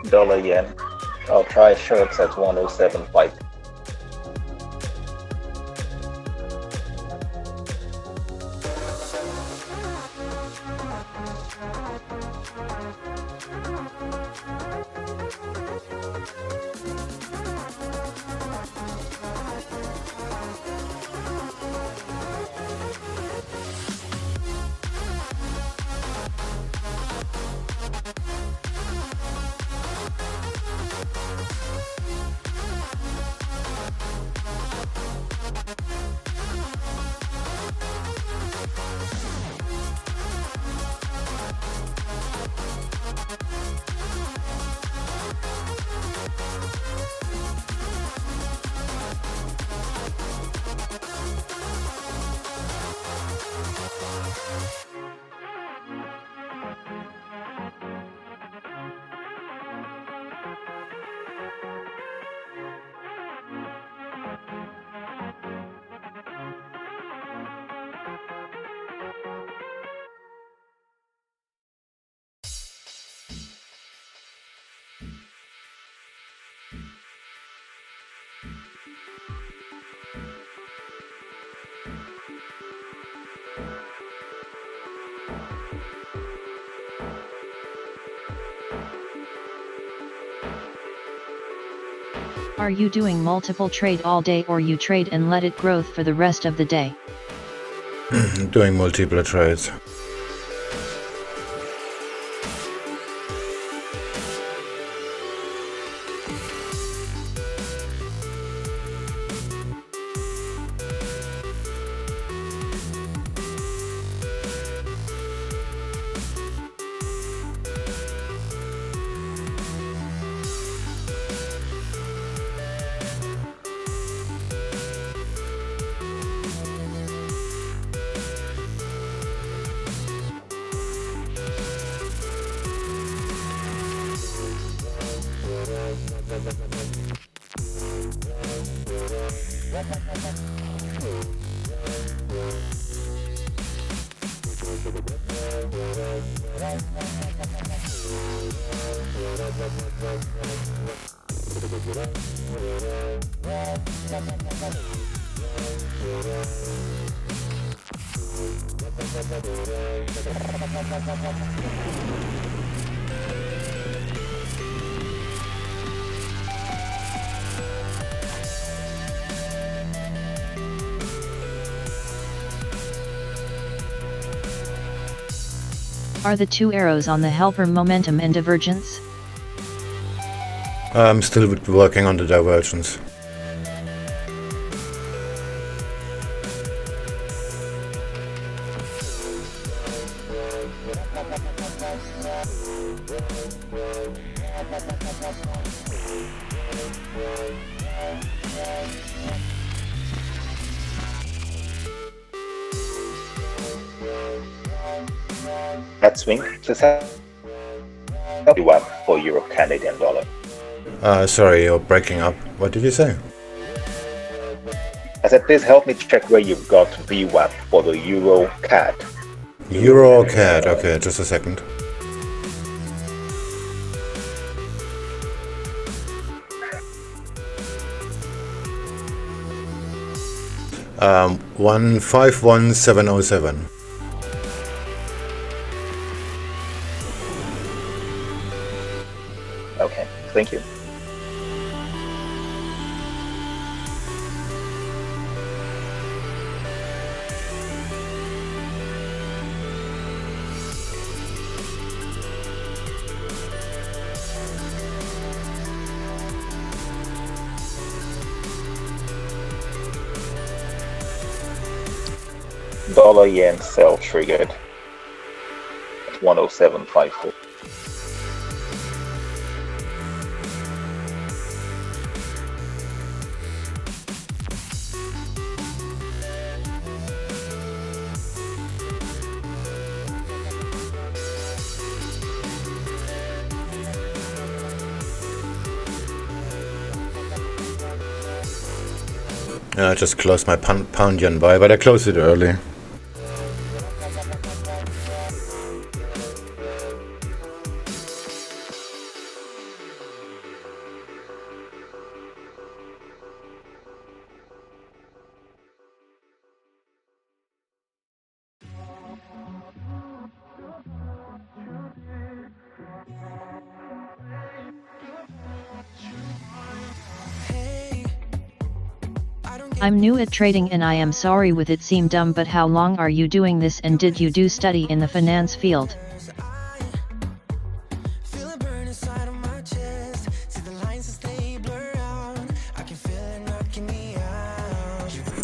Dollar yen. I'll try shorts at 107.5. Are you doing multiple trade all day, or you trade and let it growth for the rest of the day? Doing multiple trades. Are the two arrows on the helper momentum and divergence? I'm still working on the divergence. That swing, please have one for Euro Canadian dollar. Sorry, you're breaking up. What did you say? I said, please help me check where you've got V1 for the Euro CAD. Euro CAD. Okay, just a second. Um, 151707. Okay, thank you. Dollar yen sell triggered at 107.54. I just closed my pound yen buy, but I closed it early. I'm new at trading and I am sorry with it seem dumb, but how long are you doing this and did you do study in the finance field?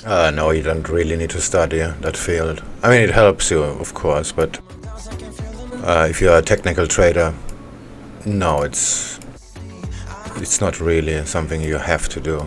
No, you don't really need to study that field. I mean, it helps you, of course, but if you're a technical trader, no, it's not really something you have to do.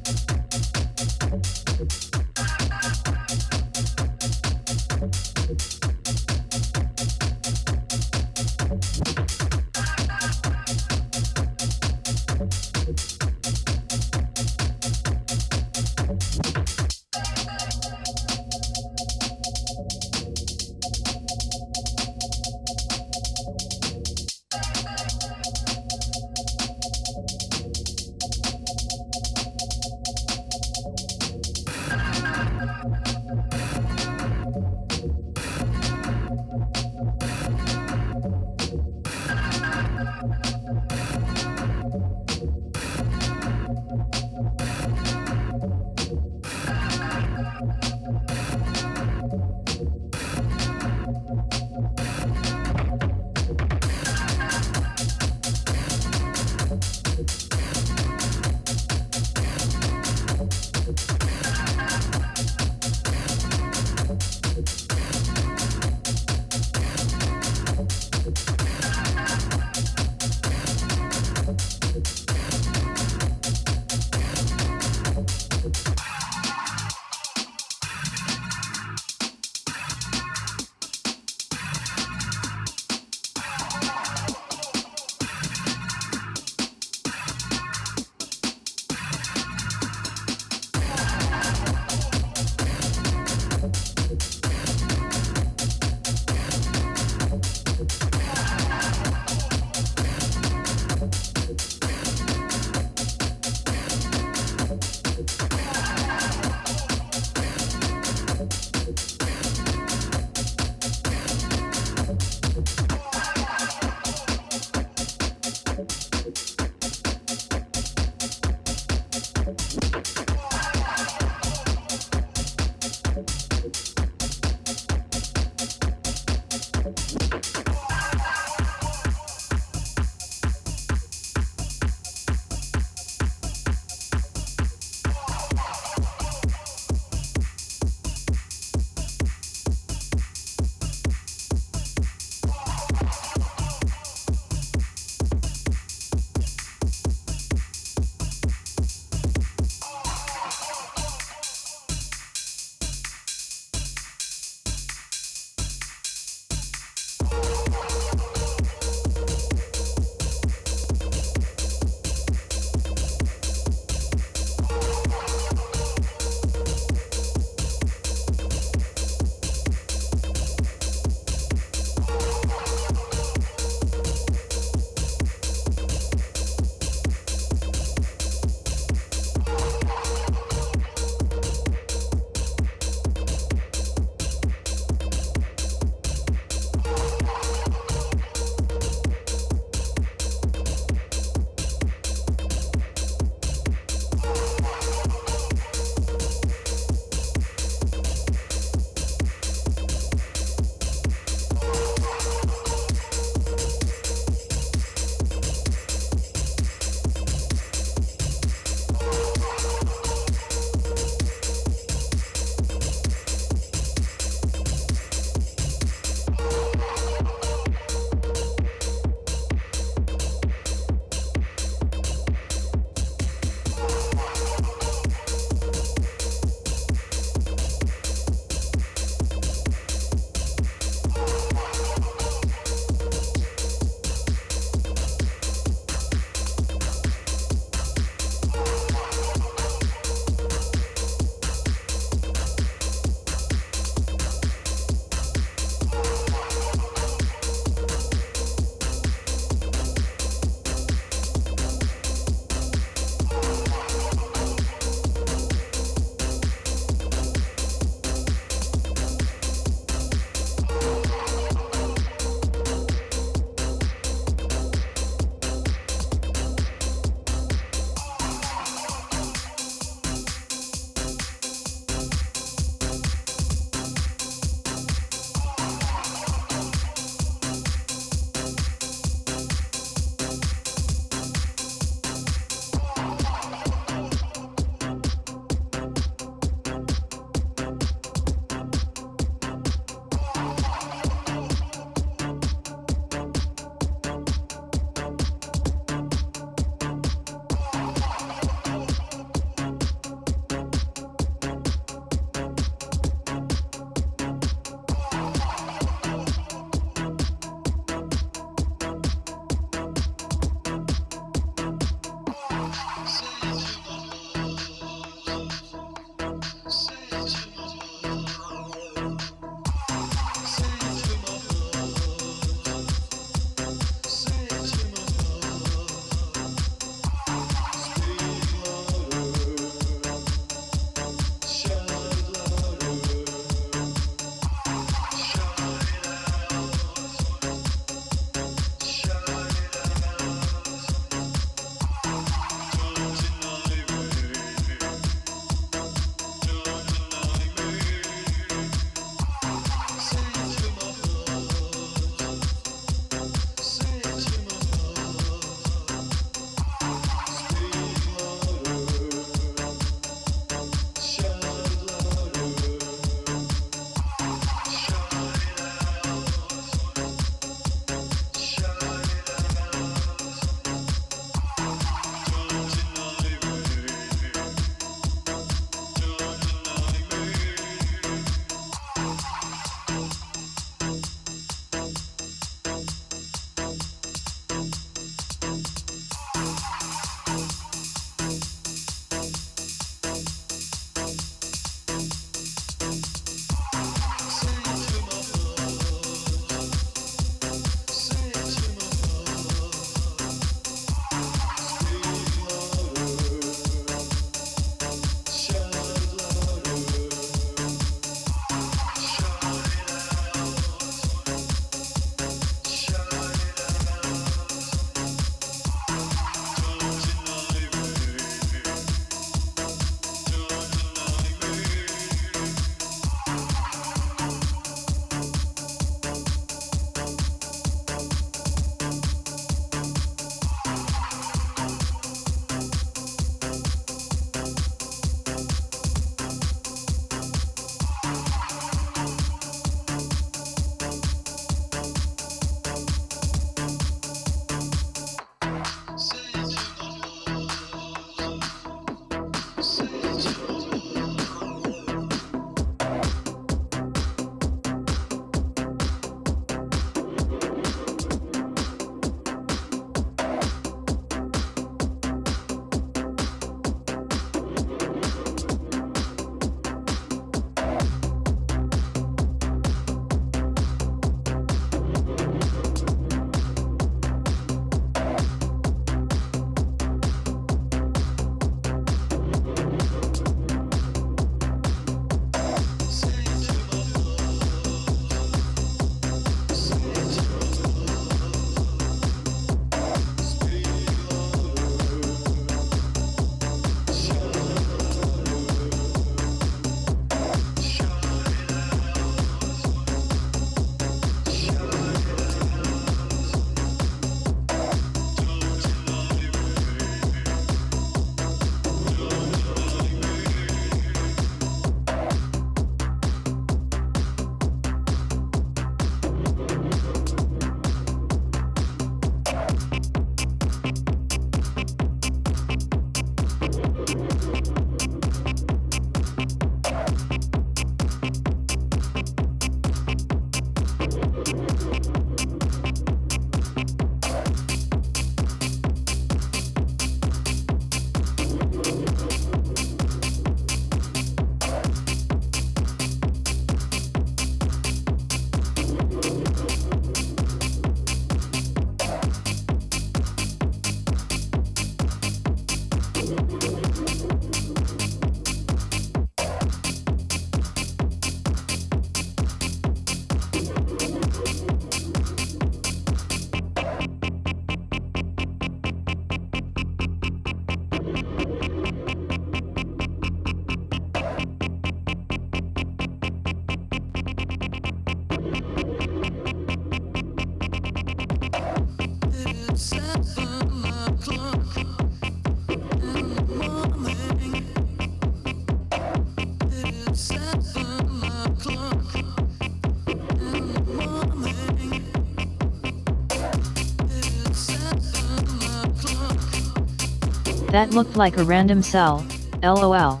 That looked like a random sell, lol.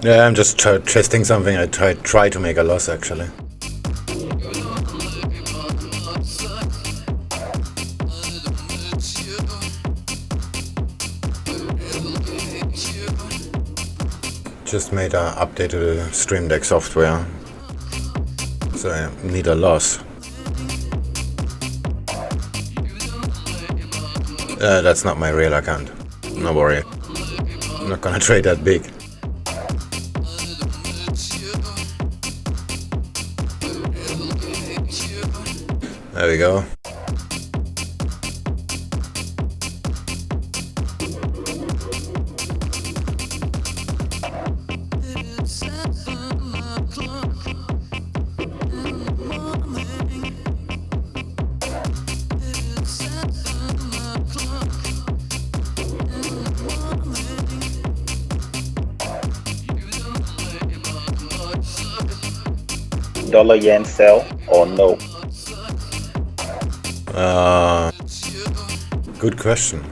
Yeah, I'm just testing something. I try to make a loss actually. Just made an update to the Stream Deck software, so I need a loss. That's not my real account. No worry. I'm not gonna trade that big. There we go. Dollar yen sell or no? Good question.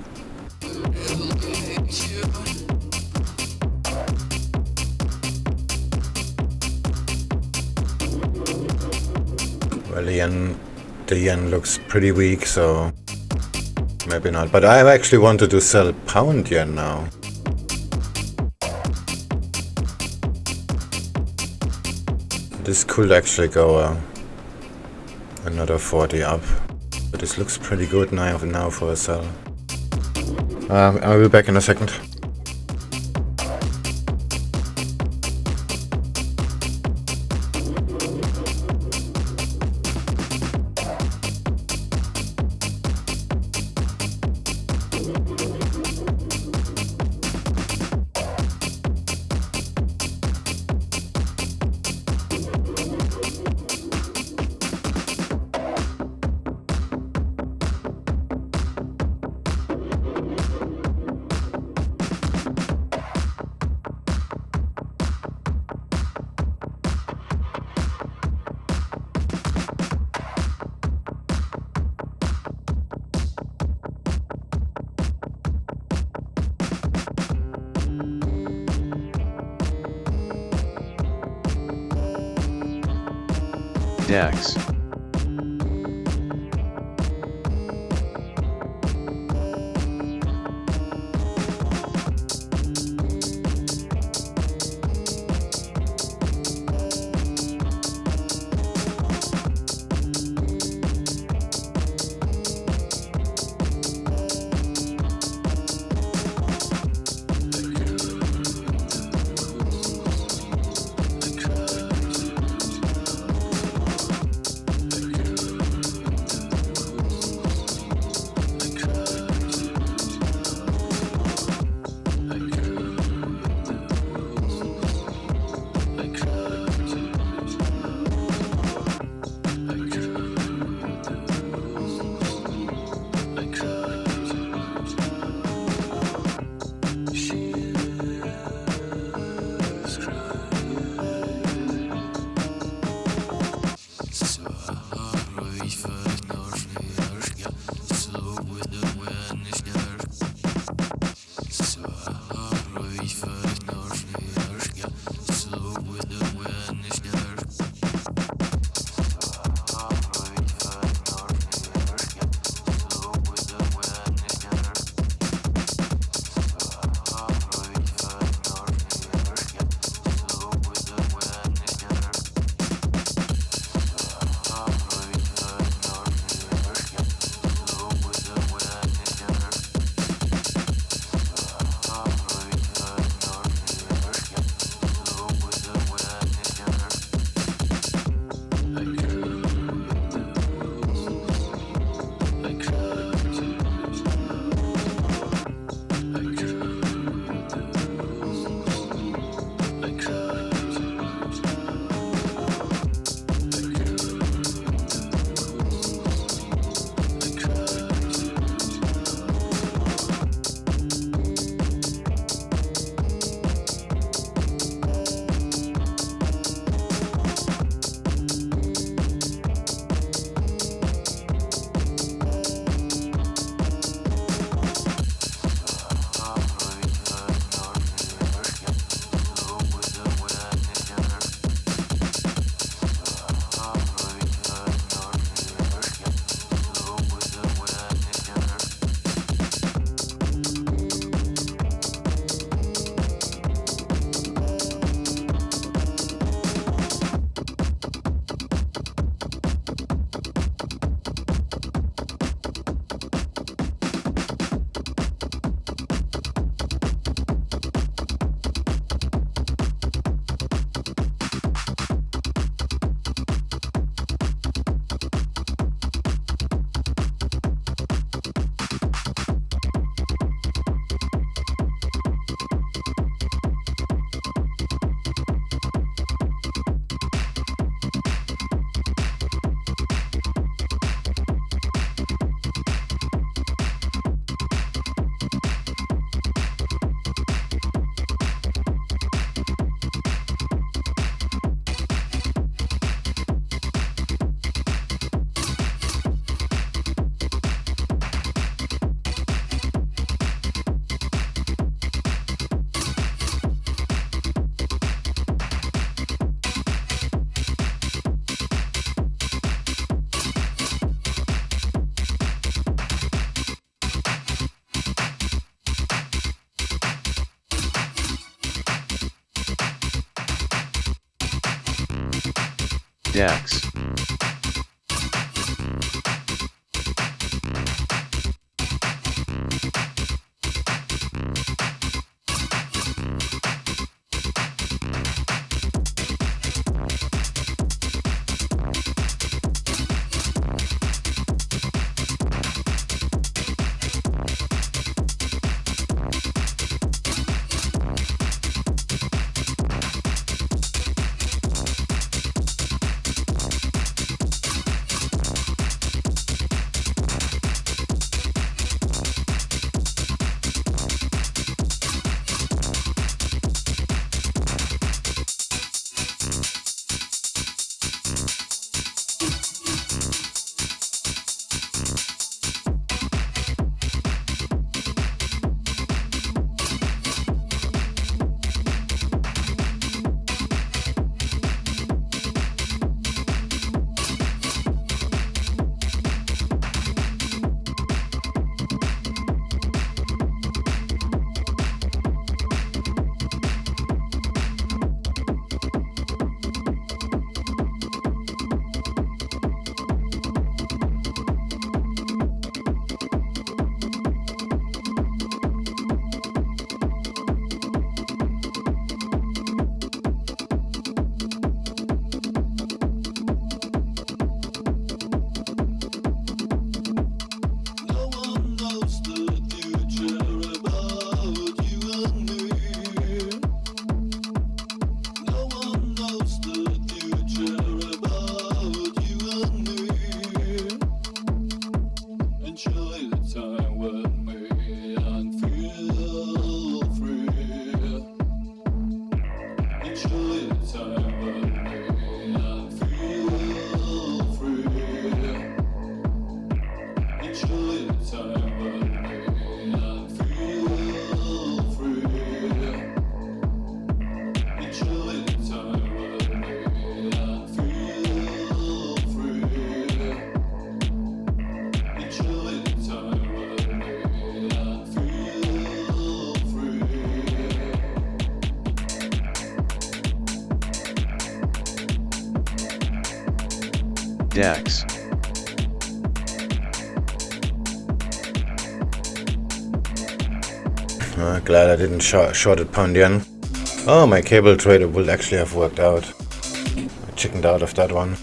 Well, the yen looks pretty weak, so maybe not. But I actually wanted to sell pound yen now. This could actually go another 40 up, but this looks pretty good now for a sell. I'll be back in a second. DEX. DAX. DAX. Glad I didn't short it Pondian. Oh, my cable trader will actually have worked out. I chickened out of that one.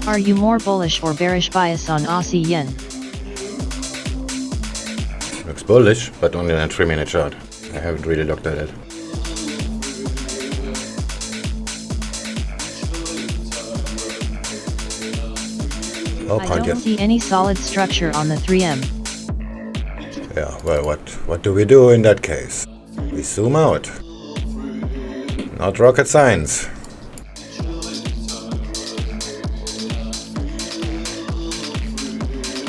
Are you more bullish or bearish bias on Aussie yen? Looks bullish, but only in a 3-minute chart. I haven't really looked at it. Oh, I don't see any solid structure on the 3M. Yeah, well, what do we do in that case? We zoom out. Not rocket science.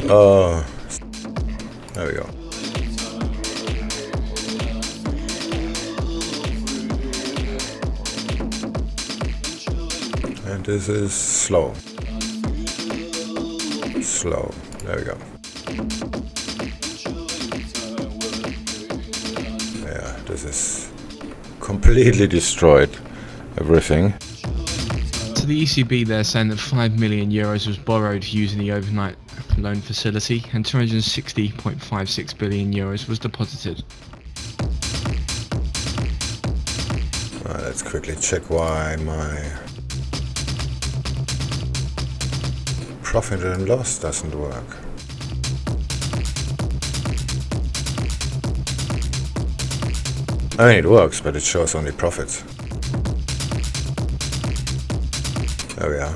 Oh, there we go. And this is slow. Slow. There we go. Yeah, this is completely destroyed everything. So the ECB there saying that 5 million euros was borrowed using the overnight loan facility and 260.56 billion euros was deposited. Let's quickly check why my profit and loss doesn't work. I mean, it works, but it shows only profits. There we are.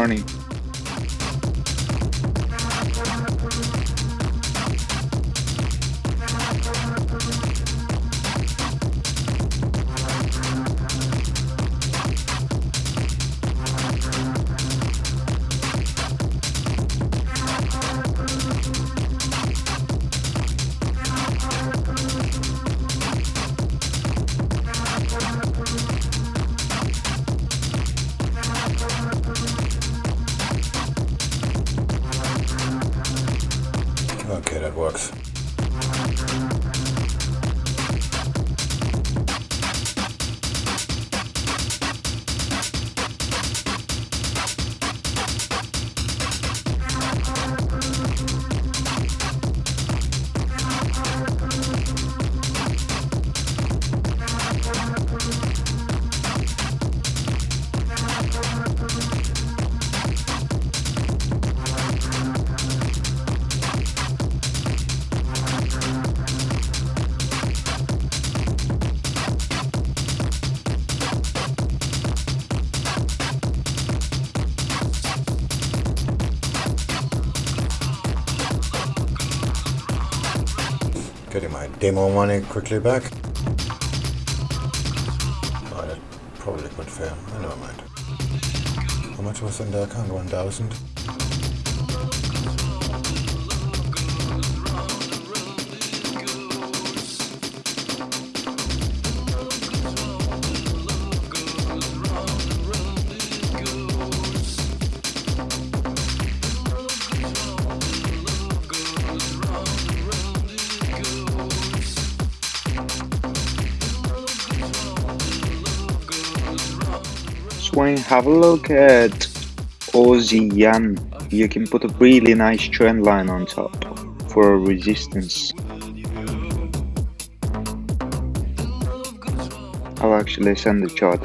morning. Okay, that works. Getting my demo money quickly back. Oh, that probably could fail. Oh, never mind. How much was in the account? 1,000? Swing, have a look at Aussie Yan. You can put a really nice trend line on top for a resistance. I'll actually send the chart.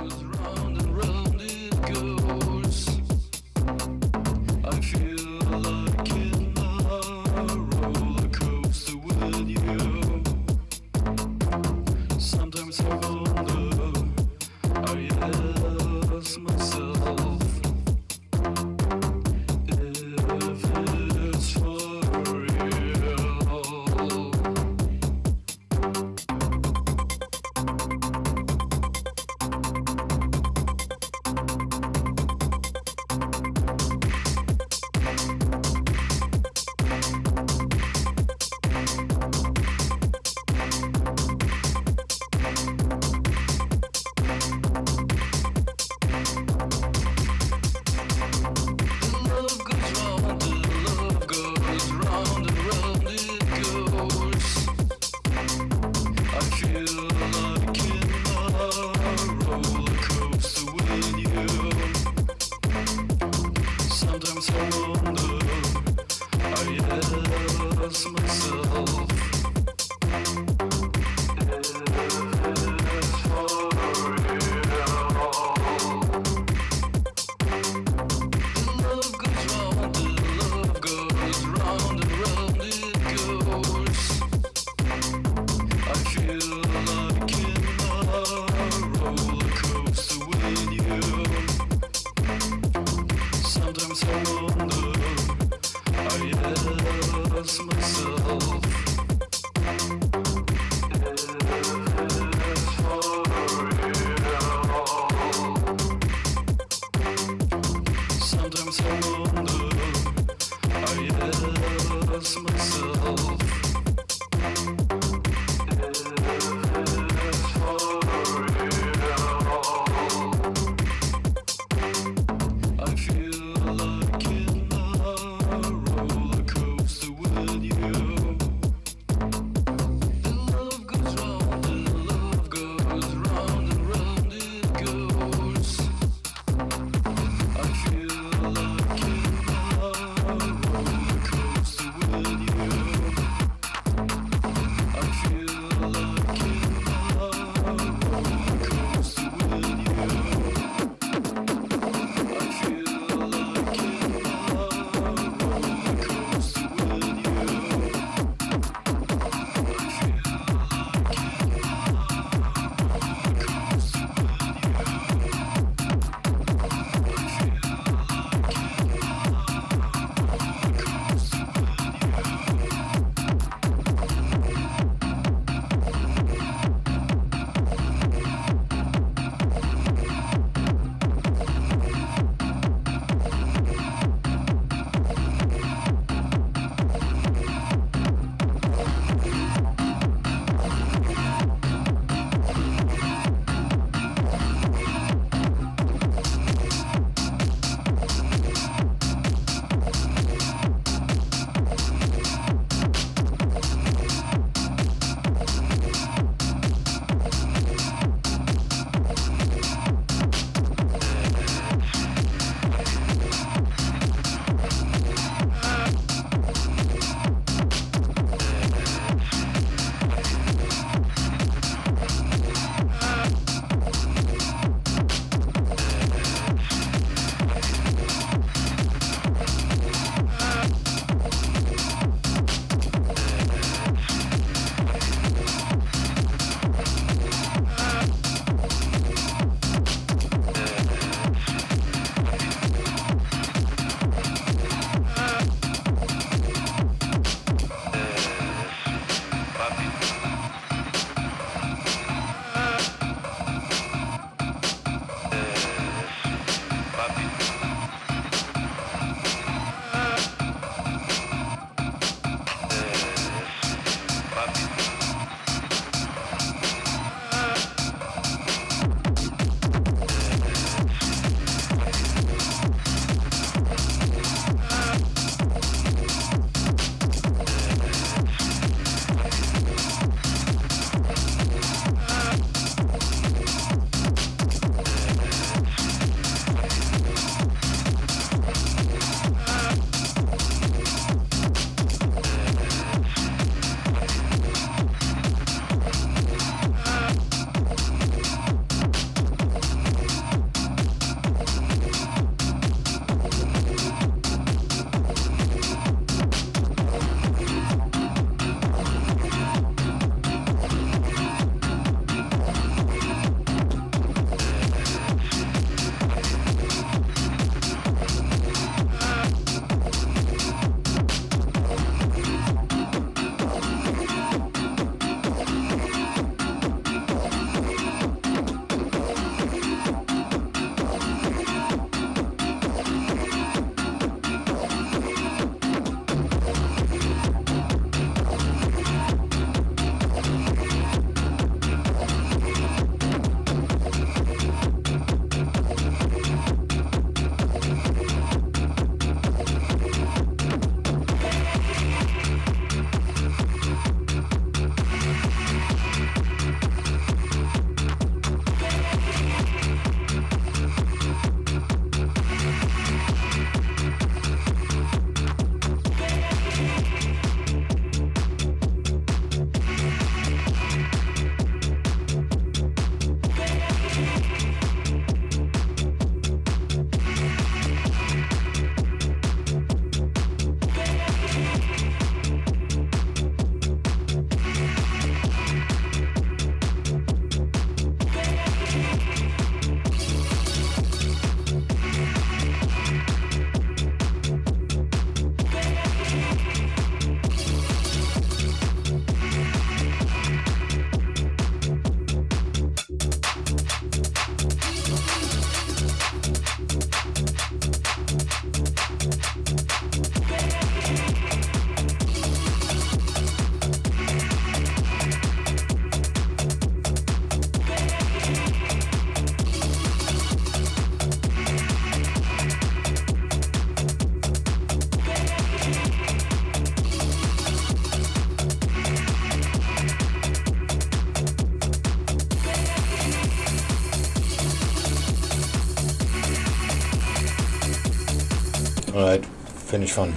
Alright, finish fun.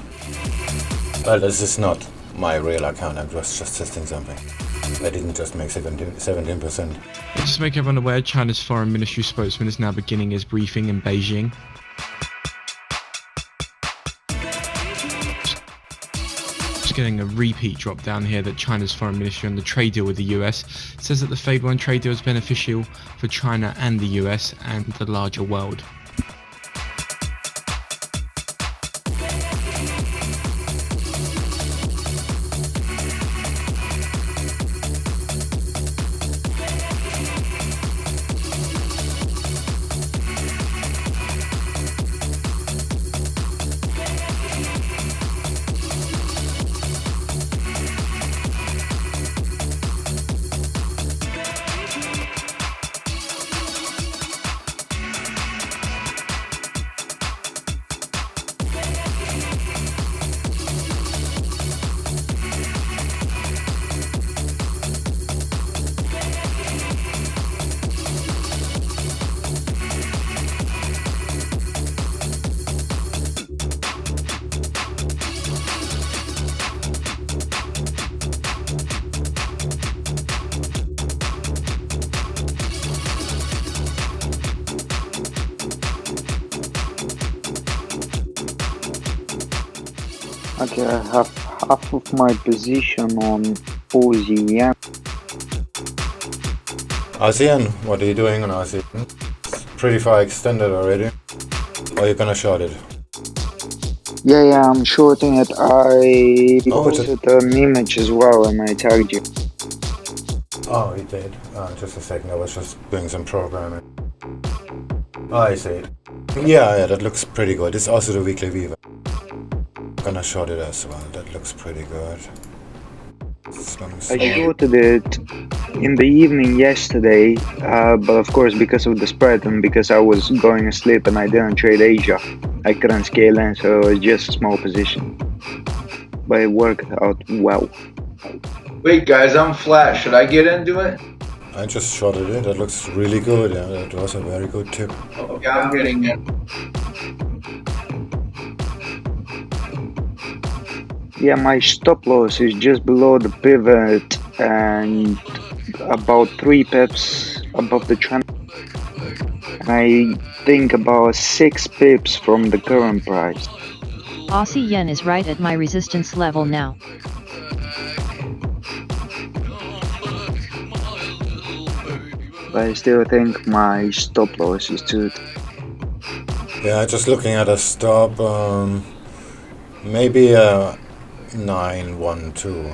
Well, this is not my real account, I was just testing something. I didn't just make 17%. Just to make everyone aware, China's foreign ministry spokesman is now beginning his briefing in Beijing. Just getting a repeat drop down here that China's foreign ministry on the trade deal with the US says that the Phase 1 trade deal is beneficial for China and the US and the larger world. Okay, I have half of my position on AUDJPY. ASEAN, what are you doing on ASEAN? It's pretty far extended already. Or you're gonna short it? Yeah, I'm shorting it. I Oh, posted an image as well and I tagged you. Oh, you did. Just a second, I was just doing some programming. Oh, I see it. Yeah, that looks pretty good. It's also the weekly Viva. Gonna short it as well. That looks pretty good. I shorted it in the evening yesterday, but of course because of the spread and because I was going to sleep and I didn't trade Asia, I couldn't scale in, so it was just a small position. But it worked out well. Wait guys, I'm flat. Should I get into it? I just shorted it. That looks really good. Yeah, that was a very good tip. Okay, I'm getting it. Yeah, my stop loss is just below the pivot and about 3 pips above the trend. I think about 6 pips from the current price. Aussie yen is right at my resistance level now. But I still think my stop loss is too. Yeah, just looking at a stop, maybe a 912.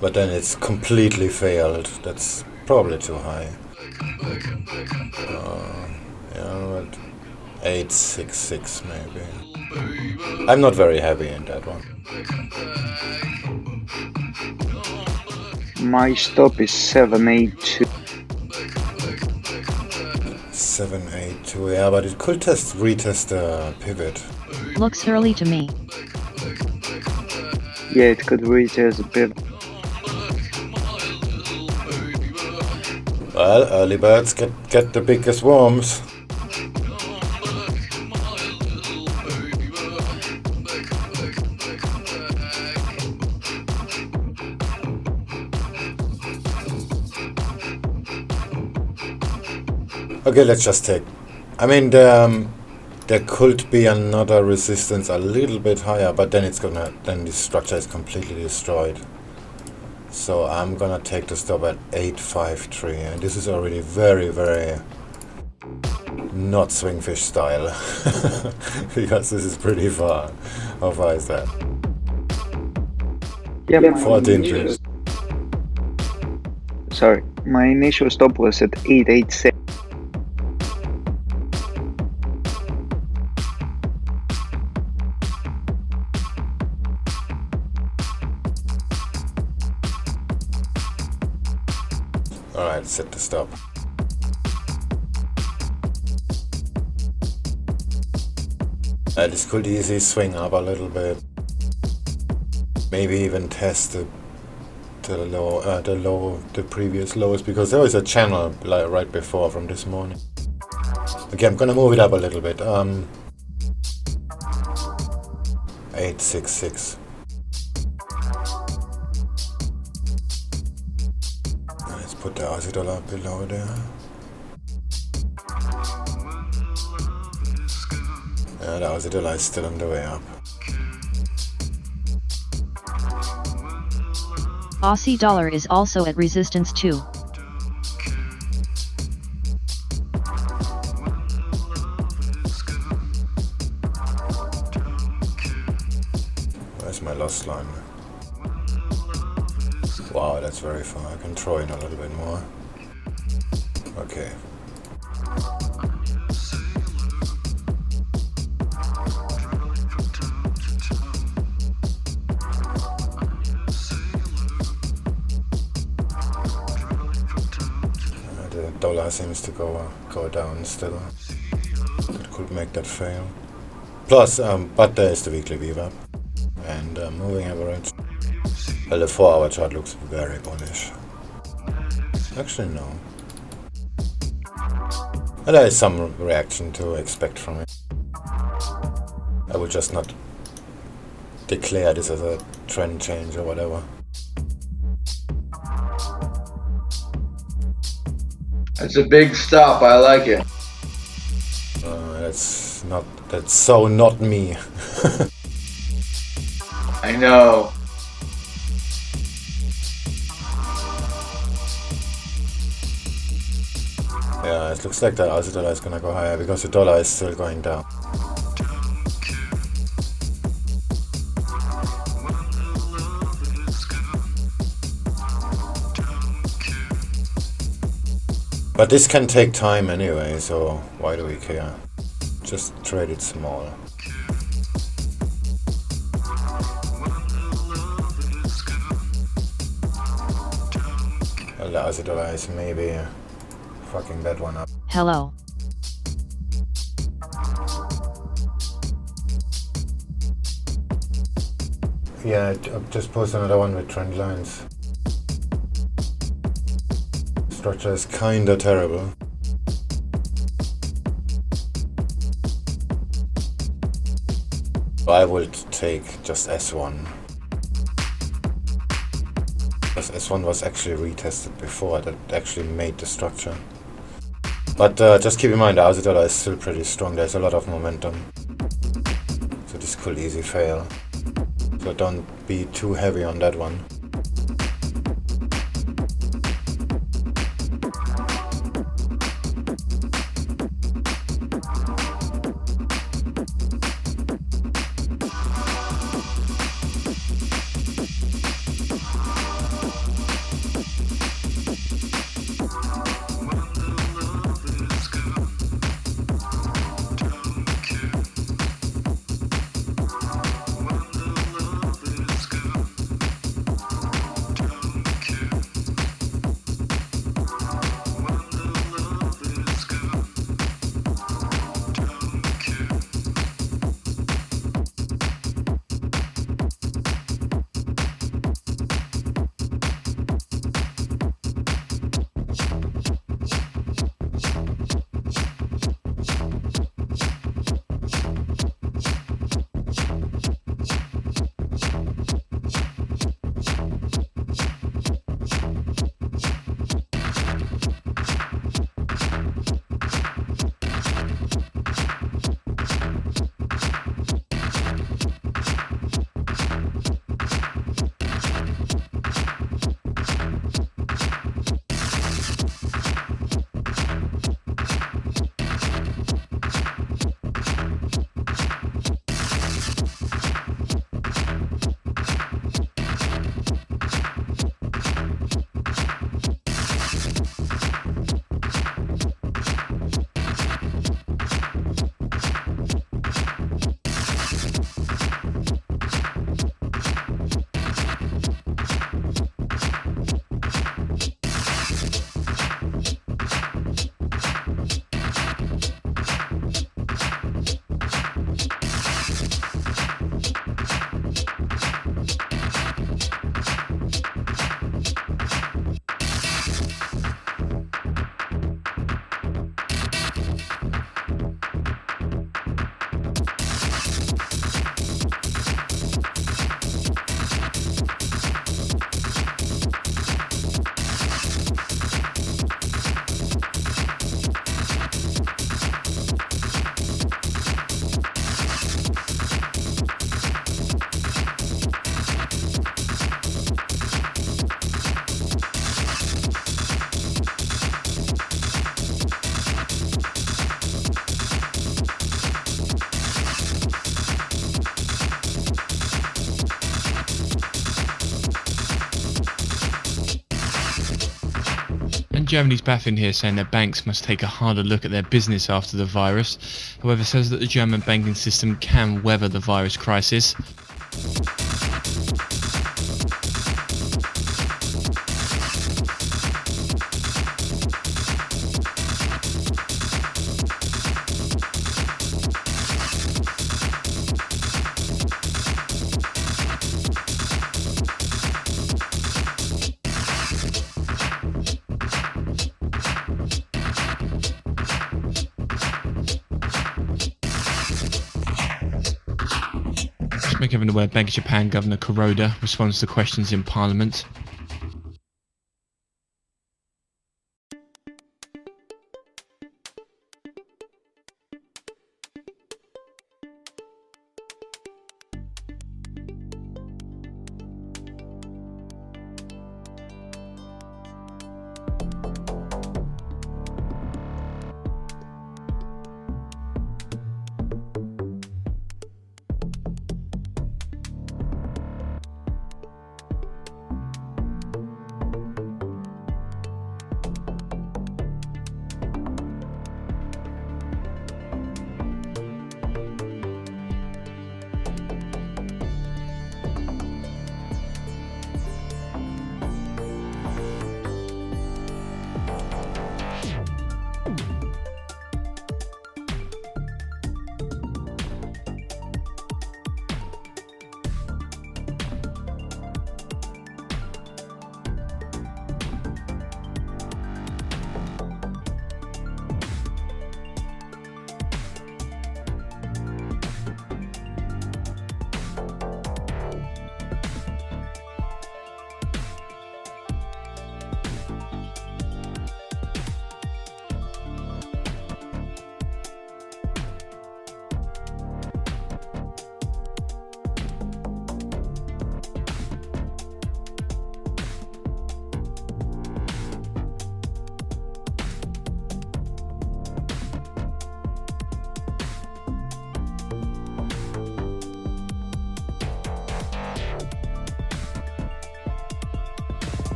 But then it's completely failed. That's probably too high. Yeah, but 866 maybe. I'm not very happy in that one. My stop is 782. 782, yeah, but it could retest the pivot. Looks early to me. Yeah, it could retest a pivot. Well, early birds get the biggest worms. Okay, let's just take. I mean, there could be another resistance a little bit higher, but then then the structure is completely destroyed. So I'm gonna take the stop at 853, and this is already very, very not SwingFish style, because this is pretty far. How far is that? Yeah, 14 inches. Sorry, my initial stop was at 886. Alright, set the stop. This could easily swing up a little bit. Maybe even test the previous lows, because there was a channel like right before from this morning. Okay, I'm gonna move it up a little bit. 866. Let's put the Aussie dollar below there. Yeah, the Aussie dollar is still on the way up. Aussie dollar is also at resistance too. Where's my lost line? Wow, that's very far. I can throw in a little bit more. Okay. The dollar seems to go down still. That could make that fail. Plus, but there is the weekly VWAP and moving average. Well, the 4-hour chart looks very bullish. Actually, no. And there is some reaction to expect from it. I would just not declare this as a trend change or whatever. That's a big stop. I like it. That's so not me. I know. Yeah, it looks like that Aussie dollar is gonna go higher because the dollar is still going down. But this can take time anyway, so why do we care? Just trade it small. Well, the Aussie dollar is maybe fucking that one up. Hello. Yeah, I'll just post another one with trend lines. Structure is kinda terrible. I would take just S1. Because S1 was actually retested before, that actually made the structure. But just keep in mind, the Aussie dollar is still pretty strong, there's a lot of momentum. So this could easily fail. So don't be too heavy on that one. Germany's baffling here, saying that banks must take a harder look at their business after the virus. However, says that the German banking system can weather the virus crisis. Make everyone aware, Bank of Japan Governor Kuroda responds to questions in Parliament.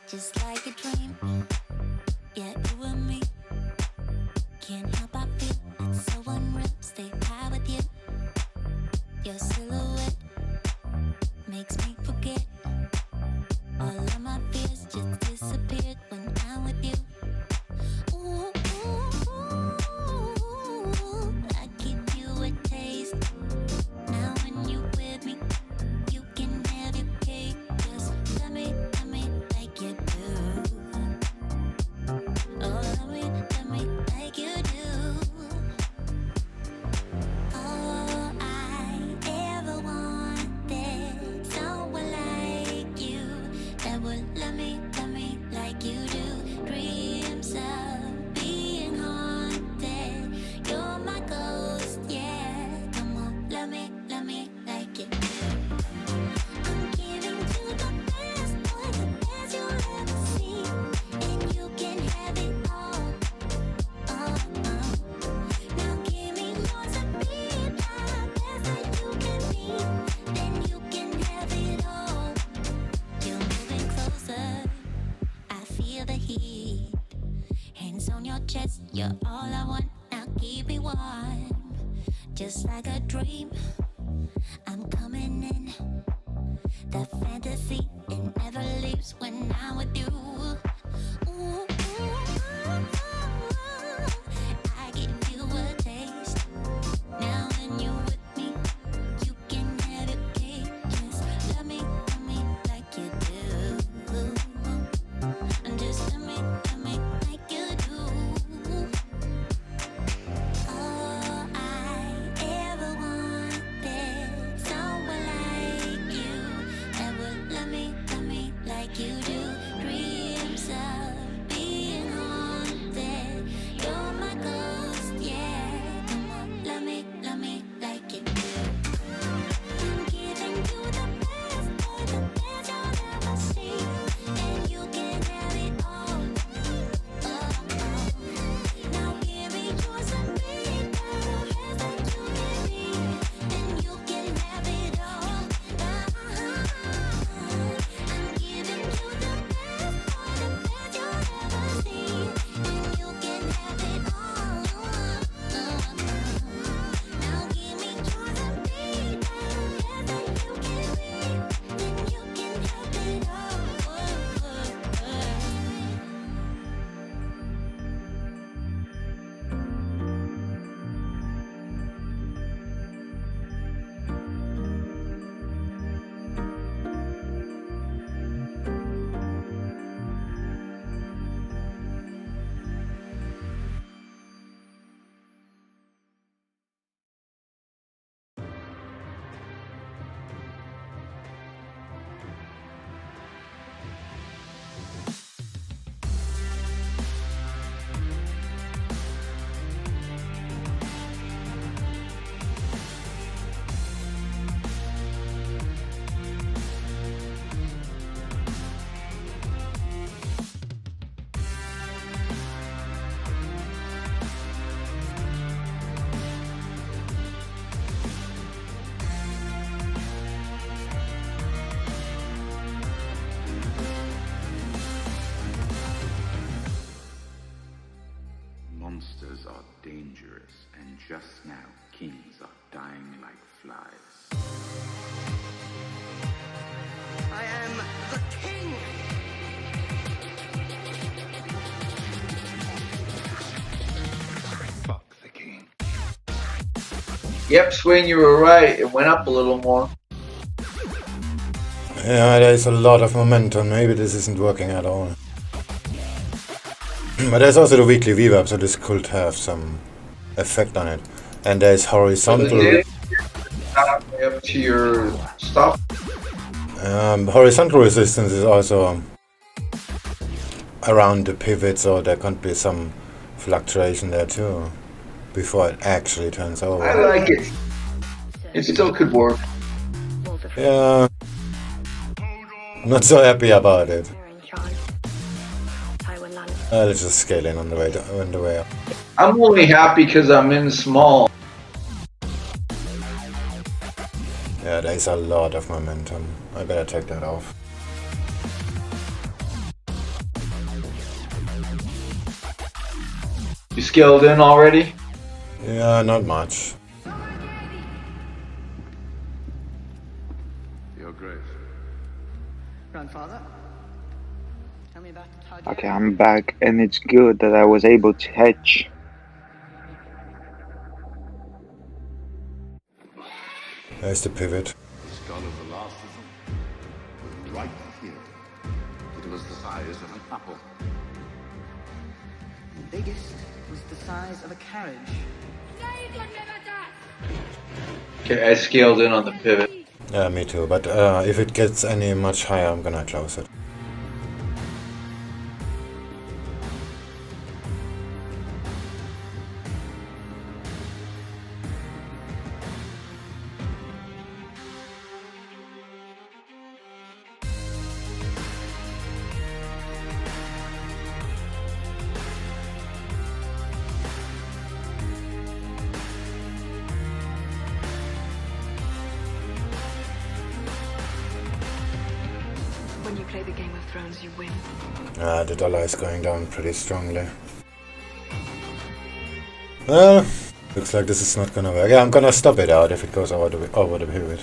just like a dream. Yeah, you and me. Can't help but feel it's so unreal. Stay high with you. Your silhouette makes me forget all of my fears. Just disappeared when I'm with you. Ooh, ooh, ooh, I give you a taste. Now when you with me, you can have your cake. Just let me like you do. Oh, let me like you do. All I ever wanted, someone like you that would love me like you do. Dreams of being haunted, you're my ghost, yeah. Come on, love me like you do. I'm giving you the best, boy, the best you'll ever see, and you can have it all. Now give me yours and be the best that you can be, then you can have it all. You're moving closer, I feel the heat. Hands on your chest, you're all I want. Now keep me warm, just like a dream. I'm coming in. The fantasy, it never leaves when I'm with you. Ooh, I give you a taste. Now when you're with me, you can have your cake. Just love me like you do. And just love me like you do. All I ever wanted, someone like you that would love me like you do. Dreams of being haunted, you're my ghost, yeah. Come on, love me like you do. I'm giving you the best, boy, the best you'll ever see, and you can have it all. Now give me yours and be the best that you can be, then you can have it all. I'm giving you the best, boy, the best you'll ever see, and you can have it all. Now give me yours and be the best that you can be, then you can have it all. Monsters are dangerous, and just now kings are dying like flies. I am the king! Fuck the king. Yep, Swing, you were right. It went up a little more. Yeah, there's a lot of momentum. Maybe this isn't working at all. But there's also the weekly VWAP, so this could have some effect on it. And there's horizontal. Up to your stop. Horizontal resistance is also around the pivot, so there could be some fluctuation there too before it actually turns over. I like it. It still could work. Yeah, I'm not so happy about it. Let's just scale in on the way up. I'm only happy because I'm in small. Yeah, there's a lot of momentum. I better take that off. You scaled in already? Yeah, not much. Your Grace. Grandfather, tell me about the Taj. Okay, I'm back, and it's good that I was able to hedge. There's the pivot. The skull of the last of them was right here. It was the size of an apple. The biggest was the size of a carriage. Okay, I scaled in on the pivot. Yeah, me too. But if it gets any much higher, I'm gonna close it. When you play the Game of Thrones, you win. The dollar is going down pretty strongly. Well, looks like this is not gonna work. Yeah, I'm gonna stop it out if it goes over the pivot.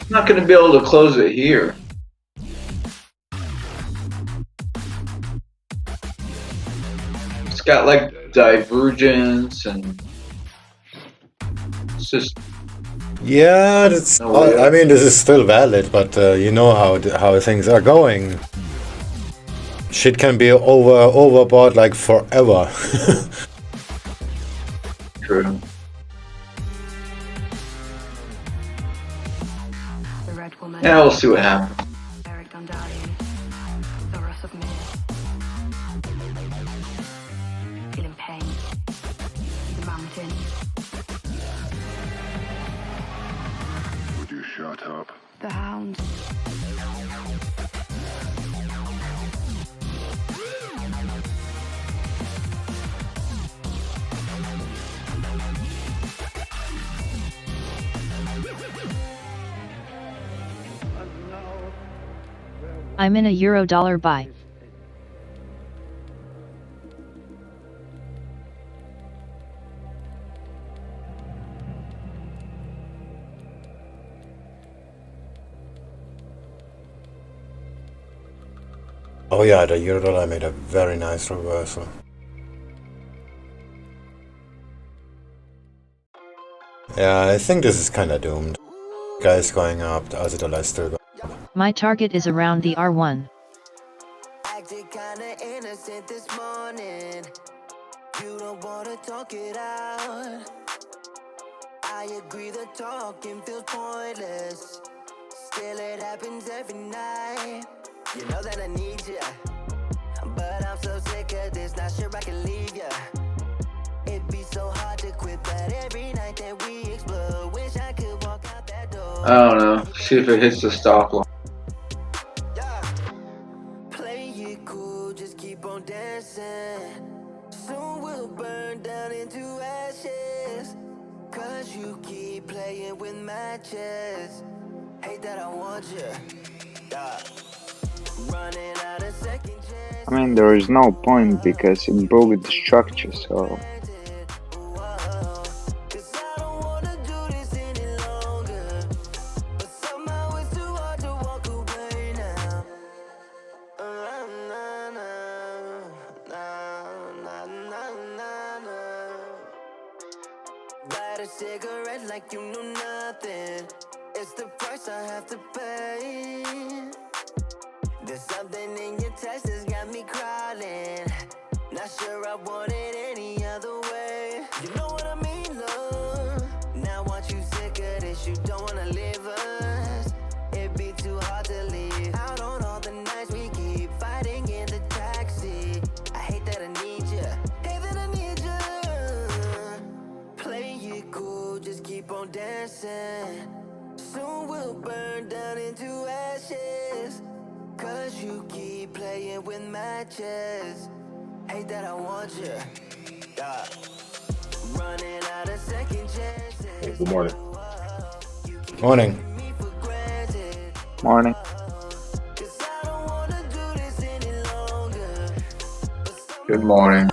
I'm not going to be able to close it here. It's got like divergence and it's just Yeah, that's. No way. I mean, this is still valid, but you know how things are going. Shit can be overbought like forever. true. The Red Woman. Yeah, we'll see what happens. Eric Dundalian. The Russ of Mir. Feeling pain. The mountain. Would you shut up? The Hound. I'm in a euro-dollar buy. Oh yeah, the euro dollar made a very nice reversal. Yeah, I think this is kinda doomed. Guys going up, the Aussie dollar is still going. My target is around the R1. Acted kinda innocent this morning. You don't wanna talk it out. I agree that talking feels pointless. Still it happens every night. You know that I need ya, but I'm so sick of this, not sure I can leave ya. It'd be so hard to quit, but every night that we explode, wish I could walk out that door. I don't know. See if it hits the stop line. Play it cool, just keep on dancing. Soon we'll burn down into ashes. Cause you keep playing with matches. Hate that I want you. Running out of second chance. I mean, there is no point because it broke the structure, so. Cause I don't wanna do this any longer. But somehow it's too hard to walk away now. Light a cigarette like you know nothing. It's the price I have to pay. There's something in your text that's got me crawling. Not sure I want it any other way. You know what I mean, love? Now once you sick of this, you don't wanna leave us. It'd be too hard to leave. Out on all the nights we keep fighting in the taxi. I hate that I need ya. Hate that I need ya. Play it cool, just keep on dancing. Soon we'll burn down into ashes. Cause you keep playing with matches. Hate that I want you. Running out of second chances. Hey, good morning. Morning. Me for granted. Morning. Cause I don't wanna do this any longer. Good morning.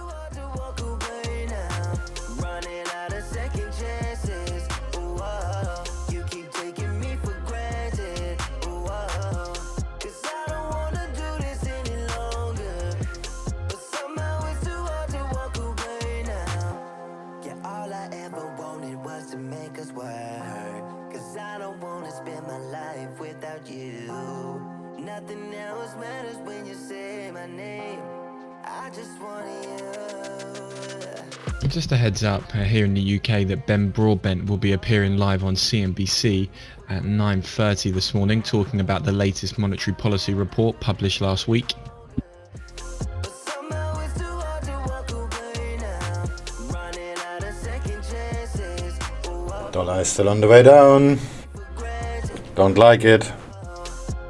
Running out of second chances. Whoa, you keep taking me for granted. Whoa, 'cause I don't wanna do this any longer. But somehow it's too hard to walk away now. Yeah, all I ever wanted was to make us work. 'Cause I don't wanna spend my life without you. Nothing else matters when you say my name. I just want you. Just a heads up here in the UK that Ben Broadbent will be appearing live on CNBC at 9:30 this morning, talking about the latest monetary policy report published last week. Somehow it's too hard to walk away now. Running out of second chances. Whoa, Dollar is still on the way down. Don't like it.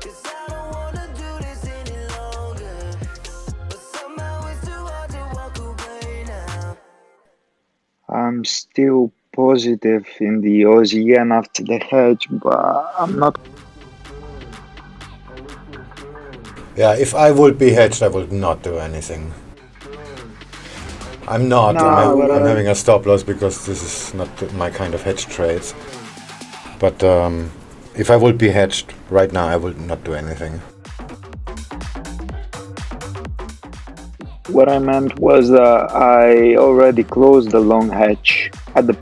'cause I don't wanna do this any longer. But somehow it's too hard to walk away now. I'm still positive in the Aussie yen after the hedge, but I'm not. Yeah, if I would be hedged, I would not do anything. I'm not. No, I'm but having a stop loss because this is not my kind of hedge trades. But if I would be hedged right now, I would not do anything. What I meant was that I already closed the long hedge at the.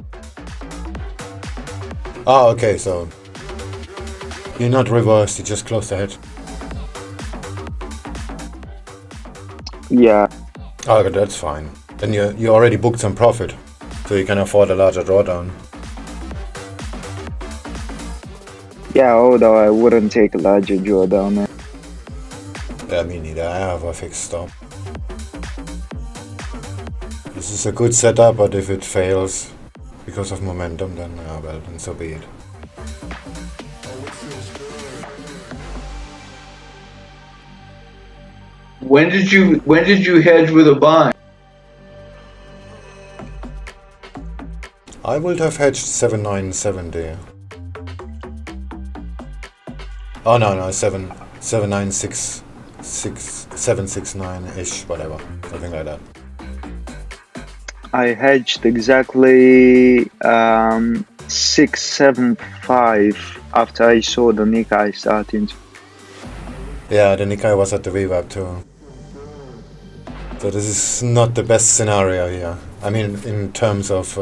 Oh, okay, so you're not reversed, you just closed the hedge. Yeah, Oh, okay, that's fine. Then you already booked some profit, so you can afford a larger drawdown. yeah. Although I wouldn't take a larger drawdown. Yeah, me neither. I have a fixed stop. This is a good setup, but if it fails because of momentum, then well, then so be it. When did you hedge with a buy? I would have hedged 7970. Oh no, 769 ish, whatever, something like that. I hedged exactly 675 after I saw the Nikkei starting. Yeah, the Nikkei was at the VWAP too. So this is not the best scenario here. I mean, in terms of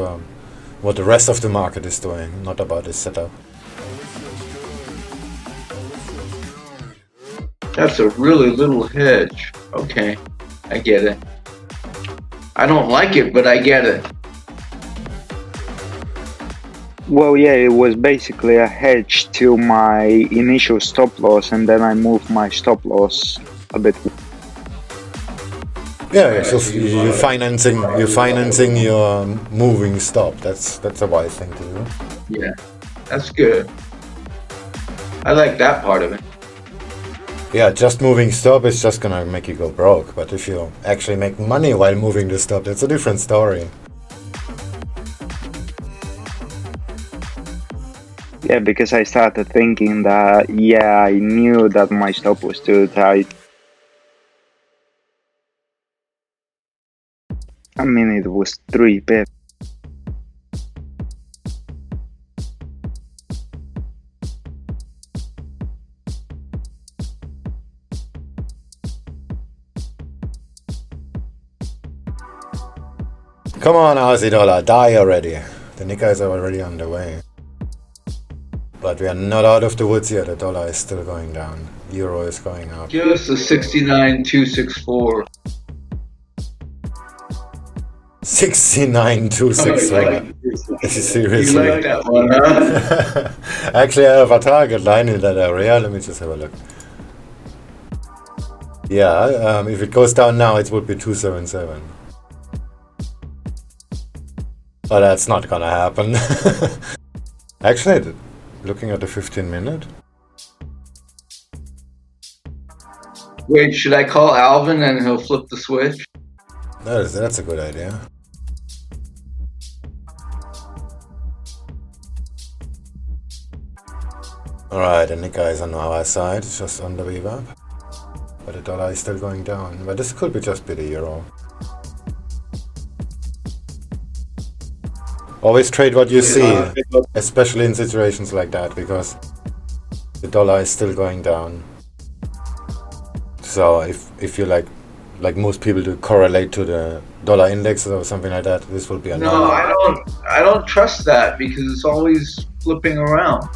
what the rest of the market is doing, not about this setup. That's a really little hedge. Okay, I get it. I don't like it, but I get it. Well, yeah, it was basically a hedge to my initial stop loss, and then I moved my stop loss a bit. Yeah, so you're financing your moving stop. That's a wise thing to do. Yeah, that's good. I like that part of it. Yeah, just moving stop is just gonna make you go broke. But if you actually make money while moving the stop, that's a different story. Yeah, because I started thinking that, yeah, I knew that my stop was too tight. I mean, it was 3 pips. Come on, Aussie dollar, die already. The Nikkei is already on the way. But we are not out of the woods yet. The dollar is still going down. Euro is going up. Give us the 69,264. 69,264. Seriously. You like that one, huh? Actually, I have a target line in that area. Let me just have a look. Yeah, if it goes down now, it would be 277. But that's not gonna happen. Actually, looking at the 15-minute. Wait, should I call Alvin and he'll flip the switch? That's a good idea. Alright, the Nikkei is on our side, it's just on the VWAP. But the dollar is still going down. But this could be just be the euro. Always trade what you see, especially in situations like that, because the dollar is still going down. So if you like most people do, correlate to the dollar index or something like that, this will be a No, I don't trust that because it's always flipping around.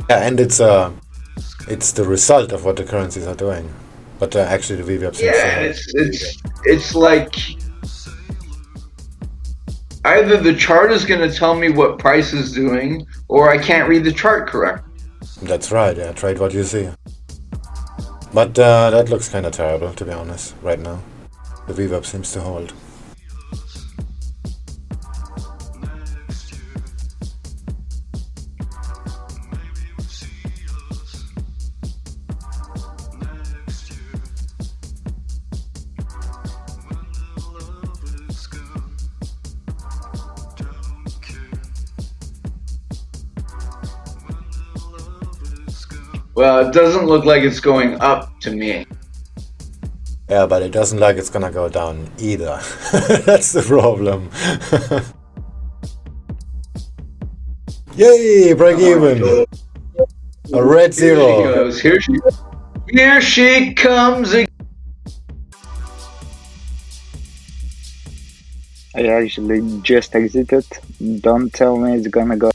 Yeah, and it's the result of what the currencies are doing. But actually the VWAP seems it's like either the chart is going to tell me what price is doing, or I can't read the chart correct. That's right, yeah, trade what you see. But that looks kind of terrible, to be honest, right now. The VWAP seems to hold. Well, it doesn't look like it's going up to me. Yeah, but it doesn't like it's gonna go down either. That's the problem. Yay, break even. A red zero. Here she goes. Here she comes again. I actually just exited. Don't tell me it's gonna go.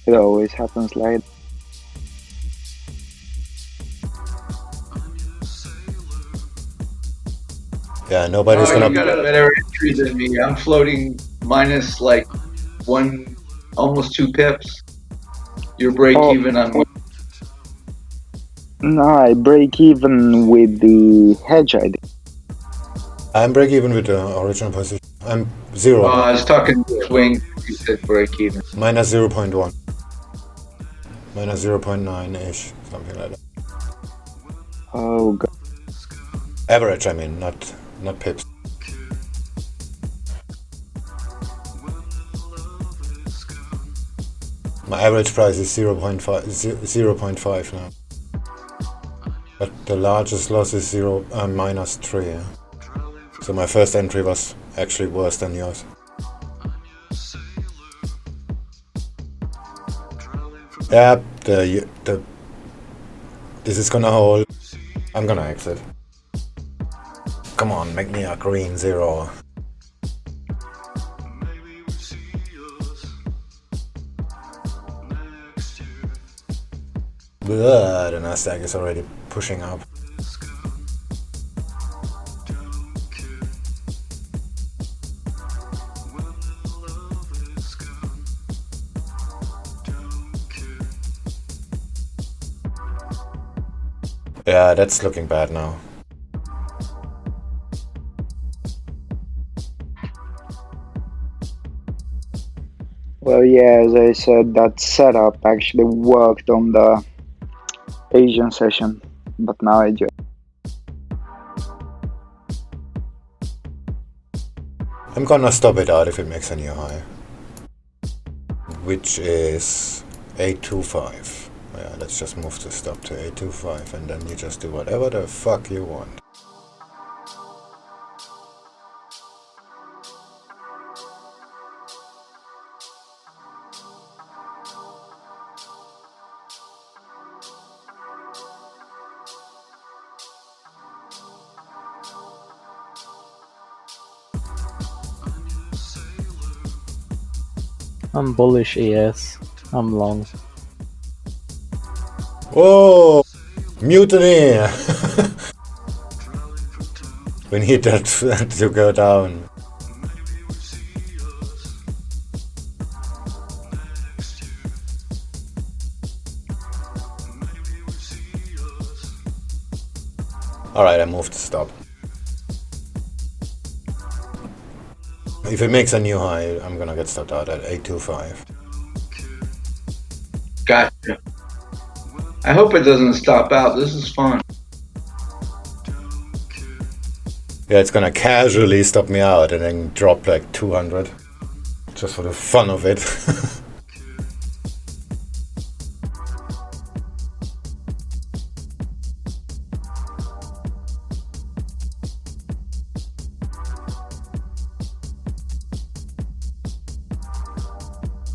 It always happens like that. Yeah, nobody's gonna. You got a better entry than me. I'm floating minus like almost 2 pips. Your break even on. No, I break even with the hedge ID. I'm break even with the original position. I'm 0. I was talking to Swing. You said break even. Minus 0.1. Minus 0.9-ish, something like that. Oh god. Average, I mean, not pips. My average price is 0.5 now. But the largest loss is minus 3. Yeah? So my first entry was actually worse than yours. Yeah, this is gonna hold. I'm gonna exit. Come on, make me a green 0. Blah, the Nasdaq is already pushing up. Yeah, that's looking bad now. Well, yeah, as I said, that setup actually worked on the Asian session, but now I just... I'm gonna stop it out if it makes a new high, which is 825. Yeah, let's just move the stop to 825 and then you just do whatever the fuck you want. I'm bullish ES. I'm long. Whoa! Mutiny! We need that to go down. Alright, I moved to stop. If it makes a new high, I'm gonna get stopped out at 825. Gotcha. I hope it doesn't stop out. This is fun. Yeah, it's gonna casually stop me out and then drop like 200. Just for the fun of it.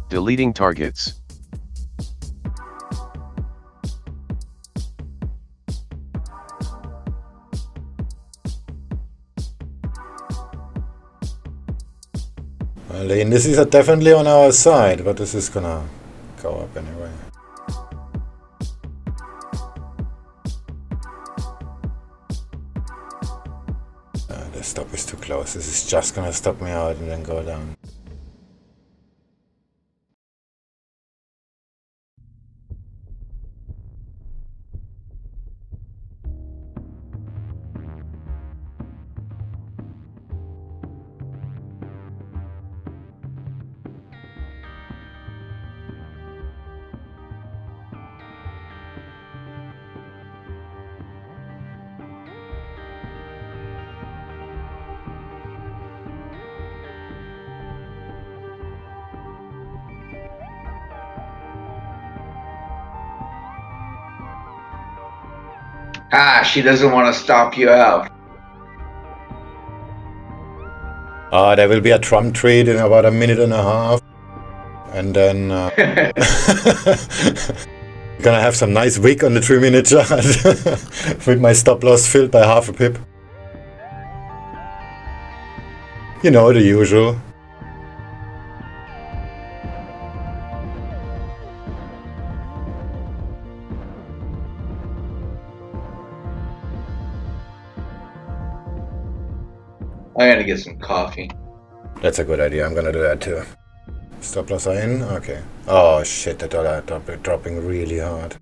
Deleting targets. Well, the indices are definitely on our side, but this is gonna go up anyway. The stop is too close. This is just gonna stop me out and then go down. Ah, she doesn't want to stop you out. There will be a Trump trade in about a minute and a half. And then gonna have some nice wick on the 3-minute chart with my stop loss filled by half a pip. You know, the usual. I gotta get some coffee. That's a good idea. I'm gonna do that too. Stop loss are in? Okay. Oh shit, the dollar dropping really hard.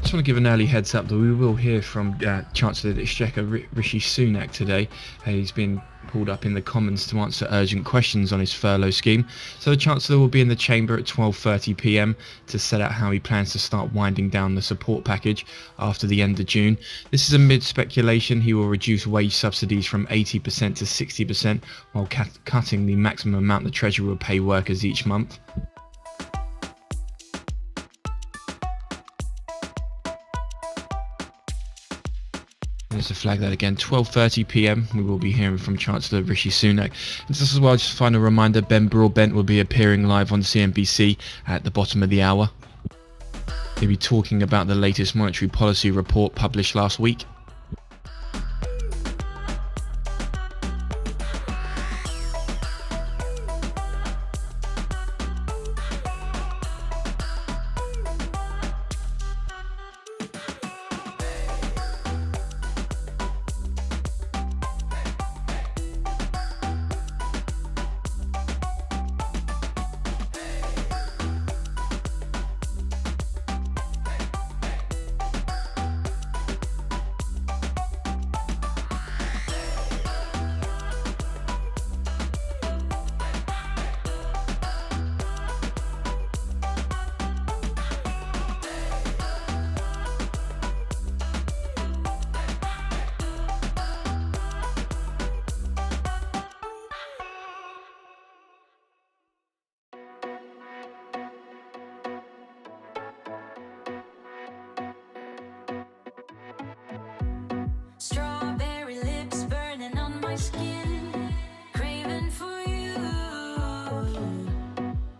just want to give an early heads up that we will hear from Chancellor of the Exchequer Rishi Sunak today. He's been pulled up in the Commons to answer urgent questions on his furlough scheme. So the Chancellor will be in the chamber at 12:30 p.m. to set out how he plans to start winding down the support package after the end of June. This is amid speculation he will reduce wage subsidies from 80% to 60% while cutting the maximum amount the Treasury will pay workers each month. Just to flag that again, 12:30 p.m. we will be hearing from Chancellor Rishi Sunak. And just as well, just a final reminder, Ben Broadbent will be appearing live on CNBC at the bottom of the hour. He'll be talking about the latest monetary policy report published last week. Strawberry lips burning on my skin, craving for you.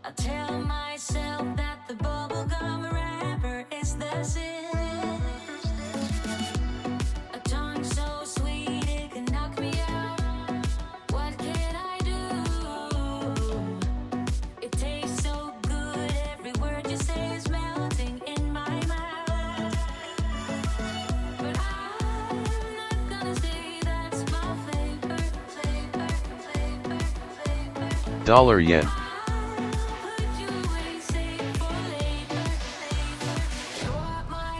I tell myself that the bubblegum wrapper is the sin. A tongue so sweet it can knock me out. What can I do? It tastes so good, every word you say is melting in my mouth. But I'm not gonna say that's my flavor. Dollar yen. Put you away, save for later. You're my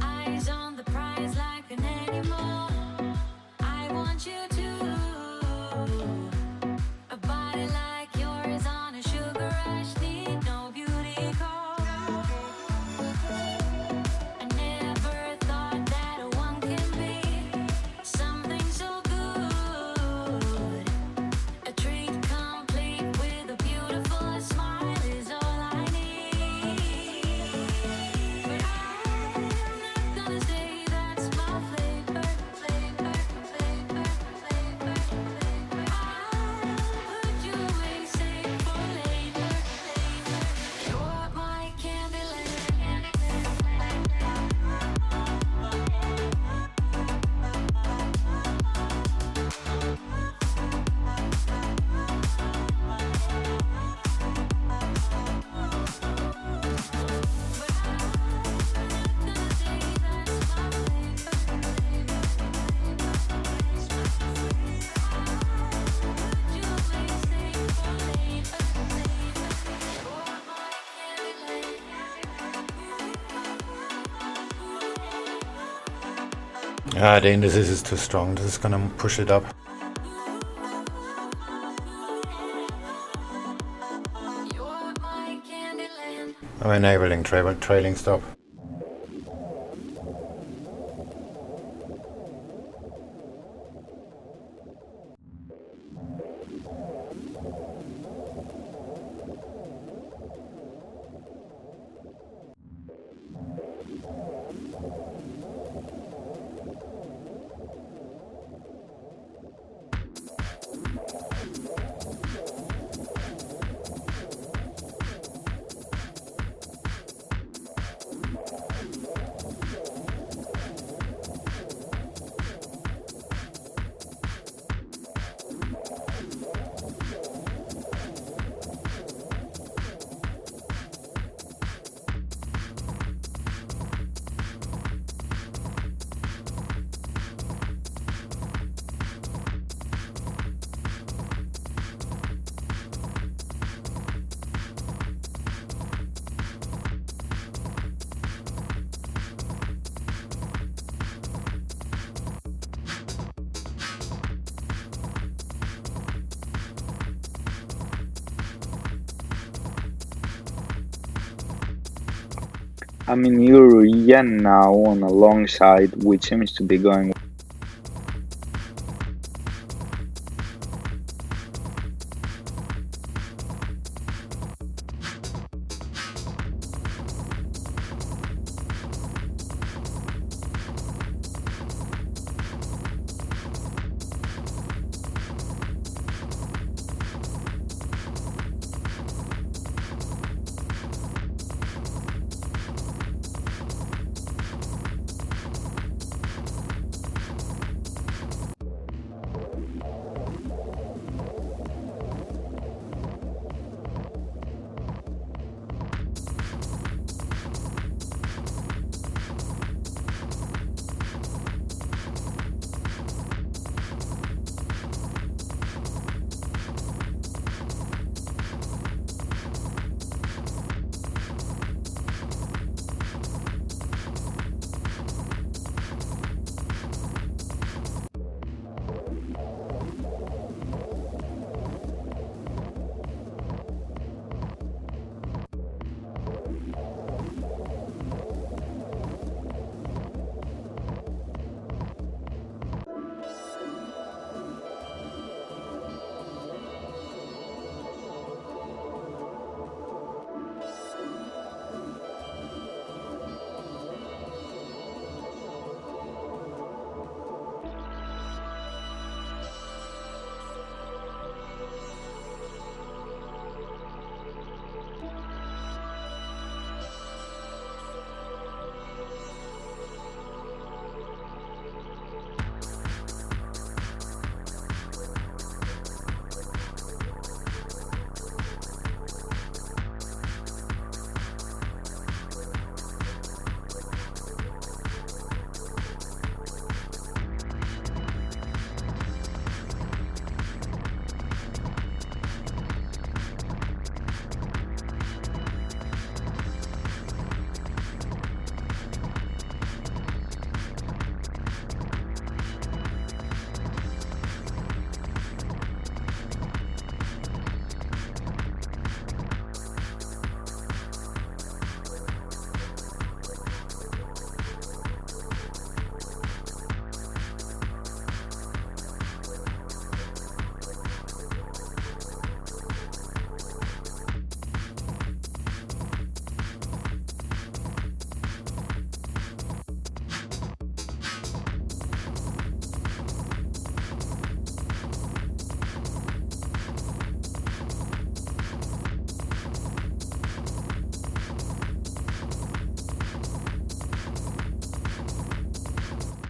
eyes on the prize like an animal. I want you to. A body like yours on a sugar rush, need no beauty call. I never thought that a one can be something so good. A treat complete with a beautiful smile is all I need. But I'm not gonna say that's my flavor. I'll put you away, save for later. You're my The indices is too strong. This is gonna push it up. I'm enabling trailing stop. I'm in Euro Yen now on a long side, which seems to be going.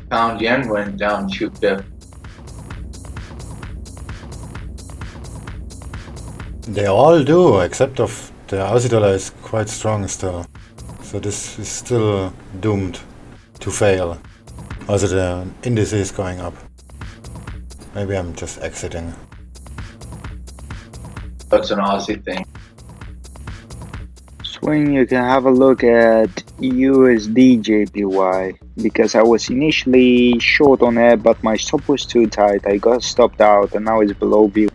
Pound yen went down 2 pips. They all do, except of the Aussie dollar is quite strong still. So this is still doomed to fail. Also the index is going up. Maybe I'm just exiting. That's an Aussie thing. Swing, you can have a look at USDJPY because I was initially short on it, but my stop was too tight. I got stopped out and now it's below B.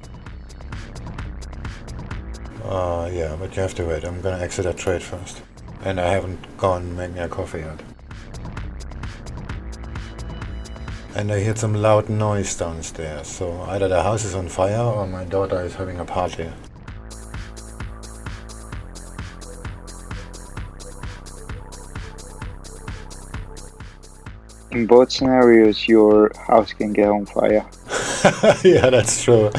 Yeah, but you have to wait. I'm gonna exit that trade first. And I haven't gone and made me a coffee yet. And I heard some loud noise downstairs, so either the house is on fire or my daughter is having a party. In both scenarios, your house can get on fire. Yeah, that's true.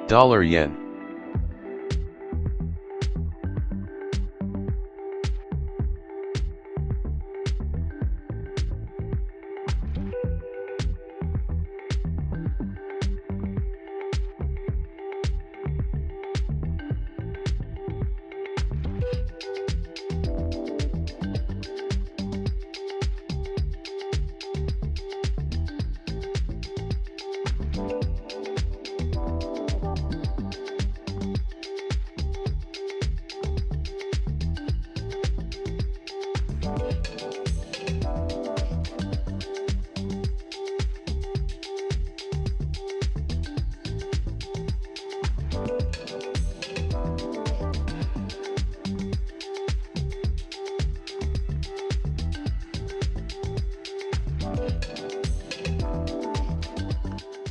Dollar yen.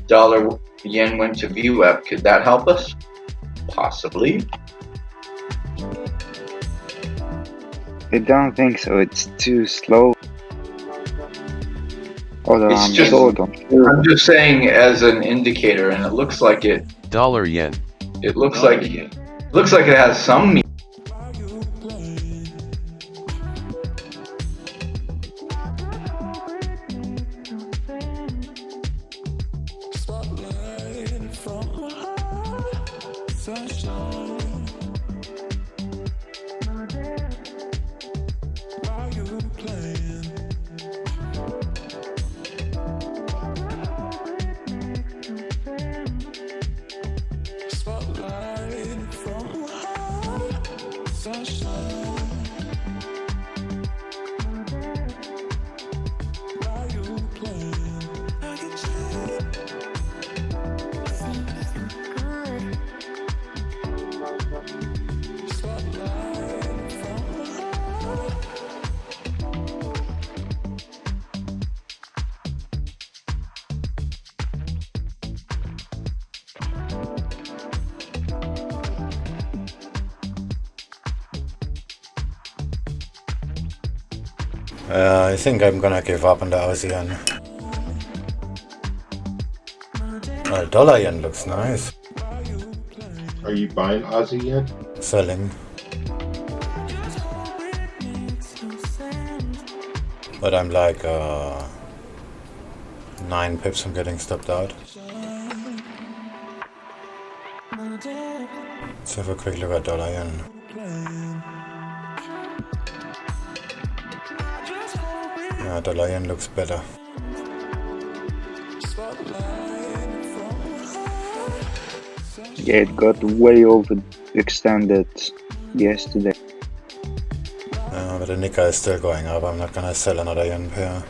Dollar yen went to VWAP. Could that help us? Possibly. I don't think so. It's too slow. Although It's I'm just, sold on. I'm just saying as an indicator, and it looks like it. Dollar yen. It looks like it has some meaning. I think I'm gonna give up on the Aussie yen. Well, dollar yen looks nice. Are you buying Aussie yen? Selling. But I'm like 9 pips from getting stopped out. Let's have a quick look at dollar yen. Yeah, dollar yen looks better. Yeah, it got way overextended yesterday. But the Nikkei is still going up. I'm not gonna sell another yen pair.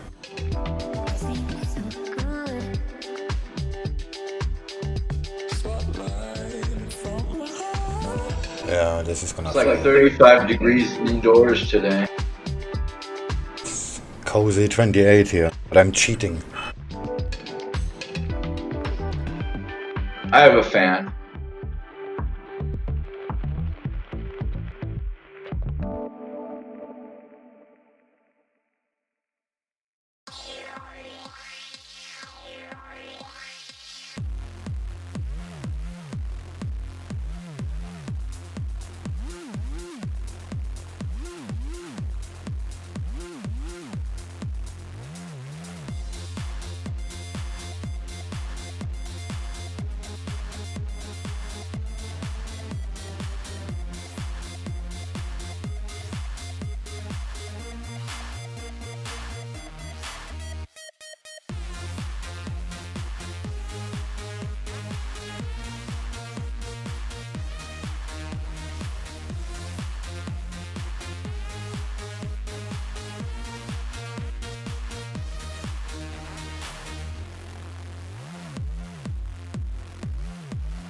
Yeah, this is gonna It's like 35 degrees indoors today. Cozy 28 here, but I'm cheating. I have a fan.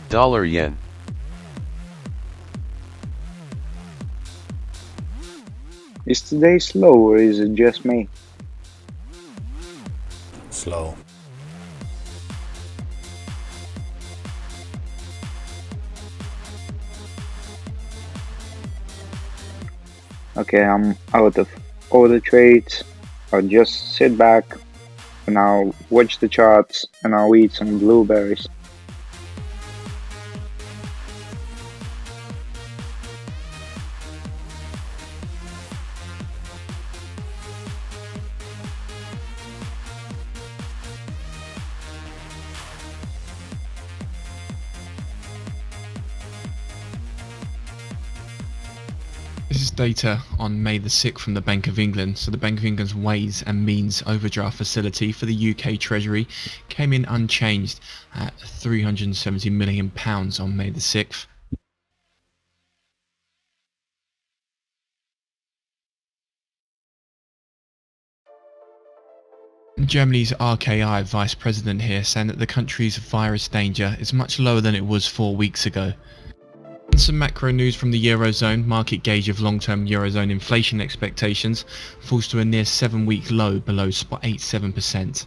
Dollar yen. Is today slow or is it just me? Slow. Okay, I'm out of all the trades. I'll just sit back and I'll watch the charts and I'll eat some blueberries. This is data on May the 6th from the Bank of England. So the Bank of England's Ways and Means overdraft facility for the UK Treasury came in unchanged at £370 million on May the 6th. Germany's RKI Vice President here saying that the country's virus danger is much lower than it was 4 weeks ago. And some macro news from the Eurozone. Market gauge of long-term Eurozone inflation expectations falls to a near 7-week low below 0.87%.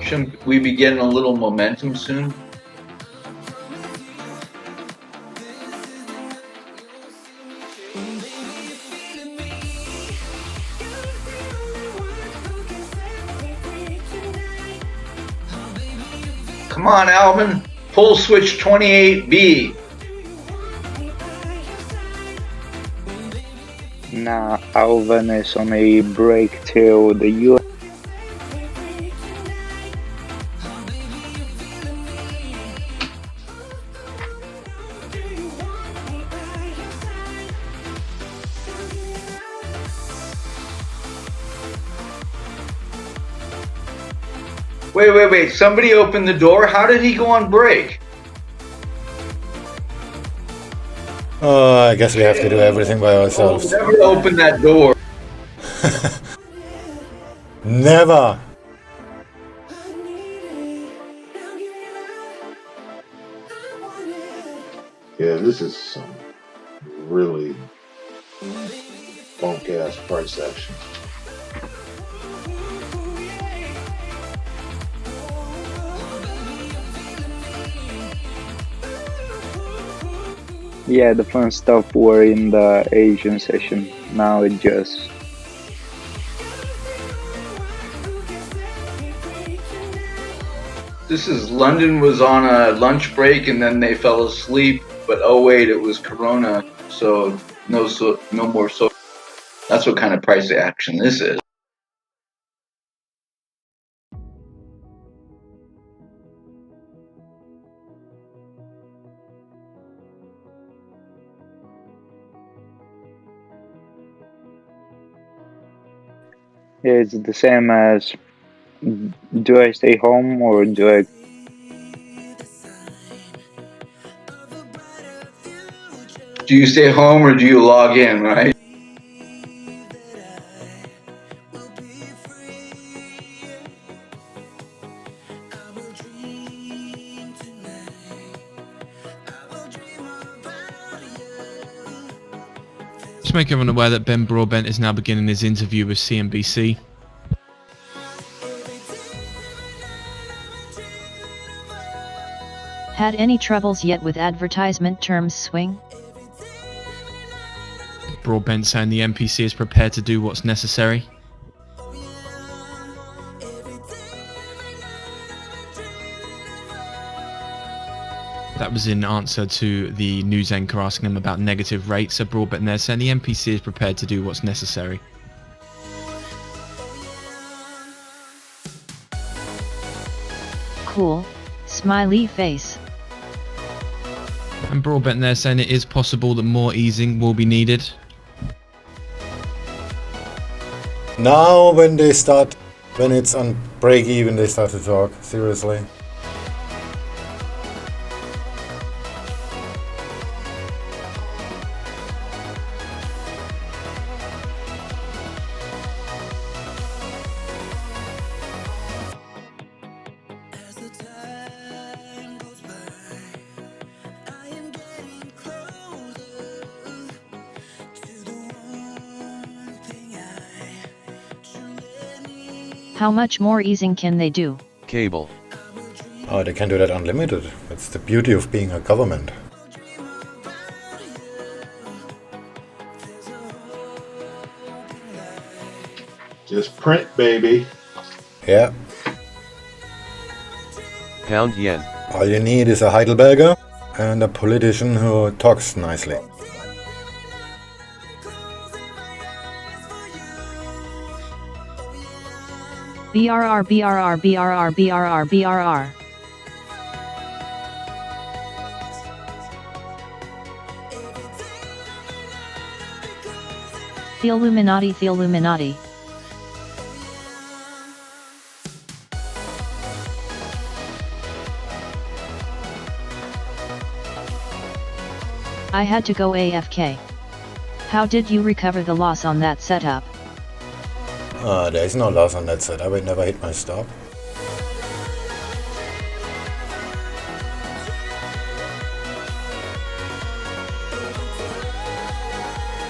Shouldn't we be getting a little momentum soon? Come on, Alvin. Pull switch 28B. Nah, Alvin is on a break till the US. Wait. Somebody opened the door. How did he go on break? I guess we have to do everything by ourselves. Never open that door. Never! Yeah, this is some really funk ass price action. Yeah, the fun stuff were in the Asian session. Now it just... This is London was on a lunch break and then they fell asleep. But oh wait, it was Corona, so no more. So that's what kind of price action this is. It's the same as, do I stay home or do I... Do you stay home or do you log in, right? Just make everyone aware that Ben Broadbent is now beginning his interview with CNBC. Had any troubles yet with advertisement terms swing? Broadbent saying the MPC is prepared to do what's necessary. That was in answer to the news anchor asking him about negative rates. So Broadbent there saying the MPC is prepared to do what's necessary. Cool, smiley face. And Broadbent there saying it is possible that more easing will be needed. Now when it's on break even, they start to talk, seriously. How much more easing can they do? Cable. Oh, they can do that unlimited. That's the beauty of being a government. Just print, baby. Yeah. Pound yen. All you need is a Heidelberger and a politician who talks nicely. BRR BRR BRR BRR BRR. The Illuminati, the Illuminati. I had to go AFK. How did you recover the loss on that setup? There is no loss on that side. I will never hit my stop.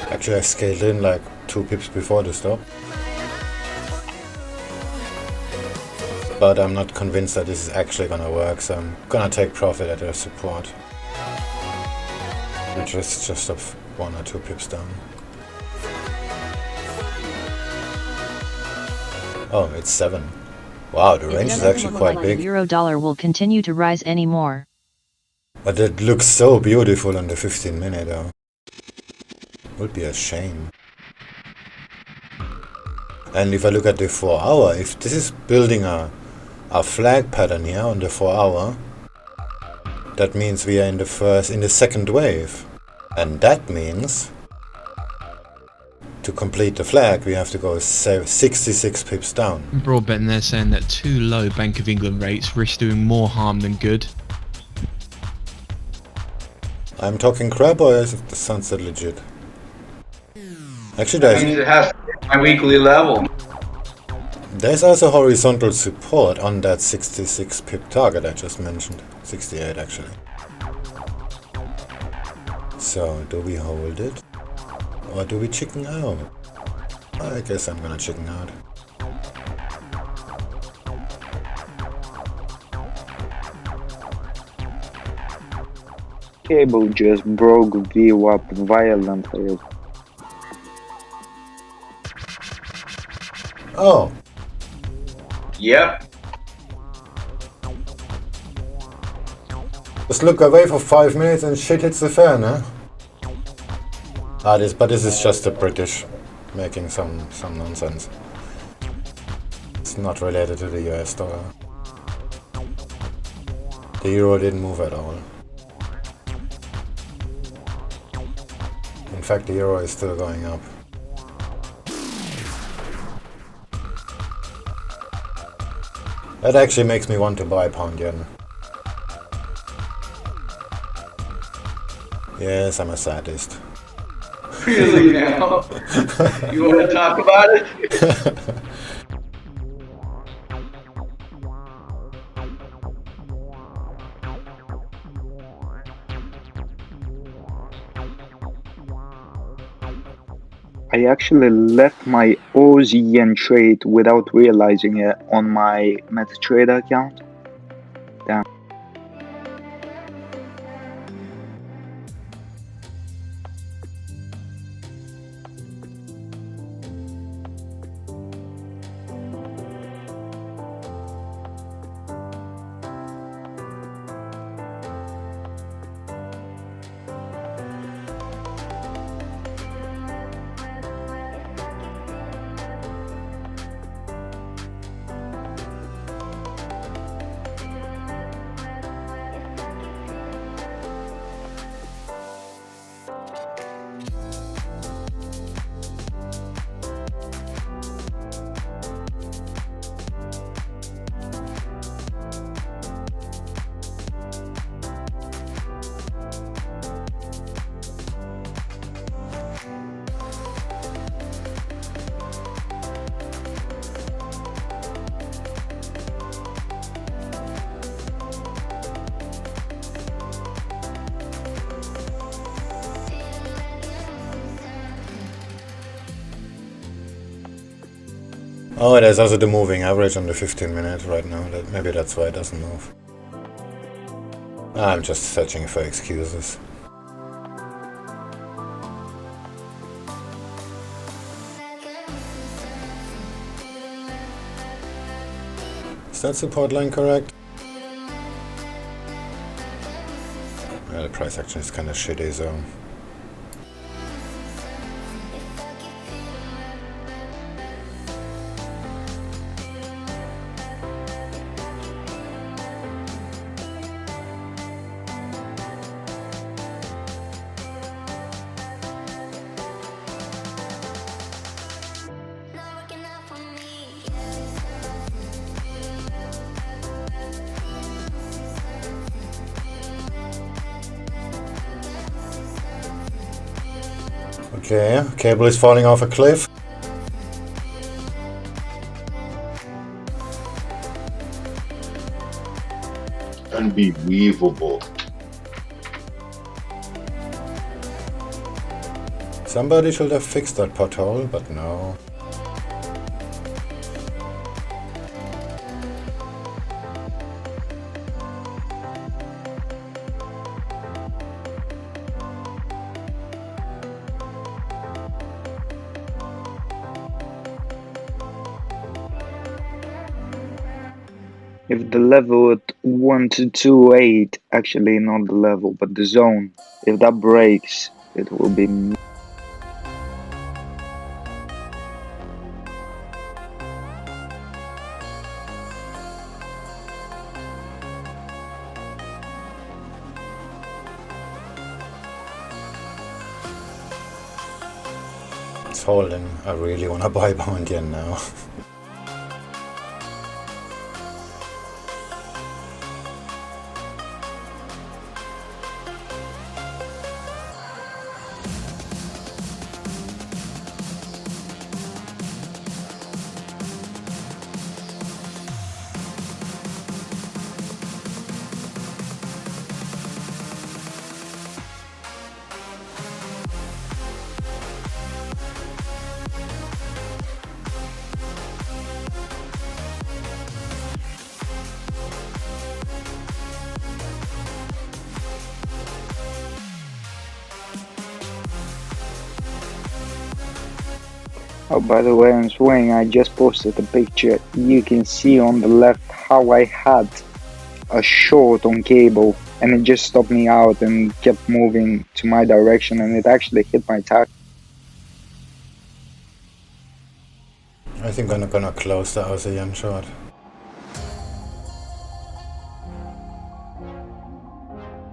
Actually, I scaled in like 2 pips before the stop. But I'm not convinced that this is actually gonna work, so I'm gonna take profit at their support. Which is just of 1 or 2 pips down. Oh, it's 7. Wow, the range is actually quite big. Euro-dollar will continue to rise anymore. But it looks so beautiful on the 15-minute though. Would be a shame. And if I look at the 4-hour, if this is building a flag pattern here on the 4-hour, that means we are in the second wave. And that means to complete the flag, we have to go 66 pips down. Broadbent there saying that too low Bank of England rates risk doing more harm than good. I'm talking crap, or is it sounds that legit? Actually, I mean, it has to be my weekly level. there's also horizontal support on that 66 pip target I just mentioned. 68 actually. So, do we hold it? Or do we chicken out? I guess I'm gonna chicken out. Cable just broke VWAP violently. Oh! Yep. Just look away for 5 minutes and shit hits the fan, huh? But this is just the British making some nonsense. It's not related to the US dollar. The euro didn't move at all. In fact, the euro is still going up. That actually makes me want to buy pound yen. Yes, I'm a sadist. Really now? You want to talk about it? I actually left my Aussie yen trade without realizing it on my MetaTrader account. Damn. Oh, there's also the moving average on the 15 minutes right now. Maybe that's why it doesn't move. I'm just searching for excuses. Is that support line correct? Well, the price action is kind of shitty, so... Okay, cable is falling off a cliff. Unbelievable. Somebody should have fixed that pothole, but no. If the level at 1228, actually not the level, but the zone, if that breaks, it will be... It's holding. I really wanna buy Bound Yen now. Oh, by the way, on Swing, I just posted a picture. You can see on the left how I had a short on cable and it just stopped me out and kept moving to my direction and it actually hit my target. I think I'm gonna close the Aussie Yen short.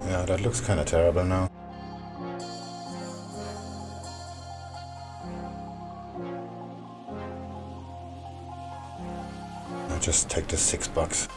Yeah, that looks kinda terrible now. I'll just take the $6.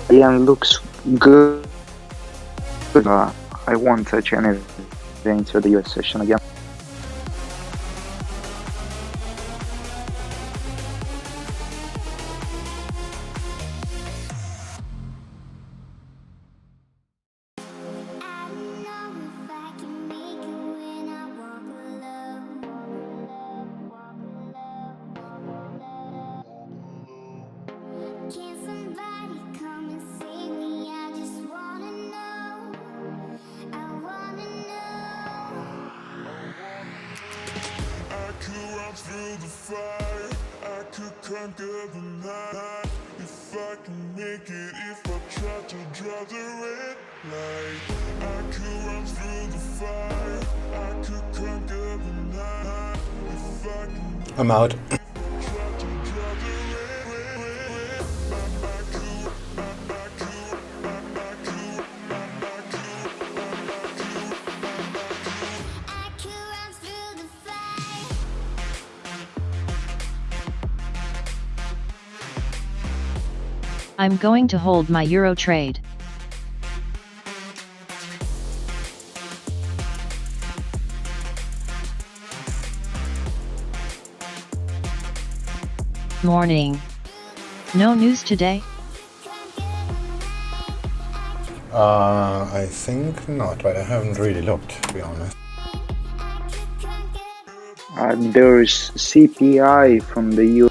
Yeah, looks good. I won't touch anything to the US session again. Through the fire, I could conquer the night. I'm out. I'm going to hold my euro trade. Morning. No news today? I think not, but I haven't really looked, to be honest. There's CPI from the U.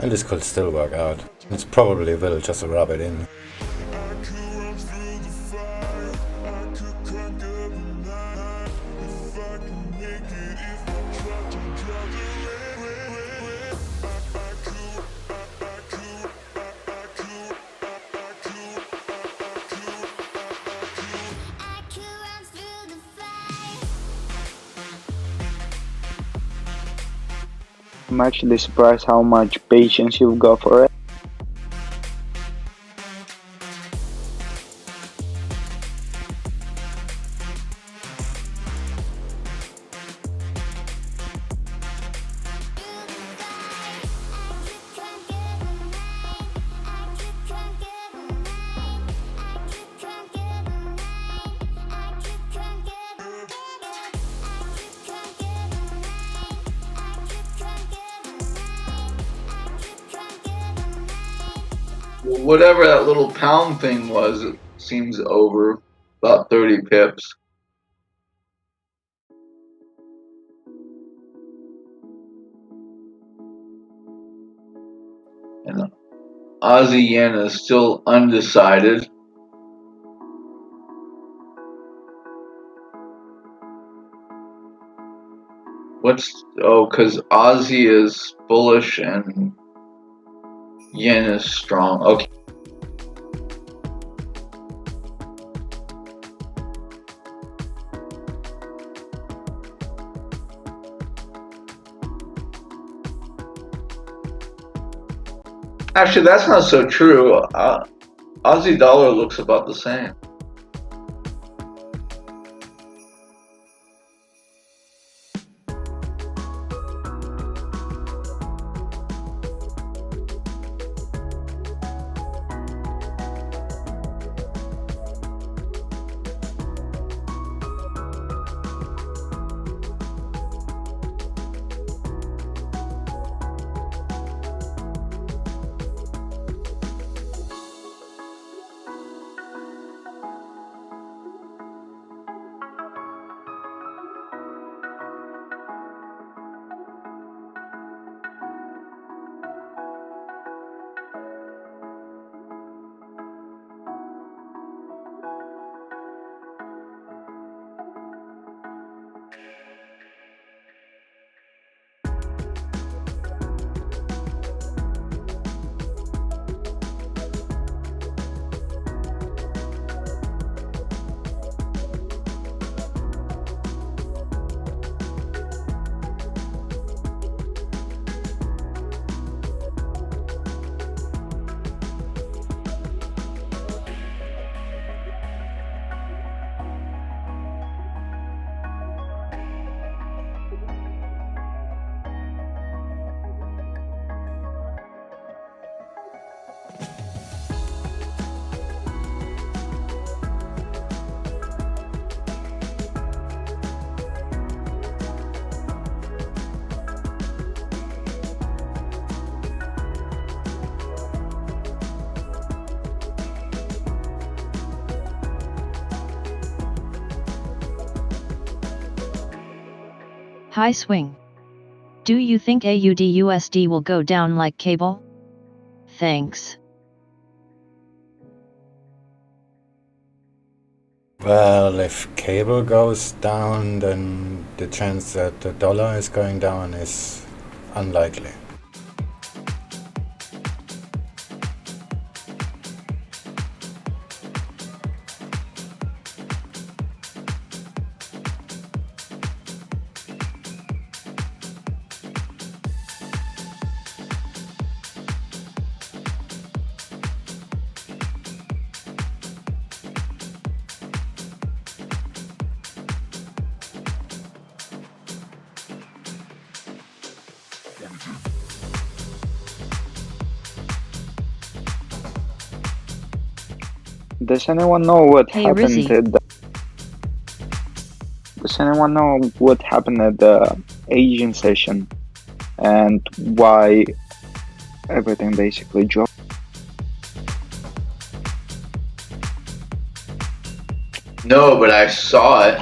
And this could still work out. It's probably will just rub it in. I'm actually surprised how much patience you've got for it. Whatever that little pound thing was, it seems over about 30 pips. And Aussie yen is still undecided. Because Aussie is bullish and yen is strong. Okay. Actually, that's not so true. Aussie dollar looks about the same. Hi Swing. Do you think AUDUSD will go down like cable? Thanks. Well, if cable goes down, then the chance that the dollar is going down is unlikely. Does anyone know what Hey, happened Rizzy. at the... Does anyone know what happened at the Asian session and why everything basically dropped? No, but I saw it.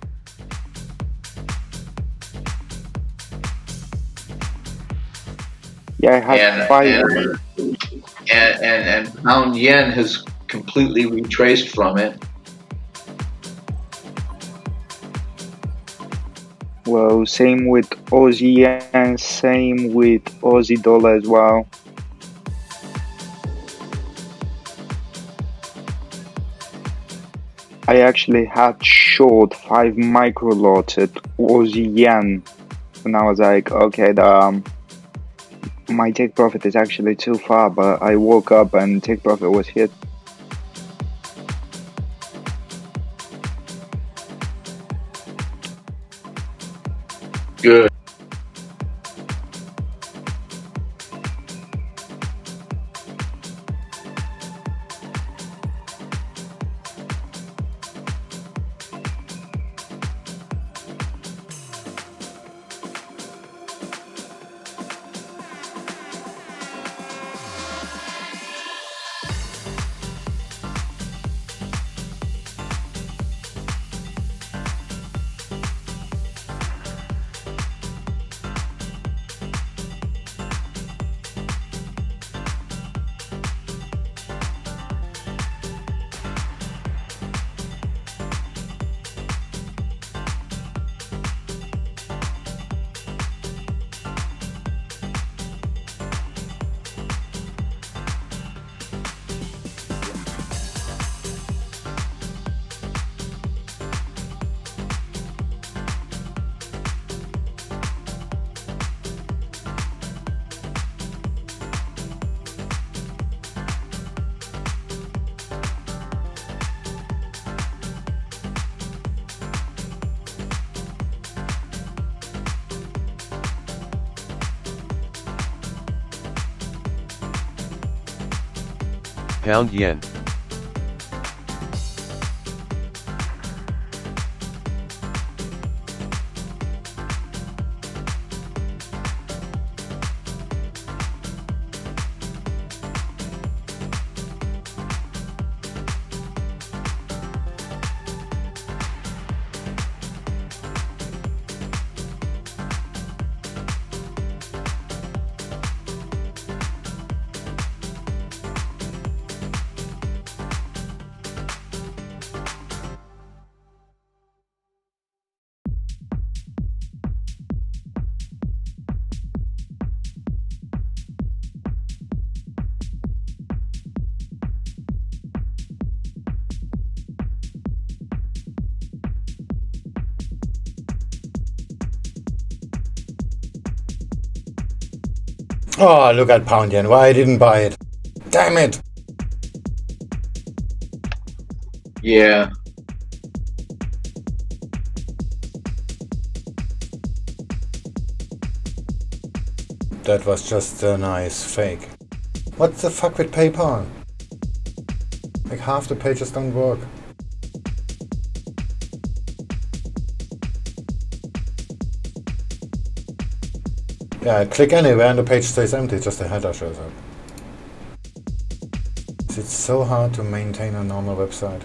Yeah, I had and pound yen has completely retraced from it. Well, same with Aussie yen, same with Aussie dollar as well. I actually had short 5 micro lots at Aussie yen, and I was like, okay, my take profit is actually too far, but I woke up and take profit was hit. Good. Pound yen. Oh, look at pound yen. Why I didn't buy it? Damn it! Yeah. That was just a nice fake. What the fuck with PayPal? Like half the pages don't work. Yeah, I click anywhere and the page stays empty, just a header shows up. It's so hard to maintain a normal website.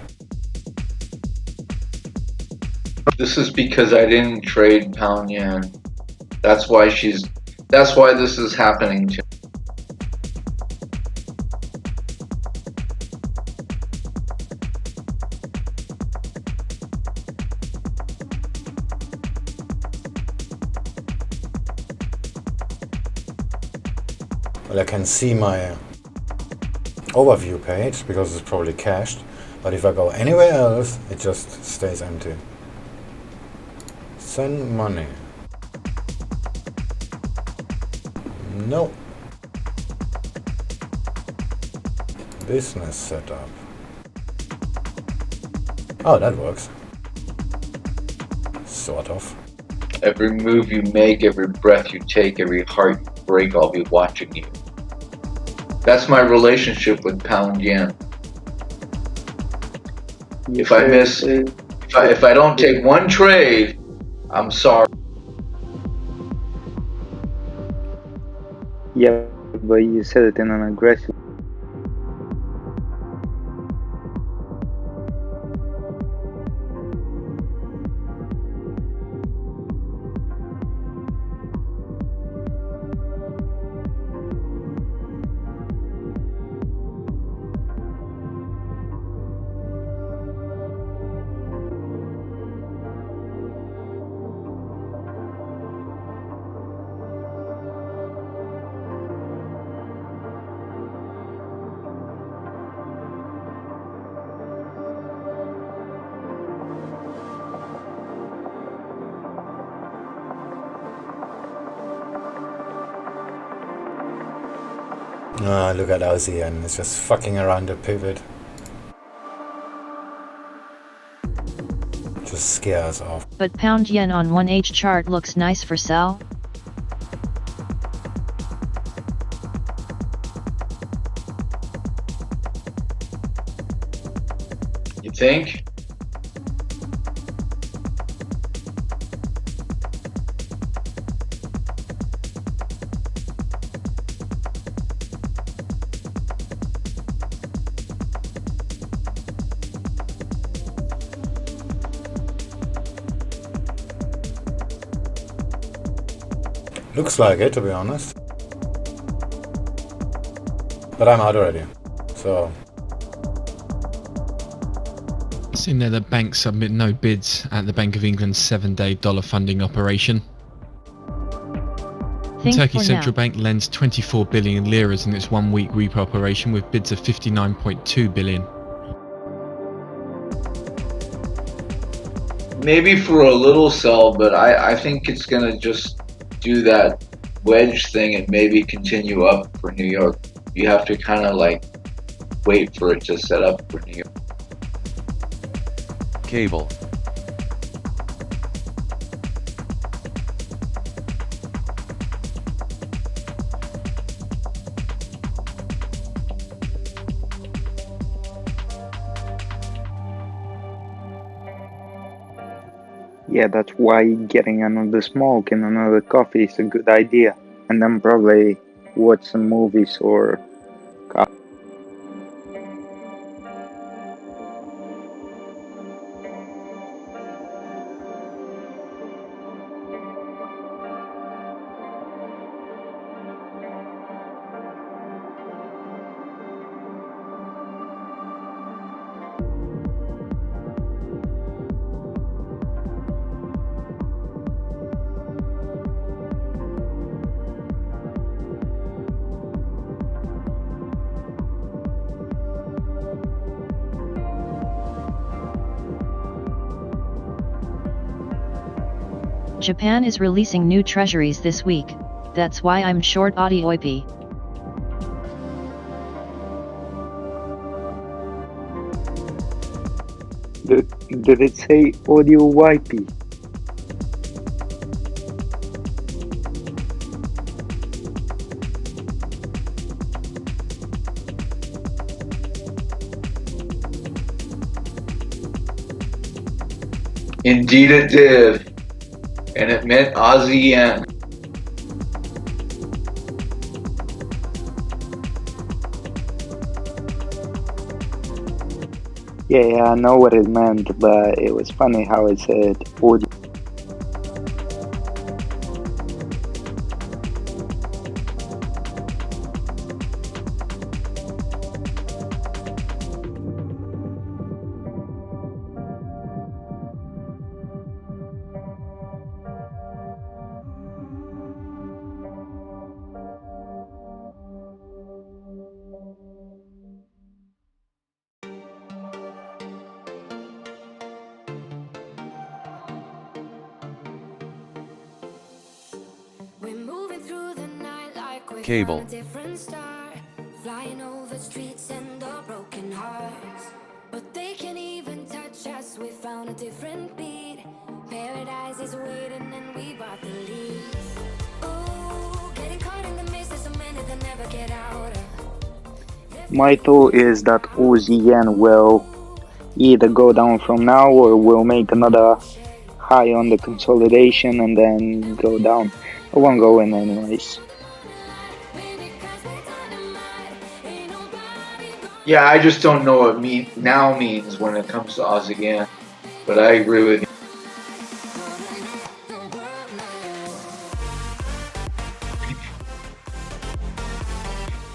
This is because I didn't trade pound yen. That's why this is happening to. Well, I can see my overview page because it's probably cached, but if I go anywhere else, it just stays empty. Send money. No. Business setup. Oh, that works. Sort of. Every move you make, every breath you take, every heart you break, I'll be watching you. That's my relationship with pound yen. If I miss, if I don't take one trade, I'm sorry. Yeah, but you said it in an aggressive. Ah, look at Aussie and it's just fucking around the pivot. Just scare us off. But pound yen on 1H chart looks nice for sell. You think? Looks like it, to be honest. But I'm out already, so... Seen there, the bank submit no bids at the Bank of England's 7-day dollar funding operation. Turkey Central Bank lends 24 billion liras in its 1-week repo operation with bids of 59.2 billion. Maybe for a little sell, but I think it's gonna just do that wedge thing and maybe continue up for New York. You have to kind of like wait for it to set up for New York. Cable. Yeah, that's why getting another smoke and another coffee is a good idea. And then probably watch some movies or coffee. Japan is releasing new treasuries this week, that's why I'm short AUDJPY. Did it say AUDJPY? Indeed it did. And it meant Aussie yen. Yeah, I know what it meant, but it was funny how it said audio. Cable. Flying over streets and the broken hearts. But they can't even touch us. We found a different beat. Paradise is waiting and we bought the leads. Ooh, getting caught in the mist is a minute that never get out of. My thought is that Aussie yen will either go down from now or will make another high on the consolidation and then go down. I won't go in anyways. Yeah, I just don't know what now means when it comes to Aussie yen. But I agree with you.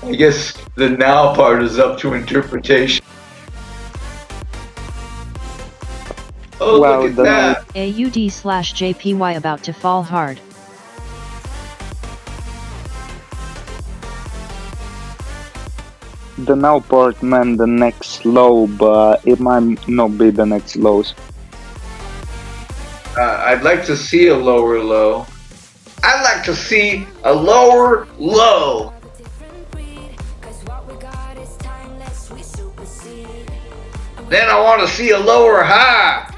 I guess the now part is up to interpretation. Oh, Well, look at that! AUD/JPY about to fall hard. The now part meant the next low, but it might not be the next lows. I'd like to see a lower low. I'd like to see a lower low. Then I want to see a lower high.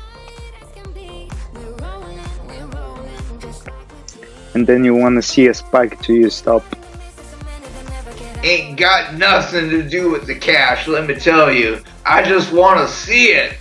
And then you want to see a spike to your stop. Ain't got nothing to do with the cash, let me tell you. I just want to see it.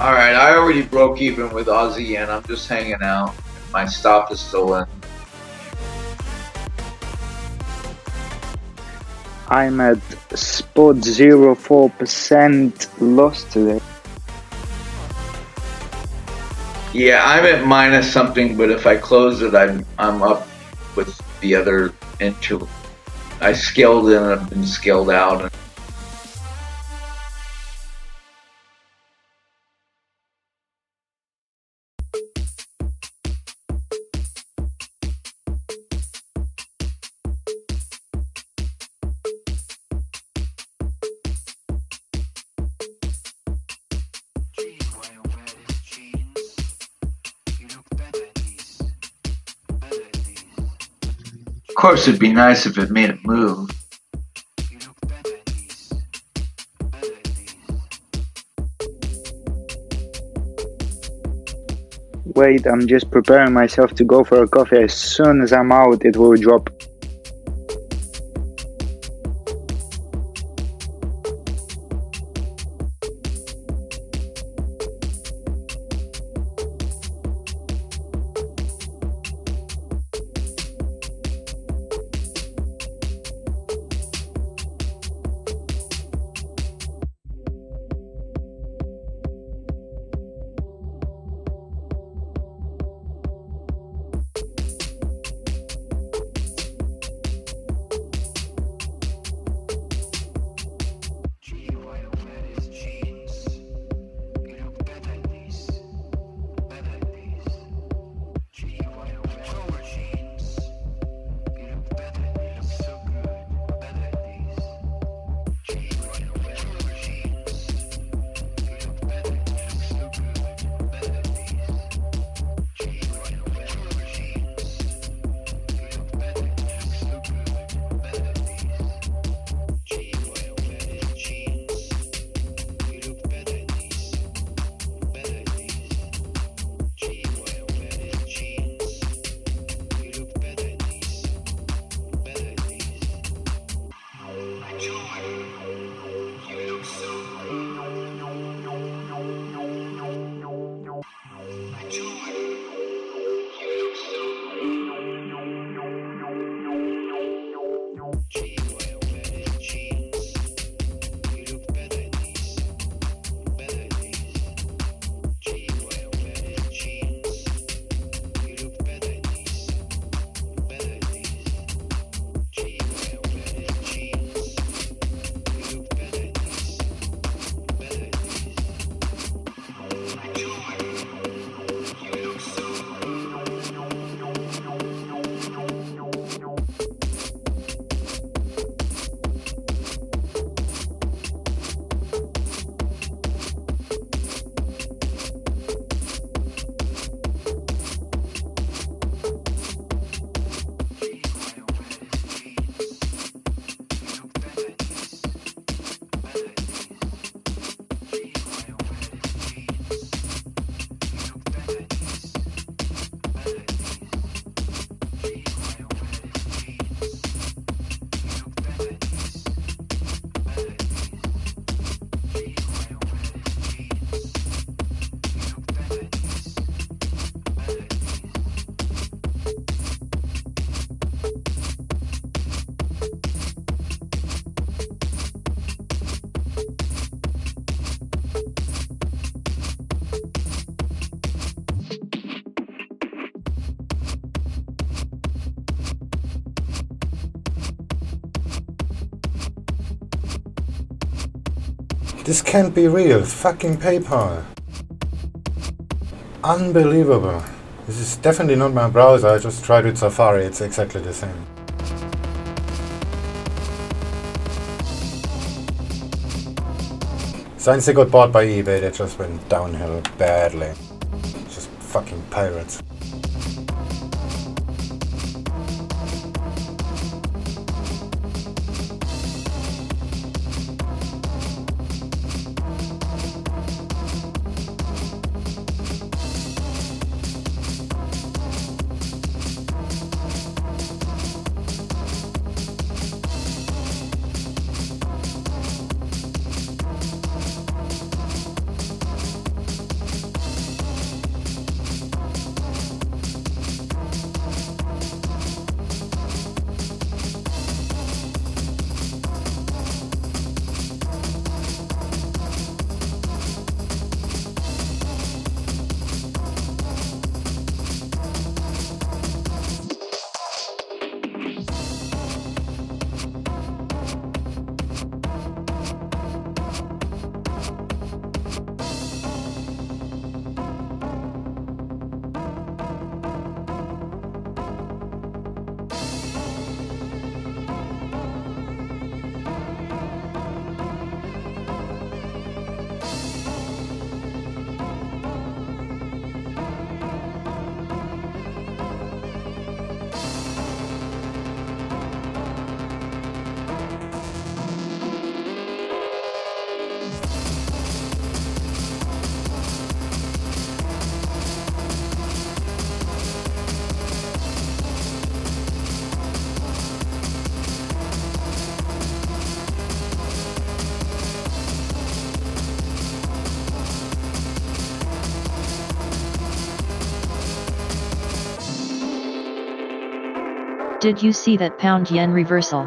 Alright, I already broke even with Aussie yen. I'm just hanging out. My stop is still in. I'm at spot 0.04% loss today. Yeah, I'm at minus something, but if I close it, I'm up with the other into. I scaled in and I've been scaled out. Of course, it'd be nice if it made it move. Wait, I'm just preparing myself to go for a coffee. As soon as I'm out, it will drop. This can't be real. Fucking PayPal. Unbelievable. This is definitely not my browser. I just tried with Safari. It's exactly the same. Since they got bought by eBay, they just went downhill badly. Just fucking pirates. Did you see that pound yen reversal?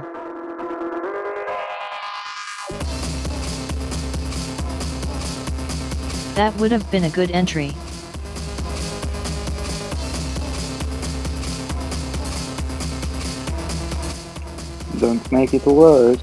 That would have been a good entry. Don't make it worse.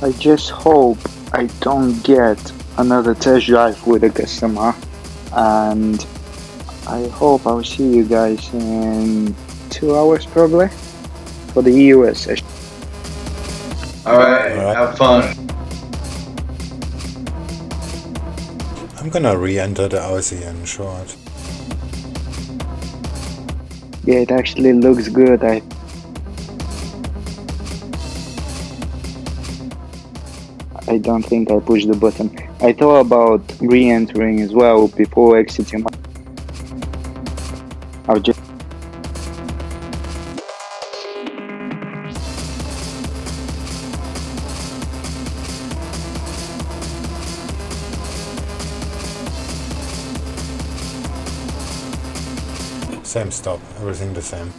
I just hope I don't get another test drive with a customer, and I hope I'll see you guys in 2 hours probably for the US session. Alright, have fun. I'm gonna re-enter the AUDJPY short. Yeah, it actually looks good. I don't think I pushed the button. I thought about re-entering as well before exiting. I'll just Same stop, everything the same.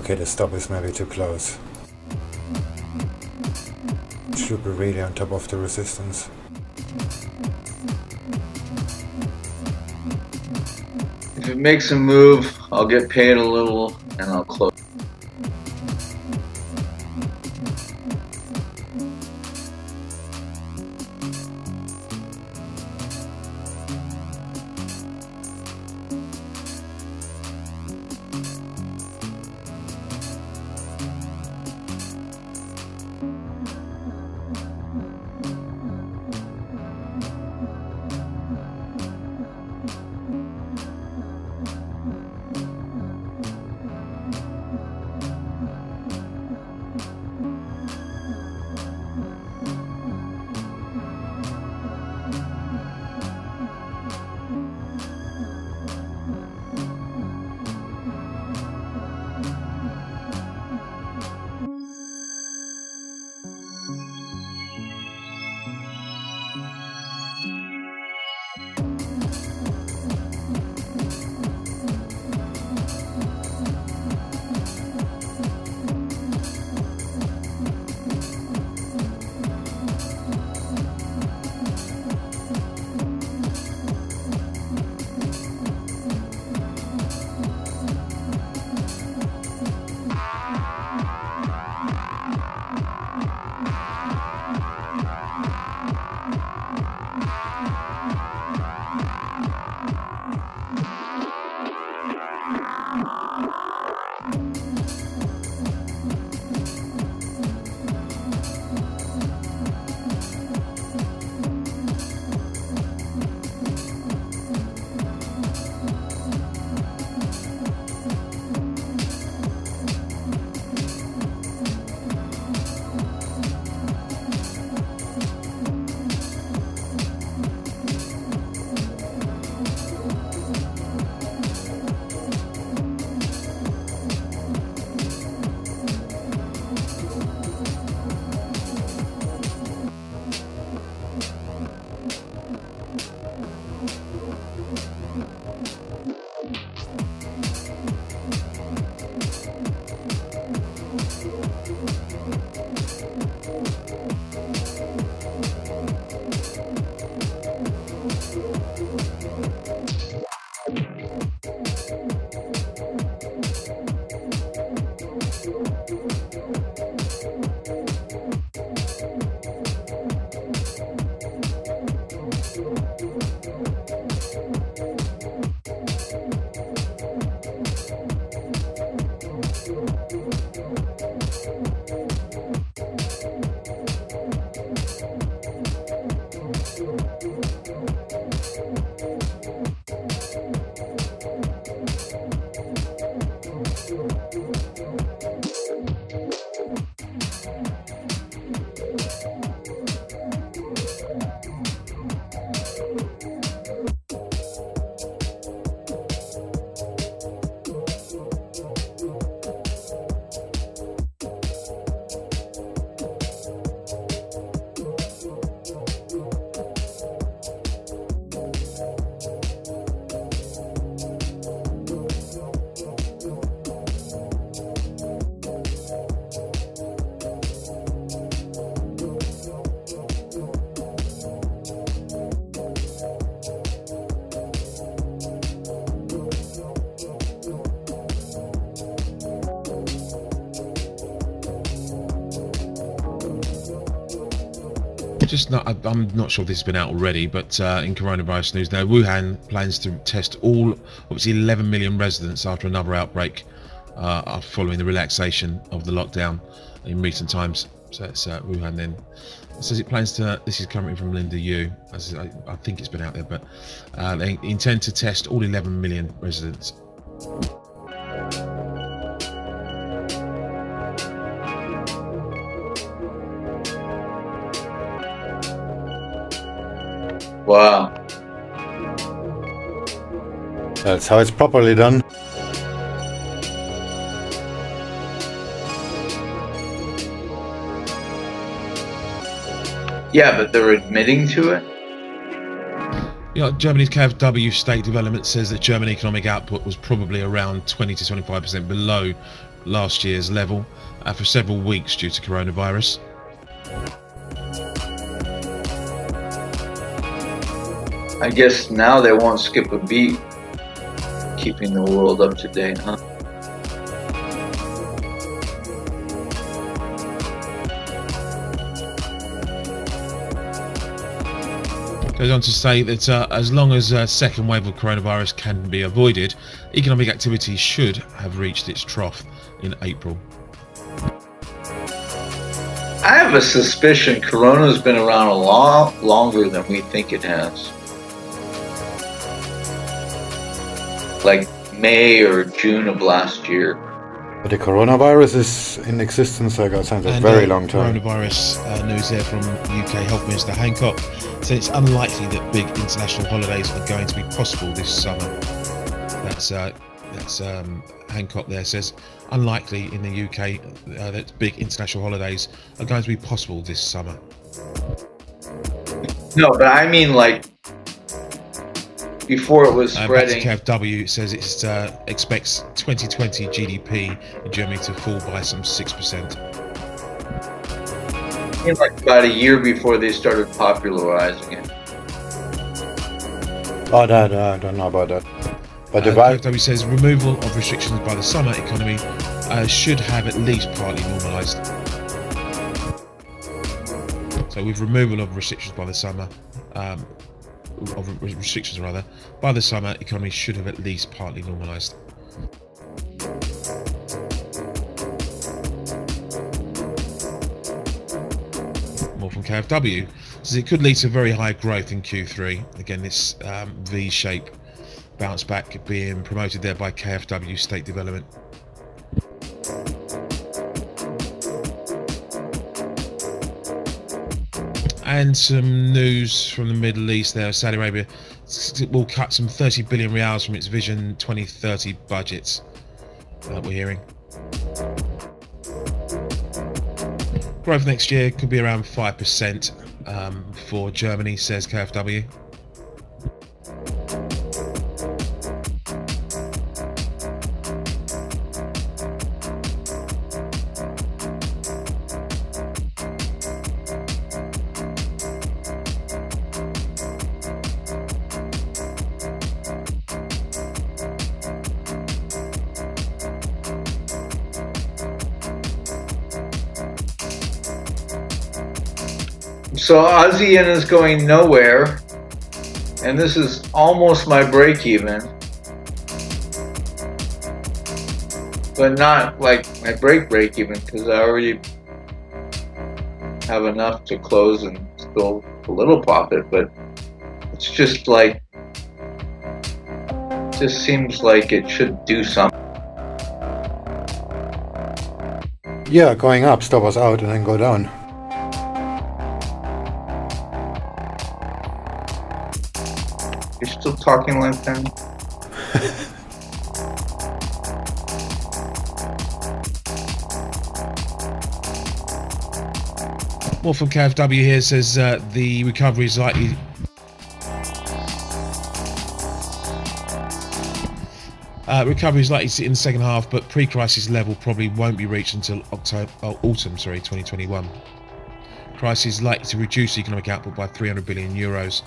Okay, the stop is maybe too close. It should be really on top of the resistance. If it makes a move, I'll get paid a little and I'll close. I'm not sure if this has been out already, but in coronavirus news now, Wuhan plans to test all, obviously 11 million residents after another outbreak following the relaxation of the lockdown in recent times. So it's Wuhan then. It says it plans to, this is coming from Linda Yu, I think it's been out there, but they intend to test all 11 million residents. Wow. That's how it's properly done. Yeah, but they're admitting to it? Yeah, Germany's KfW State Development says that German economic output was probably around 20 to 25% below last year's level for several weeks due to coronavirus. I guess now they won't skip a beat, keeping the world up to date, huh? Goes on to say that as long as a second wave of coronavirus can be avoided, economic activity should have reached its trough in April. I have a suspicion Corona's been around a lot longer than we think it has. Like May or June of last year. But the coronavirus is in existence, I got since a very long time. Coronavirus news there from UK Health Minister Hancock said it's unlikely that big international holidays are going to be possible this summer. That's Hancock there says unlikely in the UK that big international holidays are going to be possible this summer. No, but I mean like before it was spreading. Back to KFW, it says it expects 2020 GDP in Germany to fall by some 6%. Like about a year before they started popularizing it. Oh, I don't know about that. But the KFW says removal of restrictions by the summer economy should have at least partly normalised. So with removal of restrictions by the summer, by the summer economy should have at least partly normalised. More from KFW says it could lead to very high growth in Q3. Again, this V-shape bounce back being promoted there by KFW State Development. And some news from the Middle East there. Saudi Arabia will cut some 30 billion riyals from its Vision 2030 budgets. We're hearing. Growth next year could be around 5% for Germany, says KFW. So ASEAN is going nowhere, and this is almost my break even, but not like my break even because I already have enough to close and still a little profit, but it's just like, just seems like it should do something. Yeah, going up, stop us out and then go down. You're still talking like that? More from KFW here says the recovery is likely. Recovery is likely in the second half, but pre-crisis level probably won't be reached until autumn 2021. Crisis is likely to reduce economic output by 300 billion euros.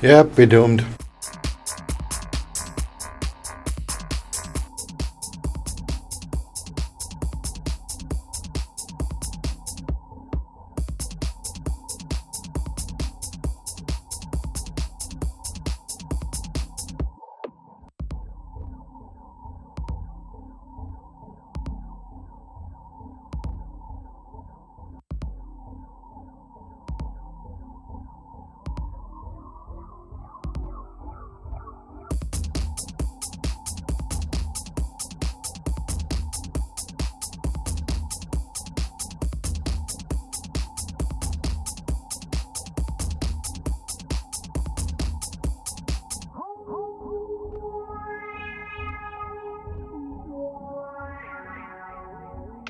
Yep, we're doomed.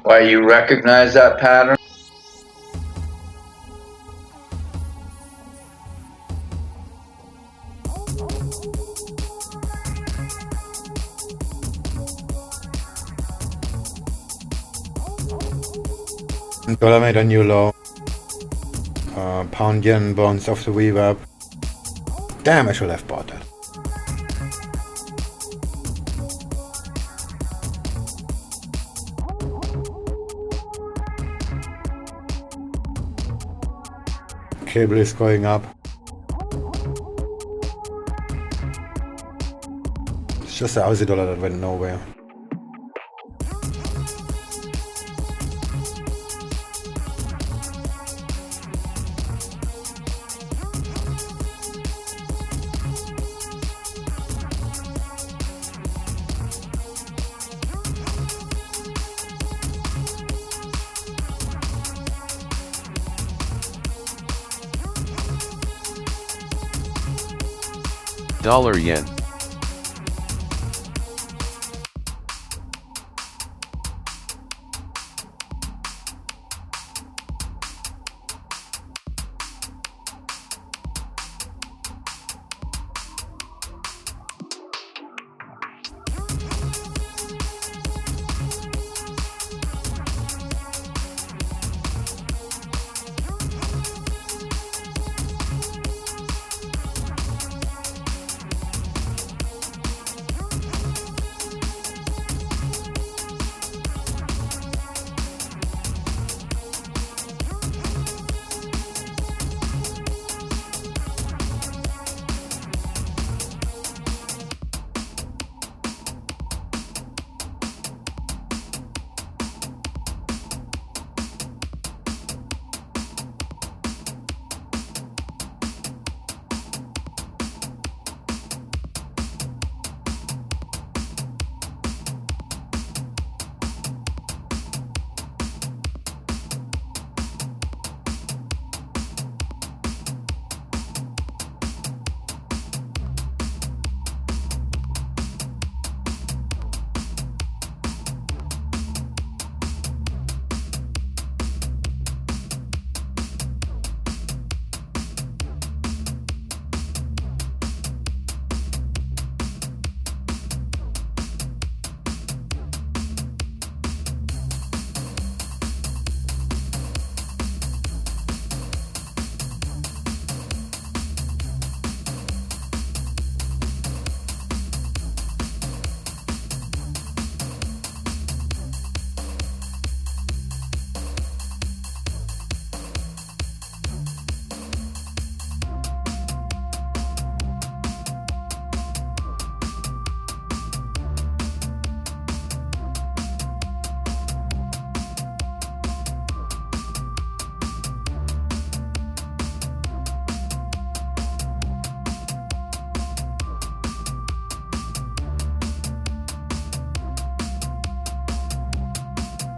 Why, you recognize that pattern? Dollar made a new low. Pound yen bounced off the VWAP. Damn, I should have bought that. Cable is going up. It's just the Aussie dollar that went nowhere. Dollar yen.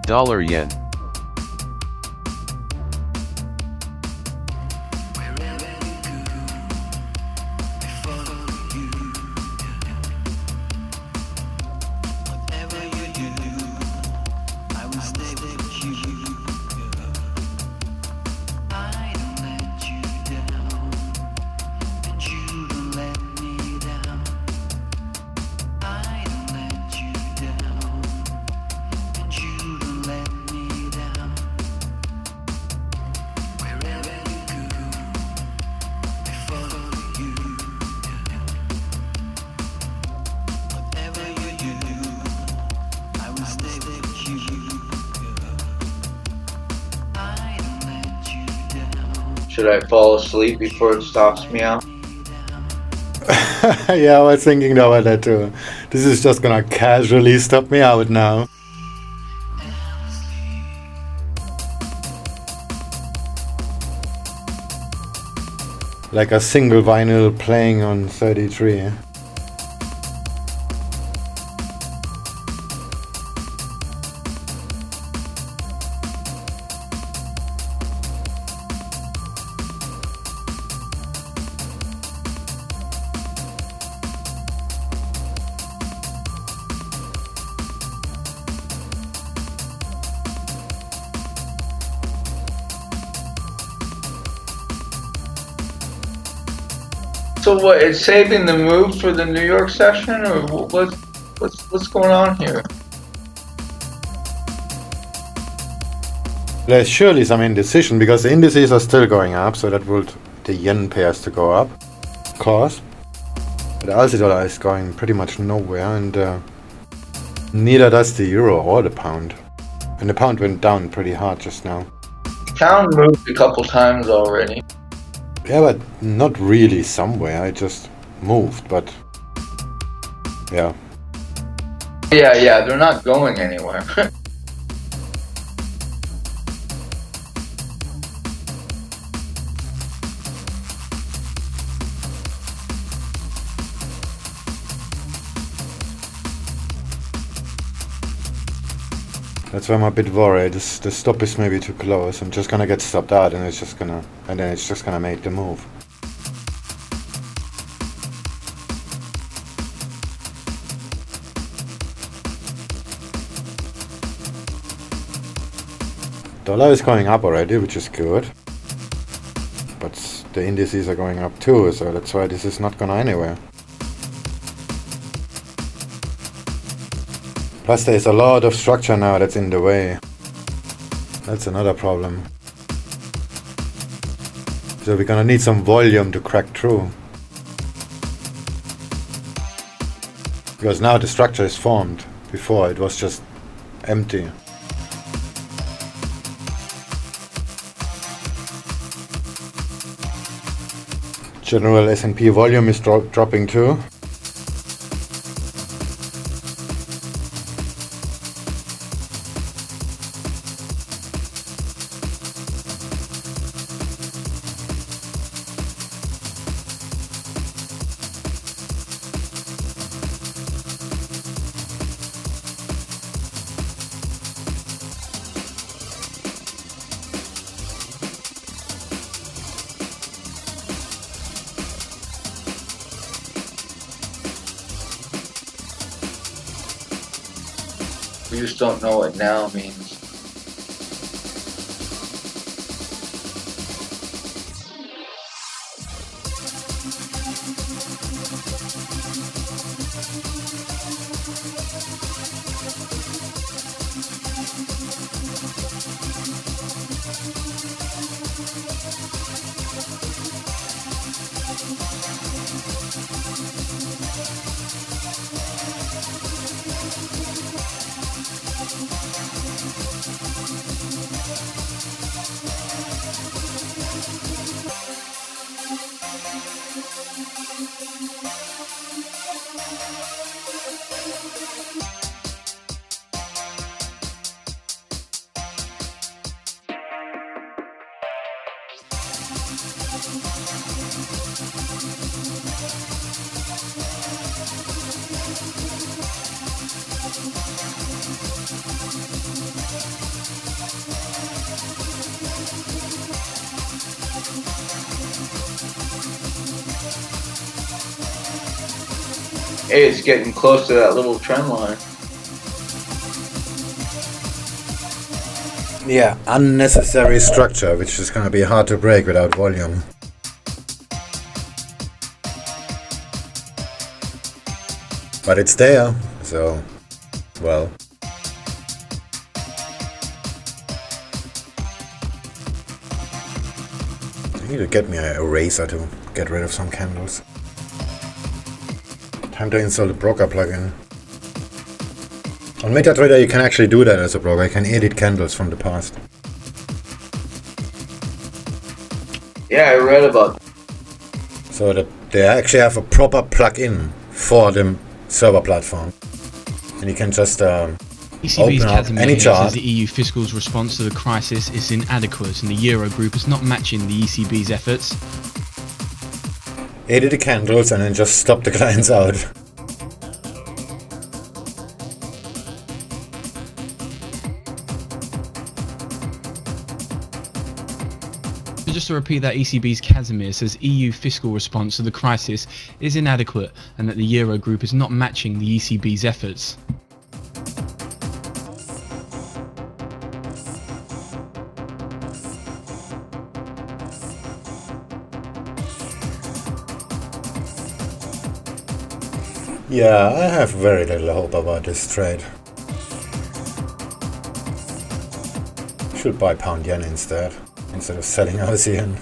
Dollar yen. Should I fall asleep before it stops me out? Yeah, I was thinking about that too. This is just gonna casually stop me out now. Like a single vinyl playing on 33. So what? It's saving the move for the New York session, or what's going on here? There's surely some indecision because the indices are still going up, so that would the yen pairs to go up, of course. But the Aussie dollar is going pretty much nowhere, and neither does the euro or the pound. And the pound went down pretty hard just now. Pound moved a couple times already. Yeah, but not really somewhere. I just moved, but yeah. Yeah, they're not going anywhere. That's why I'm a bit worried. The stop is maybe too close. I'm just gonna get stopped out, and then it's just gonna make the move. Dollar is going up already, which is good. But the indices are going up too, so that's why this is not gonna anywhere. Plus there's a lot of structure now that's in the way. That's another problem. So we're gonna need some volume to crack through. Because now the structure is formed. Before it was just empty. General S&P volume is dropping too. We just don't know what now means. Hey, it's getting close to that little trend line. Yeah, unnecessary structure, which is going to be hard to break without volume. But it's there, so, well. I need to get me an eraser to get rid of some candles. Time to install the broker plugin. On MetaTrader you can actually do that as a broker. You can edit candles from the past. Yeah, I read about. So that they actually have a proper plugin for the server platform, and you can just ECB's open up Casimir any here chart. says the EU fiscal's response to the crisis is inadequate and the Eurogroup is not matching the ECB's efforts. 80 the candles and then just stop the clients out. Just to repeat that, ECB's Casimir says EU fiscal response to the crisis is inadequate and that the Eurogroup is not matching the ECB's efforts. Yeah, I have very little hope about this trade. Should buy pound yen instead of selling ASEAN.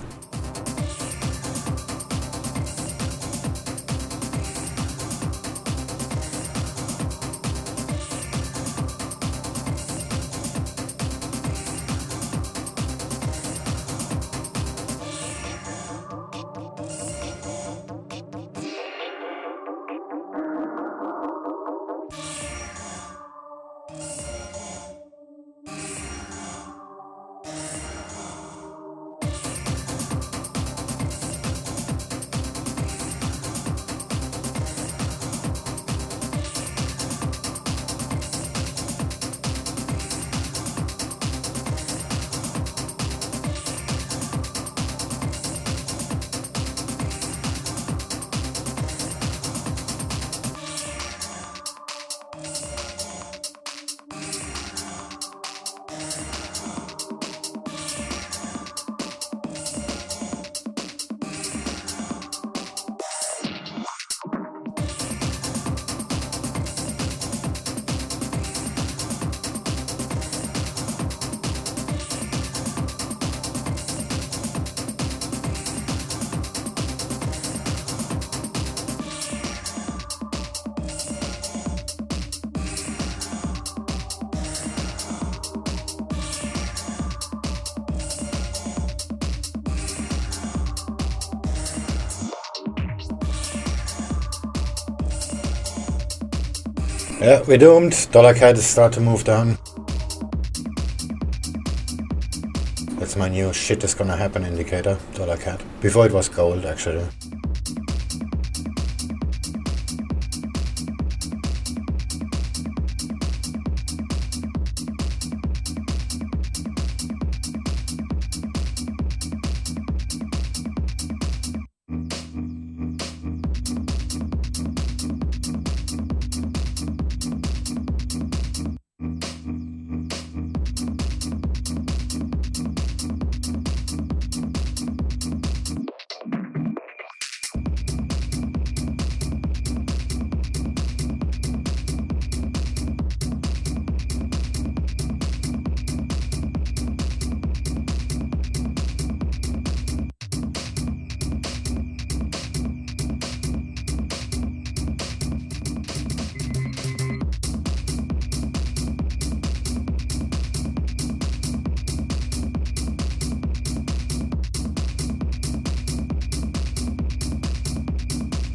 Yeah, we're doomed. Dollar CAD is start to move down. That's my new shit is gonna happen indicator, Dollar CAD. Before it was gold, actually.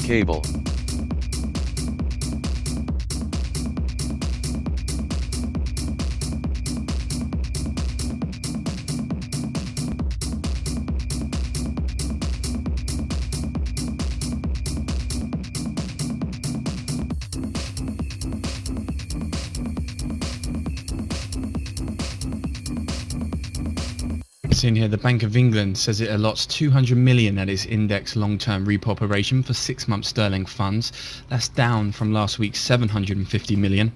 Cable. In here, the Bank of England says it allots 200 million at its index long-term repo operation for 6-month sterling funds. That's down from last week's 750 million.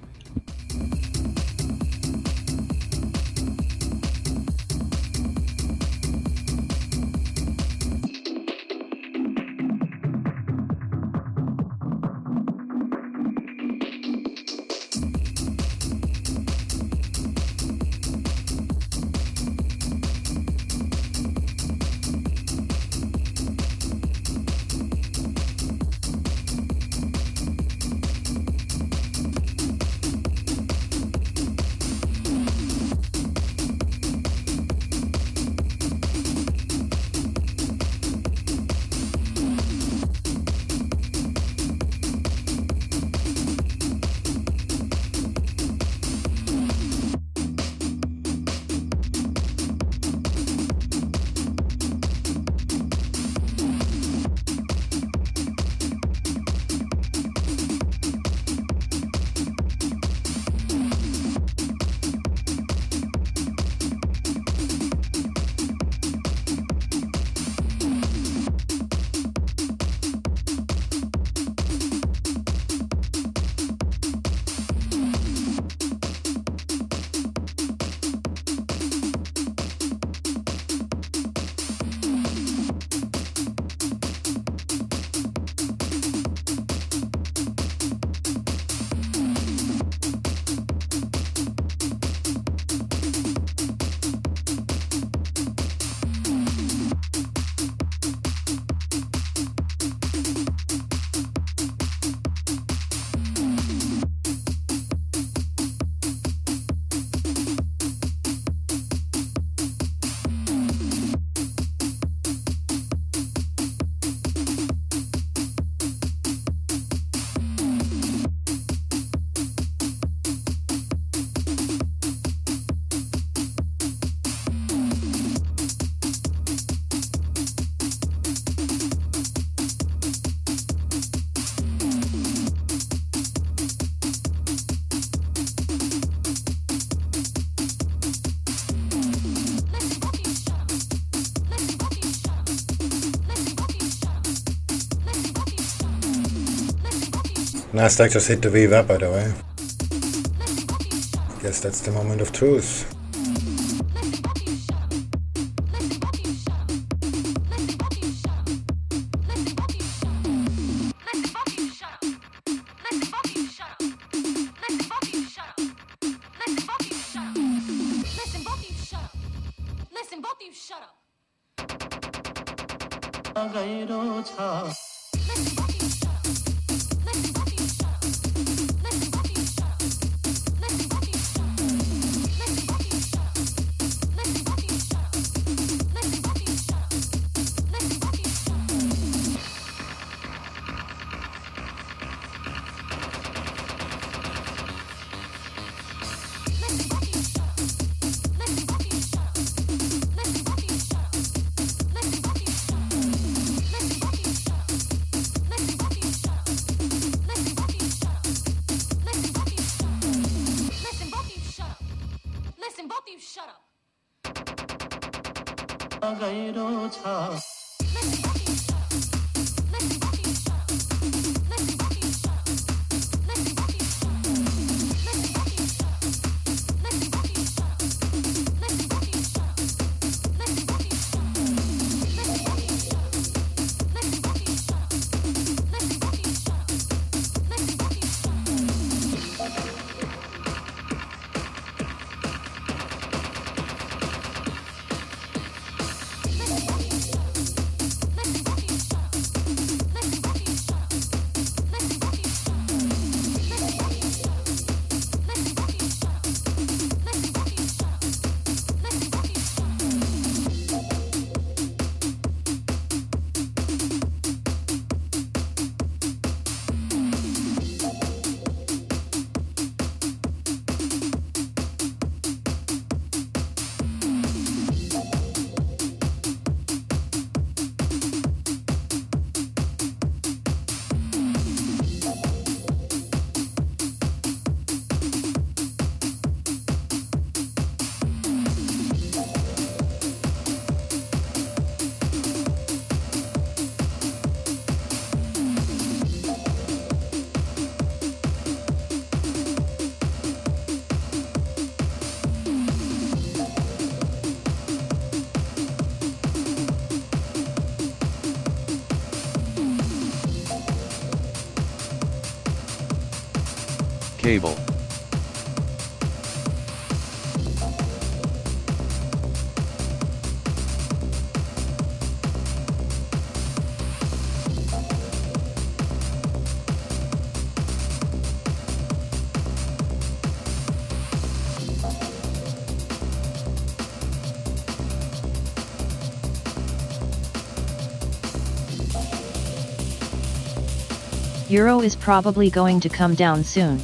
Nasdaq just hit the VWAP, by the way. Guess that's the moment of truth. Cable. Euro is probably going to come down soon.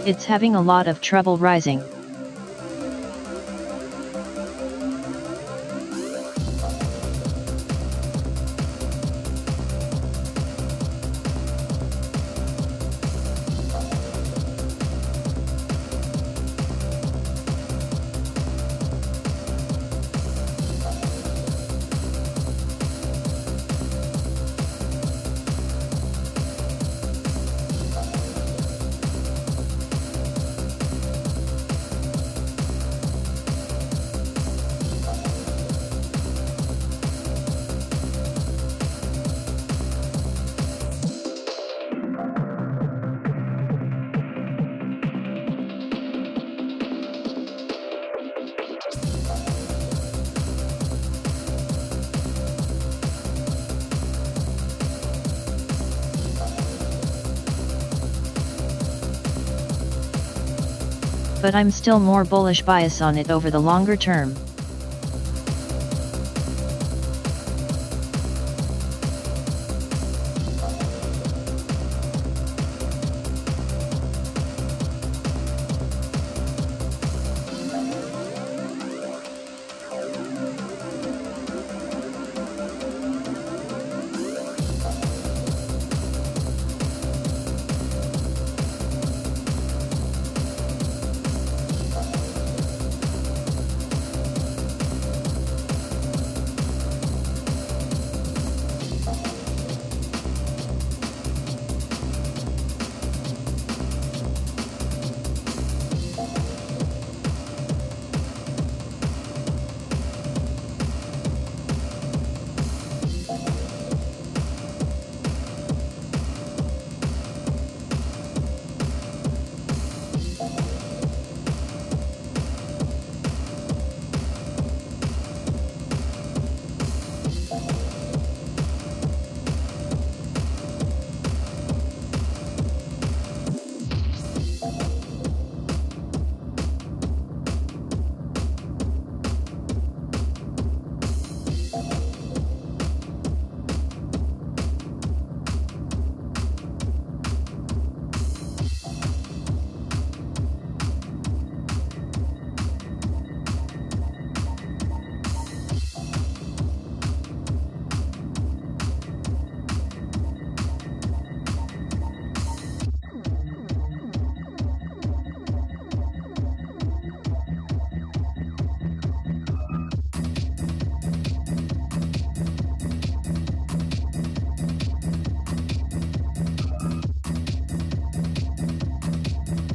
It's having a lot of trouble rising. But I'm still more bullish bias on it over the longer term.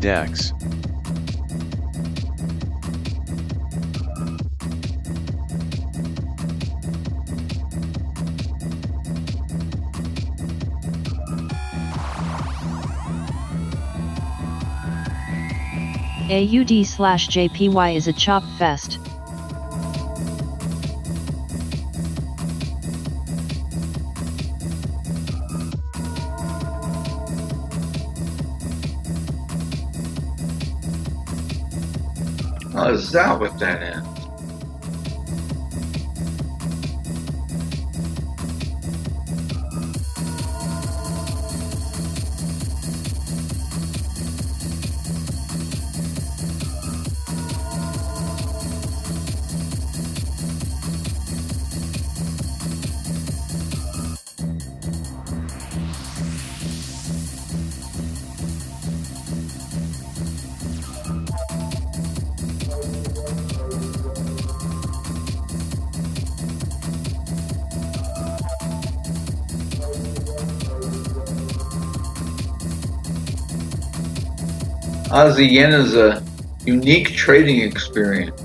DAX. AUD/JPY is a chop fest. Oh, is that what that is? The yen is a unique trading experience.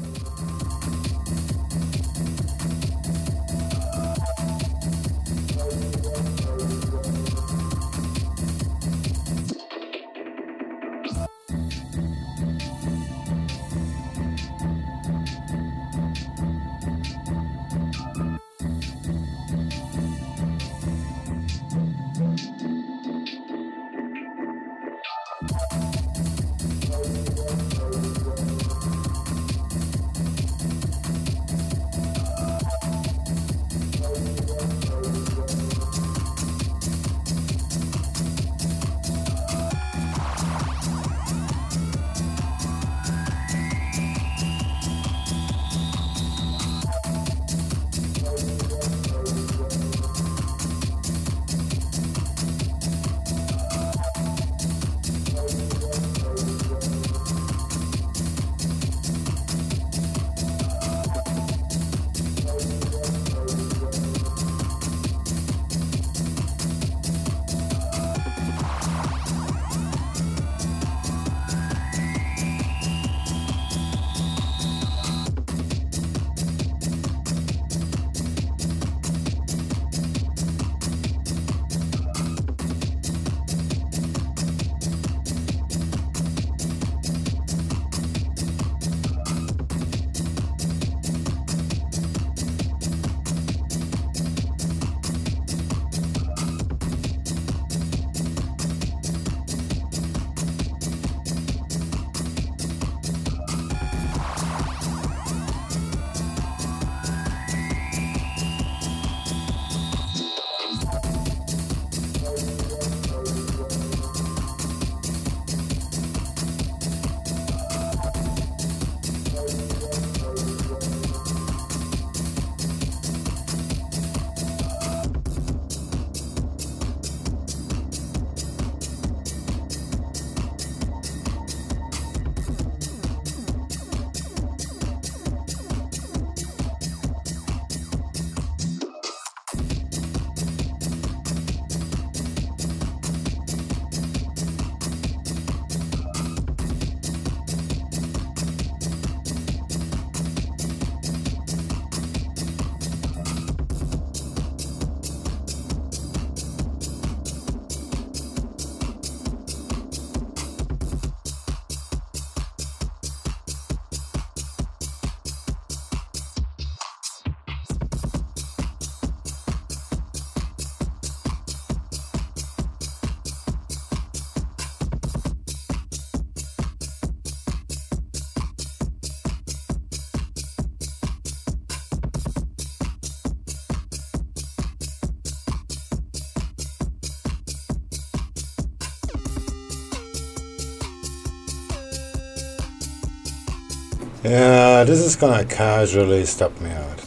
Yeah, this is gonna casually stop me out.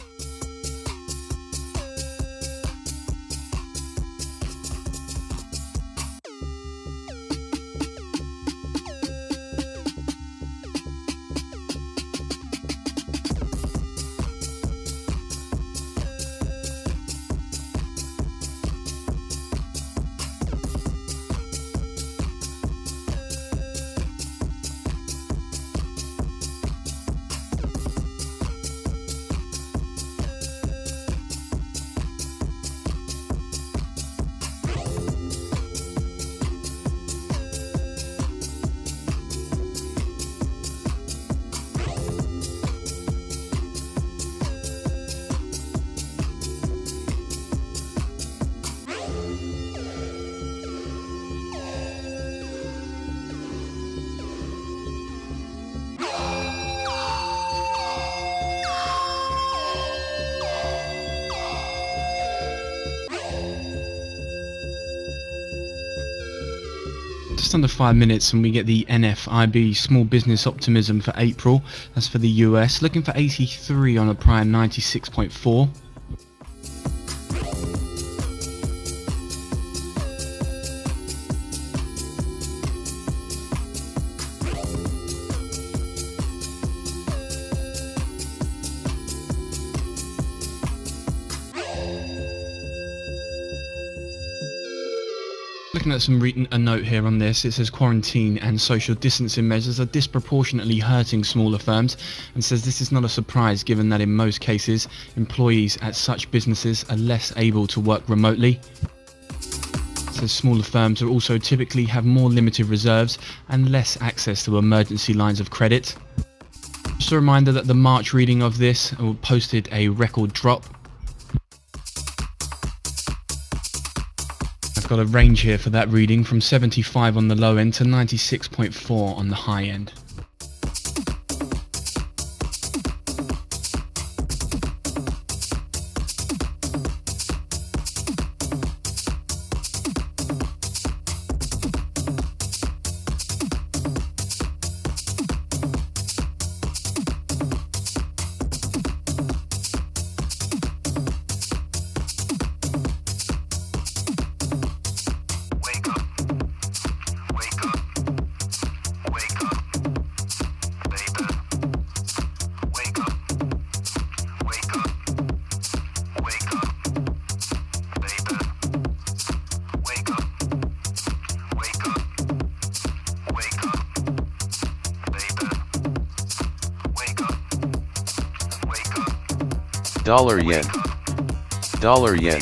just under 5 minutes and we get the NFIB small business optimism for April. That's for the US, looking for 83 on a prior 96.4. Looking at a note here on this, it says quarantine and social distancing measures are disproportionately hurting smaller firms, and says this is not a surprise given that in most cases employees at such businesses are less able to work remotely. It says smaller firms are also typically have more limited reserves and less access to emergency lines of credit. Just a reminder that the March reading of this posted a record drop. Got a range here for that reading from 75 on the low end to 96.4 on the high end. Dollar yen. Dollar yen.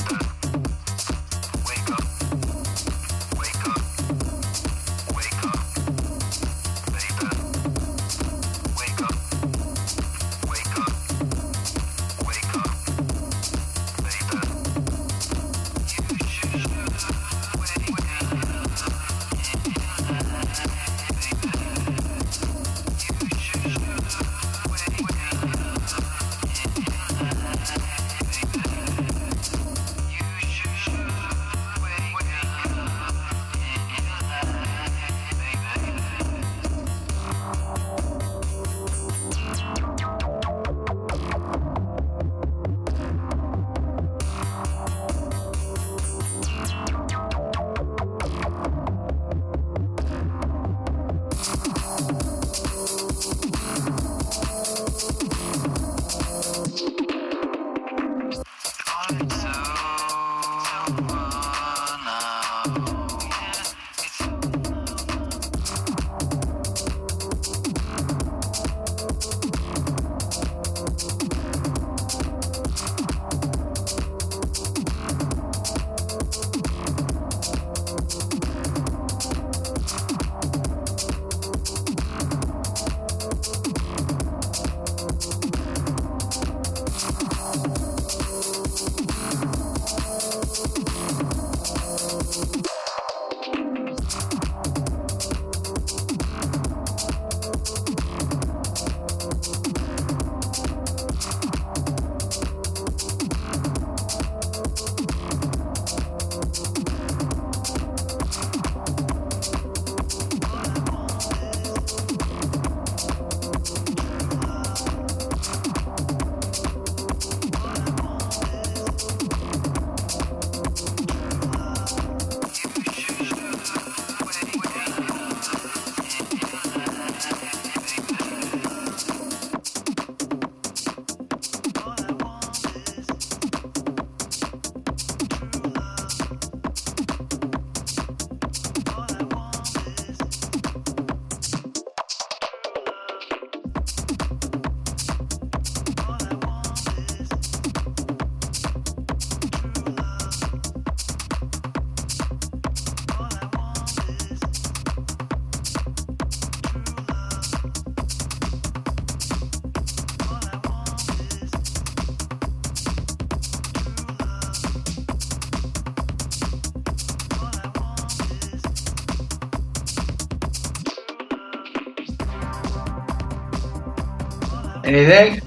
Anything?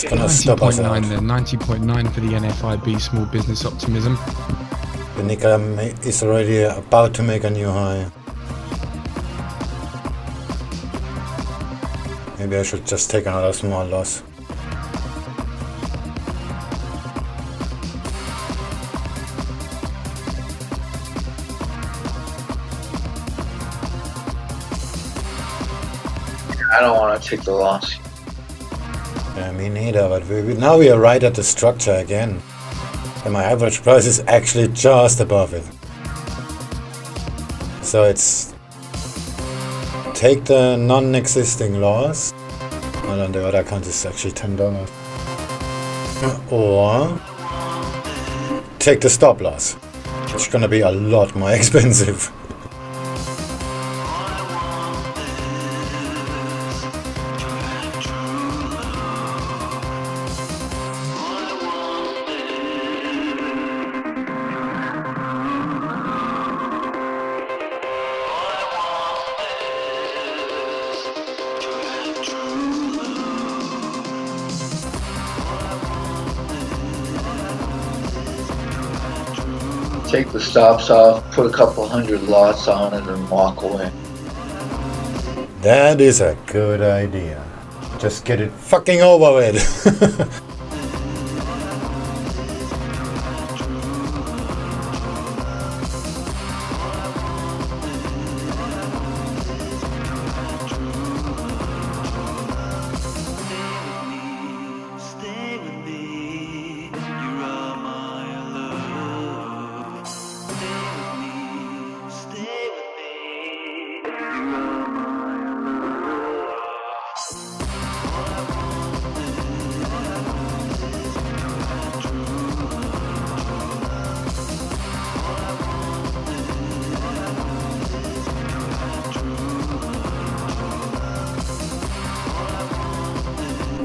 It's gonna stop us out. 90.9 there, 90.9 for the NFIB small business optimism. The Nikkei is already about to make a new high. Maybe I should just take another small loss. I don't want to take the loss. Yeah, me neither, but now we are right at the structure again. And my average price is actually just above it. So it's take the non-existing loss, and on the other account it's actually $10. Or take the stop loss, which is gonna be a lot more expensive. Take the stops off, put a couple hundred lots on it, and walk away. That is a good idea. Just get it fucking over with.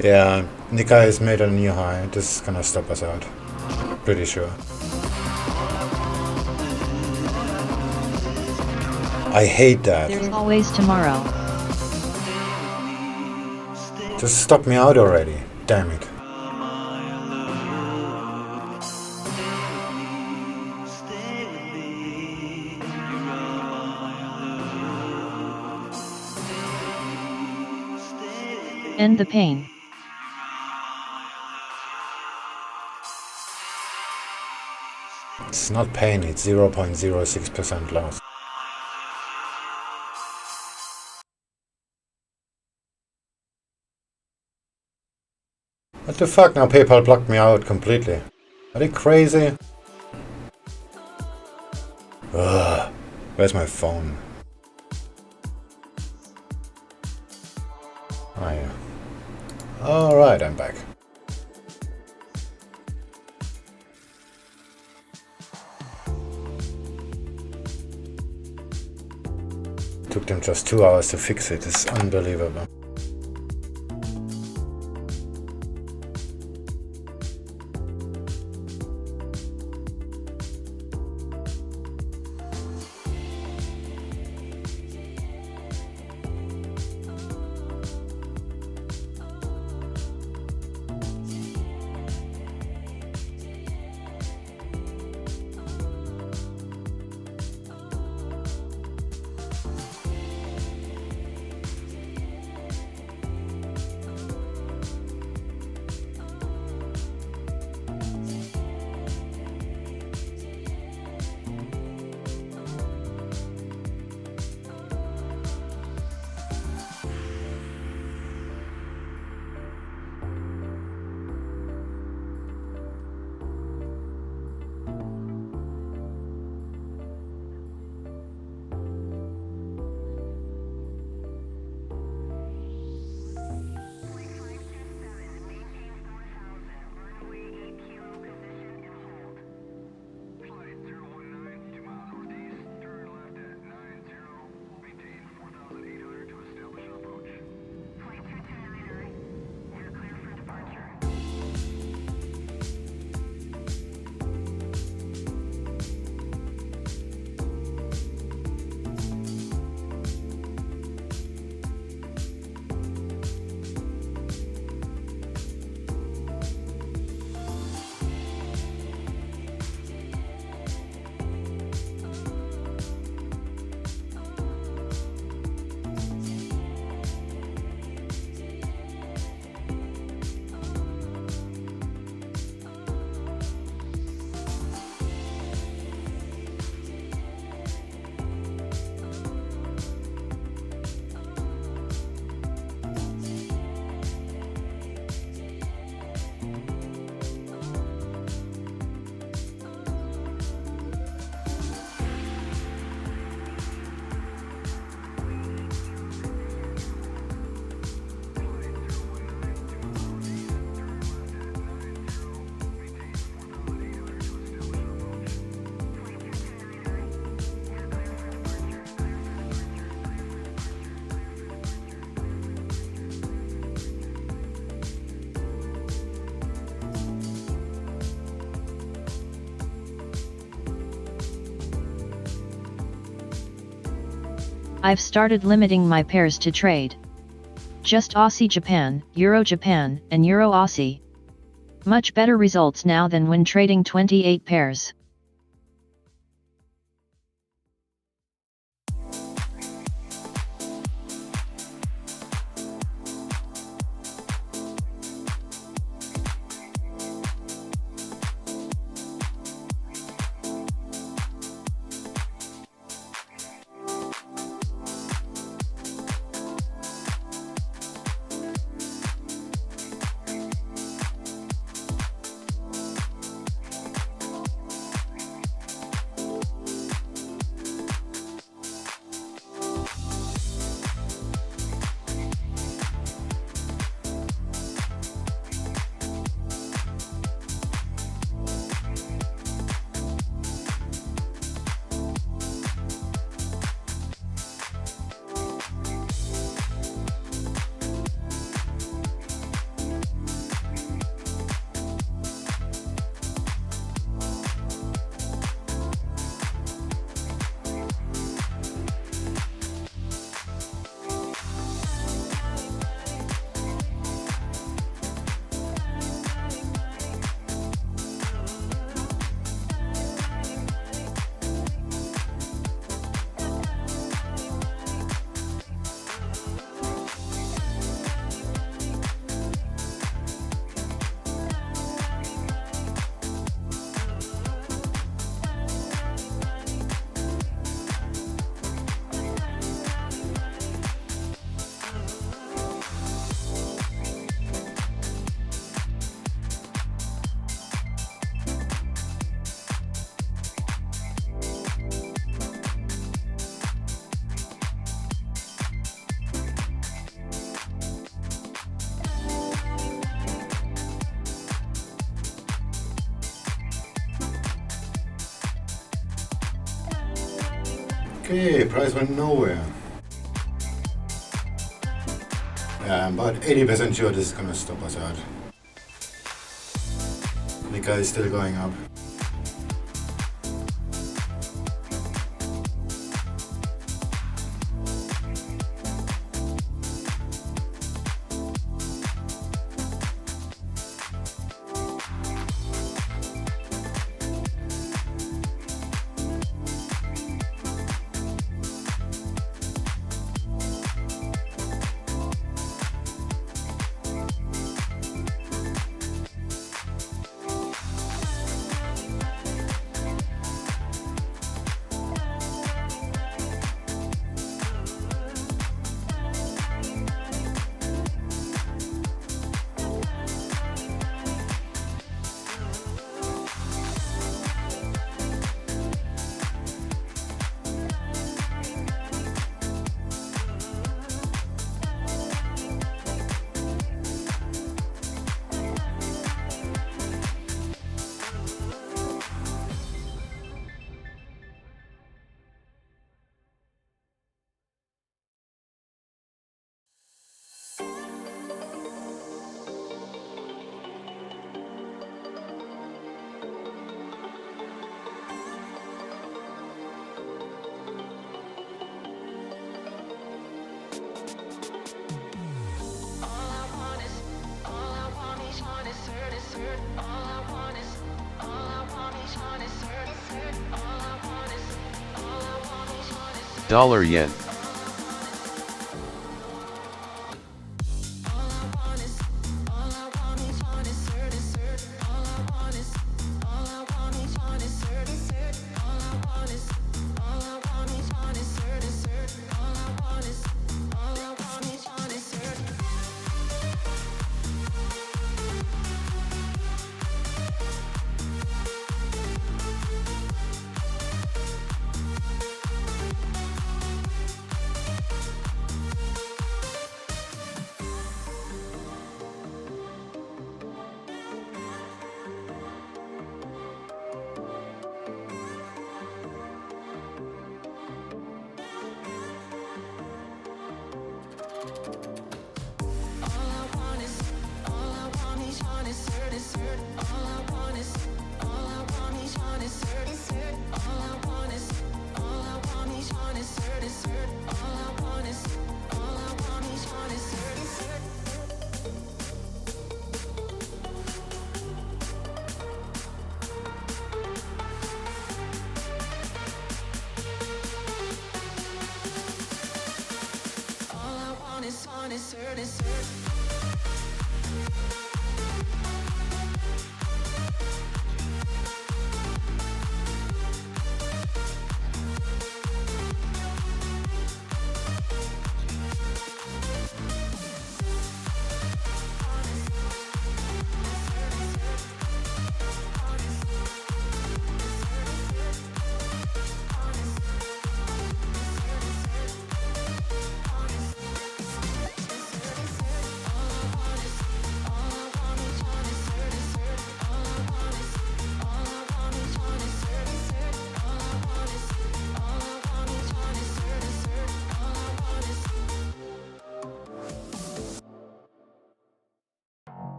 Yeah, Nikkei has made a new high. This is gonna stop us out. Pretty sure. I hate that. There's always tomorrow. Just stop me out already. Damn it. End the pain. It's not pain, it's 0.06% loss. What the fuck? Now PayPal blocked me out completely. Are they crazy? Ugh. Where's my phone? Oh yeah. Alright, I'm back. Took them just 2 hours to fix it. It's unbelievable. I've started limiting my pairs to trade just Aussie Japan, Euro Japan, and Euro Aussie. Much better results now than when trading 28 pairs. Okay, price went nowhere. Yeah, I'm about 80% sure this is gonna stop us out. Nika is still going up. Dollar yen.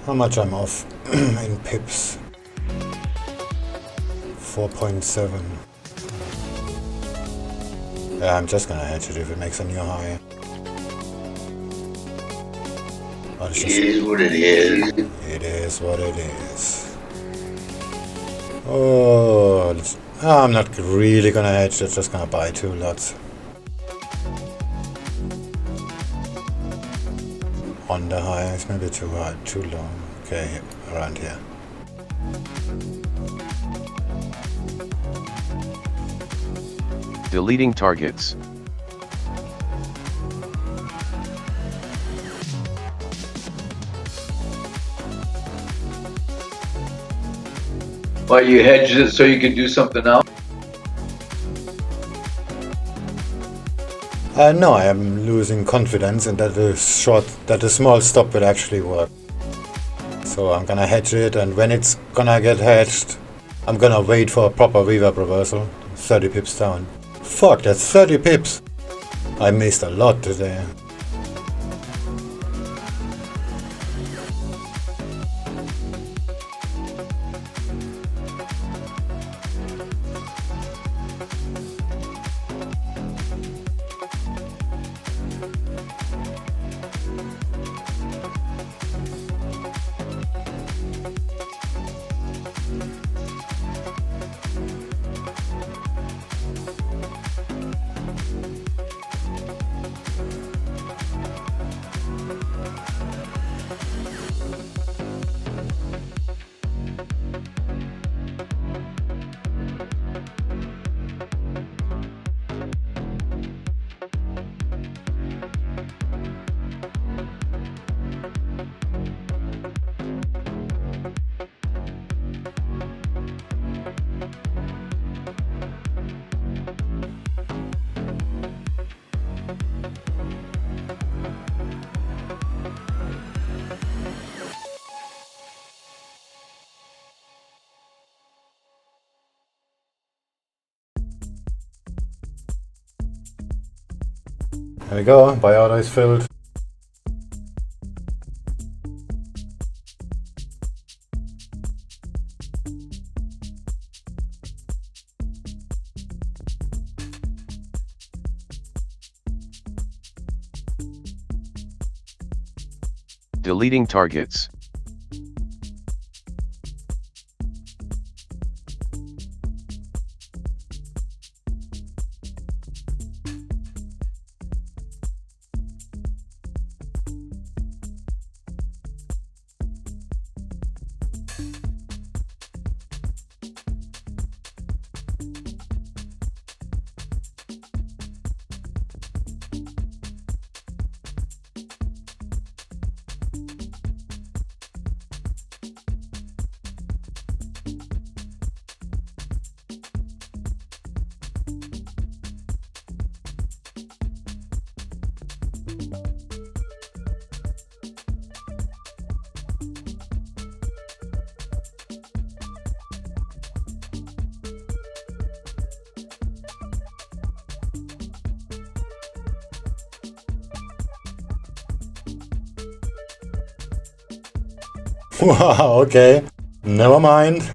how much I'm off in pips. 4.7. Yeah, I'm just gonna hedge it if it makes a new high. It is what it is. It is what it is. Oh, I'm not really gonna hedge it, just gonna buy 2 lots. On the high, it's maybe too high, too low. Okay, around here. Deleting targets. Well, you hedged it so you could do something else? No, I am losing confidence in that a small stop will actually work. So I'm gonna hedge it, and when it's gonna get hedged, I'm gonna wait for a proper reverb reversal. 30 pips down. Fuck, that's 30 pips! I missed a lot today. There we go, buy order is filled. Deleting targets. Wow, okay. Never mind.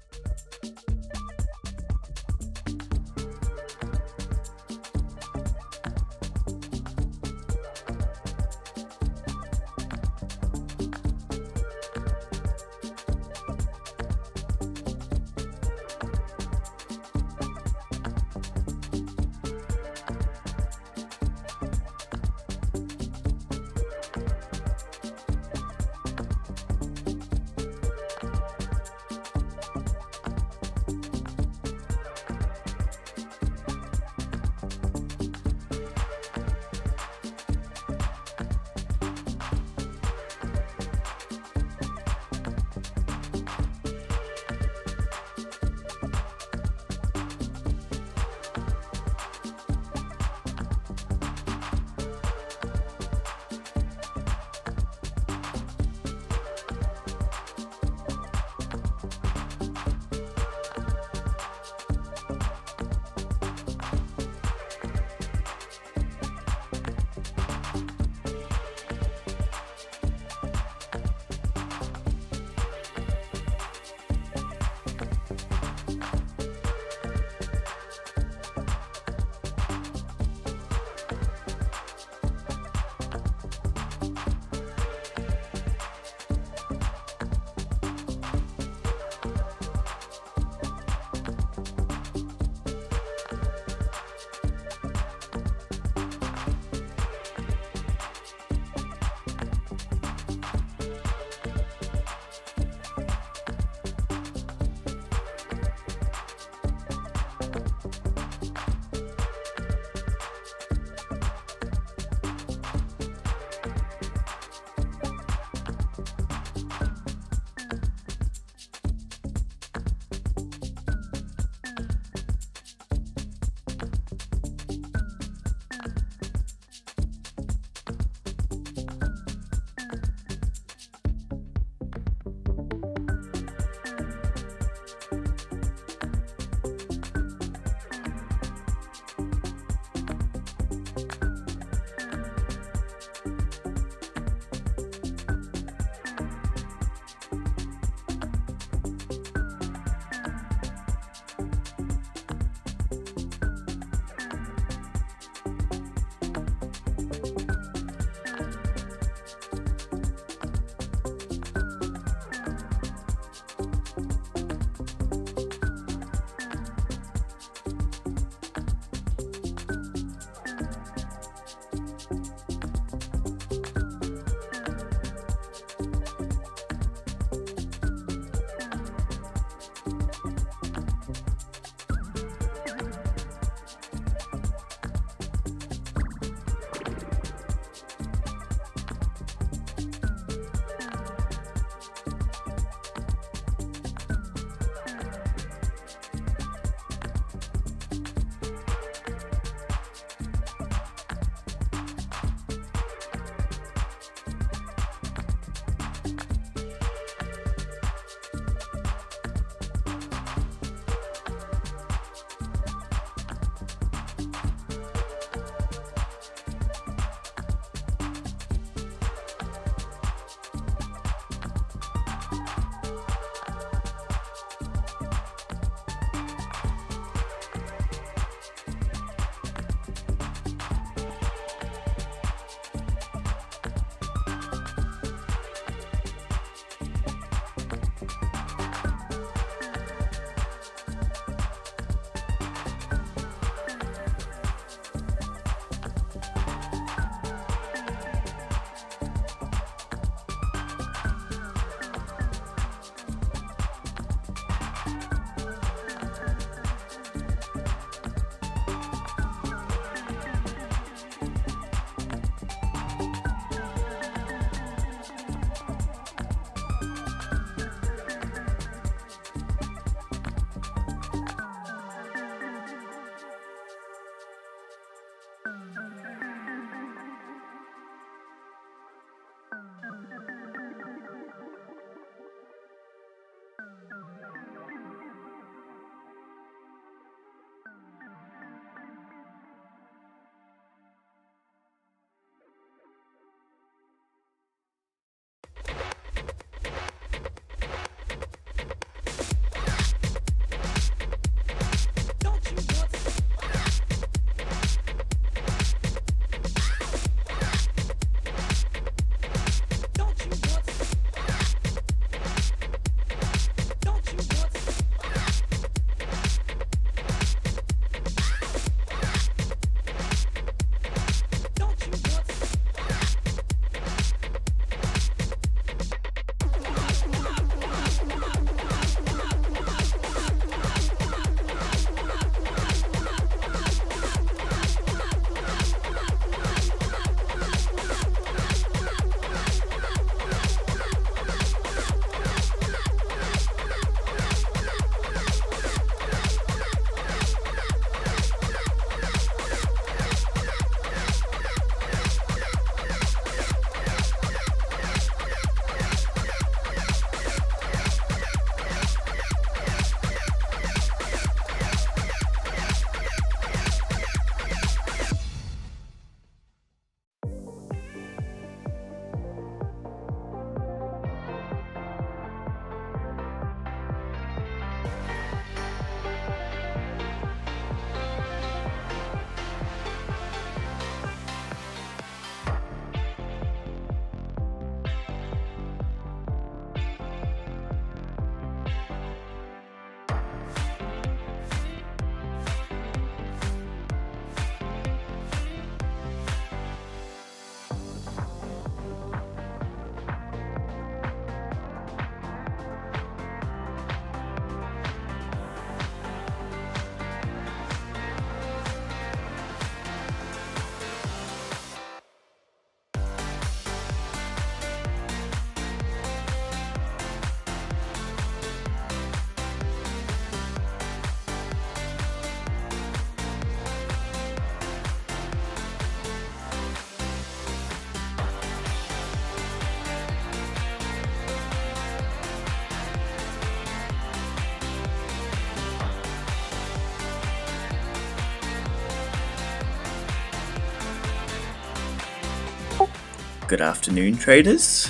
Good afternoon, traders.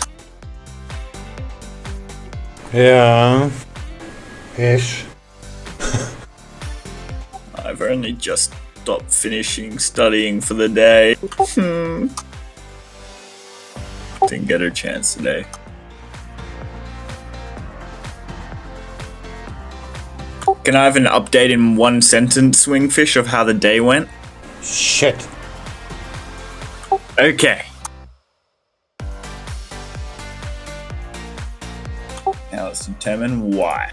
Yeah. Ish. I've only just stopped finishing studying for the day. Didn't get a chance today. Can I have an update in one sentence, SwingFish, of how the day went? Shit. Okay. Now let's determine why.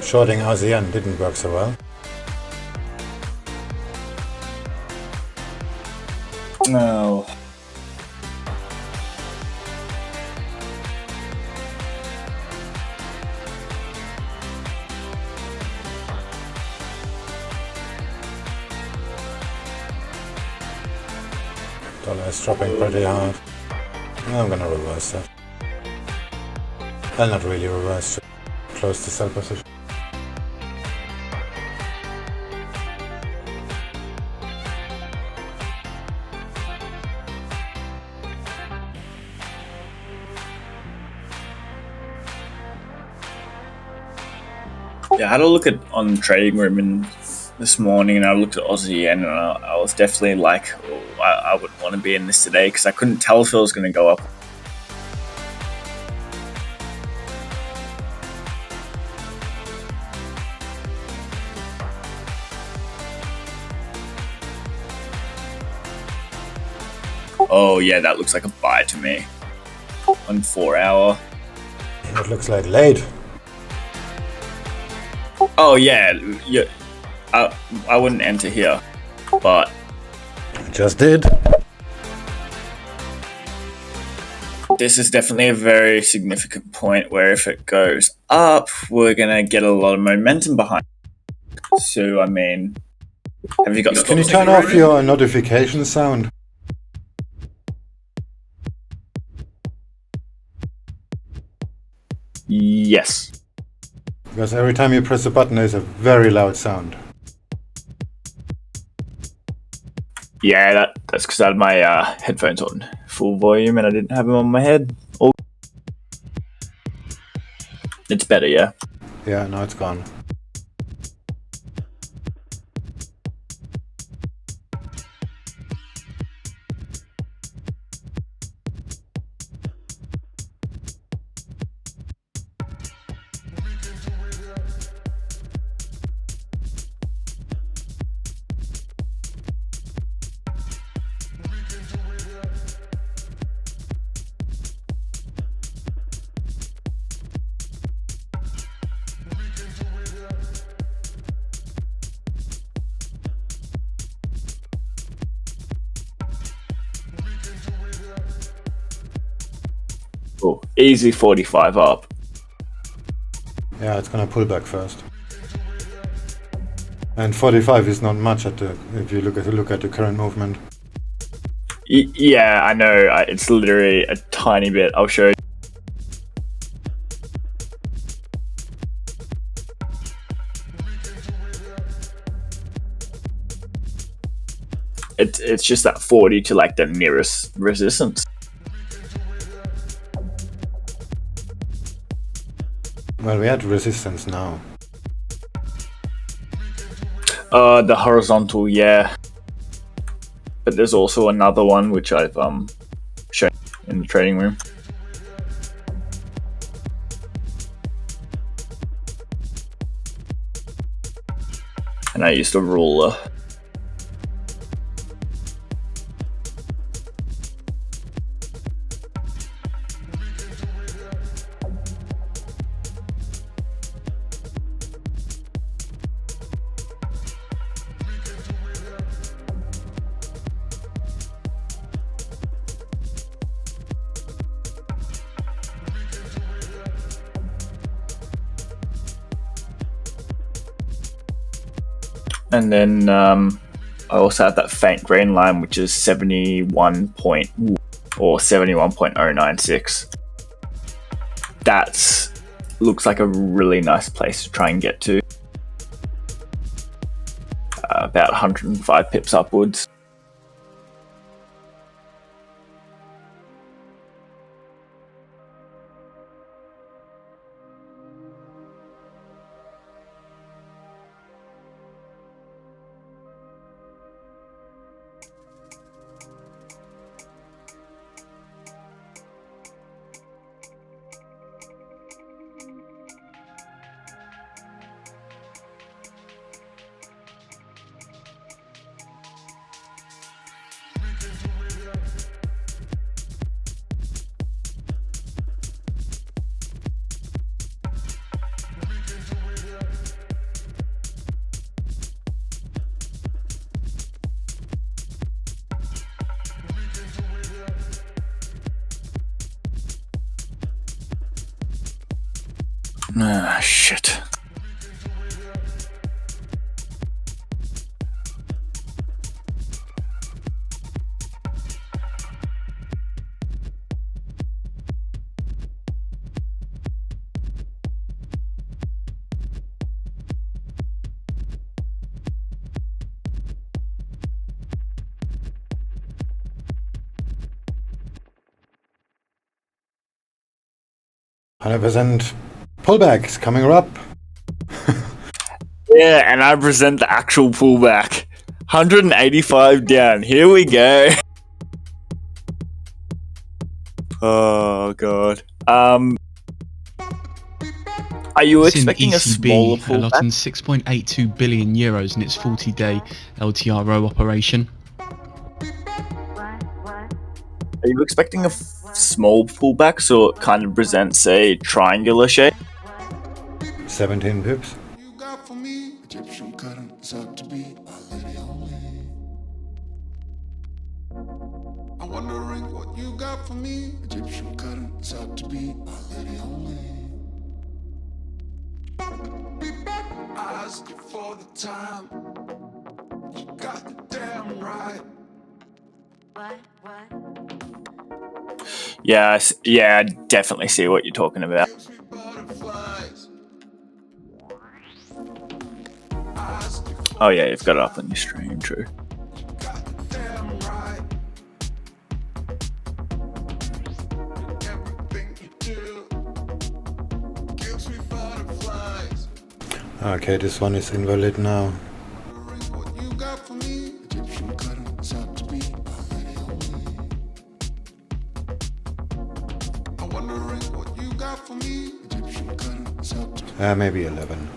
Shorting ASEAN didn't work so well. No. Dollar is dropping pretty hard. I'm gonna reverse that. I'll not really reverse, just close the sell position. Yeah, I had a look at on trading room this morning, and I looked at Aussie Yen, and I was definitely like, oh, I wouldn't want to be in this today because I couldn't tell if it was going to go up. Oh yeah, that looks like a buy to me. On 4 hour. It looks like late. Oh yeah, I wouldn't enter here, but I just did. This is definitely a very significant point where if it goes up, we're gonna get a lot of momentum behind. So I mean, Have you got? Can you turn off your notification sound? Yes. Because every time you press the button, there's a very loud sound. Yeah, that's because I had my headphones on full volume and I didn't have them on my head. It's better, yeah. Yeah, now it's gone. Oh, easy 45 up. Yeah, it's gonna pull back first. And 45 is not much at the if you look at the current movement. Yeah, I know. It's literally a tiny bit. I'll show you. It's just that 40 to like the nearest resistance. Well, we had resistance now. The horizontal, yeah. But there's also another one which I've shown in the trading room. And I used a ruler. And then I also have that faint green line, which is 71.096. That looks like a really nice place to try and get to. About 105 pips upwards. Ah, shit. %. Pullbacks coming up. Yeah, and I present the actual pullback. 185 down. Here we go. Oh god. Are you expecting a smaller pullback? allotting 6.82 billion euros in its 40-day LTRO operation. Are you expecting a small pullback so it kind of presents a triangular shape? 17 pips. Egyptian currents out to be my lady only. I'm wondering what you got for me. Egyptian currents out to be my lady only. I asked you for the time. Yeah, yeah, I definitely see what you're talking about. Oh yeah, you've got it up on your stream, true. Okay, this one is invalid now. Maybe 11.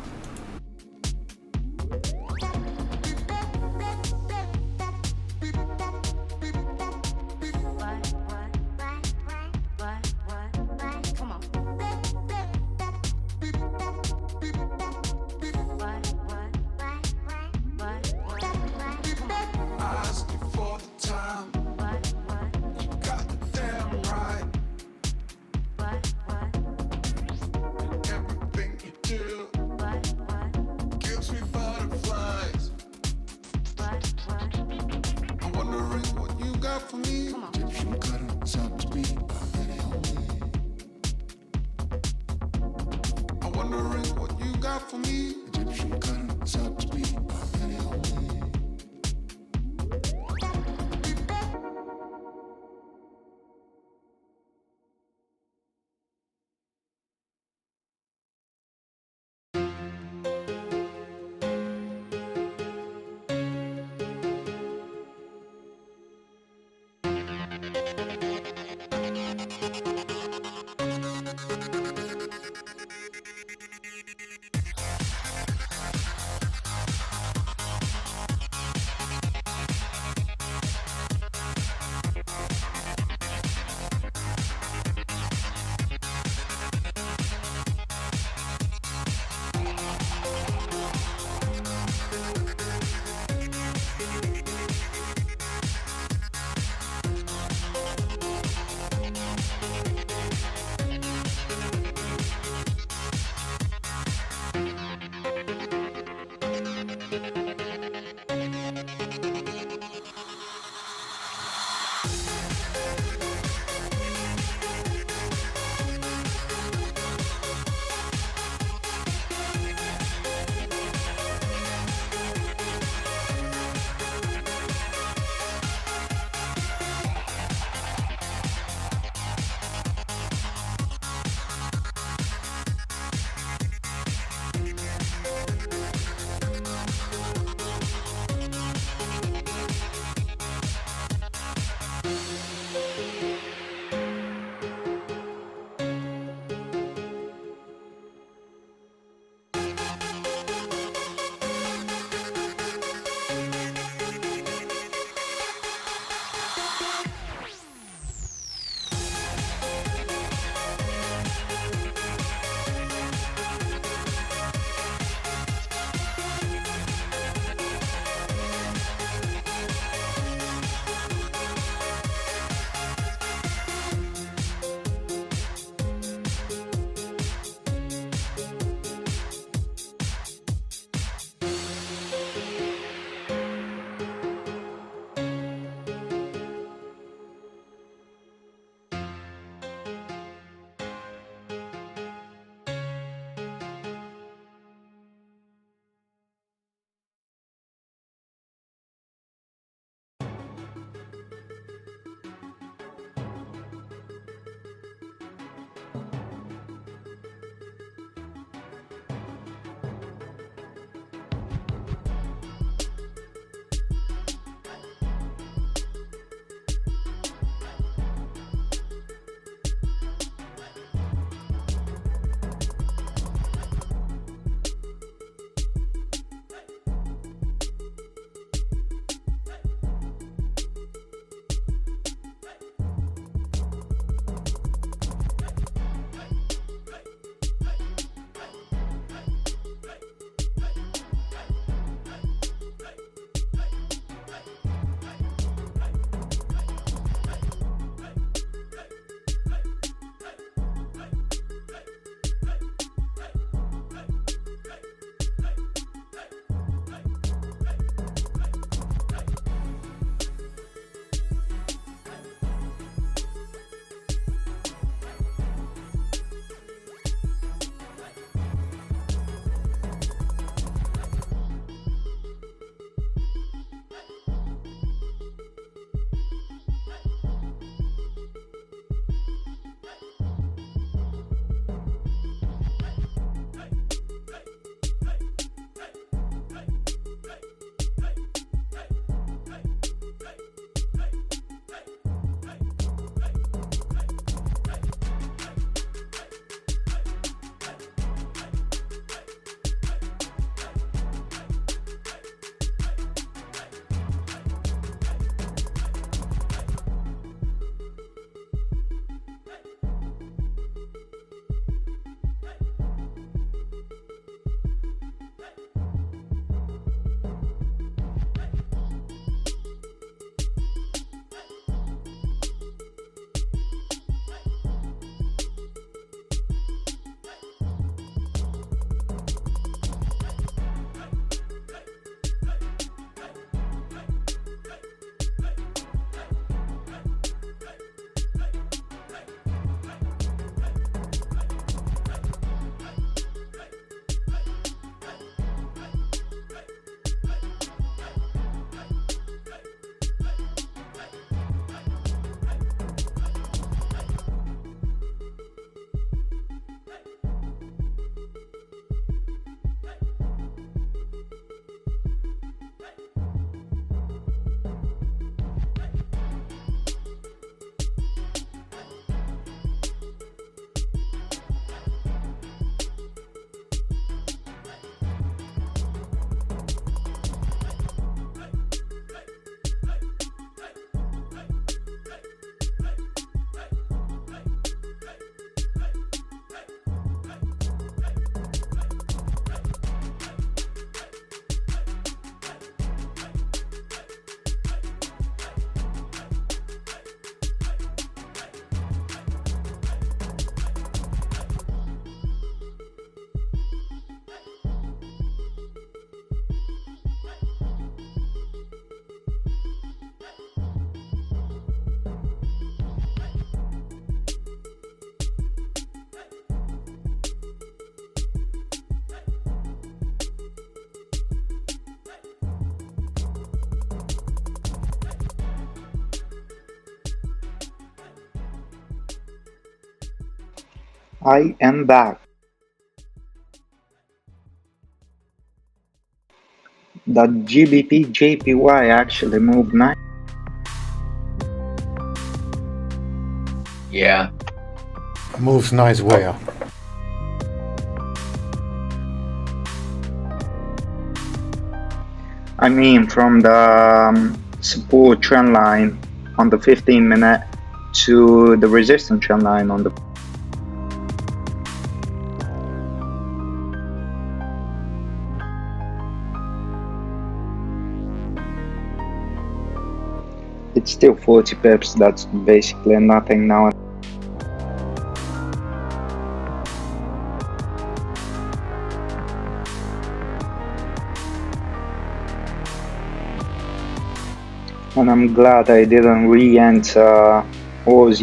I am back. The GBPJPY actually moved nice. Yeah. Moves nice where? I mean, from the support trend line on the 15-minute to the resistance trend line on the. It's still 40 pips, that's basically nothing now. And I'm glad I didn't re-enter Oz.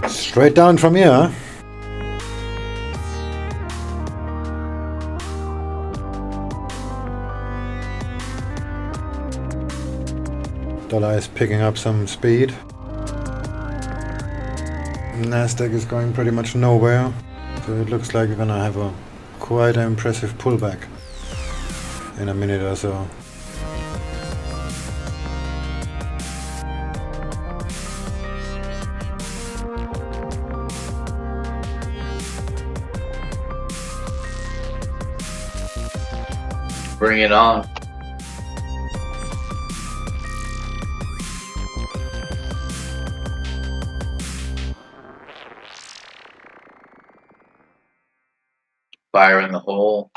Straight down from here. Dollar is picking up some speed. Nasdaq is going pretty much nowhere. So it looks like we're gonna have a quite an impressive pullback in a minute or so. Bring it on. Fire in the hole.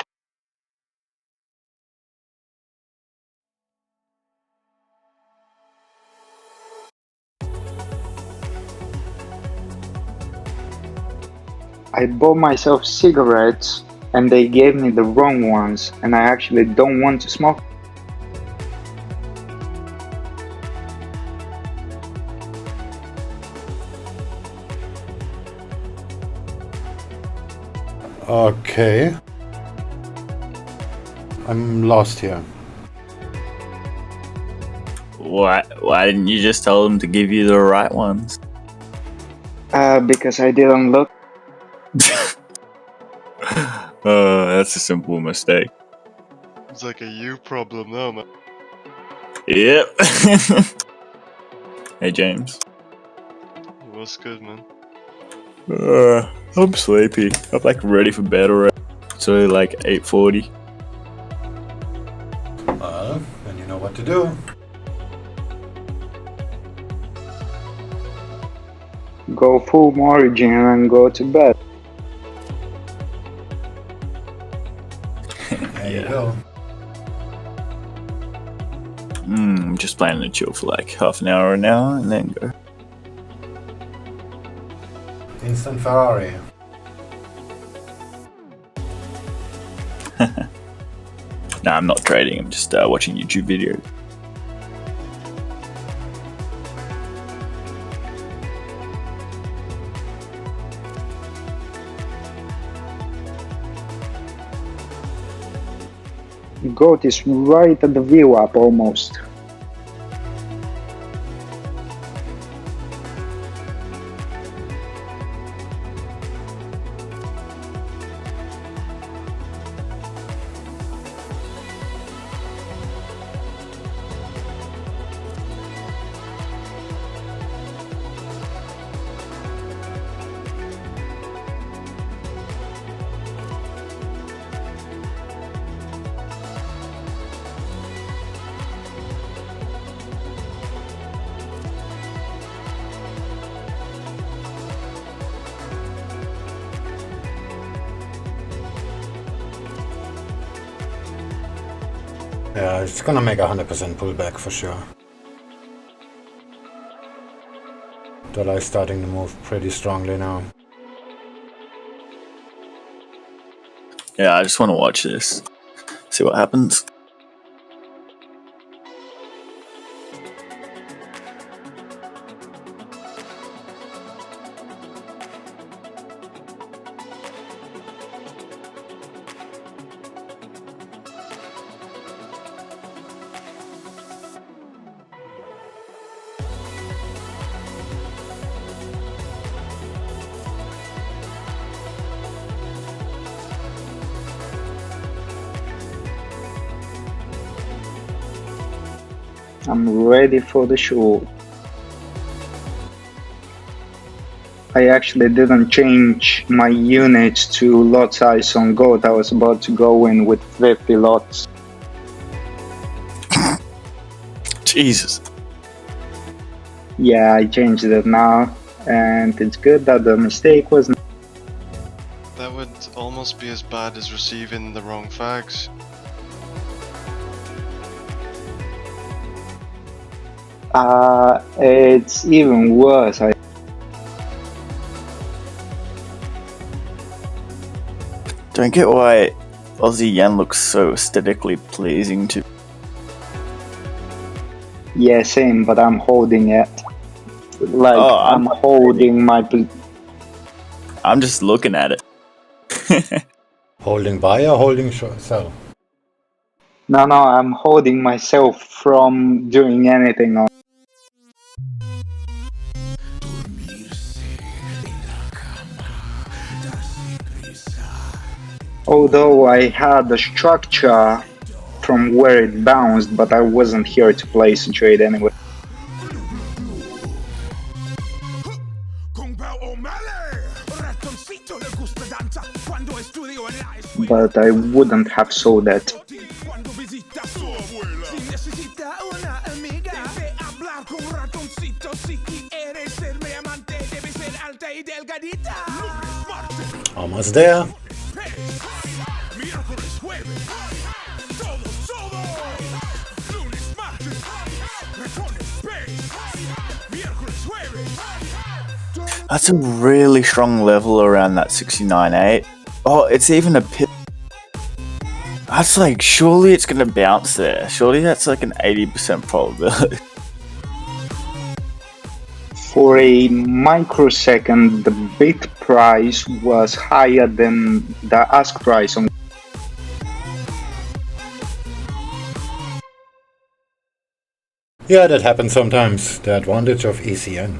I bought myself cigarettes and they gave me the wrong ones, and I actually don't want to smoke. Okay. I'm lost here. Why didn't you just tell them to give you the right ones? Because I didn't look. That's a simple mistake. It's like a you problem now, man. Yep. Hey, James. What's good, man? I'm sleepy. I'm like ready for bed already. It's only like 8:40. Well, then you know what to do. Go full margin and go to bed. There you go. I'm just planning to chill for like half an hour now and then go. Instant Ferrari. Nah, I'm not trading. I'm just watching YouTube videos. Goat is right at the VWAP almost. Yeah, it's gonna make 100% pullback for sure. Dollar is starting to move pretty strongly now. Yeah, I just want to watch this. See what happens. I'm ready for the show. I actually didn't change my units to lot size on GOAT. I was about to go in with 50 lots. Jesus. Yeah, I changed it now, and it's good that the mistake was. That would almost be as bad as receiving the wrong fags. It's even worse. Don't get why Aussie yen looks so aesthetically pleasing to. Yeah, same, but I'm holding it. Like, Oh, I'm holding my. I'm just looking at it. Holding buy or holding sell? No, I'm holding myself from doing anything on. Although I had a structure from where it bounced, but I wasn't here to place a trade anyway. But I wouldn't have sold that. Almost there. That's a really strong level around that 69.8. Oh, it's even a pip. That's like, surely it's gonna bounce there. Surely that's like an 80% probability. For a microsecond, the bid price was higher than the ask price on. Yeah, that happens sometimes. The advantage of ECN.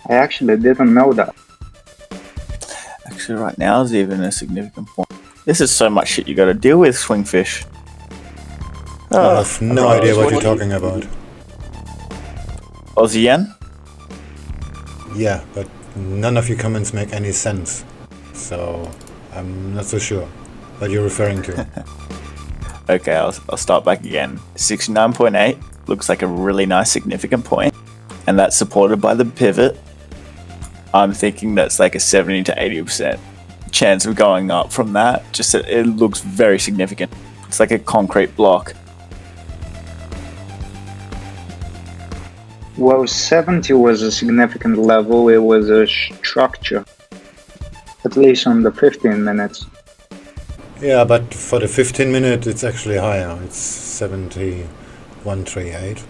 I actually didn't know that. Actually, right now is even a significant point. This is so much shit you gotta deal with, SwingFish. I have no idea what you're talking about. Aussie yen? Yeah, but none of your comments make any sense. So, I'm not so sure what you're referring to. Okay, I'll start back again. 69.8 looks like a really nice significant point, and that's supported by the pivot. I'm thinking that's like a 70 to 80% chance of going up from that. Just that it looks very significant. It's like a concrete block. Well, 70 was a significant level. It was a structure, at least on the 15 minutes. Yeah, but for the 15 minute, it's actually higher. It's 71.38.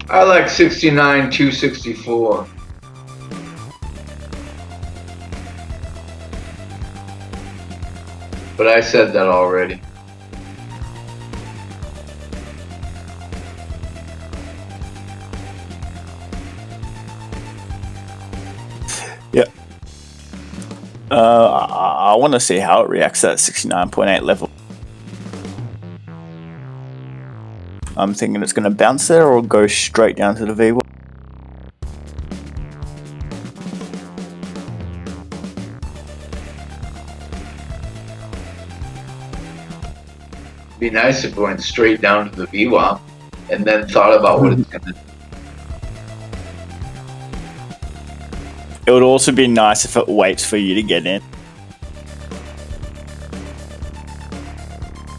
I like 69, 264. But I said that already. Yep. I want to see how it reacts to that 69.8 level. I'm thinking it's going to bounce there or go straight down to the V1. Be nice if it went straight down to the VWAP and then thought about what it's gonna do. It would also be nice if it waits for you to get in.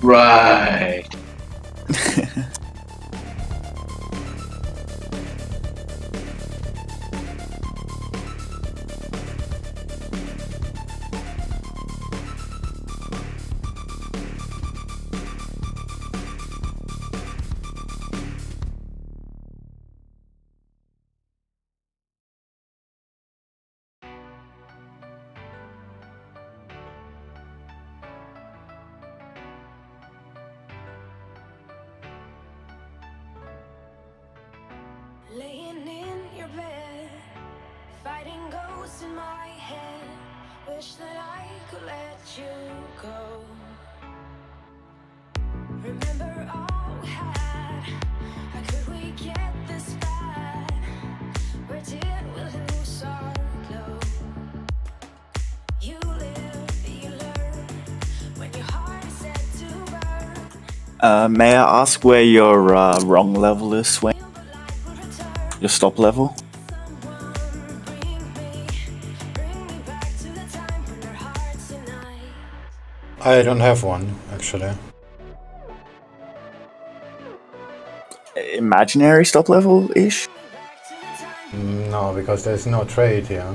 Right. Laying in your bed, fighting ghosts in my head. Wish that I could let you go. Remember all we had. How could we get this bad? Where did we lose our glow? You live, you learn. When your heart is set to burn. May I ask where your wrong level is, Swing? Your stop level? I don't have one, actually. Imaginary stop level-ish? No, because there's no trade here.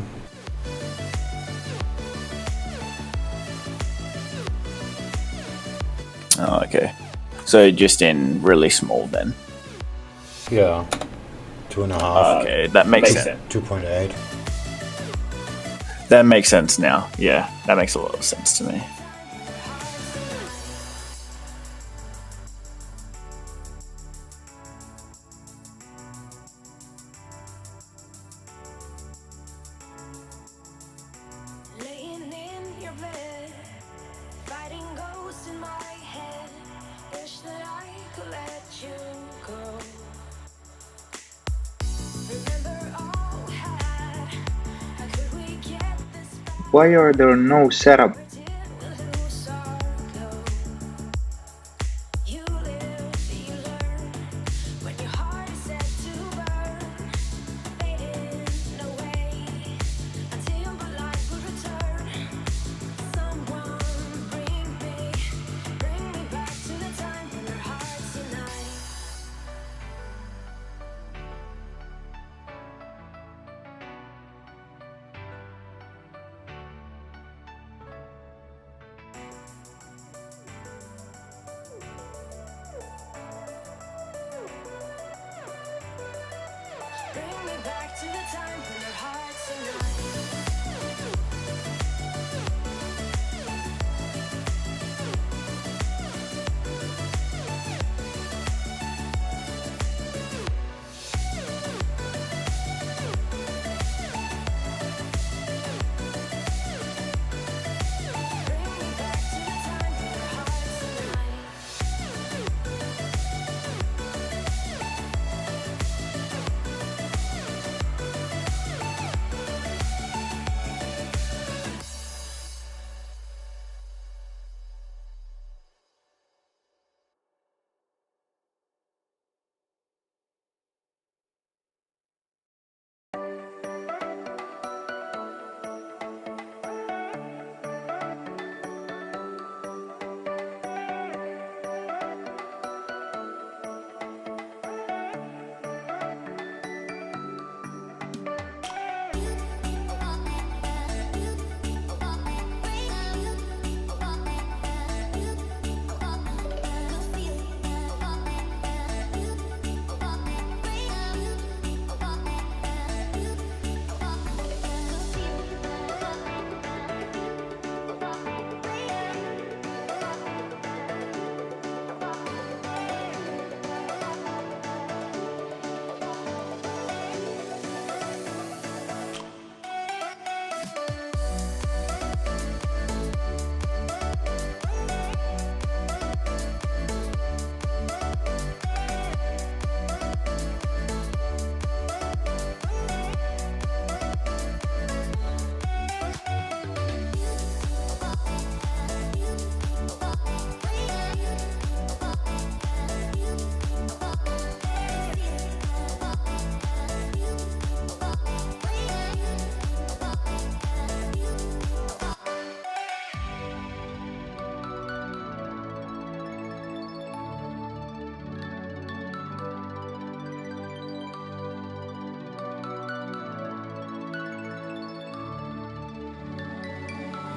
Oh, okay. So just in really small then? Yeah. 2.5. Okay, that makes sense. 2.8. That makes sense now. Yeah, that makes a lot of sense to me. Laying in your bed, fighting ghosts in my head. Wish that I could let you go. Remember all we had. How could we get this back? Why are there no setup? You live, you learn. When your heart is set to burn, fading away until the light will return. Someone bring me back to the time when our hearts unite. Bring me back to the time when our hearts unite.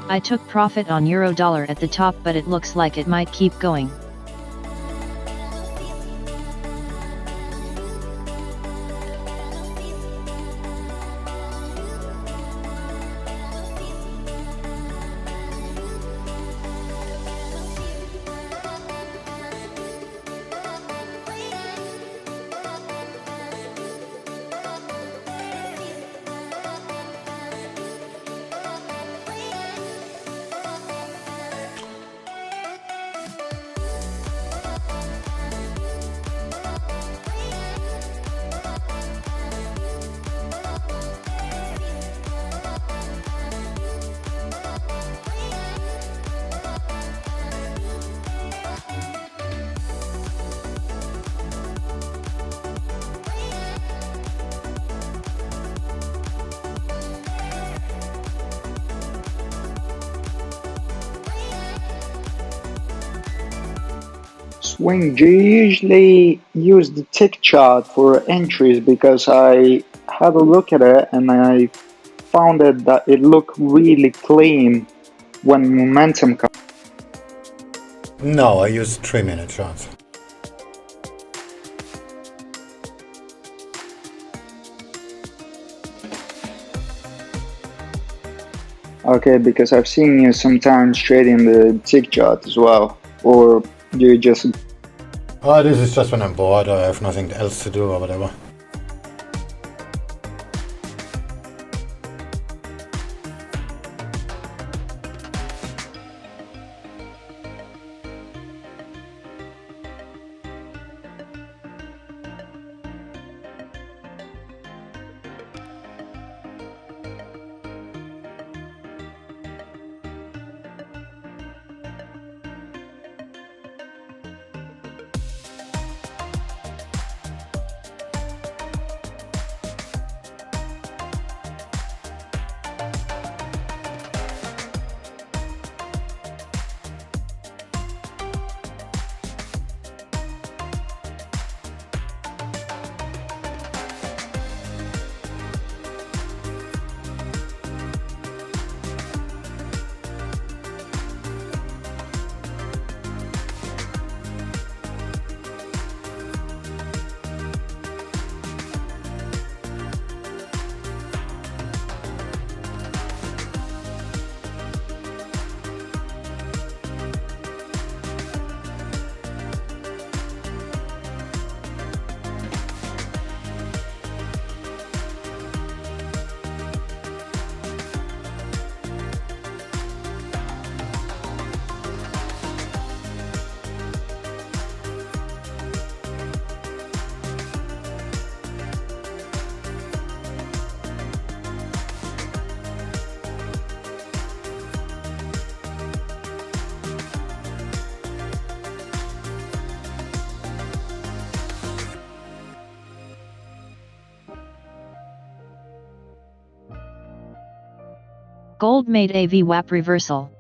I took profit on euro dollar at the top, but it looks like it might keep going. Swing, do you usually use the tick chart for entries? Because I had a look at it and I found that it looked really clean when momentum comes. No, I use 3-minute charts. Okay, because I've seen you sometimes trading the tick chart as well. Or do you just... Oh, this is just when I'm bored or I have nothing else to do or whatever. Gold made a VWAP reversal.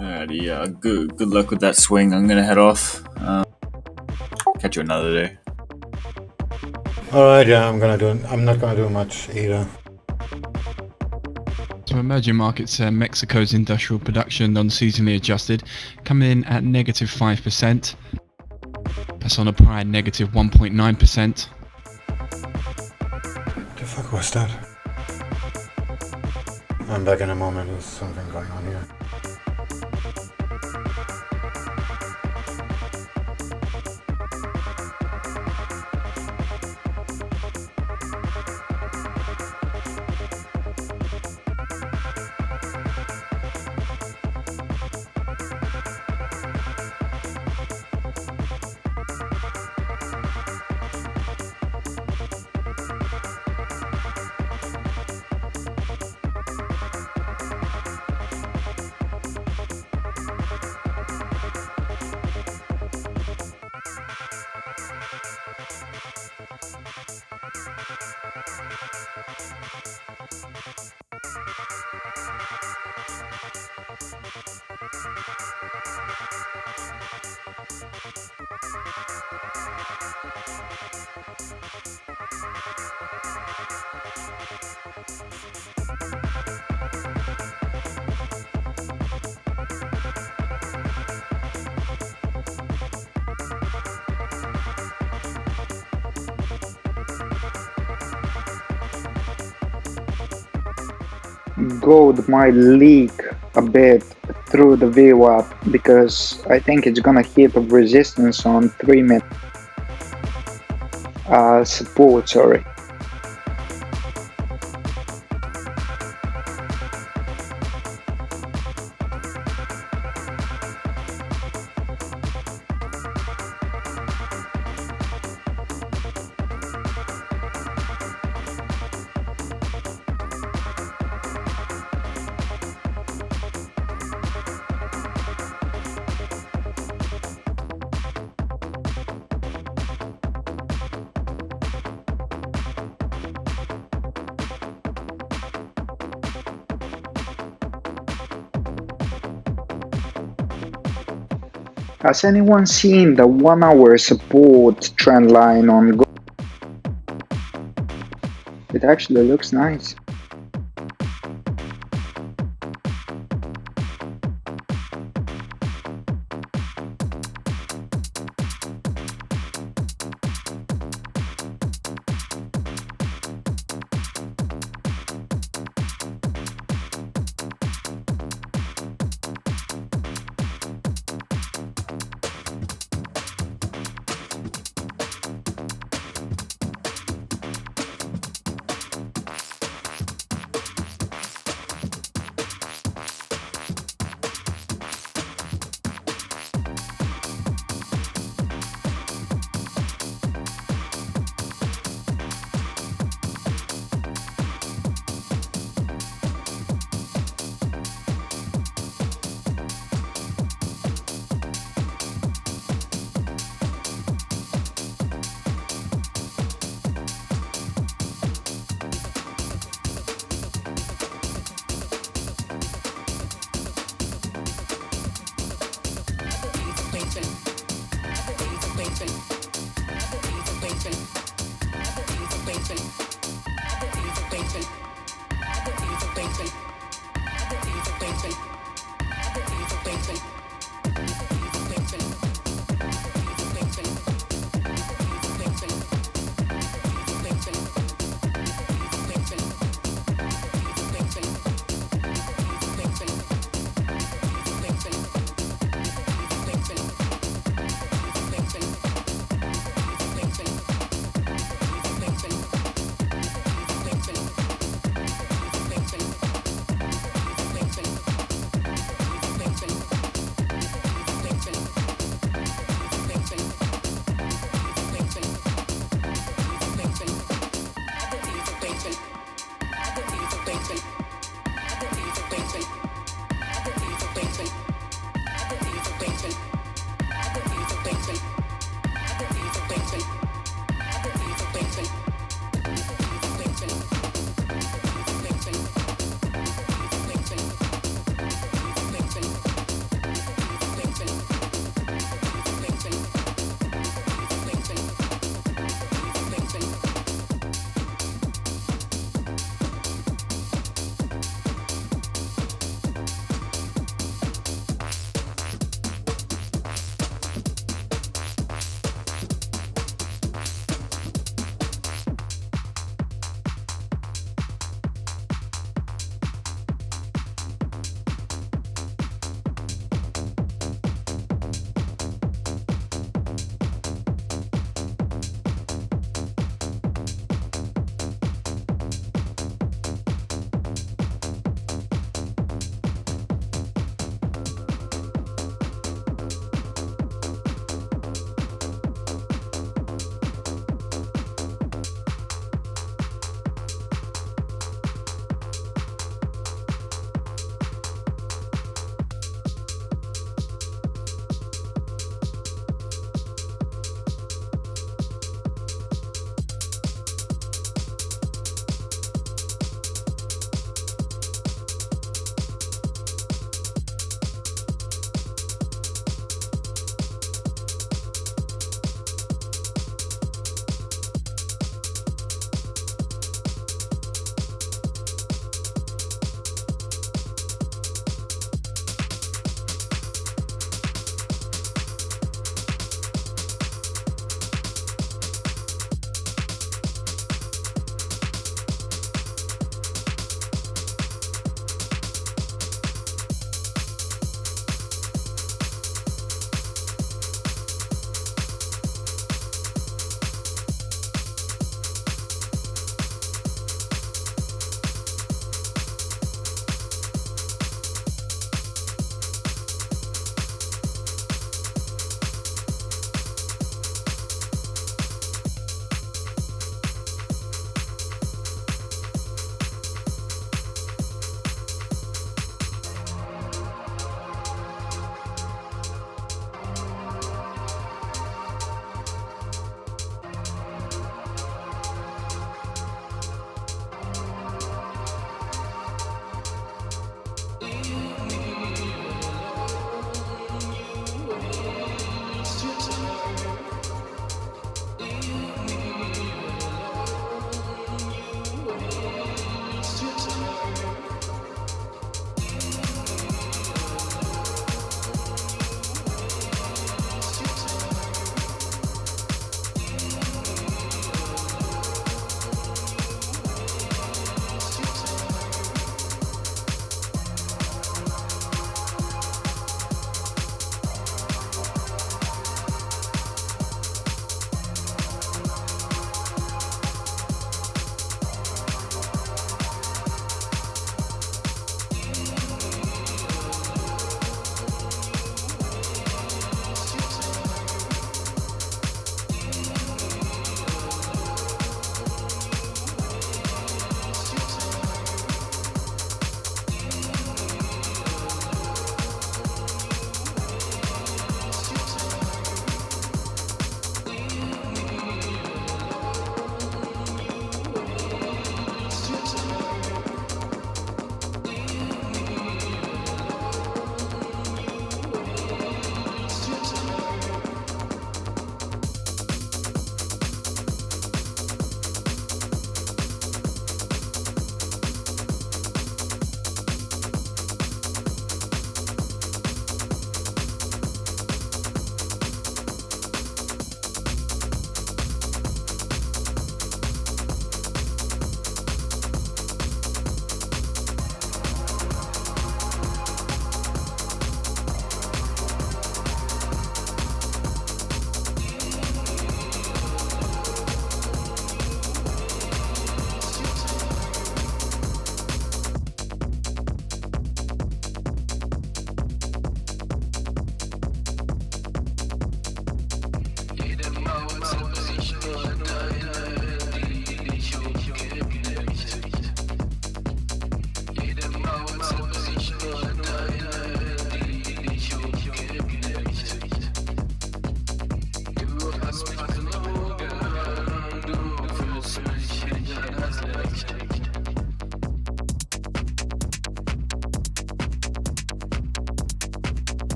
Alrighty, good luck with that swing. I'm gonna head off. Catch you another day. Alright, yeah, I'm not gonna do much either. So emerging markets, Mexico's industrial production non-seasonally adjusted, coming in at negative 5%. That's on a prior negative 1.9%. The fuck was that? I'm back in a moment, there's something going on here. gold might leak a bit through the VWAP because I think it's gonna hit a resistance on 3-minute support, sorry. Has anyone seen the 1-hour support trend line on gold? It actually looks nice.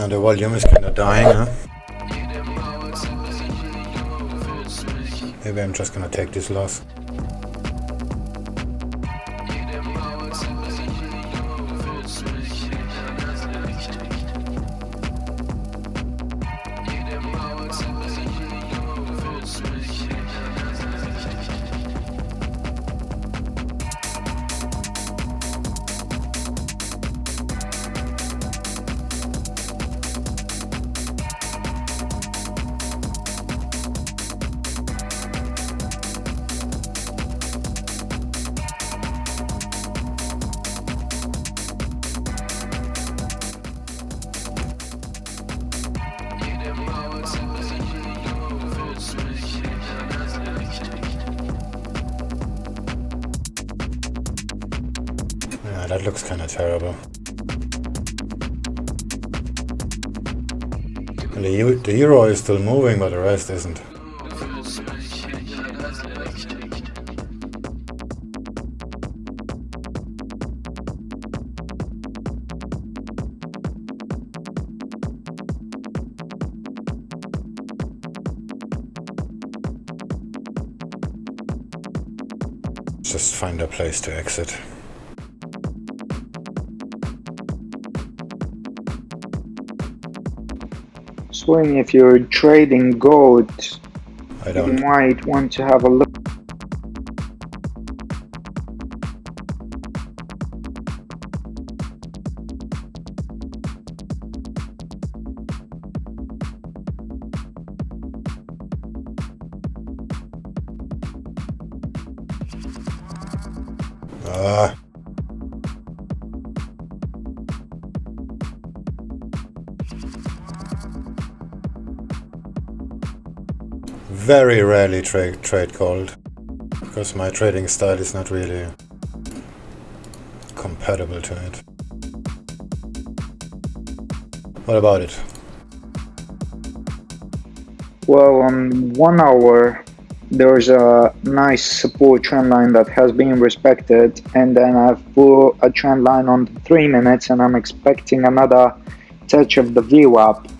The volume is kind of dying, huh? Maybe I'm just gonna take this loss. Yeah, that looks kind of terrible. And the euro is still moving, but the rest isn't. Just find a place to exit. Swing, if you're trading gold, I don't. you might want to have a look. Very rarely trade gold, because my trading style is not really compatible to it. What about it? Well, on 1 hour, there's a nice support trend line that has been respected, and then I've put a trend line on the 3 minutes, and I'm expecting another touch of the VWAP,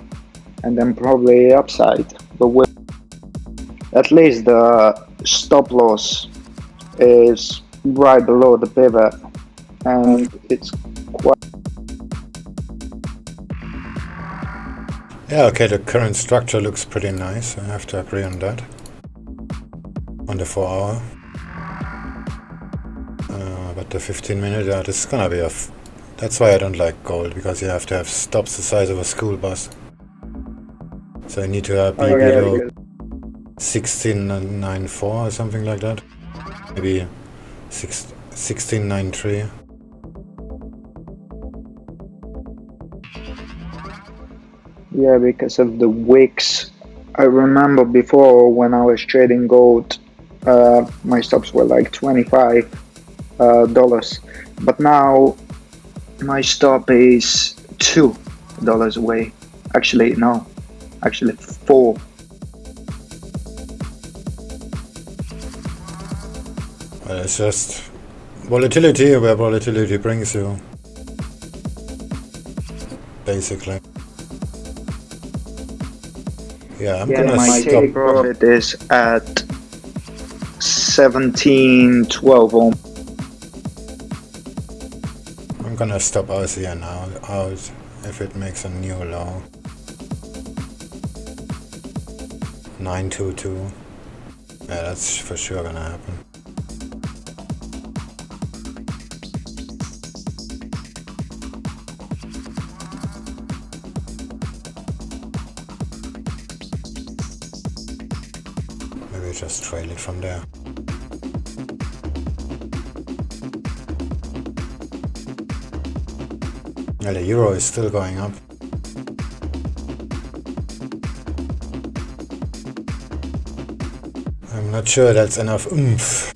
and then probably upside. But with at least the stop loss is right below the pivot, and it's quite. Yeah, okay, the current structure looks pretty nice. I have to agree on that. On the 4 hour. But the 15 minute, this is gonna be that's why I don't like gold, because you have to have stops the size of a school bus. So you need to be below 16.94 or something like that. Maybe 16.93. Yeah, because of the wicks. I remember before when I was trading gold, my stops were like $25, but now my stop is $2 away. Actually, no, actually 4. Well, it's just volatility where volatility brings you, basically. Yeah, I'm gonna my stop. take profit is at 17.12. I'm gonna stop RCN out if it makes a new low. 922. Yeah, that's for sure gonna happen. Maybe just trail it from there. Yeah, the euro is still going up. I'm not sure that's enough oomph.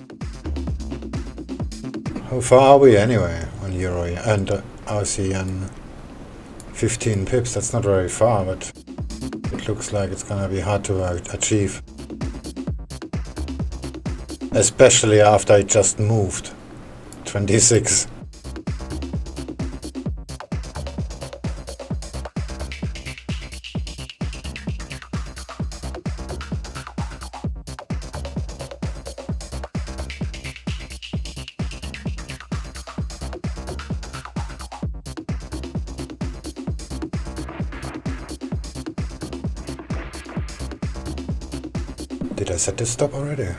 How far are we anyway on euro and RCN? 15 pips, that's not very far, but it looks like it's gonna be hard to achieve. Especially after I just moved 26. Did I set this stop already?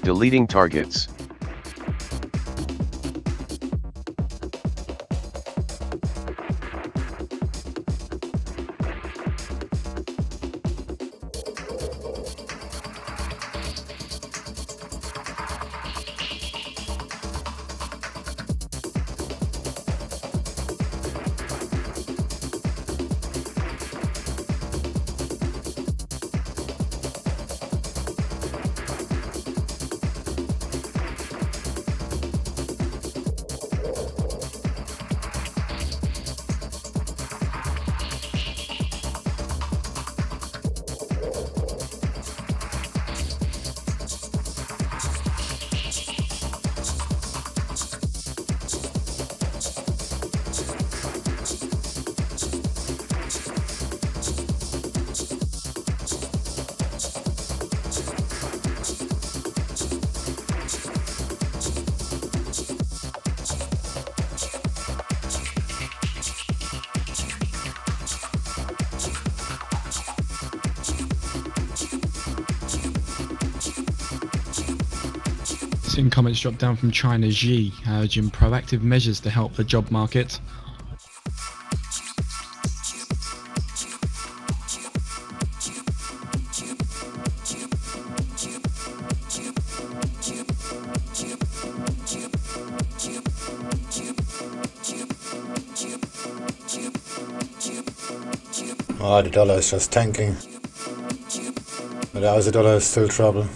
Deleting targets. Seeing comments drop down from China Xi, urging proactive measures to help the job market. Oh, the dollar is just tanking. But the Aussie dollar is still trouble.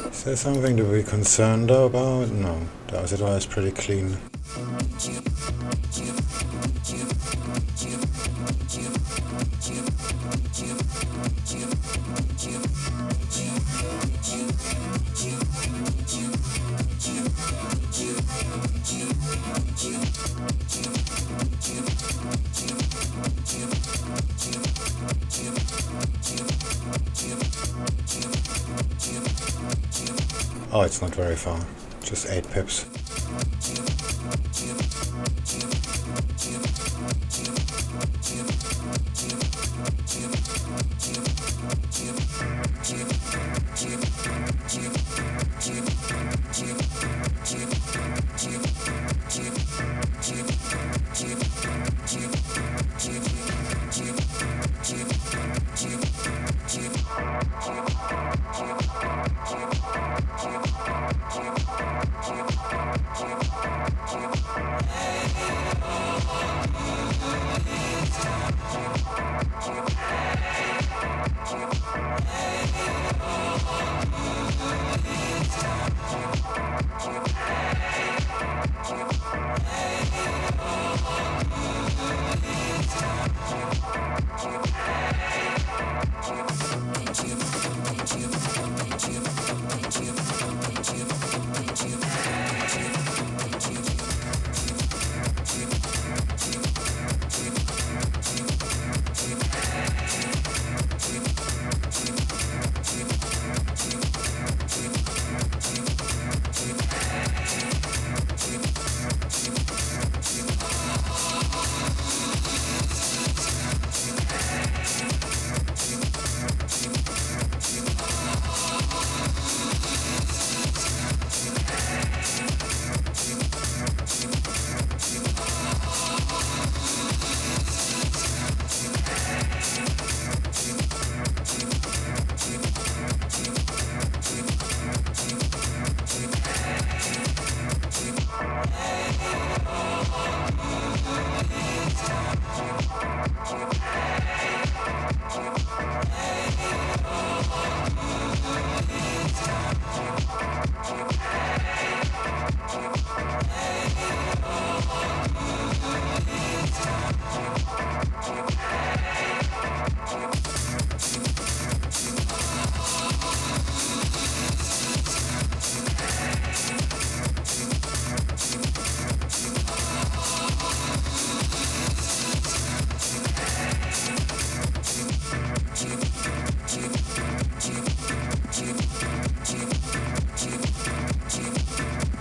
Is there something to be concerned about? No, the Aussie dollar is pretty clean. Oh, it's not very far, just 8 pips.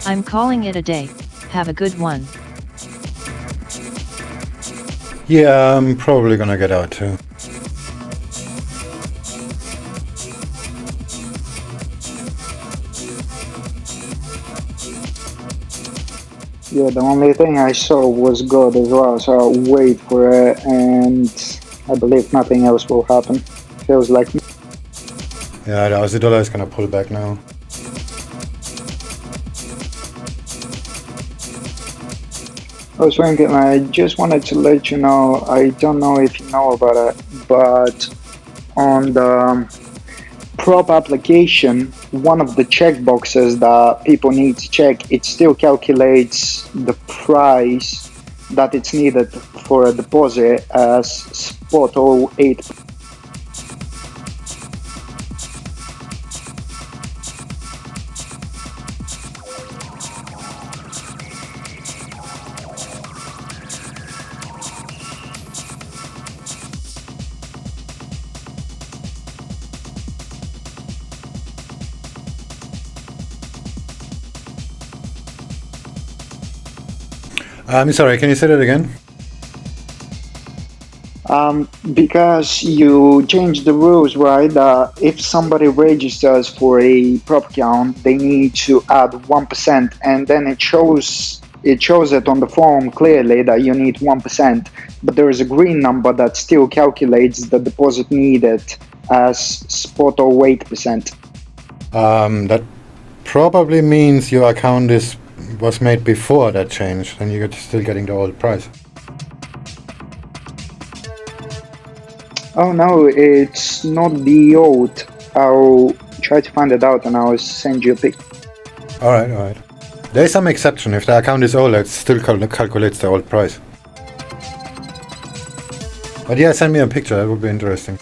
I'm calling it a day. Have a good one. Yeah, I'm probably gonna get out too. Yeah, the only thing I saw was God as well, so I'll wait for it, and I believe nothing else will happen. Feels like. Yeah, the Aussie dollar is gonna pull back now. Oh, Swing, I just wanted to let you know, I don't know if you know about it, but on the prop application, one of the checkboxes that people need to check, it still calculates the price that it's needed for a deposit as spot 08. I'm sorry, can you say that again? Because you changed the rules, right? If somebody registers for a prop account, they need to add 1%, and then it shows it on the form clearly that you need 1%, but there is a green number that still calculates the deposit needed as spot 08%. That probably means your account was made before that change, and you're still getting the old price. Oh no, it's not the old. I'll try to find it out and I'll send you a pic. Alright. There's some exception. If the account is old, it still calculates the old price. But yeah, send me a picture, that would be interesting.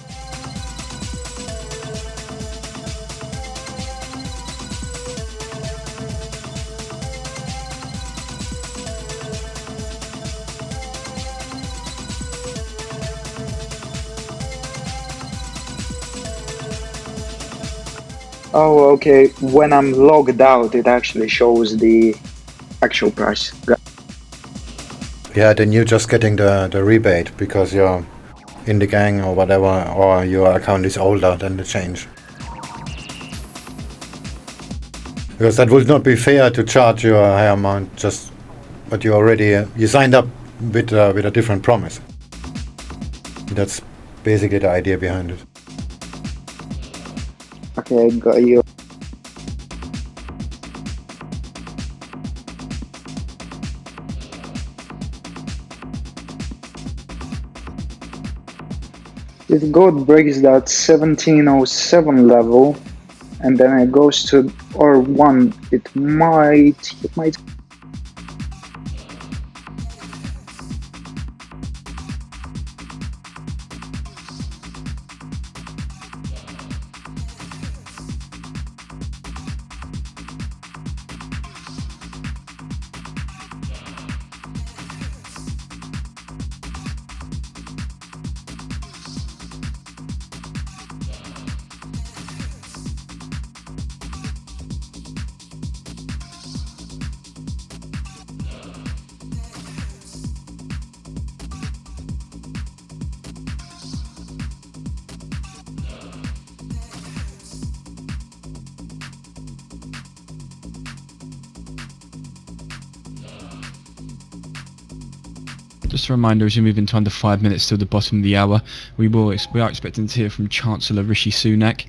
Oh, okay. When I'm logged out, it actually shows the actual price. Yeah, then you're just getting the rebate because you're in the gang or whatever, or your account is older than the change. Because that would not be fair to charge you a higher amount just, but you already you signed up with a different promise. That's basically the idea behind it. Okay, got you. If gold breaks that 1707 level, and then it goes to R1, it might. Just a reminder, as we move into under 5 minutes till the bottom of the hour, we are expecting to hear from Chancellor Rishi Sunak.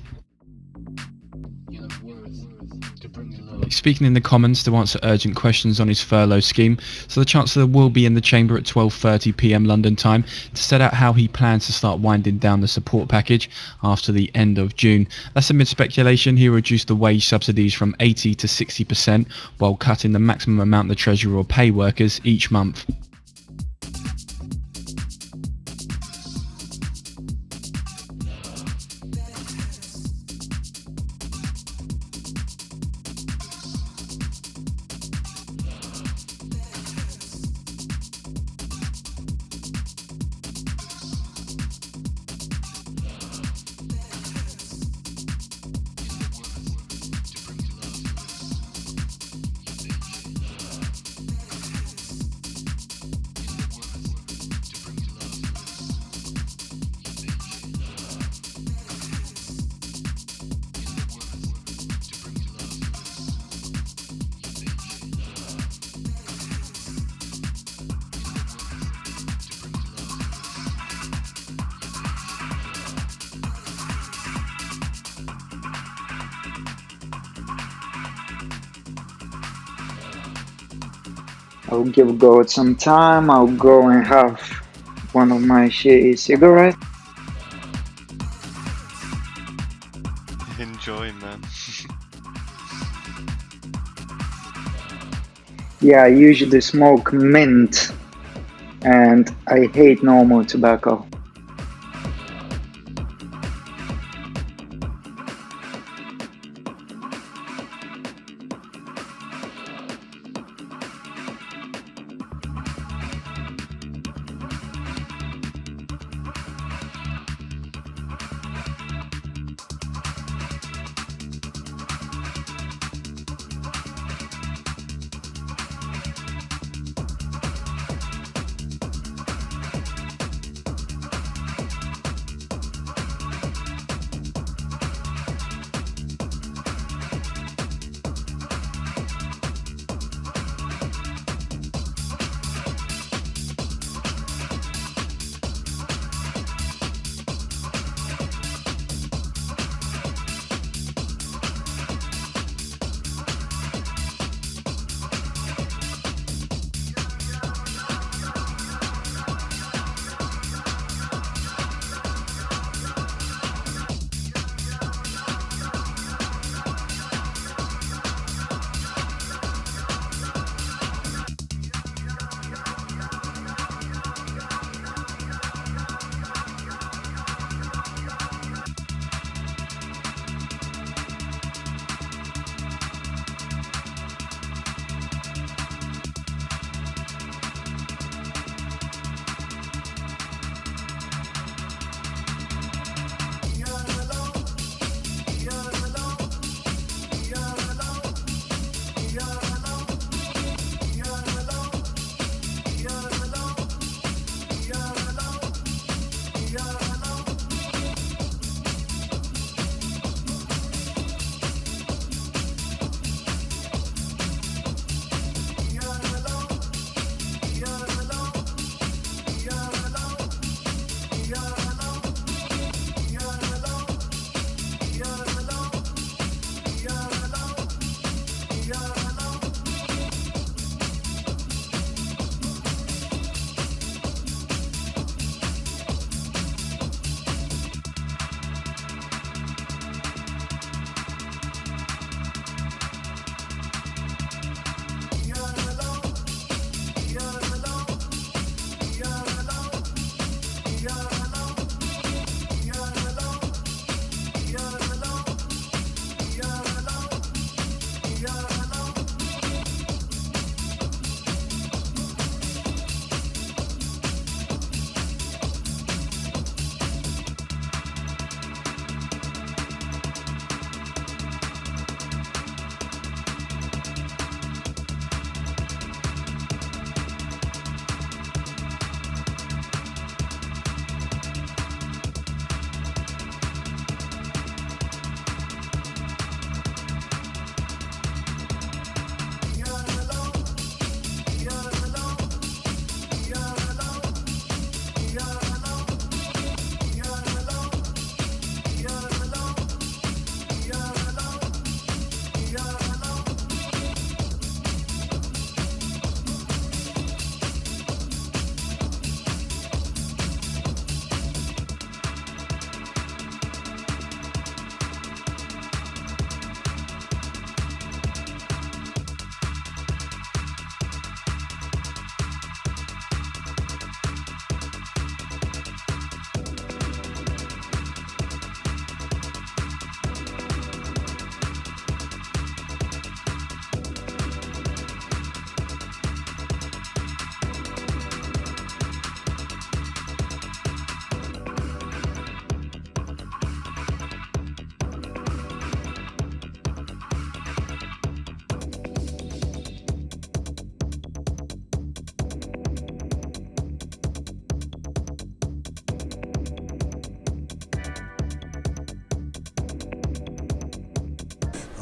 Speaking in the Commons to answer urgent questions on his furlough scheme, so the Chancellor will be in the chamber at 12:30 PM London time to set out how he plans to start winding down the support package after the end of June. That's amid speculation he will reduce the wage subsidies from 80 to 60% while cutting the maximum amount the Treasury will pay workers each month. I'll give God some time. I'll go and have one of my shitty cigarettes. Enjoy, man. Yeah, I usually smoke mint, and I hate normal tobacco.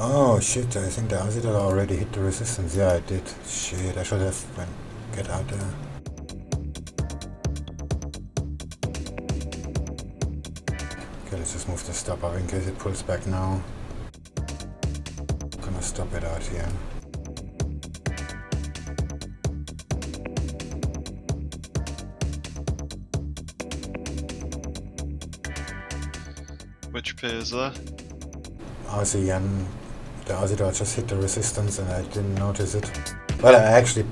Oh shit, I think the AUDJPY already hit the resistance. Yeah, I did. Shit, I should have get out there. Okay, let's just move the stop up in case it pulls back now. Gonna stop it out here. Which pairs there? Aussie yen. The Aussie dollar just hit the resistance and I didn't notice it. Well, I actually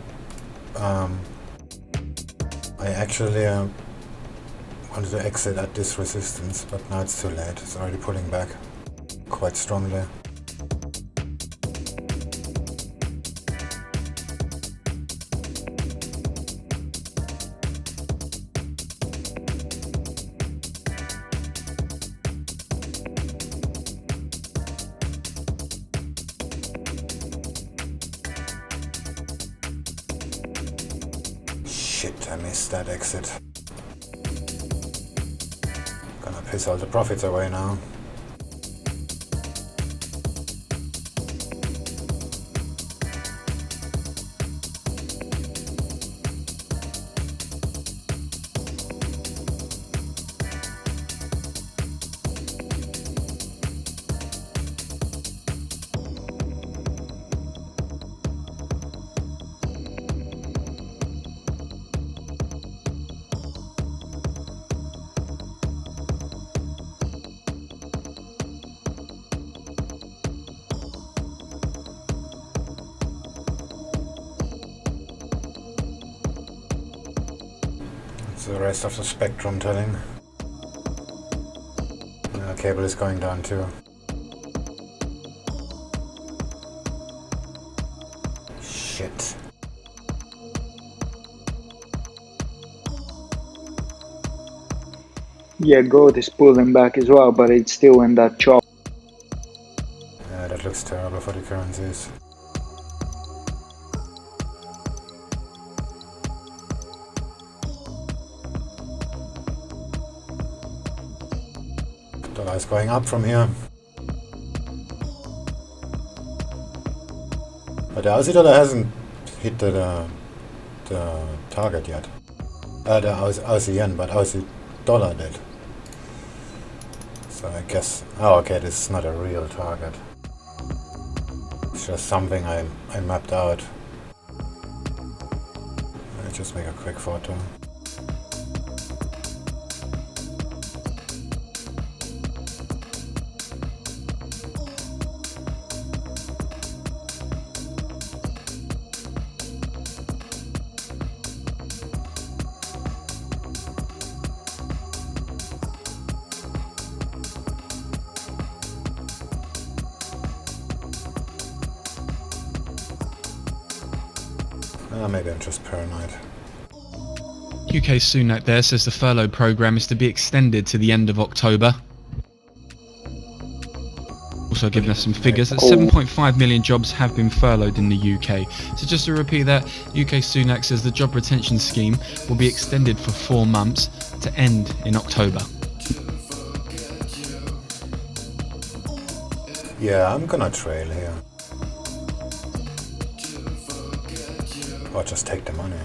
wanted to exit at this resistance, but now it's too late. It's already pulling back quite strongly. Shit, I missed that exit. Gonna piss all the profits away now. The rest of the spectrum telling. Cable is going down too. Shit. Yeah, gold is pulling back as well, but it's still in that chop. Yeah, that looks terrible for the currencies. Dollar is going up from here. But the Aussie dollar hasn't hit the target yet. The Aussie yen, but Aussie dollar did. So I guess... Oh, okay, this is not a real target. It's just something I mapped out. I'll just make a quick photo. Maybe I'm just paranoid. UK Sunak there says the furlough programme is to be extended to the end of October. Also giving us some figures that 7.5 million jobs have been furloughed in the UK. So just to repeat that, UK Sunak says the job retention scheme will be extended for 4 months to end in October. Yeah, I'm gonna trail here. Or just take the money.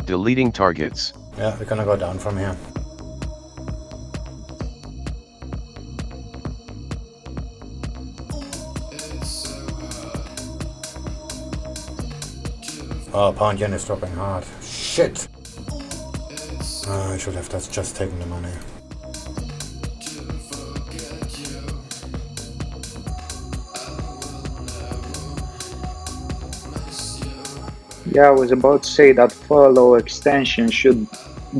Deleting targets. Yeah, we're gonna go down from here. Oh, pound yen is dropping hard. Shit! I should have just taken the money. Yeah, I was about to say that furlough extension should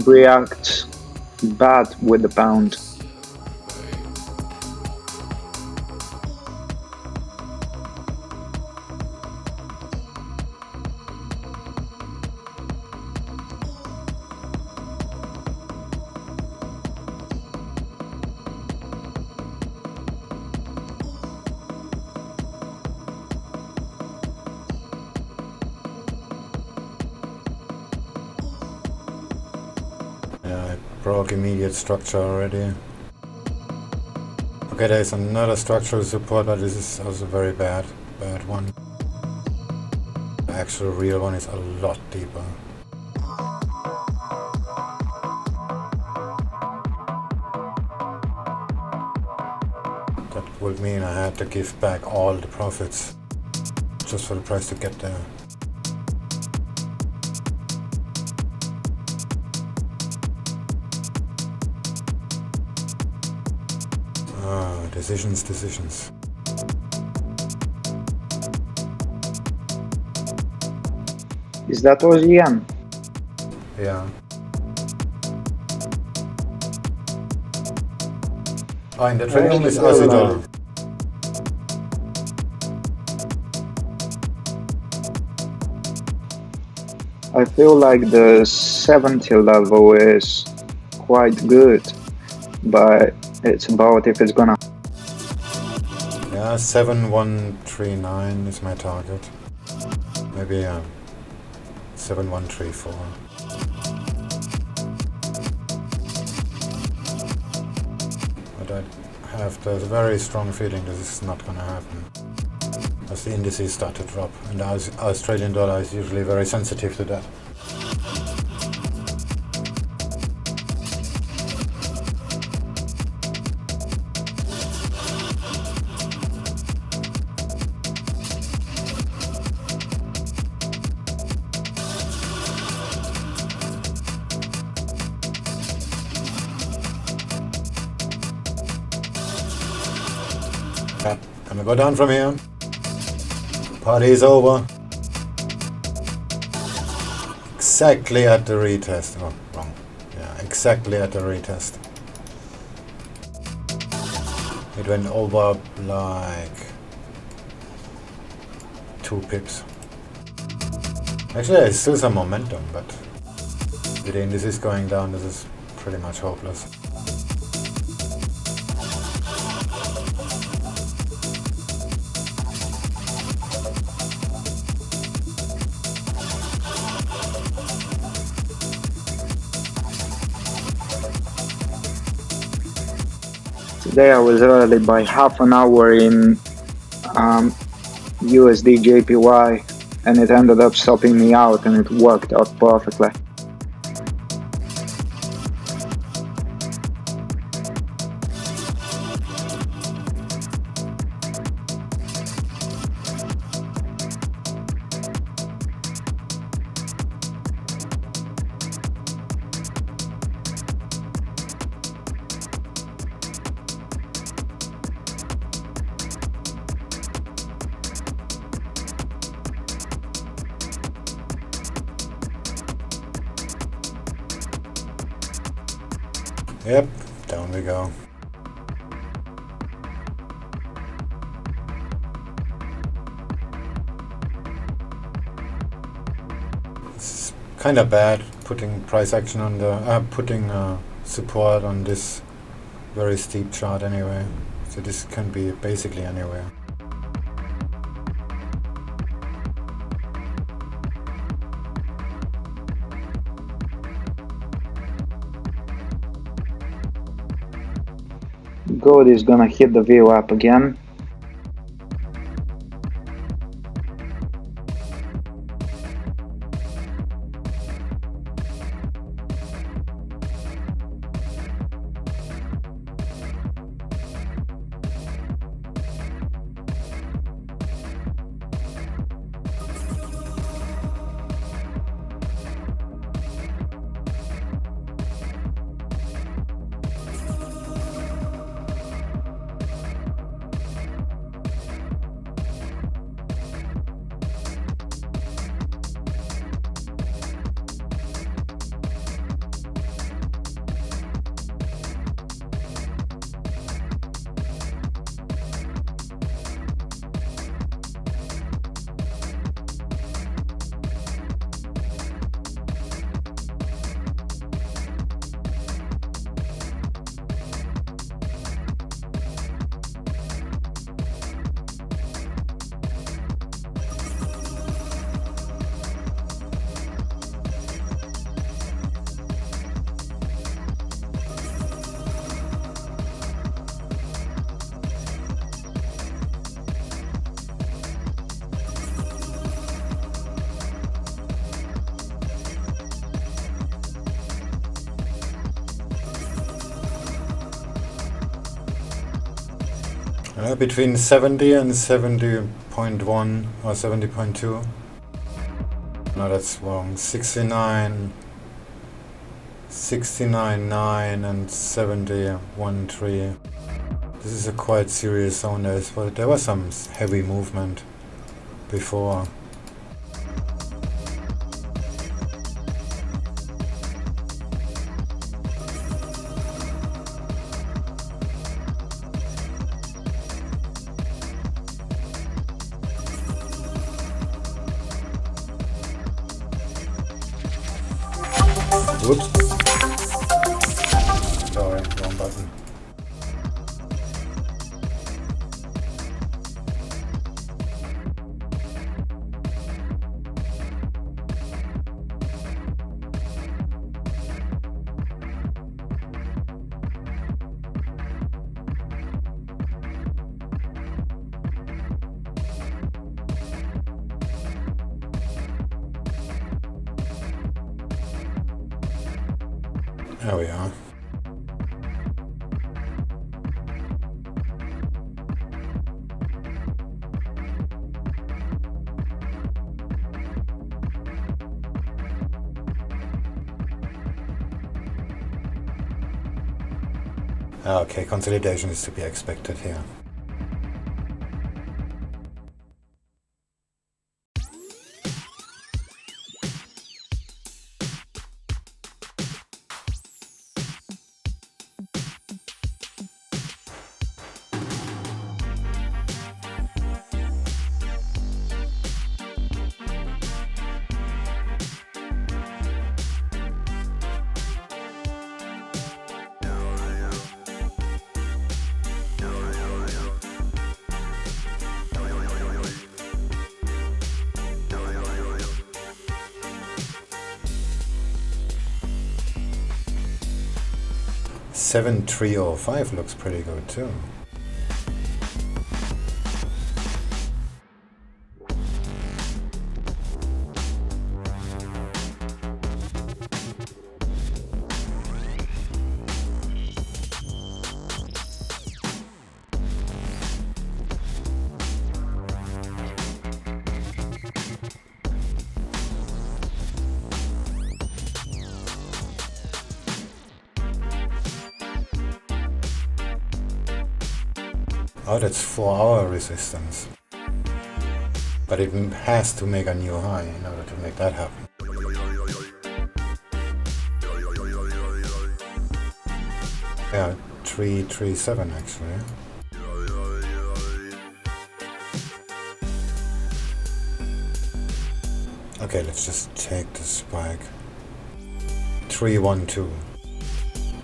react bad with the pound. Yeah, it broke immediate structure already. Okay, there's another structural support, but this is also very bad one. The actual real one is a lot deeper. That would mean I had to give back all the profits just for the price to get there. Decisions. Is that OZN? Yeah. Oh, in that film is Azidol. I feel like the 70 level is quite good, but it's about if it's gonna. Yeah, 7139 is my target. Maybe 7134. But I have the very strong feeling this is not gonna happen. As the indices start to drop, and the Australian dollar is usually very sensitive to that. Gonna go down from here. Party is over. Exactly at the retest. Oh, wrong. Yeah, exactly at the retest. It went over like 2 pips. Actually, there's still some momentum, but with the indices going down, this is pretty much hopeless. Today I was early by half an hour in USDJPY, and it ended up stopping me out, and it worked out perfectly. Yep, down we go. It's kind of bad putting price action on the putting support on this very steep chart anyway. So this can be basically anywhere. Gold is gonna hit the VWAP again. Between 70 and 70.1 or 70.2. No, that's wrong. 69, 69.9 and 71.3. This is a quite serious zone. There was some heavy movement before. Whoops. Sorry, wrong button. There we are. Okay, consolidation is to be expected here. $7,305 looks pretty good too. Oh, that's 4-hour resistance. But it has to make a new high in order to make that happen. Yeah, 337 actually. Okay, let's just take the spike. 312.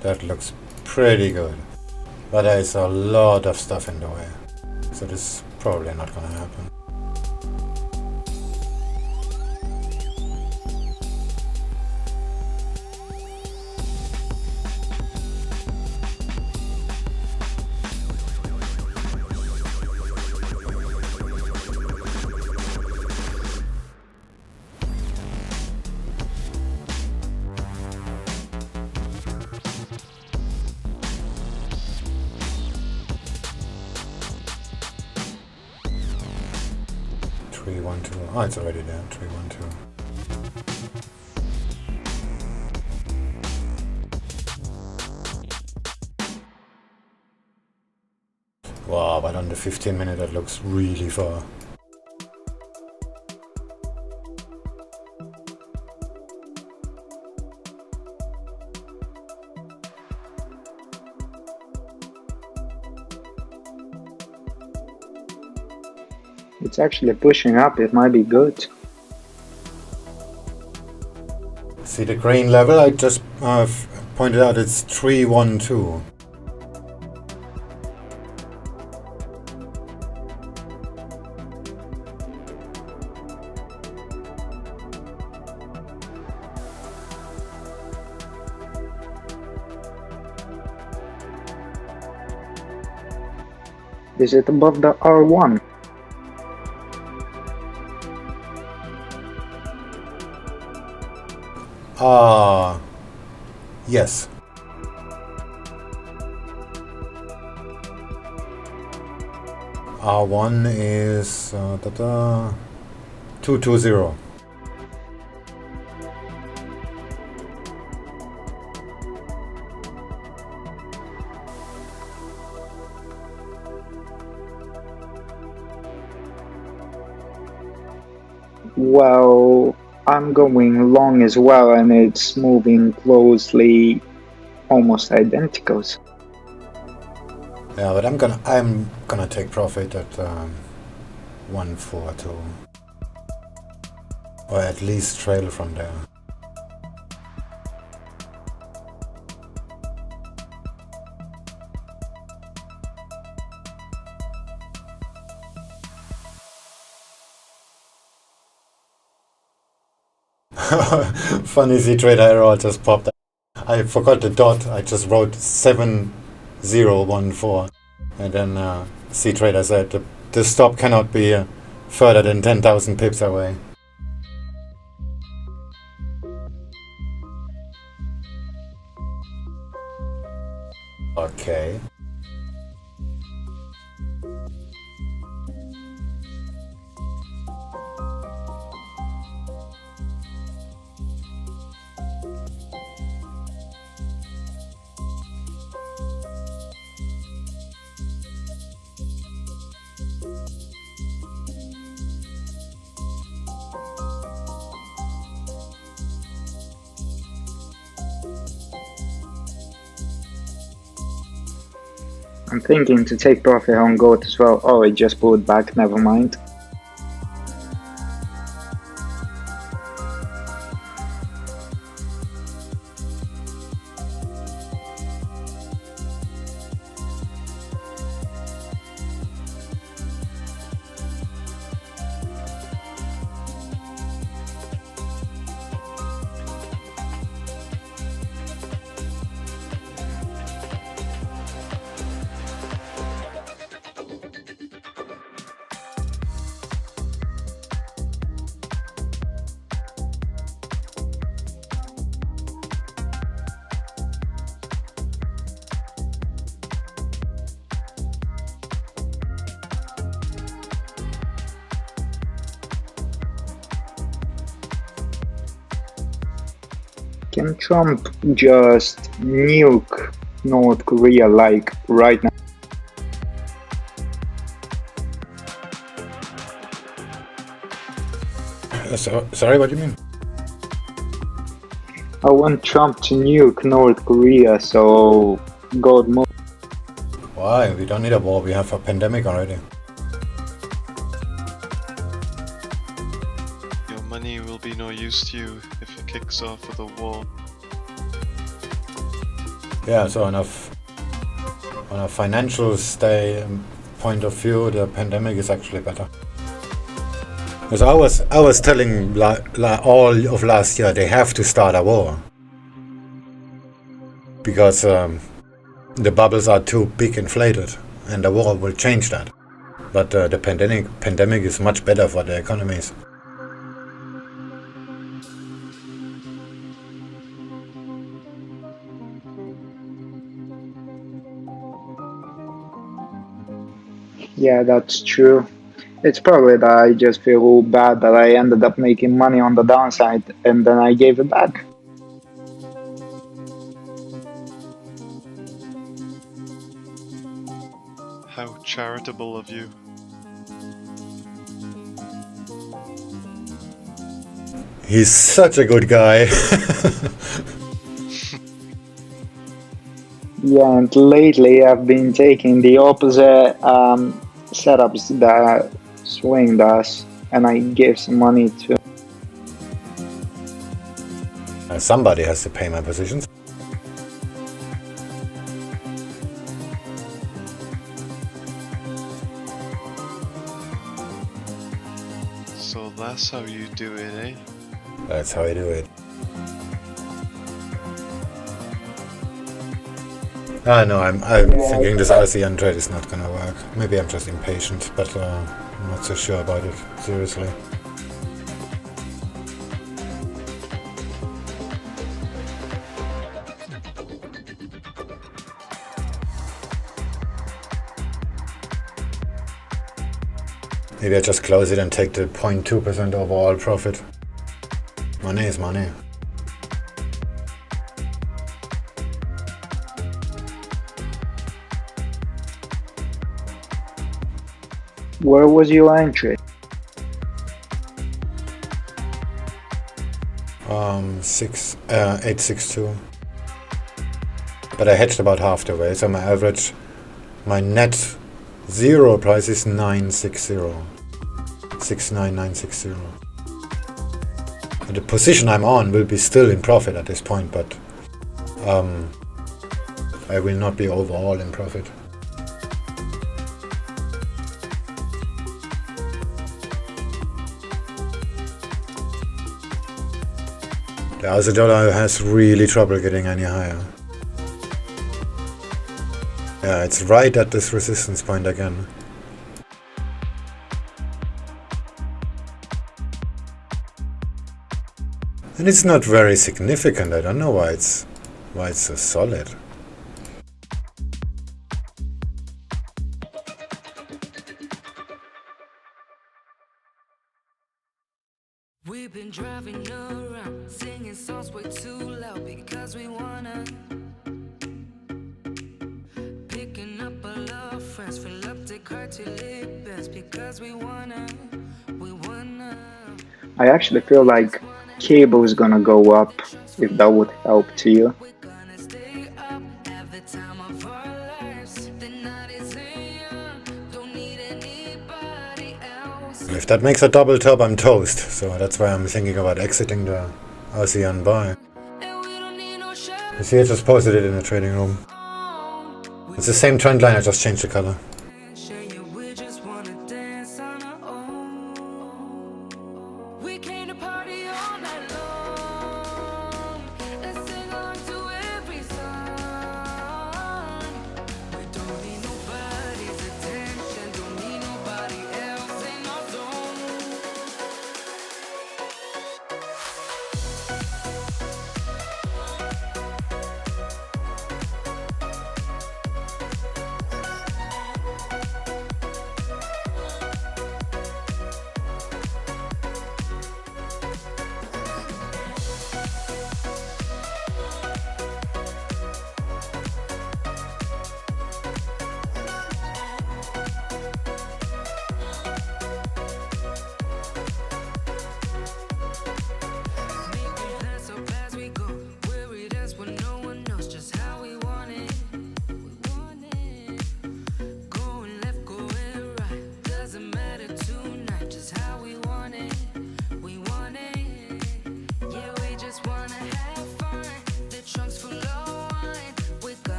That looks pretty good. But there's a lot of stuff in the way, so this is probably not gonna happen. Oh, it's already there, 312. Wow, but on the 15 minute that looks really far. It's actually pushing up, it might be good. See the green level I just pointed out, it's 312. Is it above the R1? Yes. R1 is 220. Well, I'm going long as well, and it's moving closely, almost identical. Yeah, but I'm gonna take profit at 142, or at least trail from there. Funny, Z trader error just popped up. I forgot the dot. I just wrote 7014, and then C trader said the stop cannot be further than 10,000 pips away. Okay. I'm thinking to take profit on goat as well. Oh, it just pulled back, never mind. Can Trump just nuke North Korea like right now? Sorry, what do you mean? I want Trump to nuke North Korea, so God move. Why? We don't need a war. We have a pandemic already. Your money will be no use to you if it kicks off with a war. Yeah, so on a financial point of view, the pandemic is actually better. Because I was telling all of last year they have to start a war because the bubbles are too big inflated, and the war will change that. But the pandemic is much better for the economies. Yeah, that's true. It's probably that I just feel bad that I ended up making money on the downside and then I gave it back. How charitable of you. He's such a good guy. Yeah, and lately I've been taking the opposite setups that Swing does, and I gave some money to. Somebody has to pay my positions. So that's how you do it, eh? That's how I do it. No, I'm thinking this RCN trade is not gonna work. Maybe I'm just impatient, but I'm not so sure about it, seriously. Maybe I just close it and take the 0.2% overall profit. Money is money. Where was your entry? 862. But I hedged about half the way, so my net zero price is 960. 69960. The position I'm on will be still in profit at this point, but I will not be overall in profit. The Aussie dollar has really trouble getting any higher. Yeah, it's right at this resistance point again. And it's not very significant. I don't know why it's so solid. We've been driving around, singing songs way too loud because we wanna. Picking up our love friends, fill up the car till it bends because we wanna. I actually feel like cable is gonna go up, if that would help to you. If that makes a double top, I'm toast. So that's why I'm thinking about exiting the ASEAN buy. You see, I just posted it in the trading room. It's the same trend line, I just changed the color.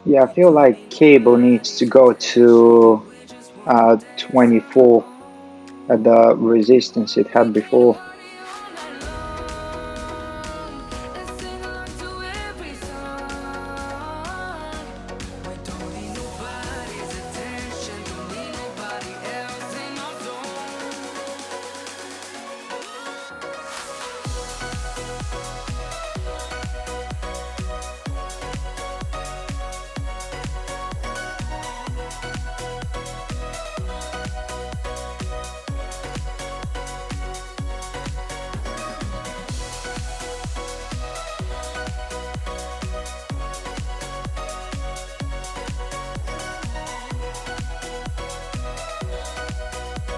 Yeah, I feel like cable needs to go to 24 at the resistance it had before.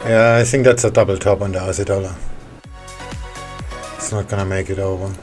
Yeah, I think that's a double top on the Aussie dollar. It's not gonna make it over.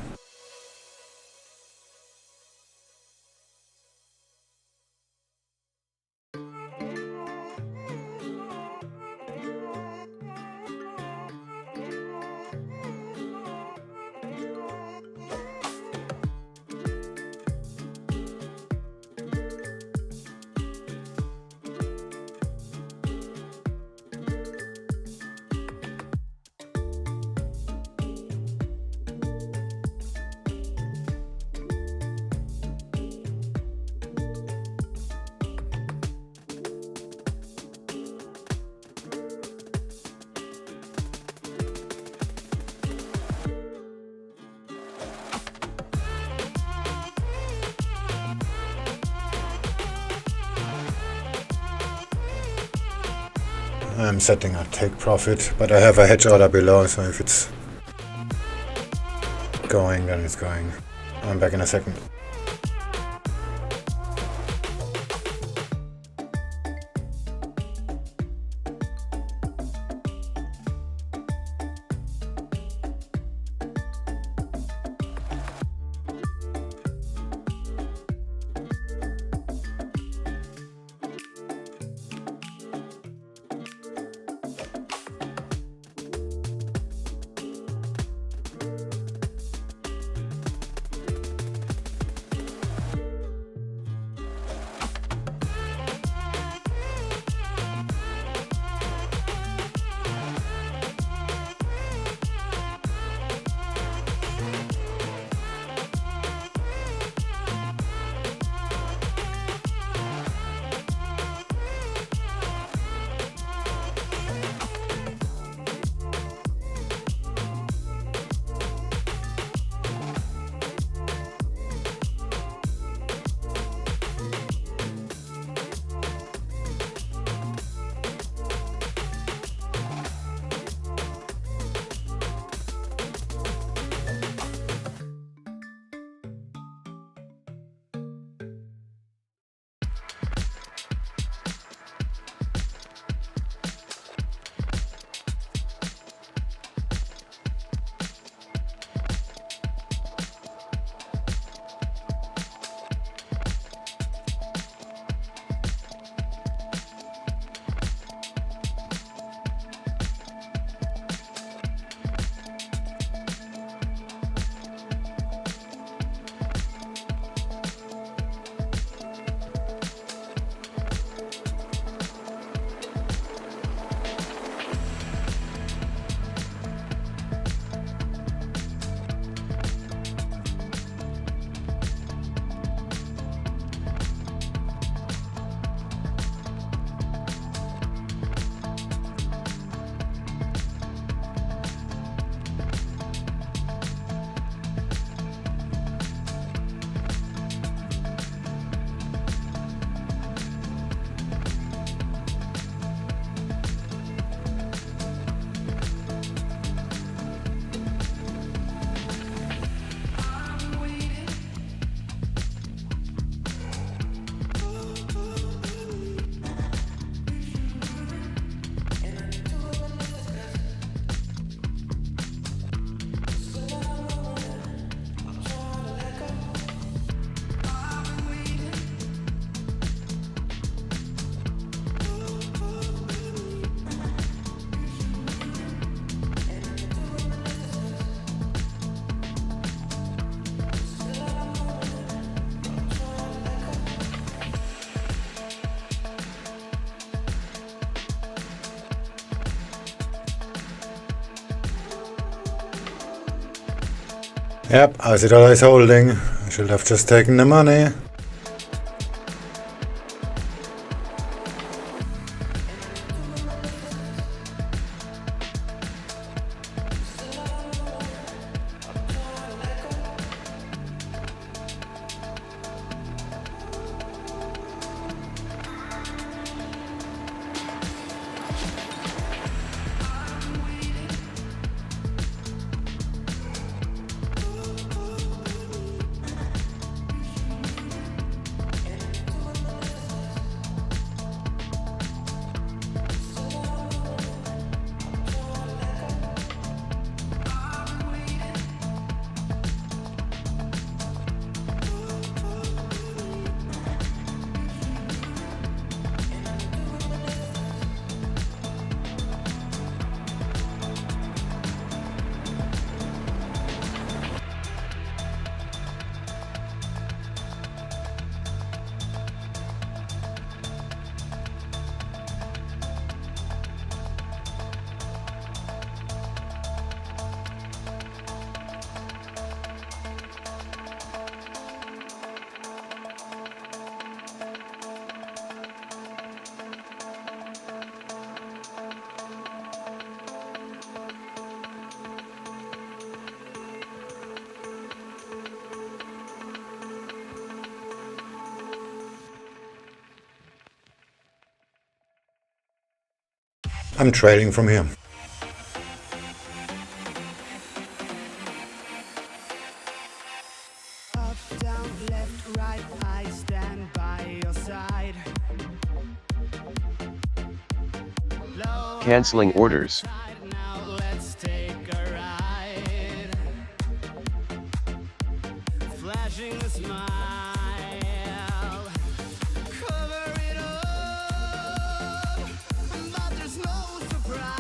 I'm setting a take profit, but I have a hedge order below, so if it's going, then it's going. I'm back in a second. Yep, as it always holding. I should have just taken the money. I'm trailing from here. Up, down, left, right, I stand by your side. Low, Canceling orders. now let's take a ride. Flashing a smile. Cover it up, but there's no surprise.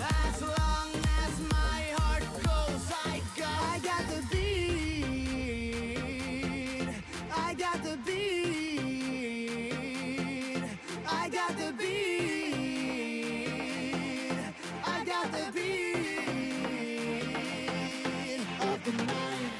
As long as my heart goes, I got the beat. I got the beat. I got the beat. I got the beat of the night.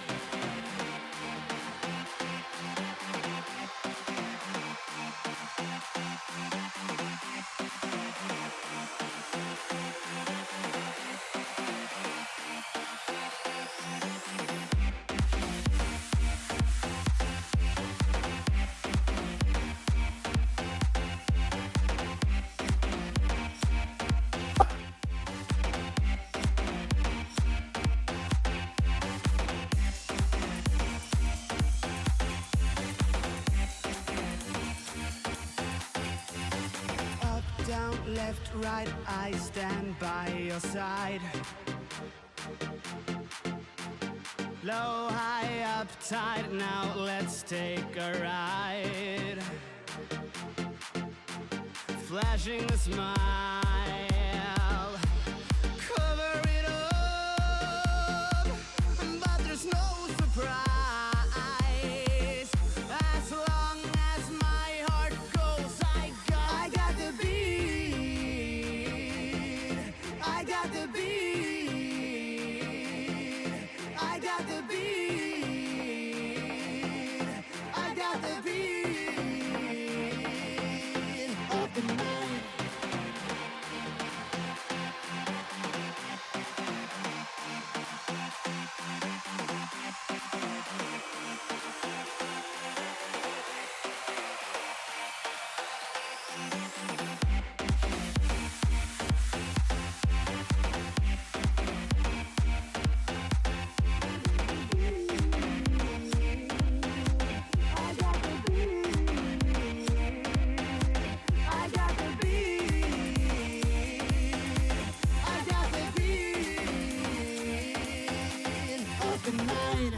Up, down, left, right, I stand by your side. Low, high, up, tight, now let's take a ride. Flashing a smile. Cover it up, but there's no surprise. As long as my heart goes, I got the beat. I got the beat. I got the beat. I got the beat of the night. I got the beat. I got the beat of the night.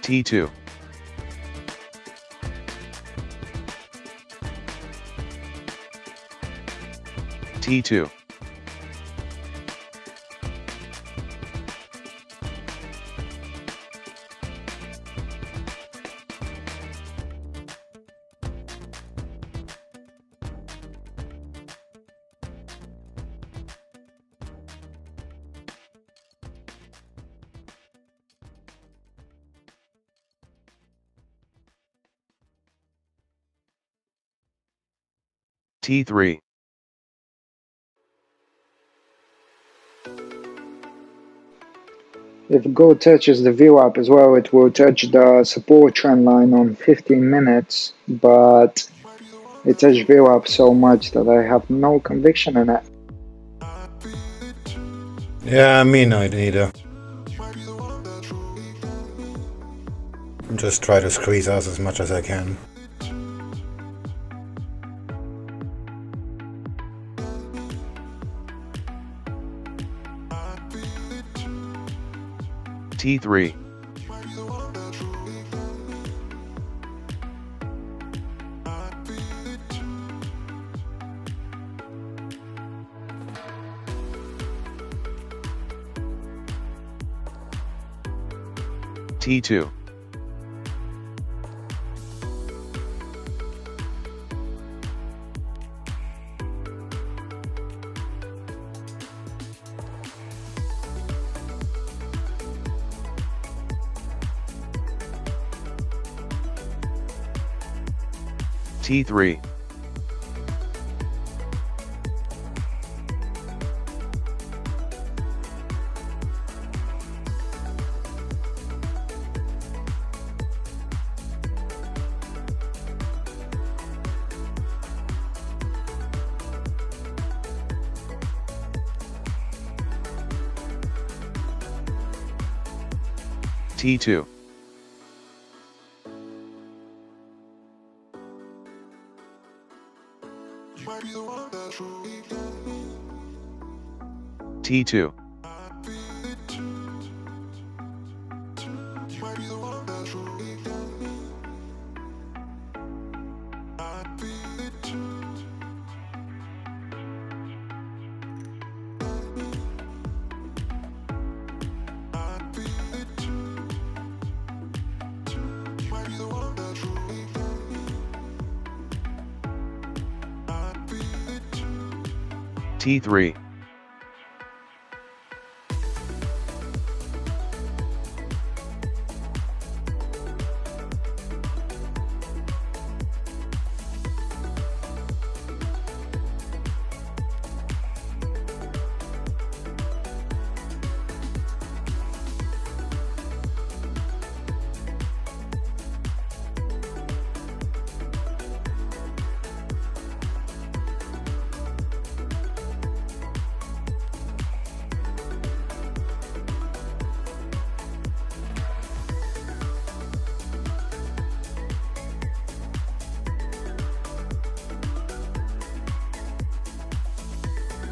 T2. T2. T3. If gold touches the VWAP as well, it will touch the support trend line on 15 minutes, but It's HV up so much that I have no conviction in it. Yeah, me neither. Just try to squeeze out as much as I can. T3. T2. T3. T2. T2. T3.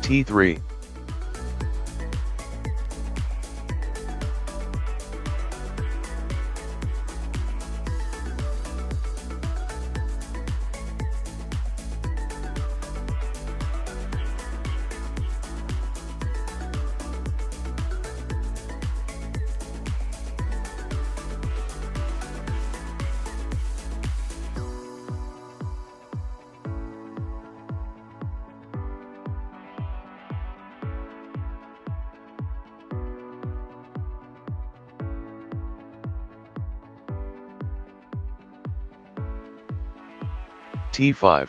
T3. T5.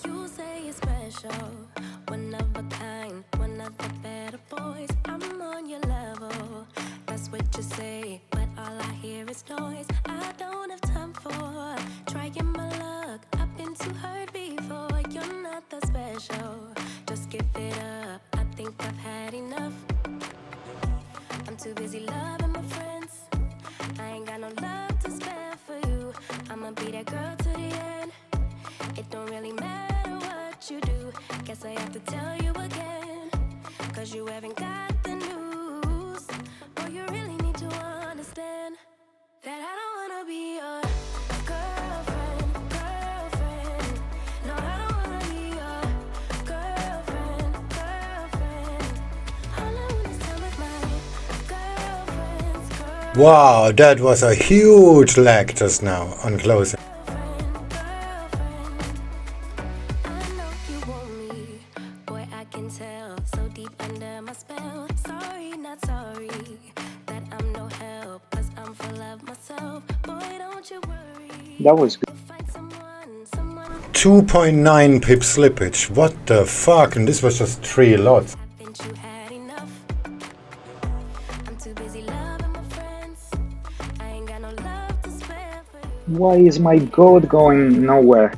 You say you're special, one of a kind, one of the better boys. I'm on your level, that's what you say, but all I hear is noise. I don't have time for trying my luck. I've been too hurt before. You're not that special, just give it up. I think I've had enough. I'm too busy loving my friends. I ain't got no love to spare for you. I'ma be that girl to the end. It don't really matter what you do. Guess I have to tell you again, 'cause you haven't got the news. Boy, you really need to understand that I don't wanna be your girlfriend, girlfriend. No, I don't wanna be your girlfriend, girlfriend. All I want is time with my girlfriends, girlfriend. Wow, that was a huge lag just now on closing. That was good. 2.9 pip slippage. What the fuck? And this was just 3 lots. Why is my goat going nowhere?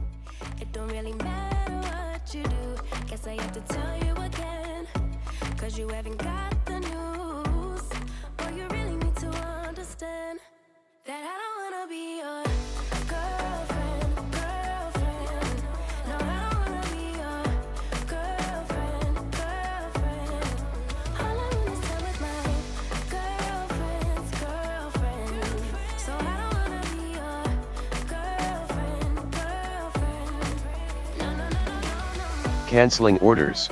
Canceling orders.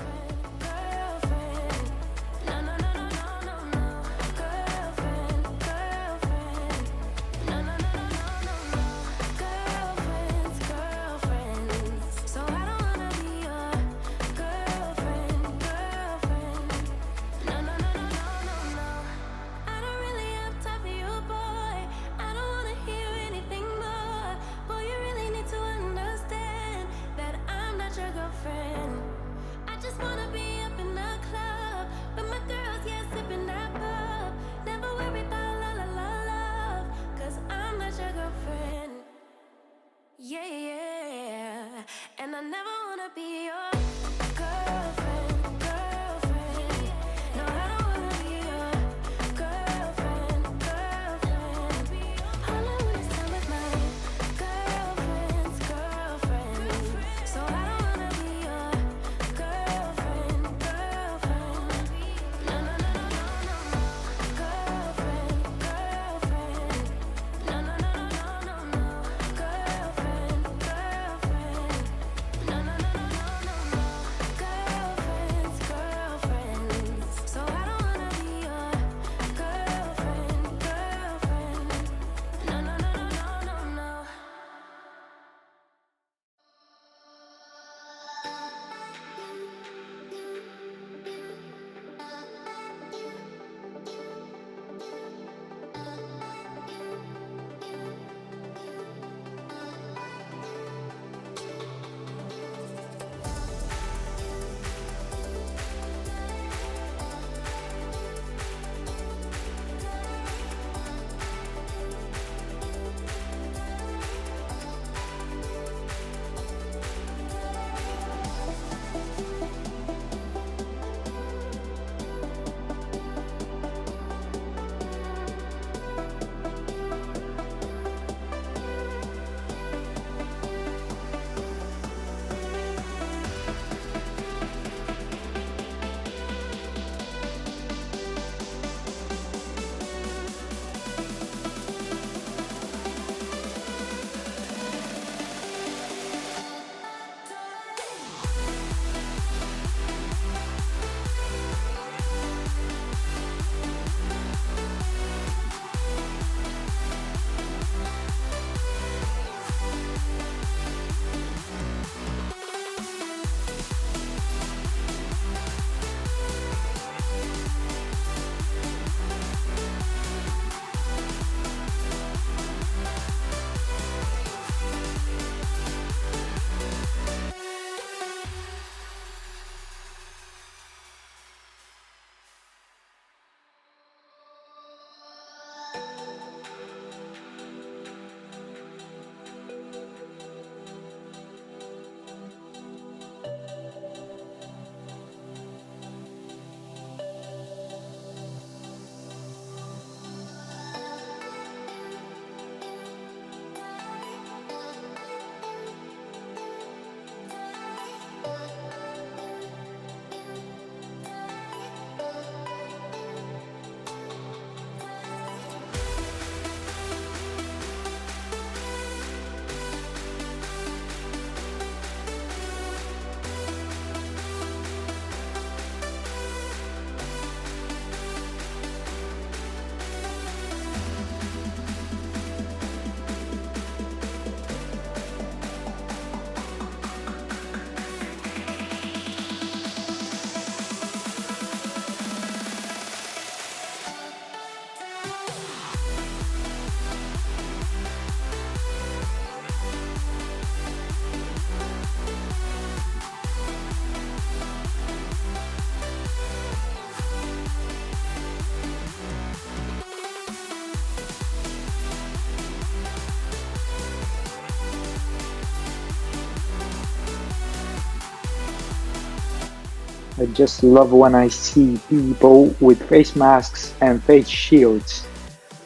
I just love when I see people with face masks and face shields.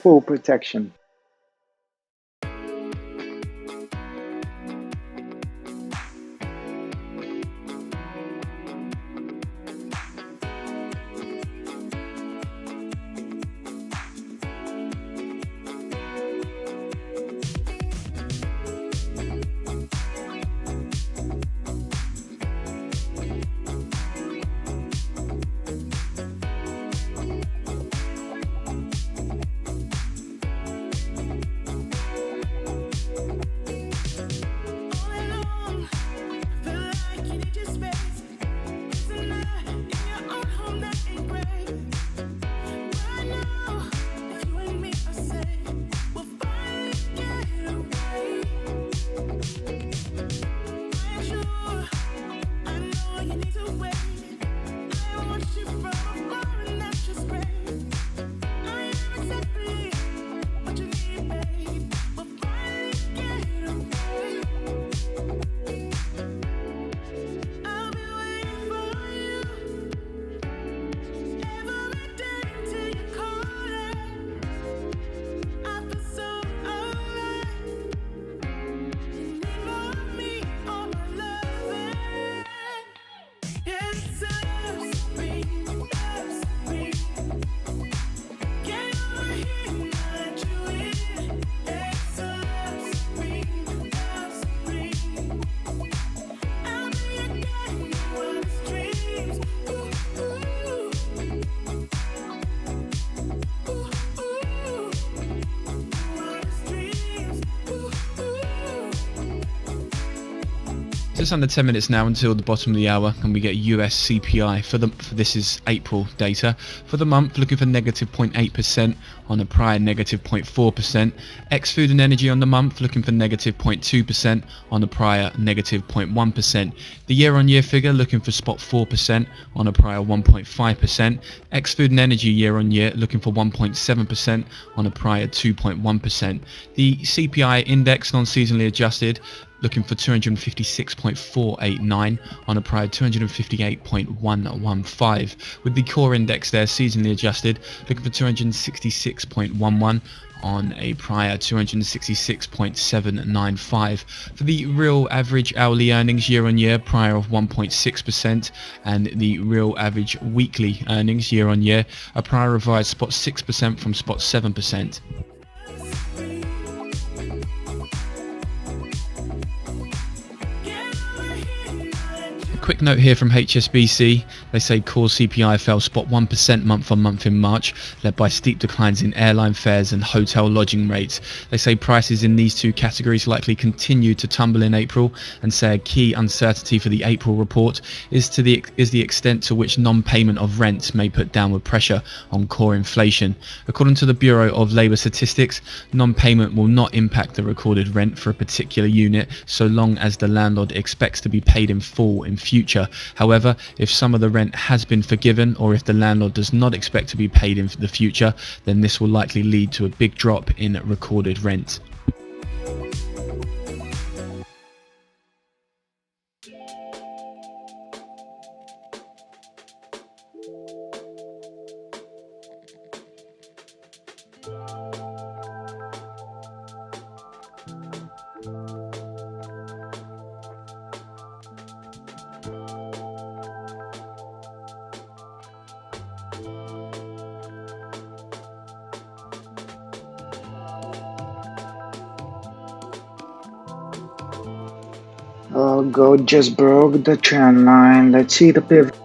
Full protection. Just under 10 minutes now until the bottom of the hour, and we get US CPI for this is April data. For the month, looking for negative 0.8% on a prior negative 0.4%. Ex-food and energy on the month, looking for negative 0.2% on a prior negative 0.1%. The year-on-year figure, looking for spot 4% on a prior 1.5%. Ex-food and energy year-on-year, looking for 1.7% on a prior 2.1%. The CPI index non-seasonally adjusted, looking for 256.489 on a prior 258.115, with the core index there seasonally adjusted, looking for 266.11 on a prior 266.795. For the real average hourly earnings year on year, prior of 1.6%, and the real average weekly earnings year on year, a prior revised spot 6% from spot 7%. Quick note here from HSBC, they say core CPI fell spot 1% month on month in March, led by steep declines in airline fares and hotel lodging rates. They say prices in these two categories likely continue to tumble in April, and say a key uncertainty for the April report is the extent to which non-payment of rent may put downward pressure on core inflation. According to the Bureau of Labour Statistics, non-payment will not impact the recorded rent for a particular unit so long as the landlord expects to be paid in full in future. However, if some of the rent has been forgiven, or if the landlord does not expect to be paid in the future, then this will likely lead to a big drop in recorded rent. Gold just broke the trend line. Let's see the pivot.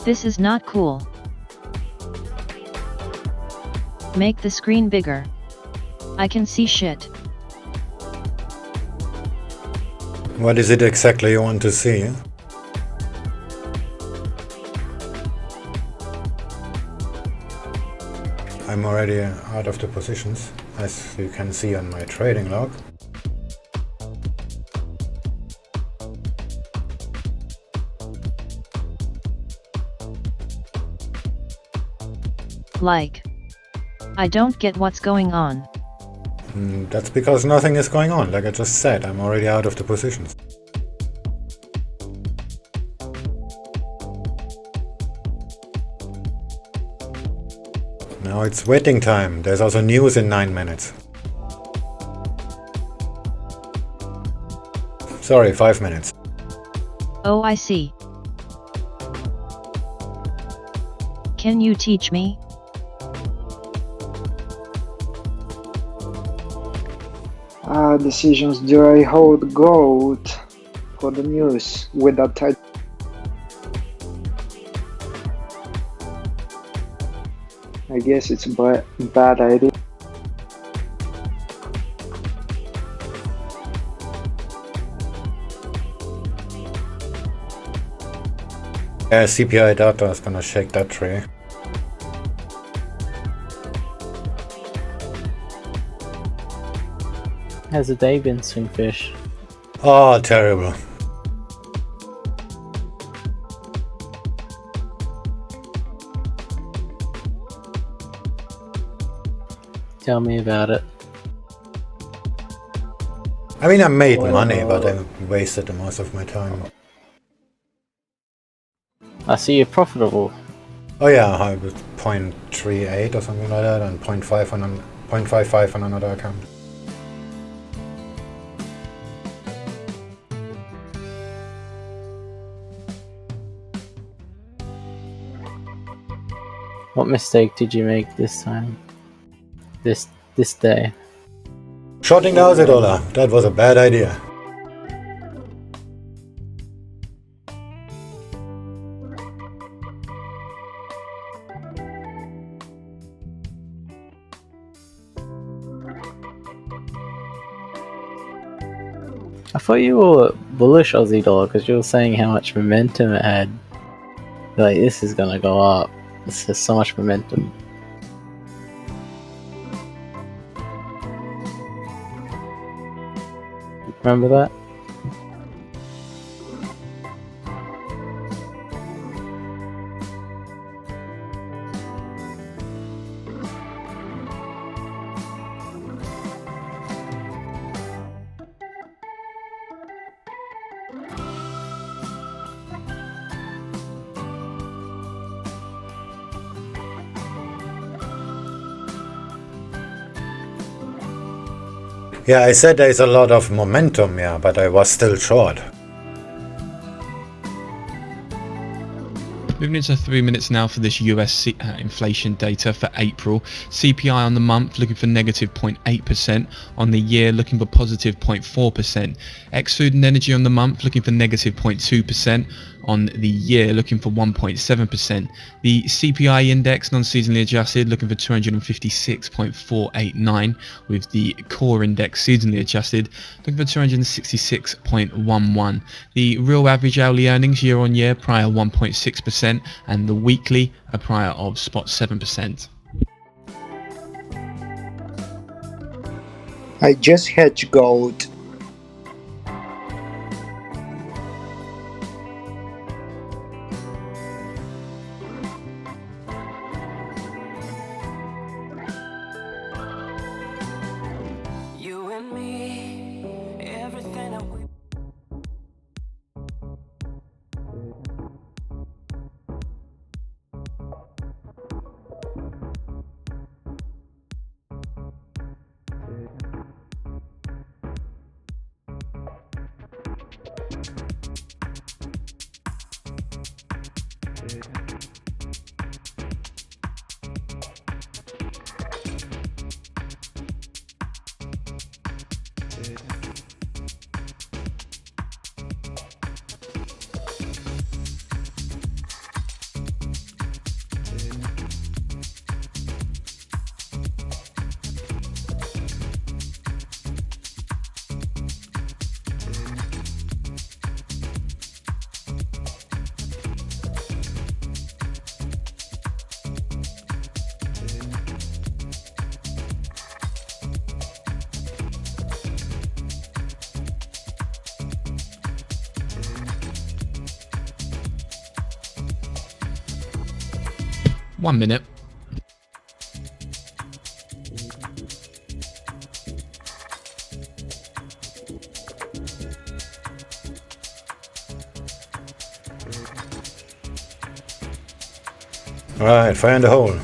This is not cool. Make the screen bigger. I can see shit. What is it exactly you want to see? I'm already out of the positions, as you can see on my trading log. Like, I don't get what's going on. That's because nothing is going on, like I just said, I'm already out of the positions. Now it's waiting time, there's also news in 9 minutes. Sorry, 5 minutes. Oh, I see. Can you teach me? Decisions. Do I hold gold for the news with that title? I guess it's a bad idea. Yeah, CPI data is gonna shake that tree. How's the day been, SwingFish? Oh, terrible. Tell me about it. I mean, I made money, but I wasted most of my time. I see you're profitable. Oh yeah, I was 0.38 or something like that, and 0.55 on another account. What mistake did you make this time? This day? Shorting the Aussie dollar, that was a bad idea. I thought you were bullish Aussie dollar because you were saying how much momentum it had. You're like, this is gonna go up. This has so much momentum. Remember that? Yeah, I said there's a lot of momentum, yeah, but I was still short. Moving into 3 minutes now for this US inflation data for April. CPI on the month looking for negative 0.8%. On the year looking for positive 0.4%. Ex-food and energy on the month looking for negative 0.2%. On the year looking for 1.7%. The CPI index non-seasonally adjusted looking for 256.489, with the core index seasonally adjusted looking for 266.11. The real average hourly earnings year on year prior 1.6%, and the weekly a prior of spot 7%. I just hedged gold. 1 minute. Alright, fire in the hole.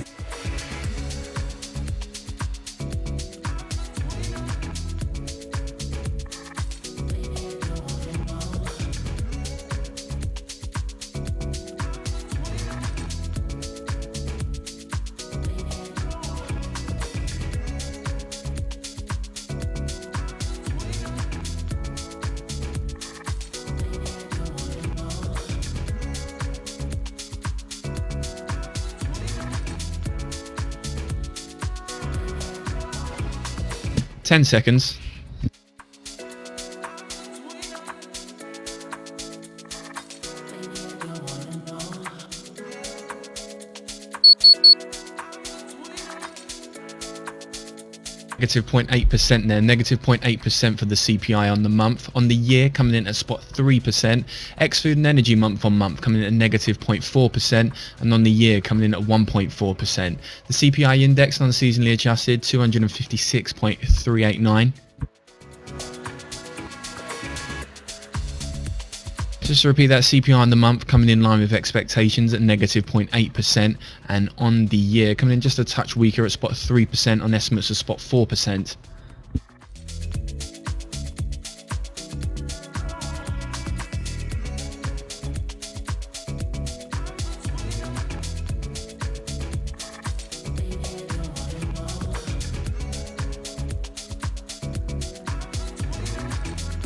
Ten seconds. Negative 0.8% there, negative 0.8% for the CPI on the month. On the year, coming in at spot 3%. Ex-food and energy month on month coming in at negative 0.4%, and on the year coming in at 1.4%. The CPI index unseasonally adjusted 256.389. Just to repeat that, CPI on the month coming in line with expectations at negative 0.8%, and on the year coming in just a touch weaker at spot 3% on estimates of spot 4%.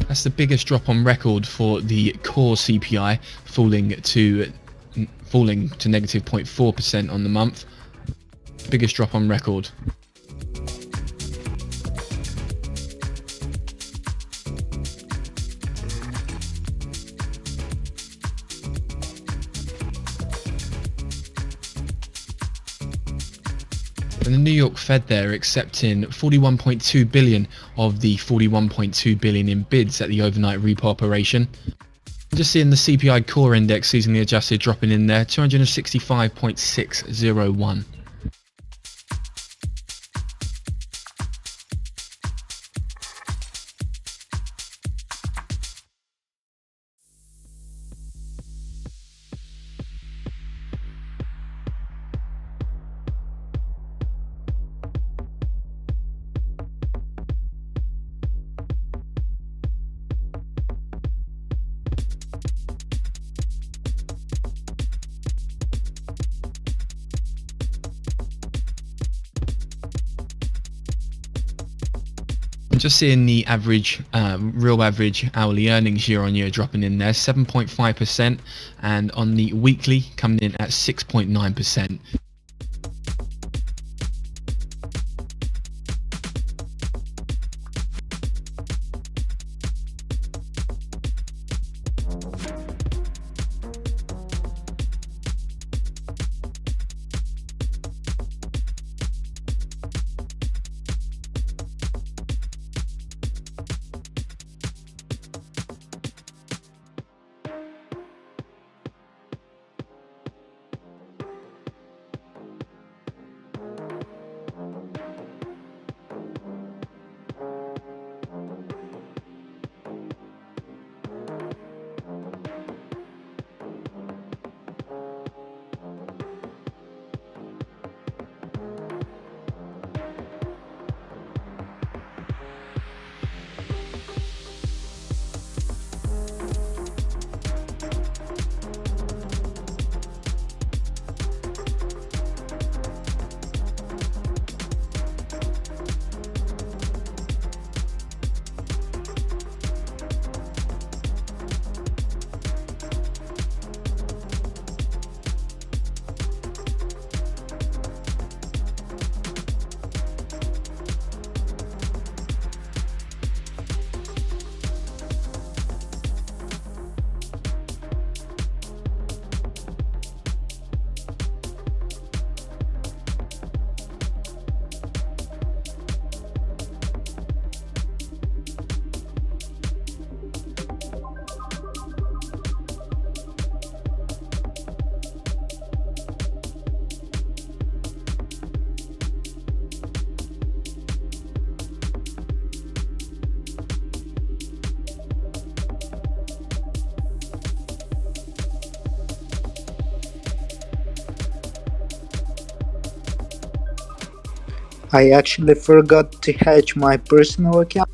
That's the biggest drop on record for the core CPI, falling to negative 0.4% on the month. Biggest drop on record. And the New York Fed there accepting 41.2 billion of the 41.2 billion in bids at the overnight repo operation. Just seeing the CPI core index seasonally adjusted dropping in there, 265.601. Just seeing the average, real average hourly earnings year on year dropping in there, 7.5%, and on the weekly coming in at 6.9%. I actually forgot to hedge my personal account.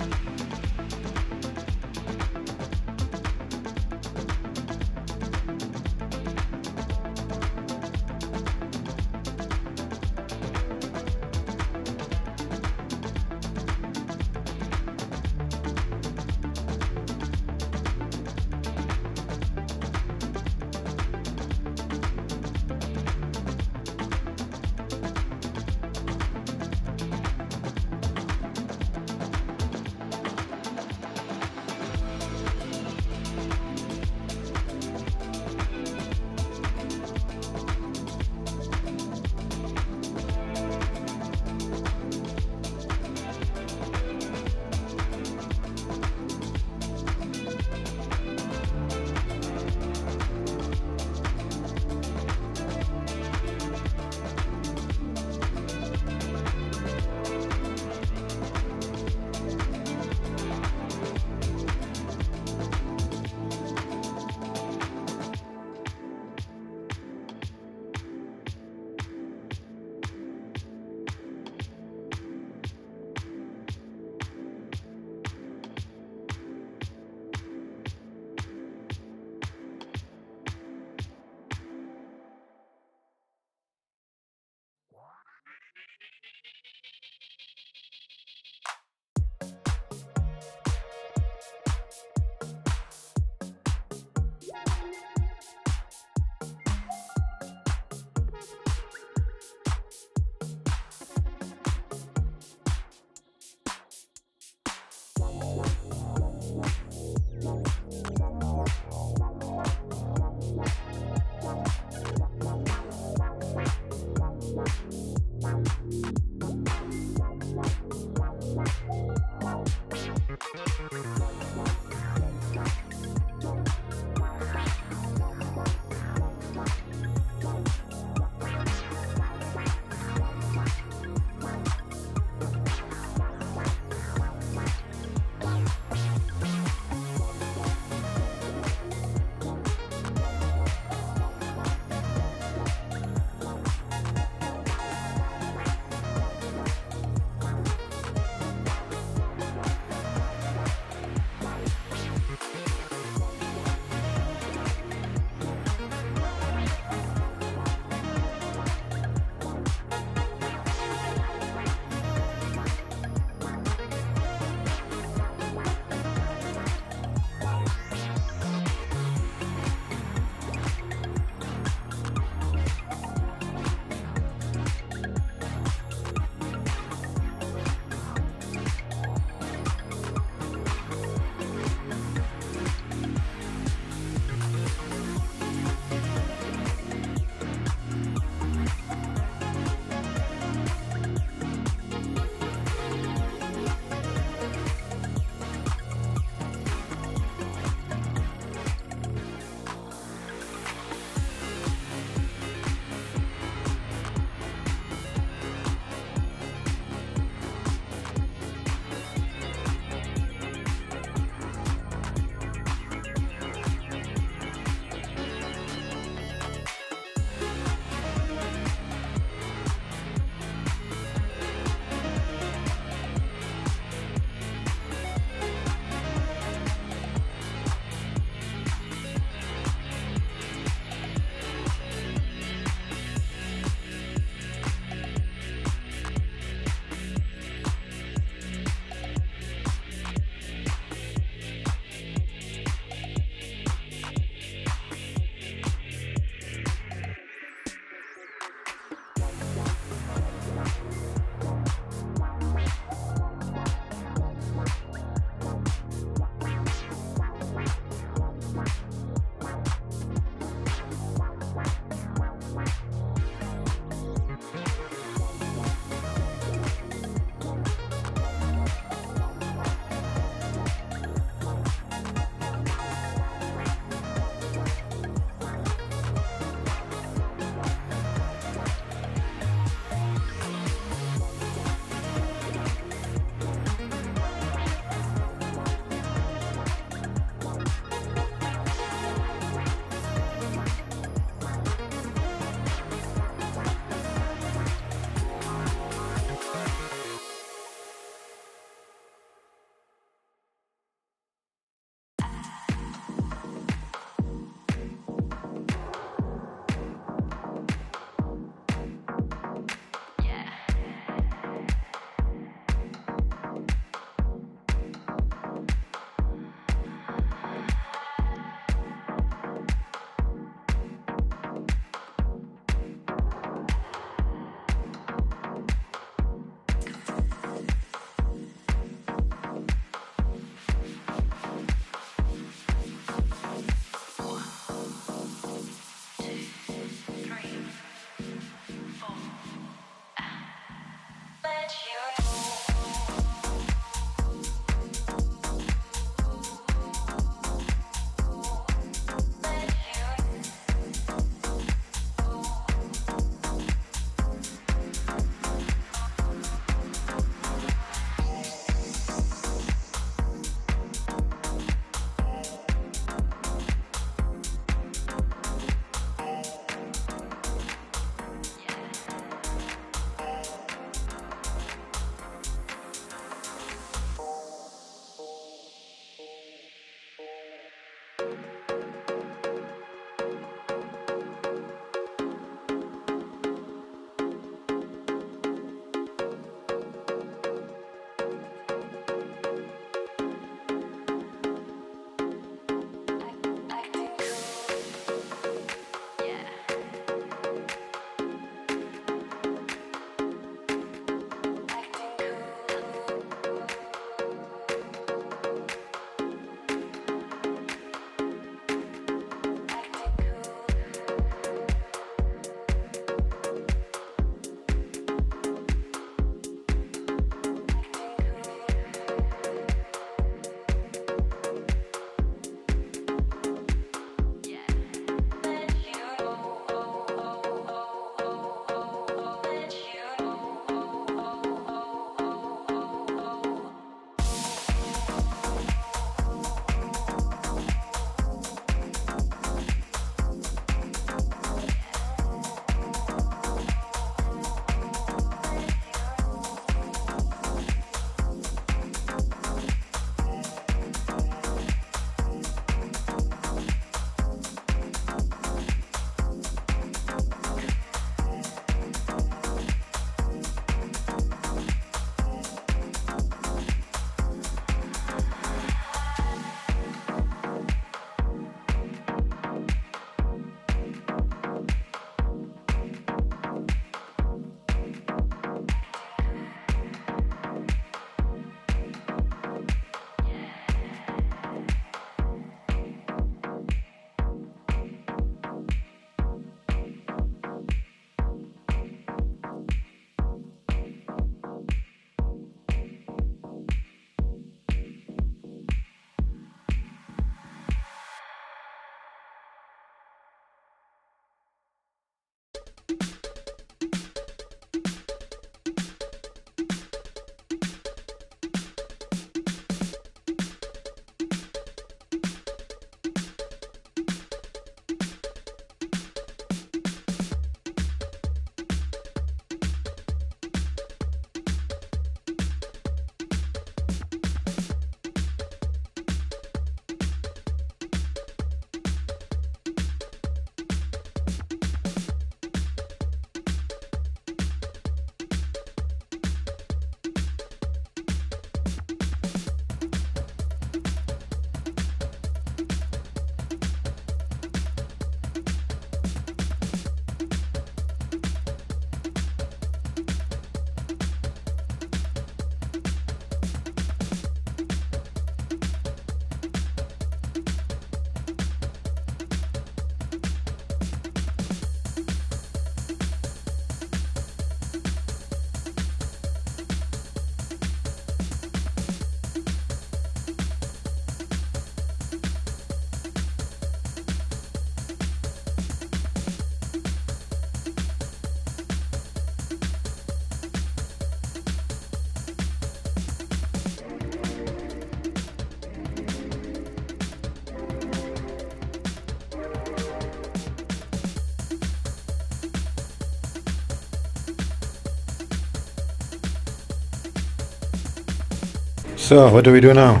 So, what do we do now?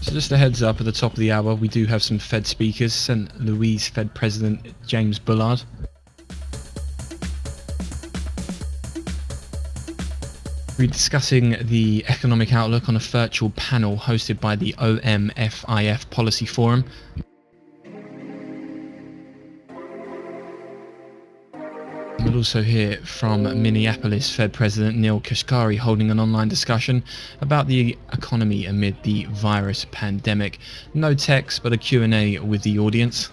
So just a heads up, at the top of the hour we do have some Fed speakers. St. Louis Fed President James Bullard. We're discussing the economic outlook on a virtual panel hosted by the OMFIF Policy Forum. We'll also hear from Minneapolis Fed President Neil Kashkari holding an online discussion about the economy amid the virus pandemic. No text, but a Q&A with the audience.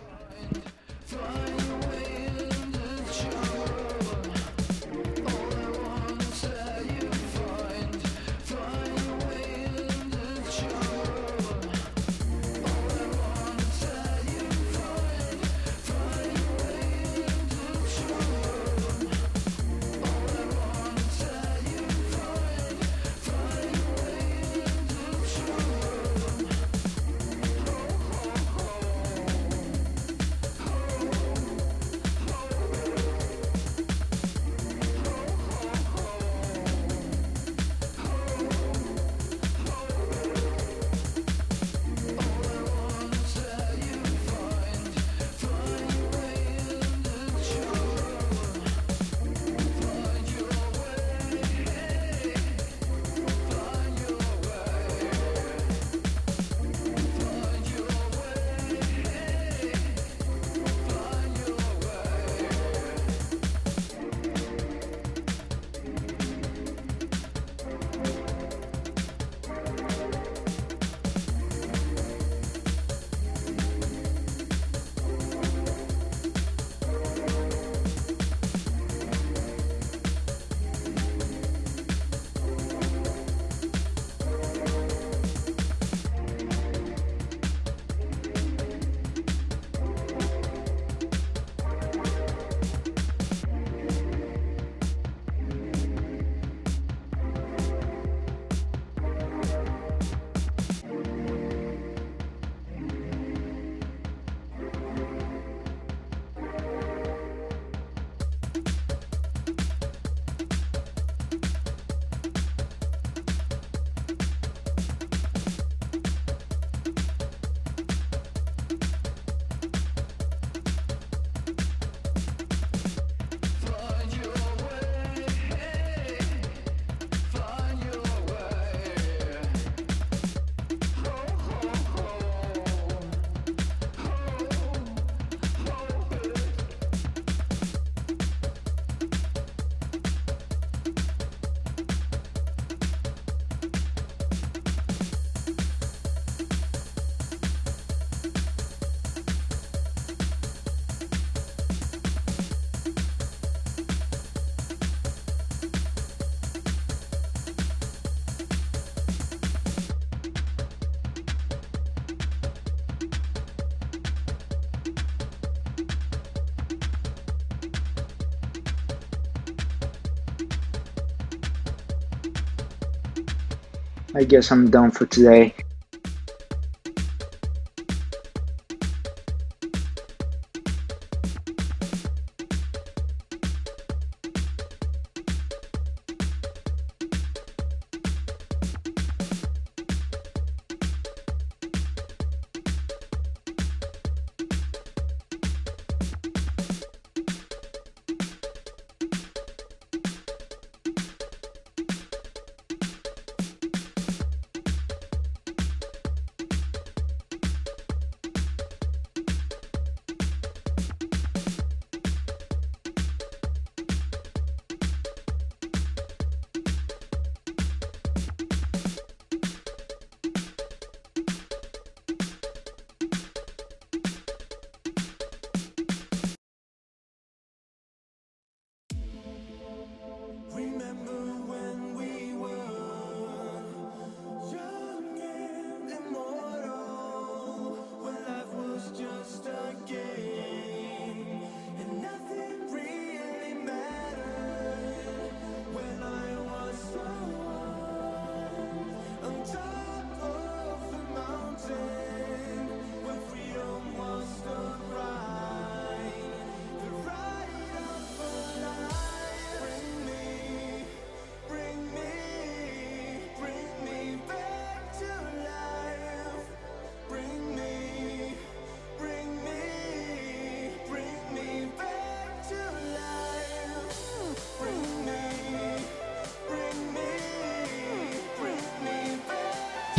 I guess I'm done for today.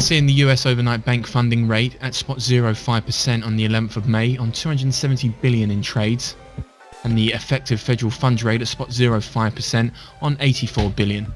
Seeing the US overnight bank funding rate at spot 0.5% on the 11th of May on 270 billion in trades, and the effective federal funds rate at spot 0.5% on 84 billion.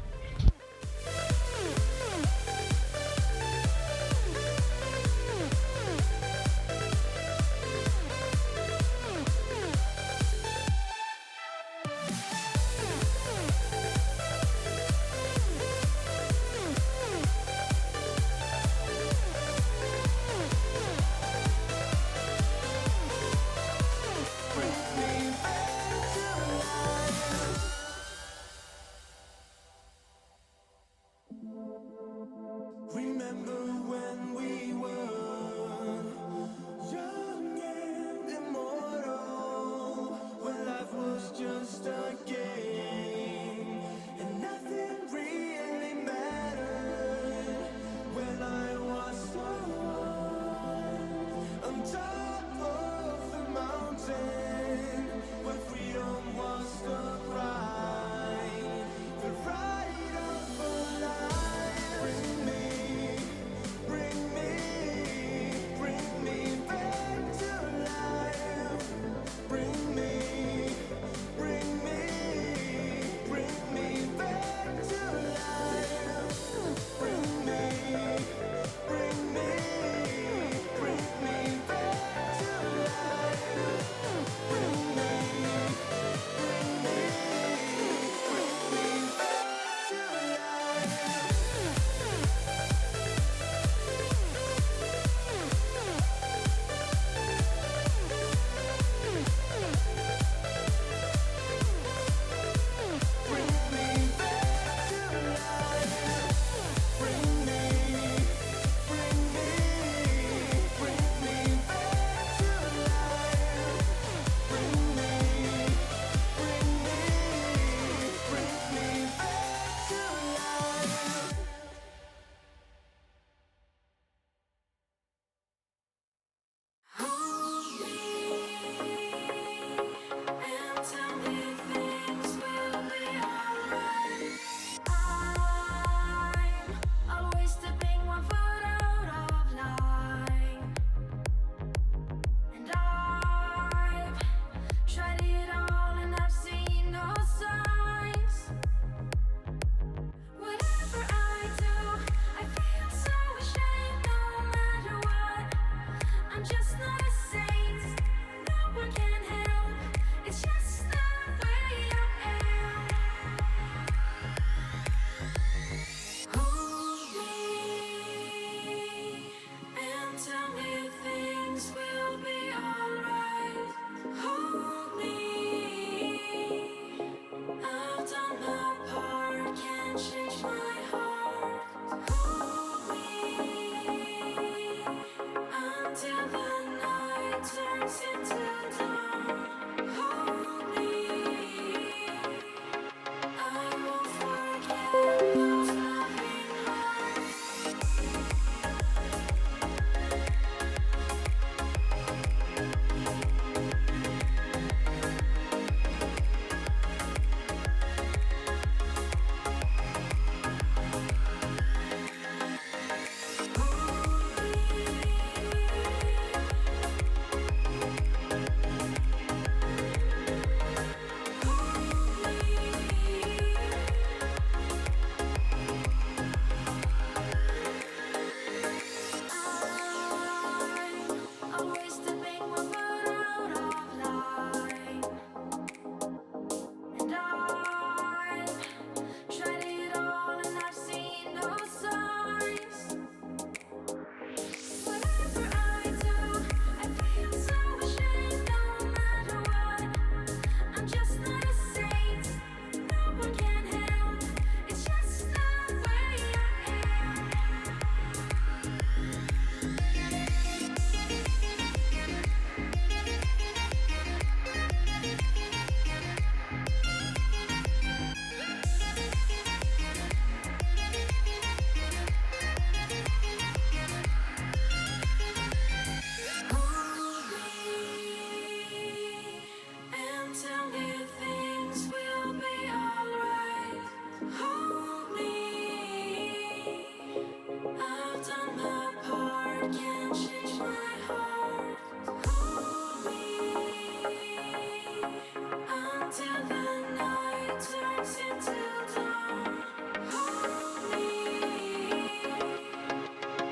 until the night turns into dawn. Hold me,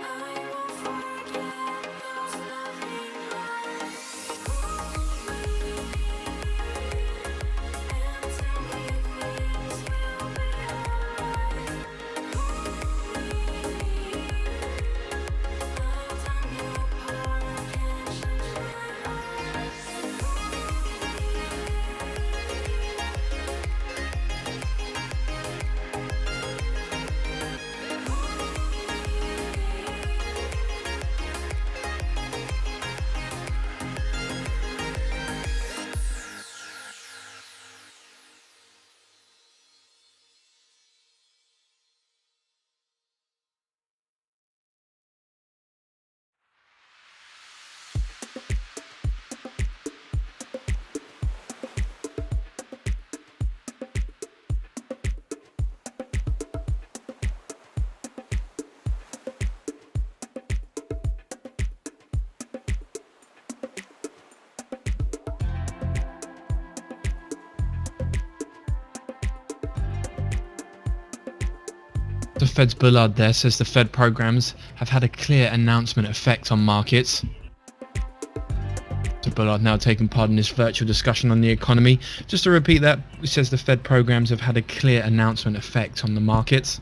I won't forget those loving eyes. Hold me, and tell me things will be alright. Hold me, I've done your part, can't change my heart. The Fed's Bullard there says the Fed programs have had a clear announcement effect on markets. Mr. Bullard now taking part in this virtual discussion on the economy. Just to repeat that, it says the Fed programs have had a clear announcement effect on the markets.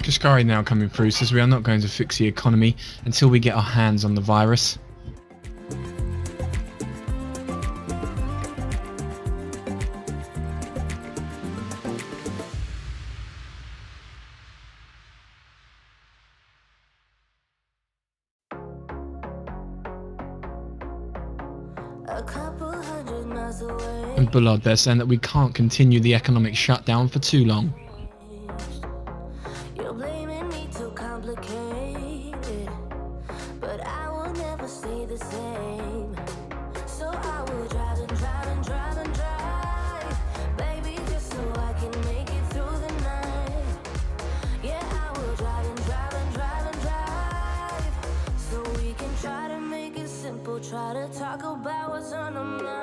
Kashkari now coming through says we are not going to fix the economy until we get our hands on the virus. And Bullard there saying that we can't continue the economic shutdown for too long. You're blaming me too complicated, but I will never stay the same. So I will drive and drive and drive and drive, baby, just so I can make it through the night. Yeah, I will drive and drive and drive and drive, so we can try to make it simple, try to talk about what's on our mind.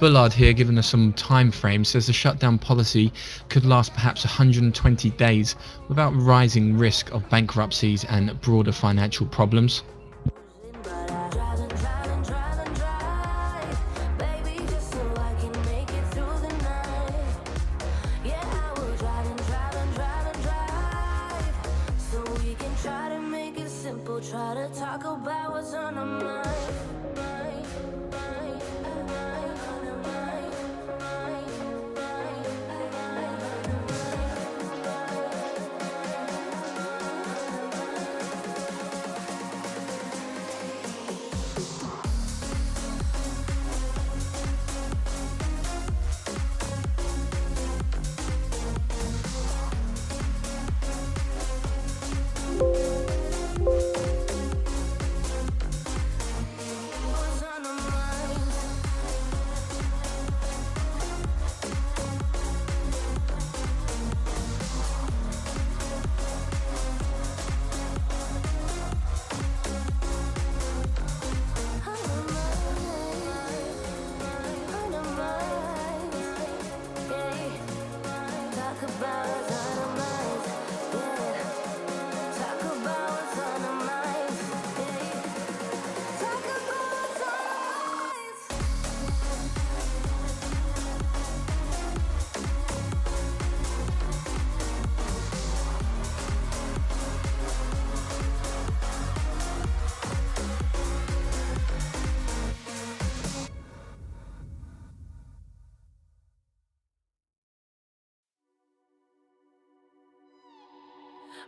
Bullard here, giving us some time frame, says the shutdown policy could last perhaps 120 days without rising risk of bankruptcies and broader financial problems. Try to talk about what's on our mind.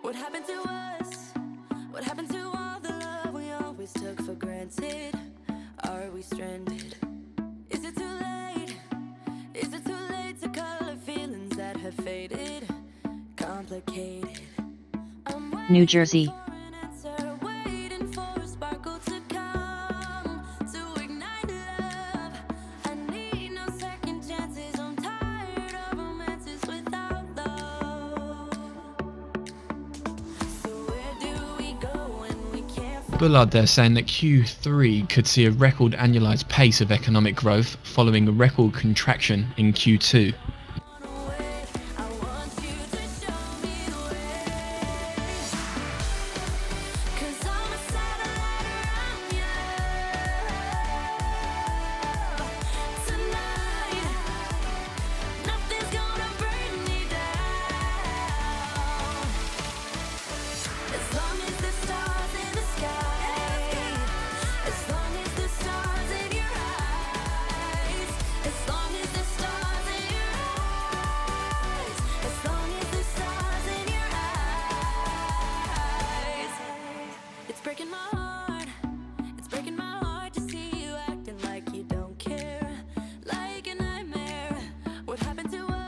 What happened to us? What happened to all the love we always took for granted? Are we stranded? Is it too late? Is it too late to color feelings that have faded? Complicated. New Jersey. Waiting for a sparkle to come to ignite love. I need no second chances. I'm tired of romances without love. So where do we go when we can't? Bullard there saying that Q3 could see a record annualized pace of economic growth following a record contraction in Q2.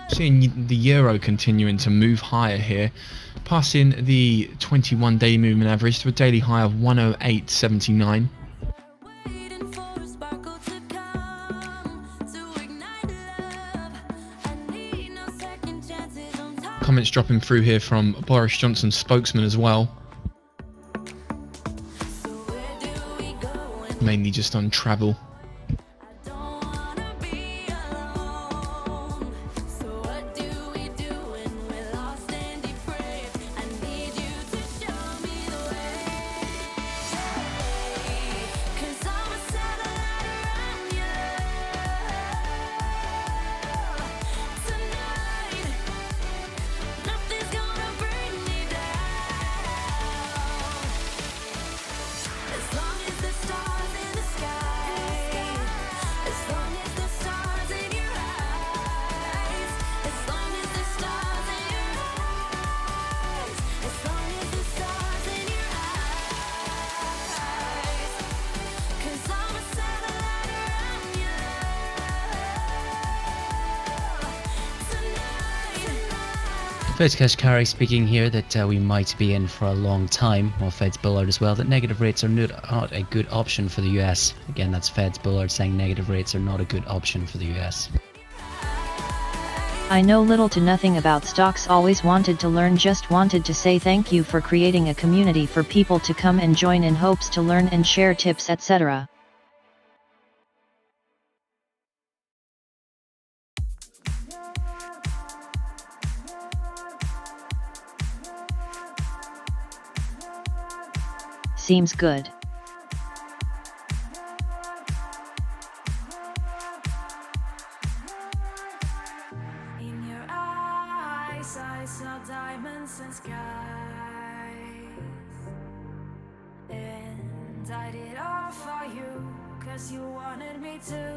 Seeing the euro continuing to move higher here, passing the 21-day moving average to a daily high of 108.79. Comments dropping through here from Boris Johnson's spokesman as well, mainly just on travel. Fed's Kashkari speaking here that we might be in for a long time, or Fed's Bullard as well, that negative rates are not a good option for the US. Again, that's Fed's Bullard saying negative rates are not a good option for the US. I know little to nothing about stocks, always wanted to learn, just wanted to say thank you for creating a community for people to come and join in hopes to learn and share tips, etc. seems good. In your eyes, I saw diamonds and skies, and I did all for you, 'cause you wanted me to.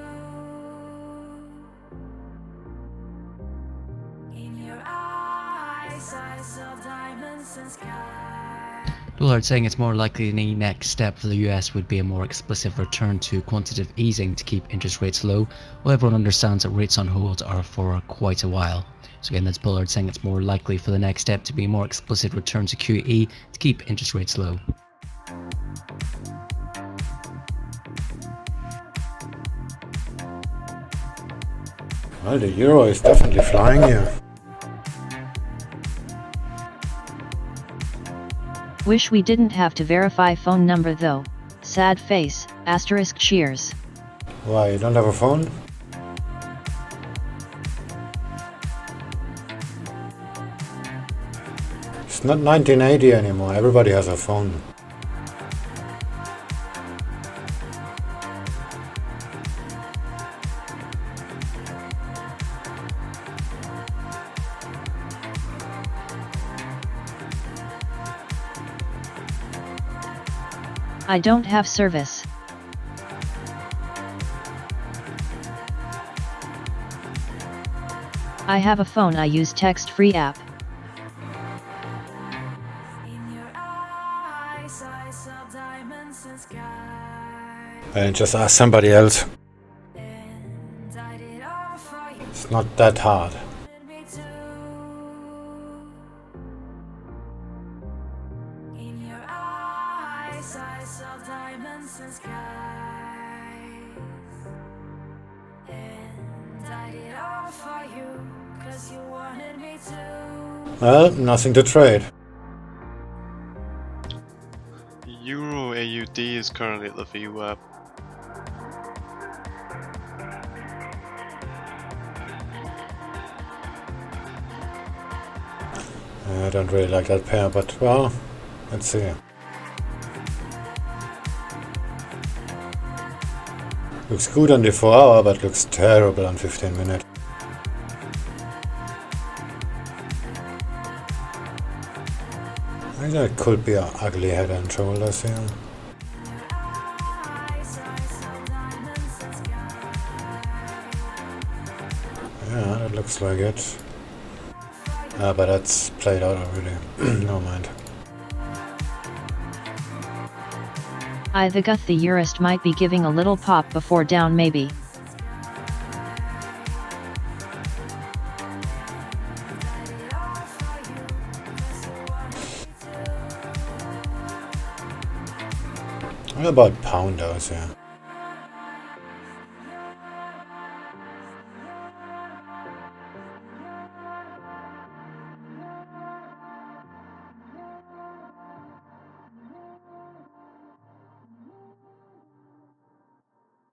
In your eyes, I saw diamonds and skies. Bullard saying it's more likely the next step for the US would be a more explicit return to quantitative easing to keep interest rates low, while everyone understands that rates on hold are for quite a while. So again, that's Bullard saying it's more likely for the next step to be a more explicit return to QE to keep interest rates low. Well, the euro is definitely flying here. Wish we didn't have to verify phone number though. Sad face, asterisk cheers. Why, you don't have a phone? It's not 1980 anymore, everybody has a phone. I don't have service. I have a phone, I use text-free app. And just ask somebody else. It's not that hard. Well, nothing to trade. Euro AUD is currently at the VWAP. I don't really like that pair, but well, let's see. Looks good on the 4 hour, but looks terrible on 15 minute. I think that could be an ugly head and shoulders here. Yeah, that looks like it. Ah, but that's played out already. No mind. I the gut the Eurist might be giving a little pop before down maybe. What about pounders here?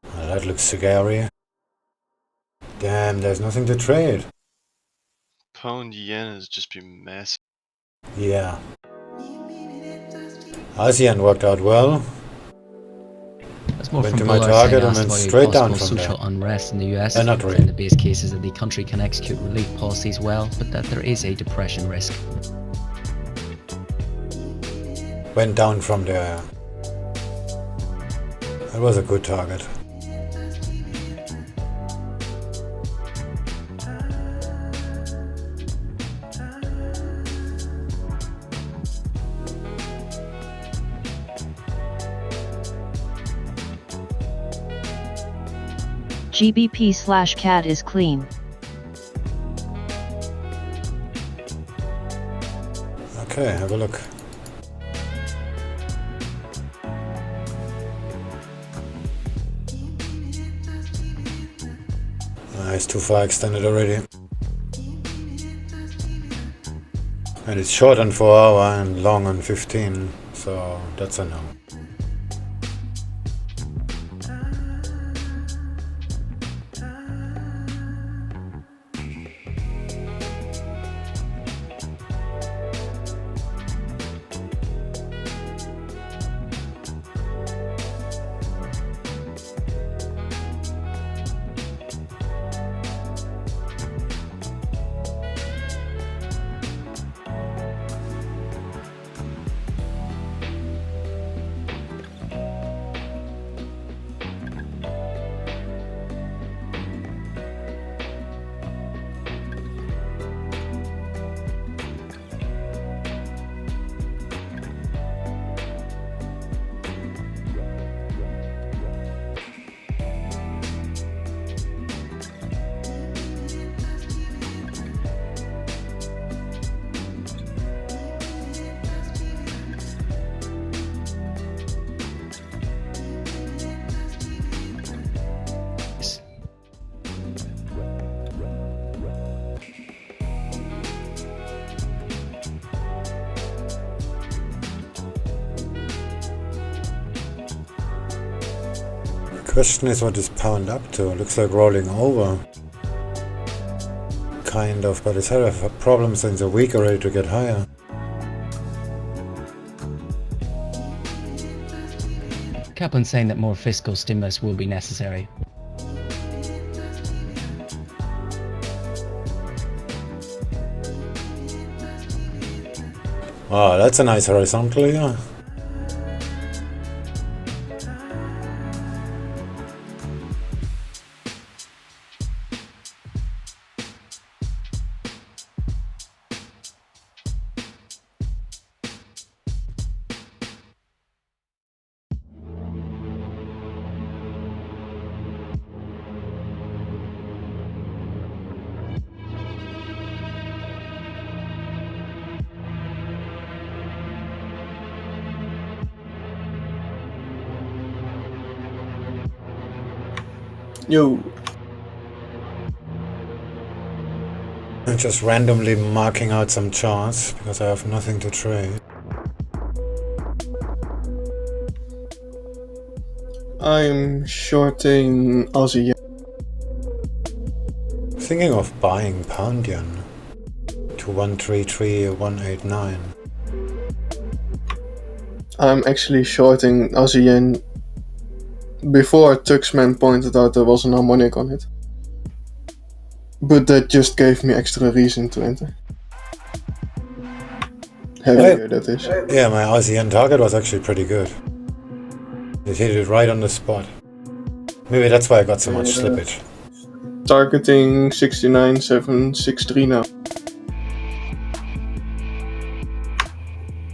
Well, that looks scary. Damn, there's nothing to trade. Pound yen has just been massive. Yeah. ASEAN worked out well. That's more Went from to my Bullard target saying and asked went about straight down possible from social there. unrest in the US. Not really. And the base case is that the country can execute relief policies well, but that there is a depression risk. Went down from there. That was a good target. GBP/CAD is clean. Okay, have a look. It's too far extended already. And it's short on 4 hour and long on 15, so that's a no. Question is what is pound up to? Looks like rolling over. Kind of, but it's had problems since a week already to get higher. Kaplan saying that more fiscal stimulus will be necessary. Oh, that's a nice horizontal, yeah. Yo. I'm just randomly marking out some charts because I have nothing to trade. I'm shorting Aussie yen. Thinking of buying pound yen to 133.189. I'm actually shorting Aussie yen before Tuxman pointed out there was an harmonic on it. But that just gave me extra reason to enter. Heavier, that is. Yeah, my Aussie yen target was actually pretty good. It hit it right on the spot. Maybe that's why I got so much slippage. Targeting 69.763 now.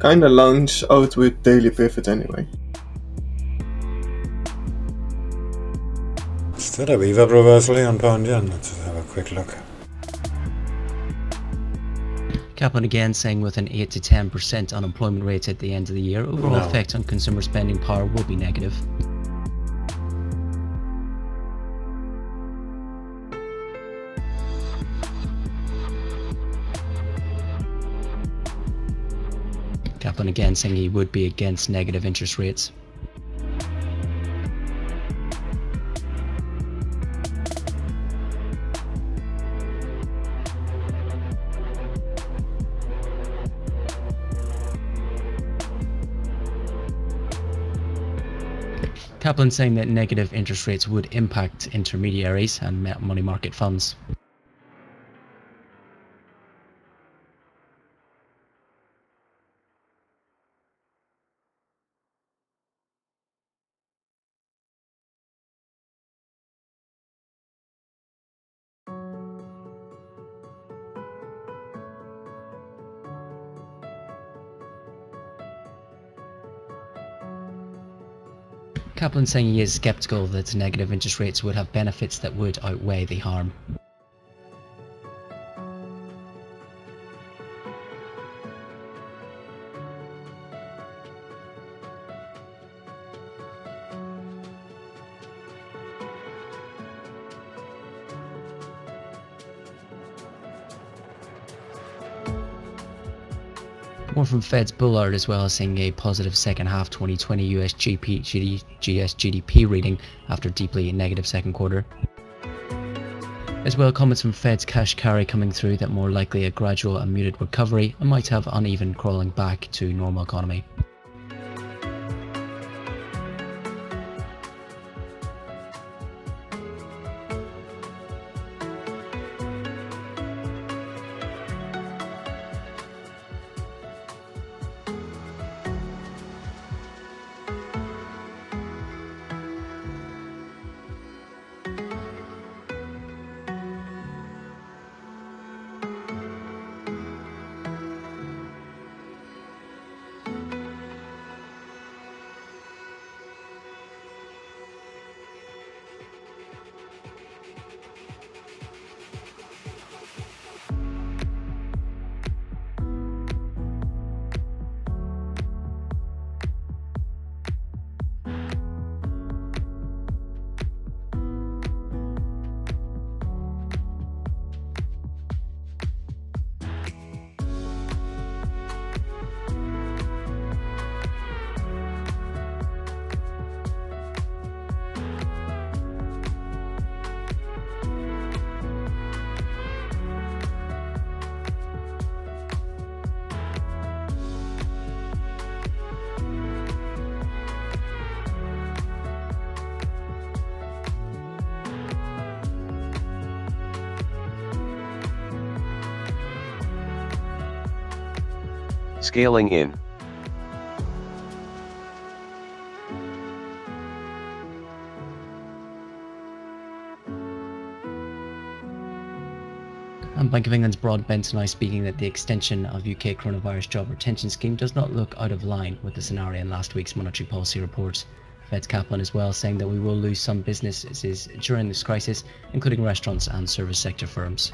Kinda lounge out with daily pivot anyway. Still a Weaver reversal here on pound yen. Let's just have a quick look. Kaplan again saying with an 8 to 10% unemployment rate at the end of the year, overall effect on consumer spending power will be negative. Kaplan again saying he would be against negative interest rates. Kaplan saying that negative interest rates would impact intermediaries and money market funds. Kaplan saying he is skeptical that negative interest rates would have benefits that would outweigh the harm. More from Fed's Bullard as well, saying a positive second half 2020 US GDP reading after deeply negative second quarter. As well, comments from Fed's cash carry coming through that more likely a gradual and muted recovery and might have uneven crawling back to normal economy. Scaling in. And Bank of England's Broadbent tonight speaking that the extension of UK coronavirus job retention scheme does not look out of line with the scenario in last week's monetary policy report. Fed's Kaplan as well saying that we will lose some businesses during this crisis, including restaurants and service sector firms.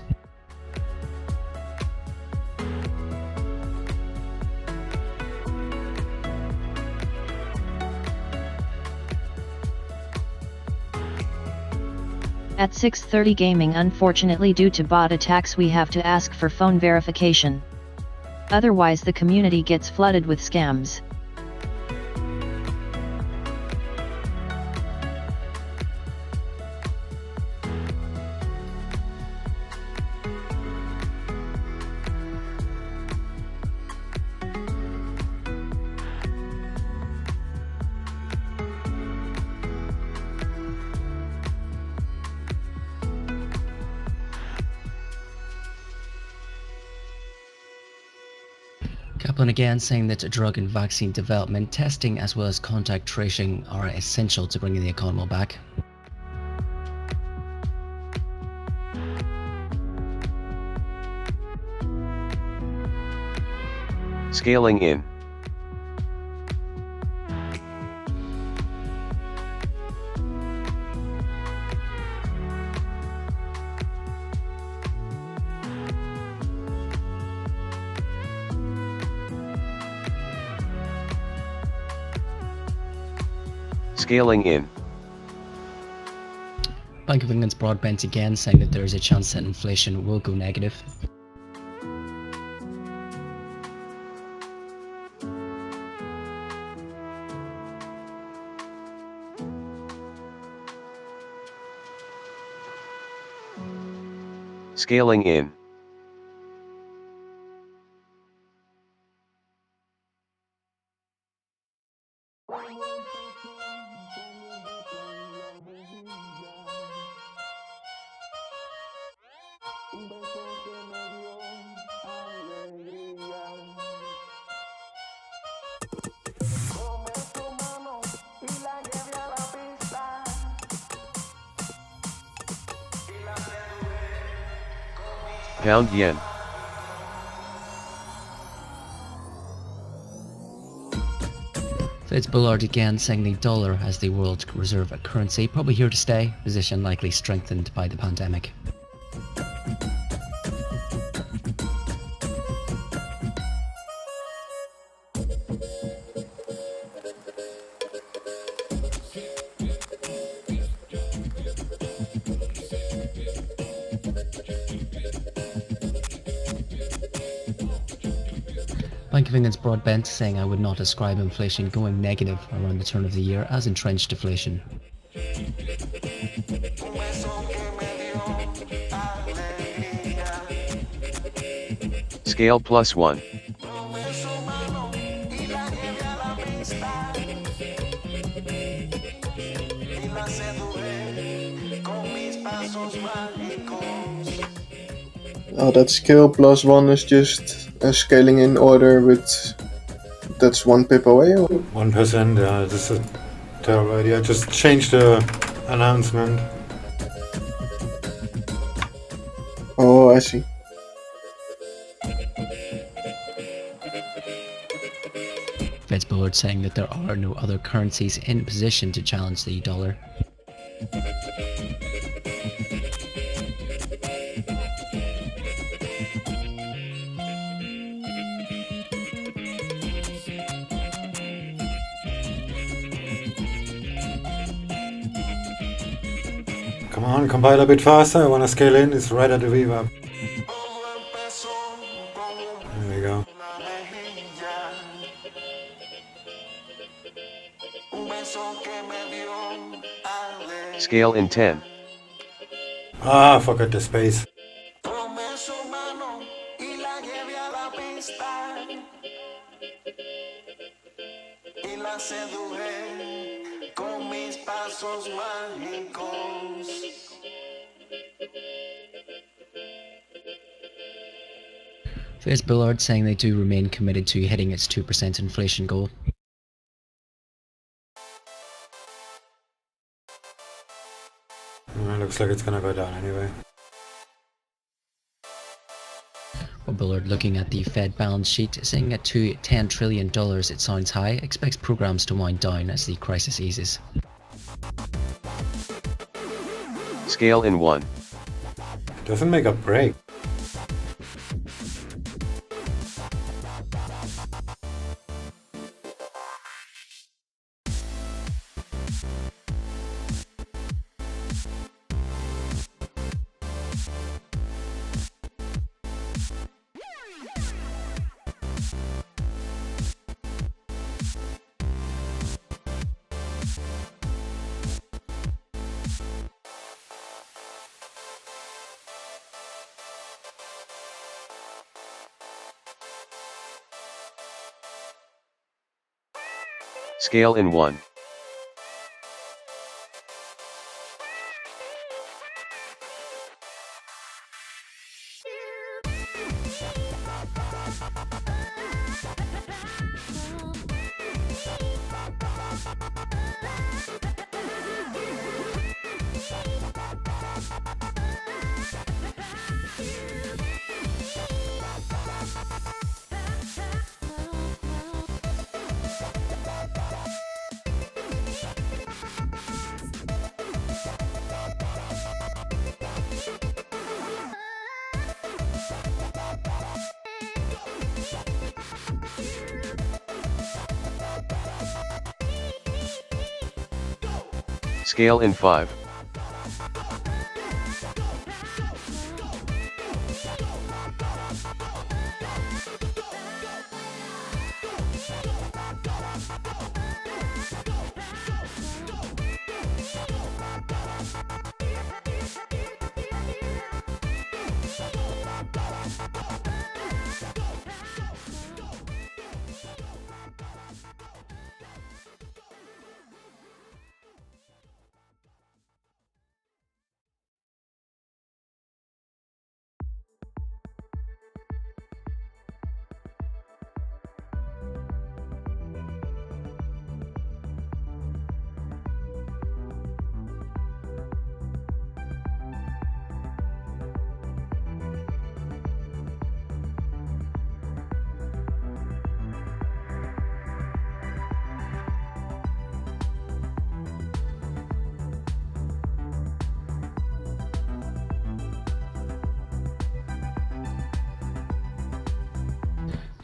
At 6:30 gaming, unfortunately due to bot attacks we have to ask for phone verification. Otherwise the community gets flooded with scams. Kaplan again saying that drug and vaccine development, testing as well as contact tracing are essential to bringing the economy back. Scaling in. Scaling in. Bank of England's Broadbent again saying that there is a chance that inflation will go negative. Scaling in. Pound yen. Fed's Bullard again saying the dollar as the world reserve currency probably here to stay, position likely strengthened by the pandemic. Bank of England's Broadbent saying I would not ascribe inflation going negative around the turn of the year as entrenched deflation. Scale +1. Oh, that scale +1 is just a scaling in order with... That's 1 pip away? Or? 1%, yeah, this is a terrible idea. Just change the announcement. Oh, I see. Fed's Bullard saying that there are no other currencies in position to challenge the dollar. Come on, compile a bit faster. I want to scale in. It's right at the VWAP. There we go. Scale in 10. Ah, forgot the space. Feds Bullard saying they do remain committed to hitting its 2% inflation goal. Looks like it's gonna go down anyway. Well, Bullard looking at the Fed balance sheet, saying at $10 trillion it sounds high, expects programs to wind down as the crisis eases. Scale in 1. Doesn't make a break. Scale in 1. Scale in 5.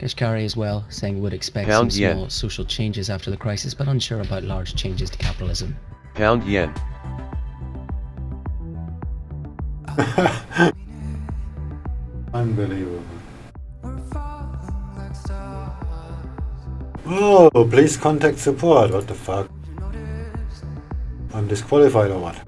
Kashkari as well, saying would expect Pound some yen. small social changes after the crisis, but unsure about large changes to capitalism. Pound yen. Unbelievable. Oh, please contact support. What the fuck? I'm disqualified or what?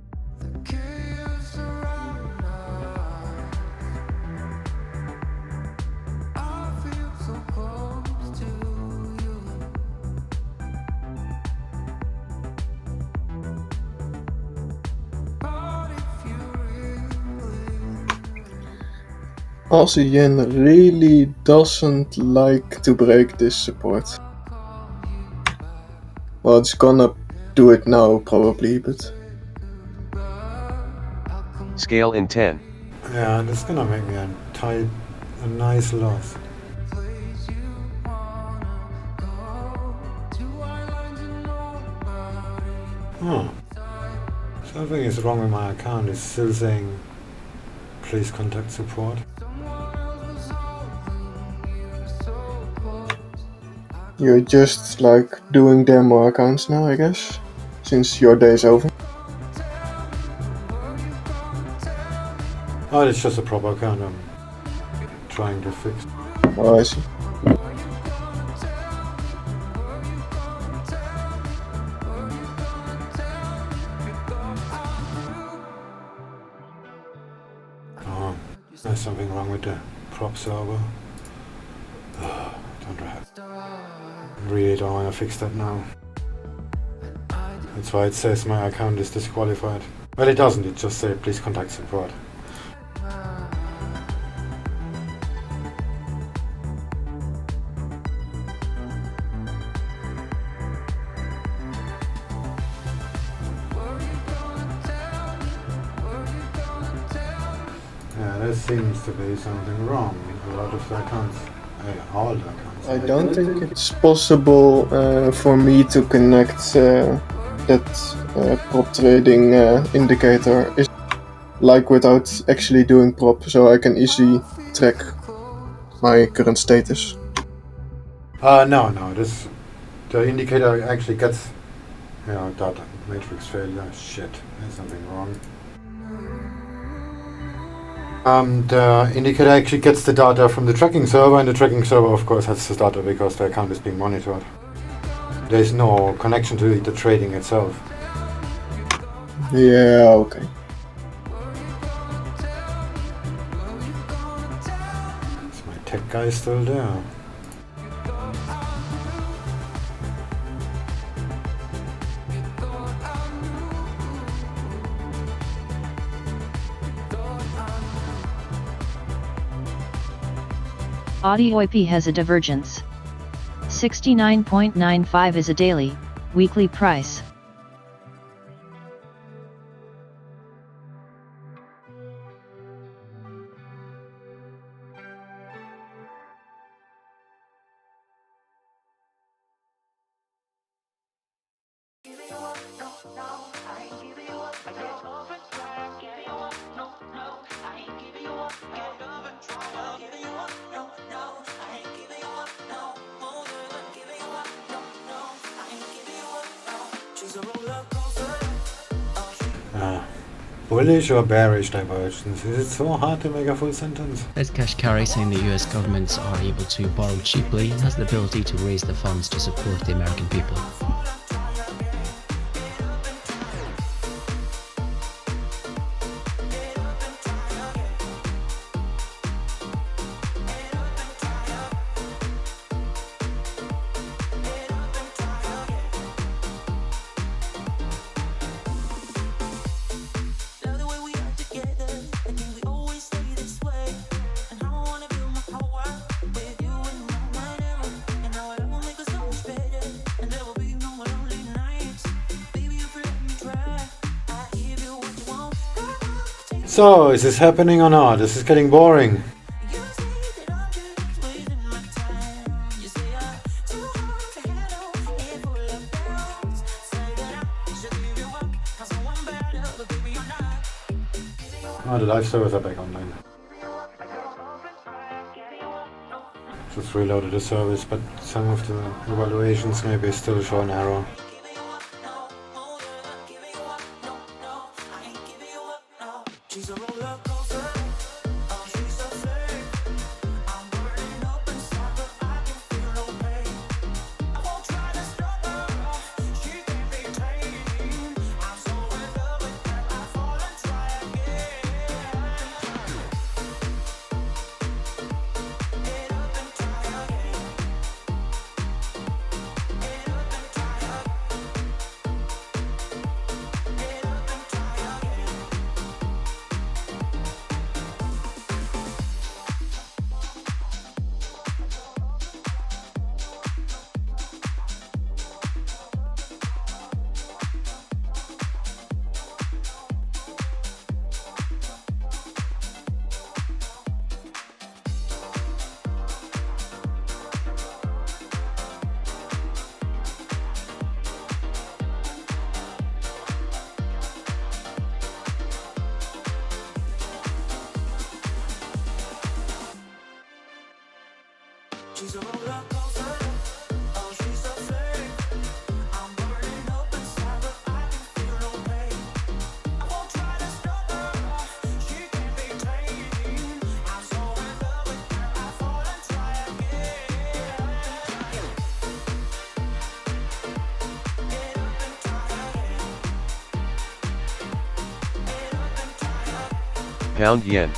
Aussie yen really doesn't like to break this support. Well, it's gonna do it now probably, but... Scale in 10. Yeah, that's gonna make me a nice loss. Oh. Something is wrong with my account. It's still saying please contact support. You're just like doing demo accounts now, I guess, since your day is over. Oh, it's just a proper account I'm trying to fix. Oh, I see. Oh, there's something wrong with the prop server. Really don't want to fix that now. That's why it says my account is disqualified. Well, it doesn't, it just says please contact support. there seems to be something wrong. A lot of the accounts, all the accounts. I don't think it's possible for me to connect that prop trading indicator is like without actually doing prop, so I can easily track my current status. No, the indicator actually gets, data matrix failure. Shit, there's something wrong. The indicator actually gets the data from the tracking server, and the tracking server, of course, has the data because the account is being monitored. There's no connection to the trading itself. Yeah, okay. Is my tech guy still there? AUDJPY has a divergence. 69.95 is a daily, weekly price. Bullish or bearish divergence? Is it so hard to make a full sentence? There's Cash Carry saying the US governments are able to borrow cheaply and has the ability to raise the funds to support the American people. So, is this happening or not? This is getting boring. Oh, the live servers are back online. Just reloaded the service, but some of the evaluations maybe still show an error. Pound yen.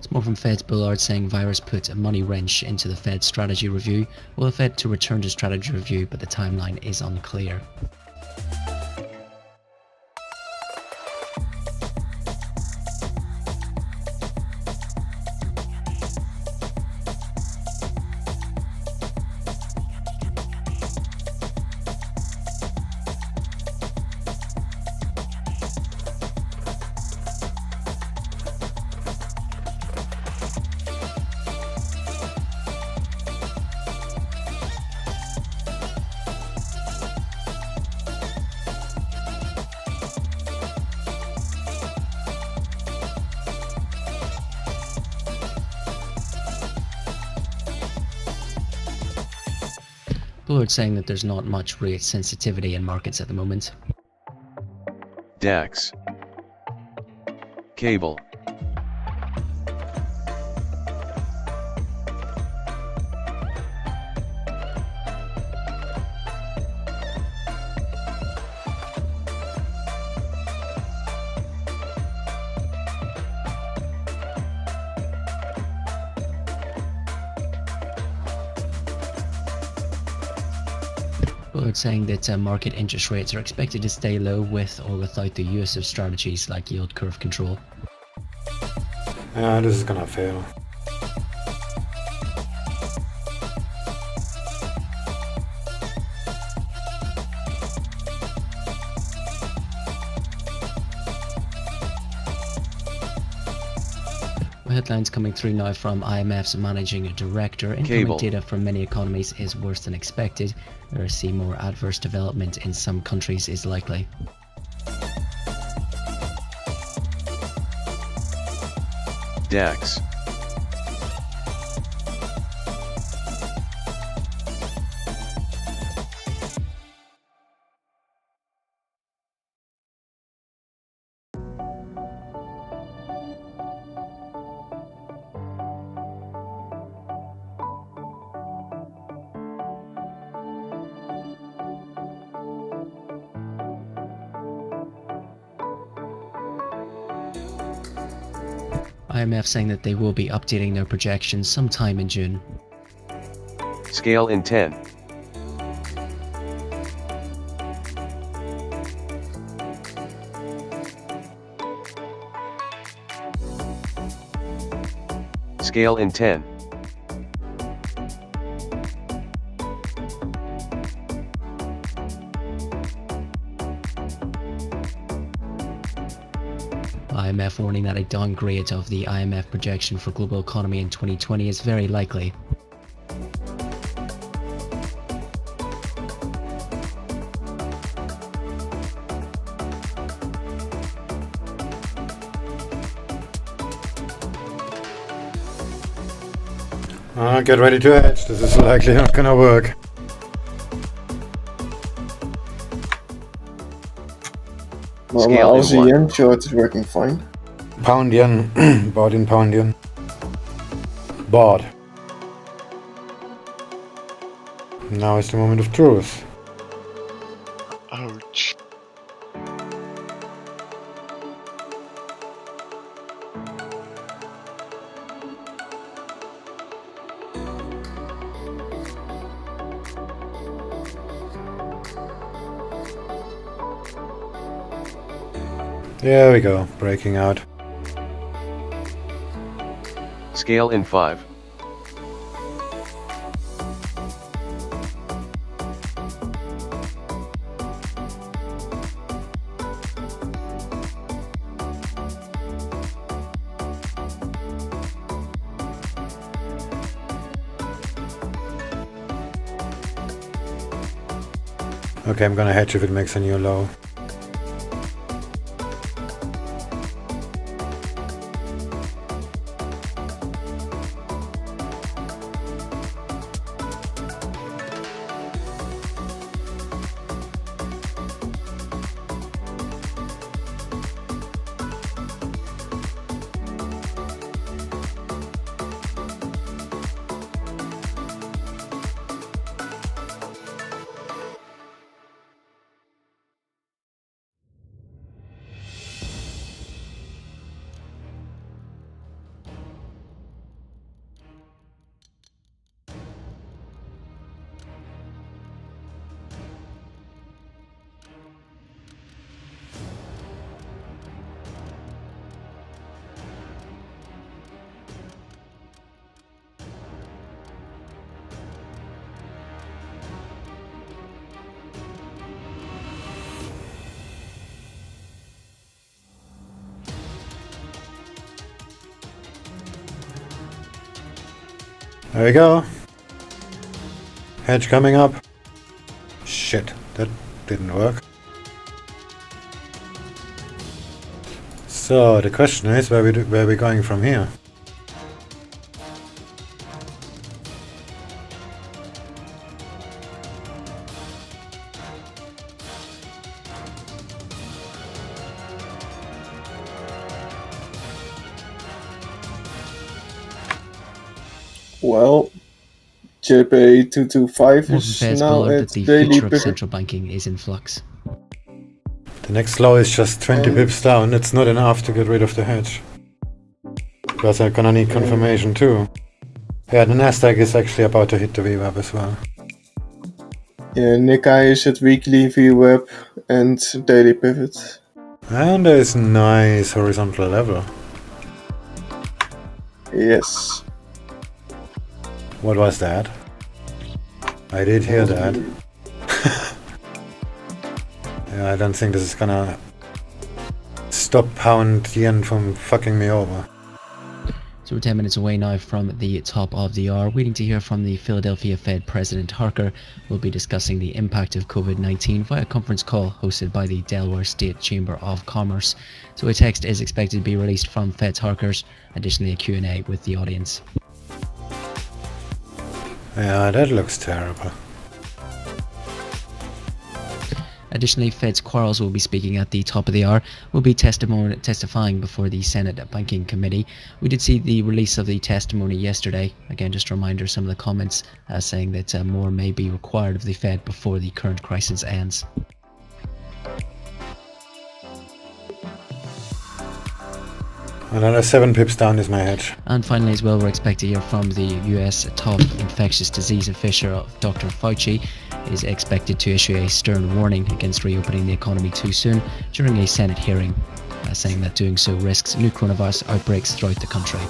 It's more from Fed's Bullard saying virus put a money wrench into the Fed strategy review. Will the Fed to return to strategy review, but the timeline is unclear. Bullard saying that there's not much rate sensitivity in markets at the moment. DAX. Cable. Bullard saying that market interest rates are expected to stay low with or without the use of strategies like yield curve control. This is gonna fail. Headlines coming through now from IMF's managing director. Incoming data from many economies is worse than expected. There see more adverse development in some countries is likely. DAX. IMF saying that they will be updating their projections sometime in June. Scale in 10. Scale in 10. IMF warning that a downgrade of the IMF projection for global economy in 2020 is very likely. Get ready to hedge. This is likely not gonna work. Well, my Aussie yen chart is working fine. Pound yen, bought in pound yen. Bought. Now is the moment of truth. Ouch. There we go, breaking out. Scale in 5. Okay, I'm gonna hedge if it makes a new low. There we go. Hedge coming up. Shit, that didn't work. So the question is where we're going from here. Well, JPY 225 is Fed's now bullard at that the daily future of pivot. central banking is in flux. The next low is just 20 pips down. It's not enough to get rid of the hedge. Because I'm gonna need confirmation too. Yeah, the Nasdaq is actually about to hit the VWAP as well. Yeah, Nikkei is at weekly VWAP and daily pivot. And there's a nice horizontal level. Yes. What was that? I did hear that. Yeah, I don't think this is gonna stop pound yen from fucking me over. So we're 10 minutes away now from the top of the hour, waiting to hear from the Philadelphia Fed President Harker. We'll be discussing the impact of COVID-19 via a conference call hosted by the Delaware State Chamber of Commerce. So a text is expected to be released from Fed's Harkers, additionally a Q&A with the audience. Yeah, that looks terrible. Additionally, Fed's Quarles will be speaking at the top of the hour. Will be testifying before the Senate Banking Committee. We did see the release of the testimony yesterday. Again, just a reminder, some of the comments saying that more may be required of the Fed before the current crisis ends. Another 7 pips down is my hedge. And finally as well, we're expected to hear from the US top infectious disease official, Dr. Fauci, is expected to issue a stern warning against reopening the economy too soon during a Senate hearing, saying that doing so risks new coronavirus outbreaks throughout the country.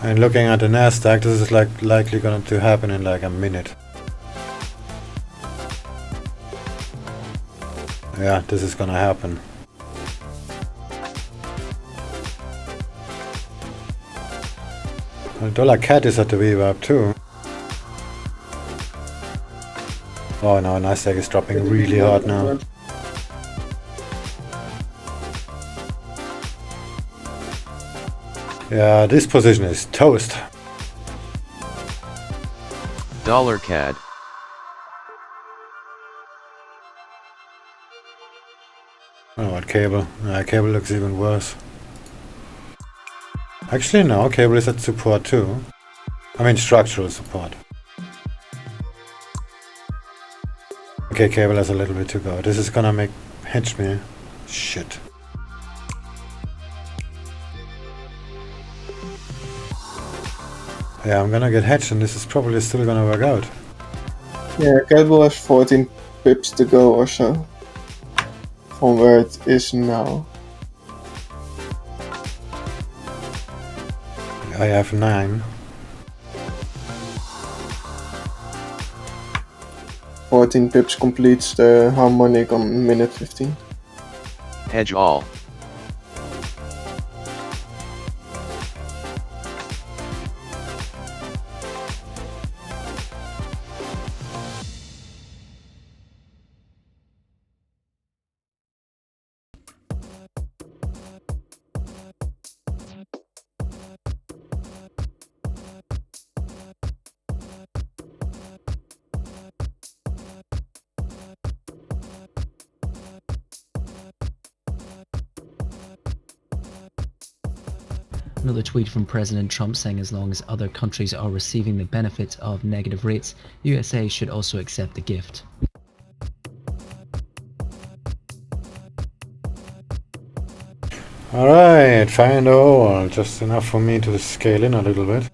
And looking at the Nasdaq, this is likely going to happen in like a minute. Yeah, this is gonna happen. The dollar cat is at the VWAP too. Oh no, Nasdaq is dropping really hard now. Yeah, this position is toast. Dollar CAD. Oh, what cable? Cable looks even worse. Actually, no, cable is at support too. I mean, structural support. Okay, cable has a little bit to go. This is gonna make hedge me. Shit. Yeah, I'm gonna get hedged and this is probably still gonna work out. Yeah, cable has 14 pips to go or so. From where it is now. I have 9. 14 pips completes the harmonic on minute 15. Hedge all. Another tweet from President Trump saying as long as other countries are receiving the benefits of negative rates, USA should also accept the gift. Alright, fine overall. Just enough for me to scale in a little bit.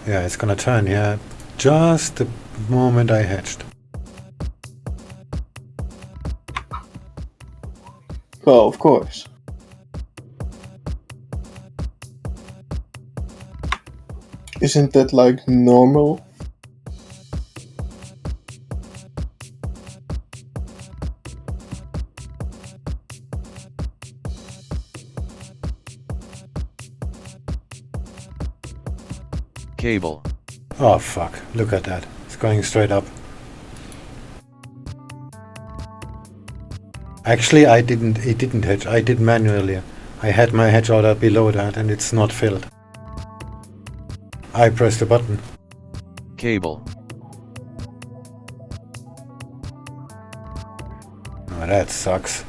Yeah, it's gonna turn here just the moment I hedged. Well, of course. Isn't that like normal? Cable. Oh fuck, look at that. It's going straight up. Actually, it didn't hedge. I did manually. I had my hedge order below that and it's not filled. I pressed the button. Cable. Oh, that sucks.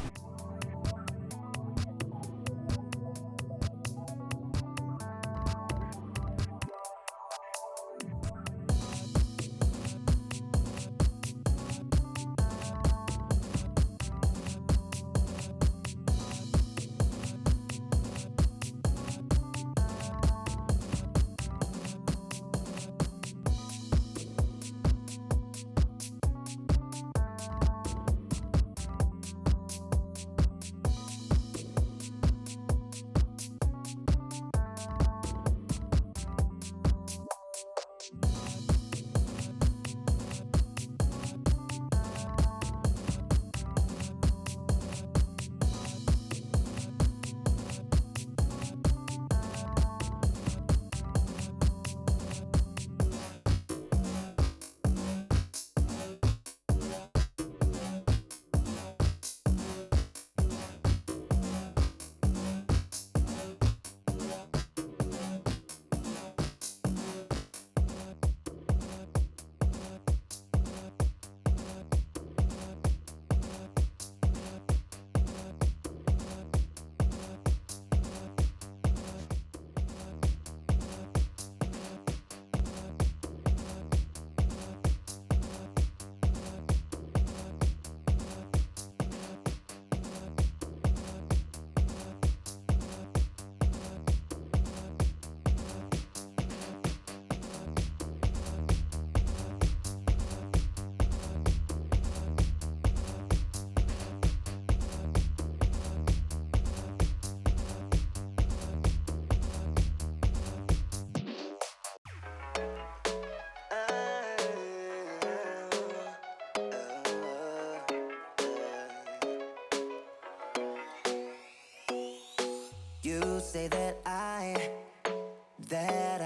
You say that I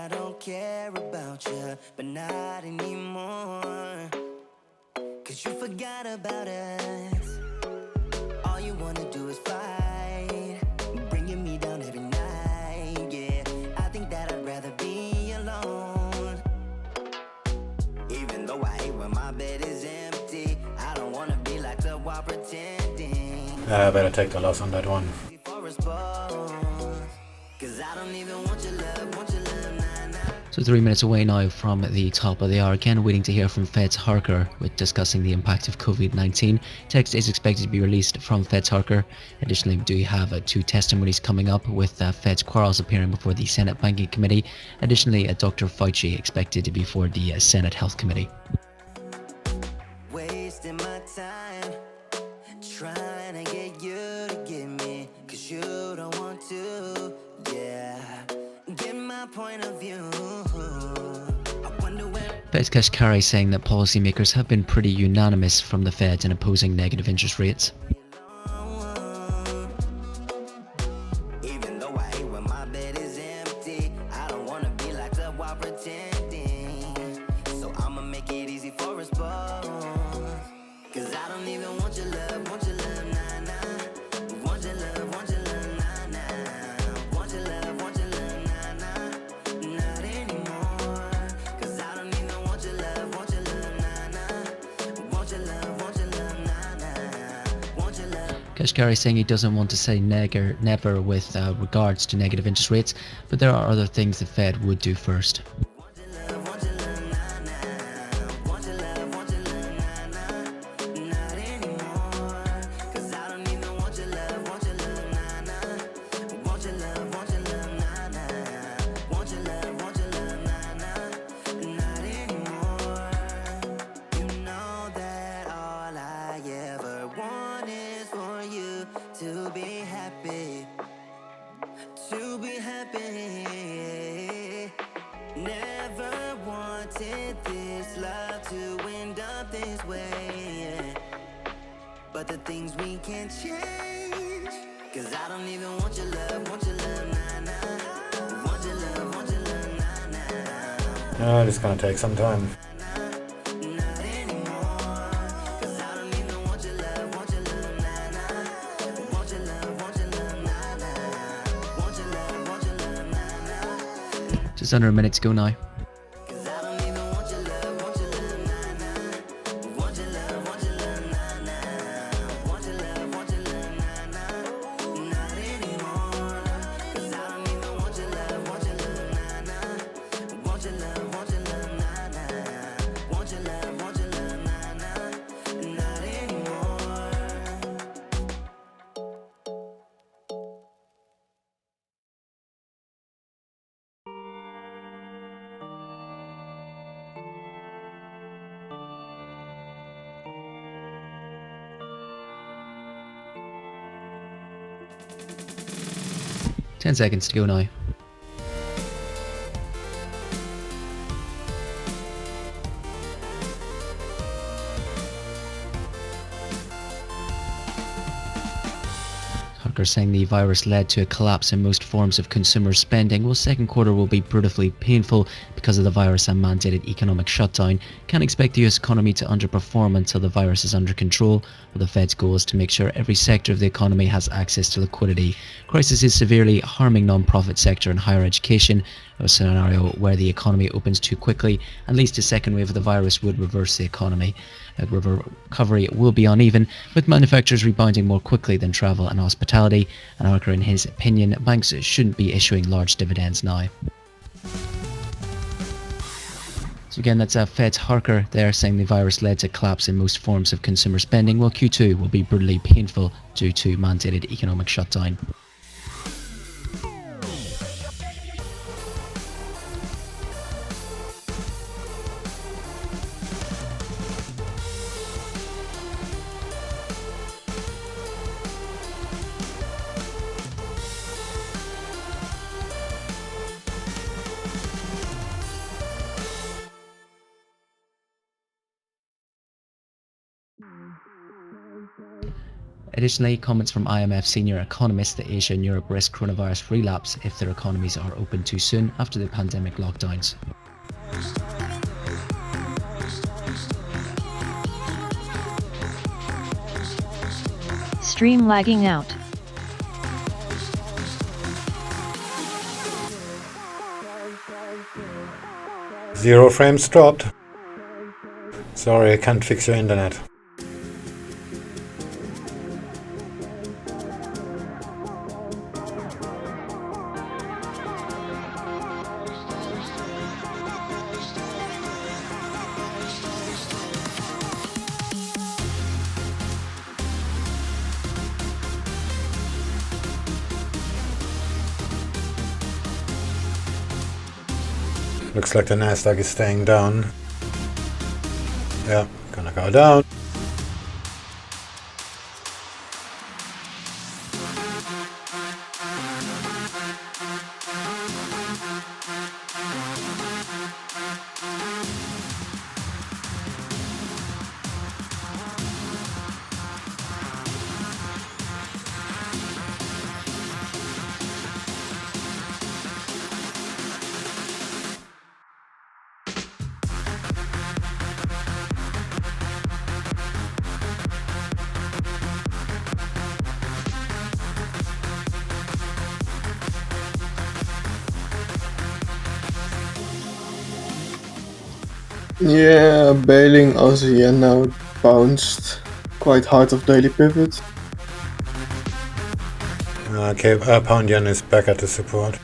don't care about you, but not anymore. Cause you forgot about us. All you wanna do is fight, bringing me down every night, yeah. I think that I'd rather be alone. Even though I hate when my bed is empty, I don't wanna be locked up while pretending. I better take the loss on that one. So 3 minutes away now from the top of the hour. Again, waiting to hear from Fed's Harker with discussing the impact of COVID-19. Text is expected to be released from Fed's Harker. Additionally, we do have 2 testimonies coming up with Fed's Quarles appearing before the Senate Banking Committee. Additionally, Dr. Fauci expected to be before the Senate Health Committee. Wasting my time trying to get you to get me, cause you don't want to, yeah. Get my point of view. Fed's Kashkari saying that policymakers have been pretty unanimous from the Fed in opposing negative interest rates. Even though I hate when my bed is empty, I don't wanna be locked up while pretending. So I'ma make it easy for us both. Cause I don't even want your love, nah nah. Want your love, nah nah. Want your love, nah nah. Not anymore. Cause I don't even want your love, nah nah. Want your love, nah nah. Want your love. Kashkari saying he doesn't want to say never with regards to negative interest rates, but there are other things the Fed would do first. To be happy, to be happy. Never wanted this love to end up this way. But the things we can't change. Cause I don't even want your love, nah nah. Want your love, nah nah. It's gonna take some time. Just under a minute to go now. Ten seconds to go now. Harker saying the virus led to a collapse in most forms of consumer spending. While second quarter will be brutally painful because of the virus and mandated economic shutdown, can't expect the US economy to underperform until the virus is under control. But the Fed's goal is to make sure every sector of the economy has access to liquidity. Crisis is severely harming non-profit sector and higher education. A scenario where the economy opens too quickly and leads to second wave of the virus would reverse the economy. Recovery will be uneven, with manufacturers rebounding more quickly than travel and hospitality. And Harker, in his opinion, banks shouldn't be issuing large dividends now. So again, that's Fed's Harker there saying the virus led to collapse in most forms of consumer spending, while Q2 will be brutally painful due to mandated economic shutdown. Additionally, comments from IMF senior economists that Asia and Europe risk coronavirus relapse if their economies are open too soon after the pandemic lockdowns. Stream lagging out. Zero frames dropped. Sorry, I can't fix your internet. Looks like the Nasdaq is staying down. Yeah, gonna go down. Yeah, bailing Aussie and now it bounced quite hard of daily pivot. Okay, pound yen is back at the support.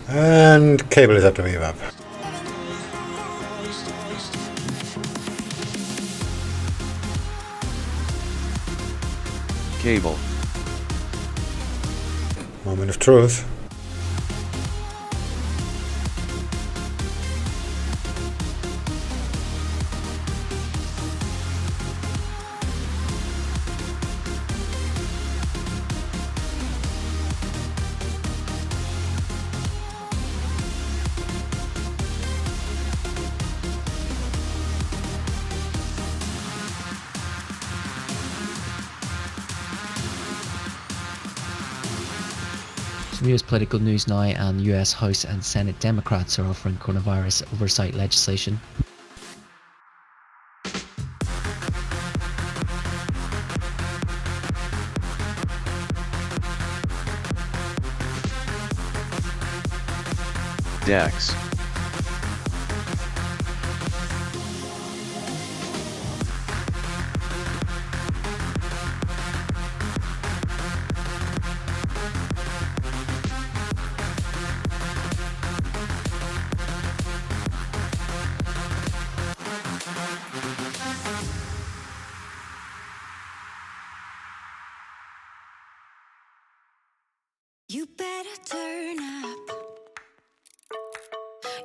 And cable is at the wave up. Cable. Moment of truth. Some US political news now, and US House and Senate Democrats are offering coronavirus oversight legislation. DAX. You better turn up.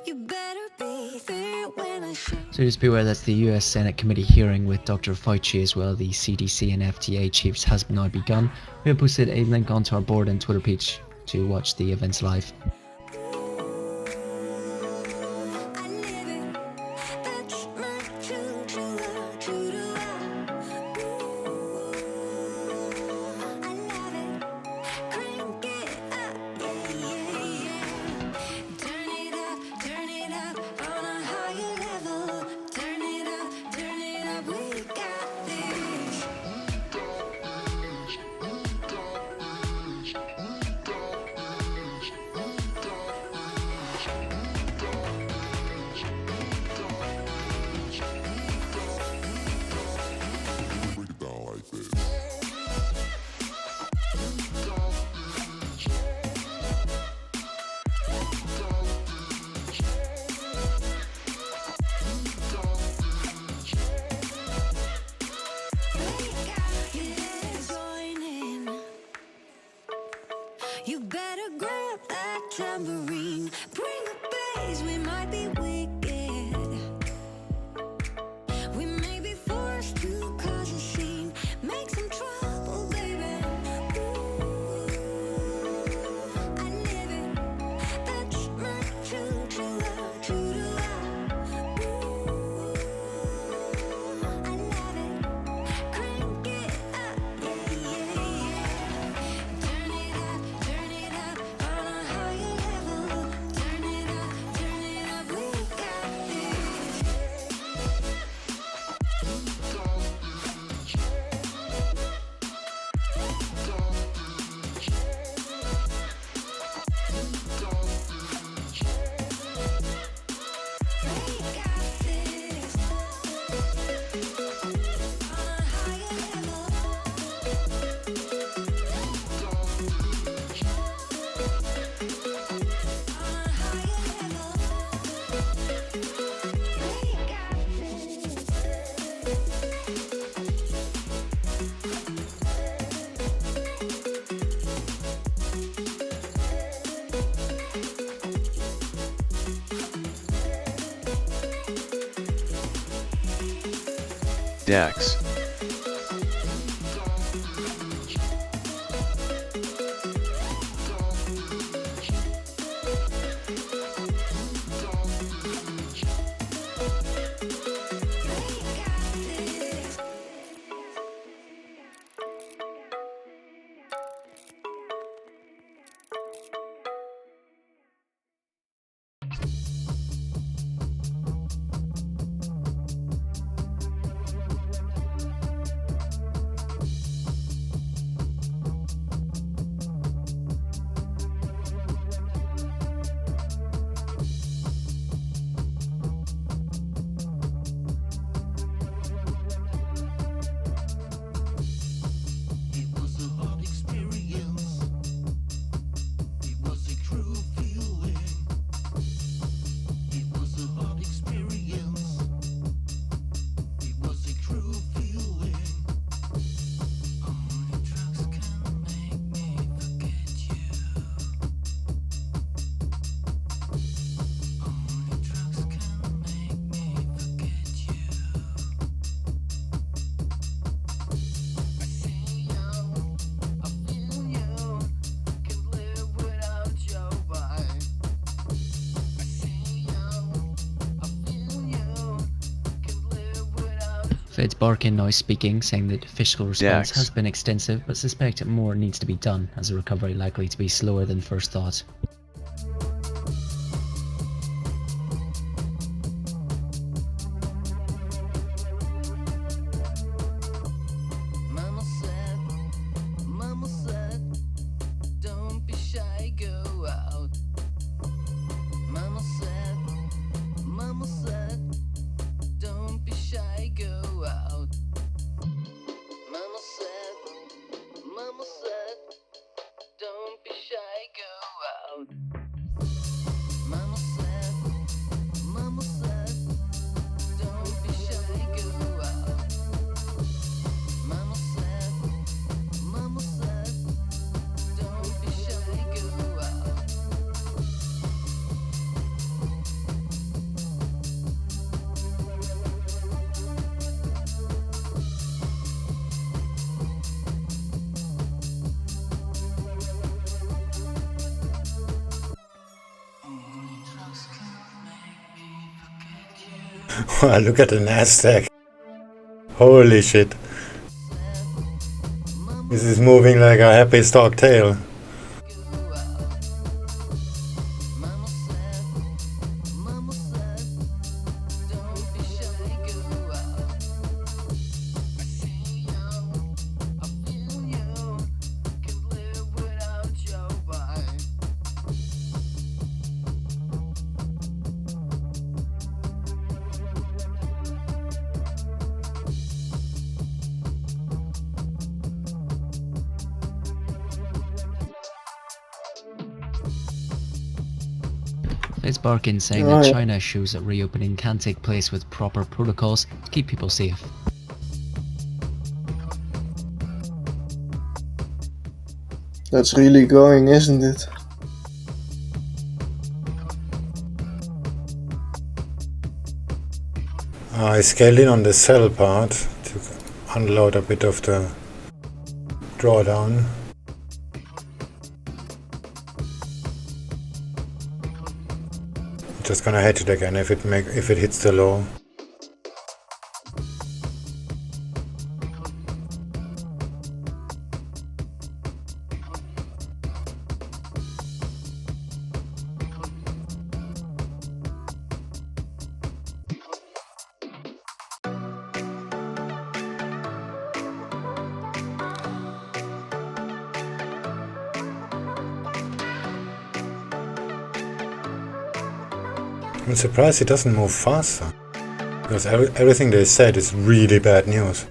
You better be there when I show. So just be aware that's the US Senate committee hearing with Dr. Fauci as well. The CDC and FDA chiefs has now begun. We have posted a link onto our board and Twitter page to watch the events live. You better grab that tambourine. Bring the bass, we might be wicked. We may be forced to cause a scene. Make some trouble, baby. I live it. That's my choo-choo-la, choo-choo-la. I love it. Crank it up, yeah, yeah, yeah. Turn it up on a higher level. Turn it up, we got this. DAX. Fed's Barkin now speaking, saying that fiscal response DAX. has been extensive, but suspect more needs to be done, as a recovery likely to be slower than first thought. Mama said, don't be shy, go out. Mama said, don't be shy, go out. Mama said, don't be shy, go out. Mama said, don't be shy, go out. Mama said, don't be shy, go out. Wow, look at the Nasdaq. Holy shit. This is moving like a happy stork tail. Fed's Barkin saying that China shows that reopening can take place with proper protocols to keep people safe. That's really going, isn't it? I scaled in on the sell part to unload a bit of the drawdown. Just gonna hedge it again if it hits the low. I'm surprised it doesn't move faster, because everything they said is really bad news.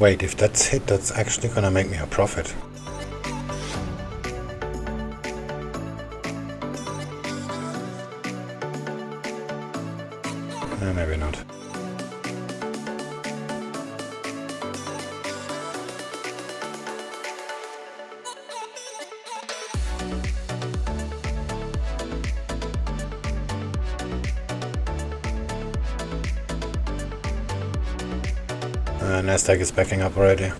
Wait, if that's hit, that's actually gonna make me a profit. Maybe not. Nasdaq is backing up already.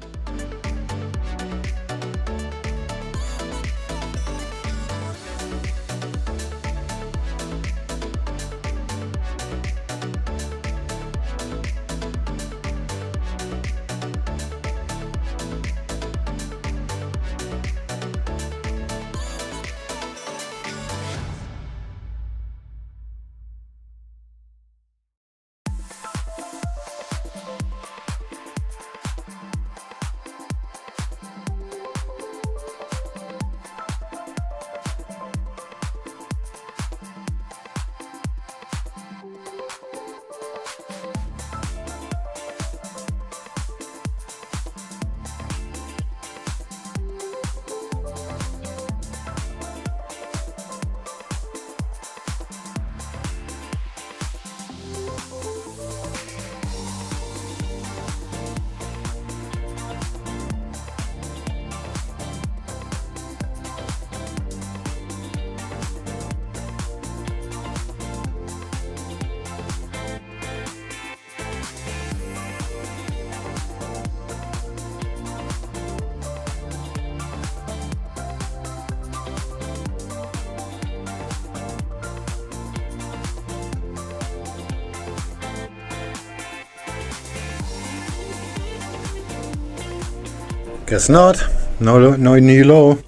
Guess not. No new low.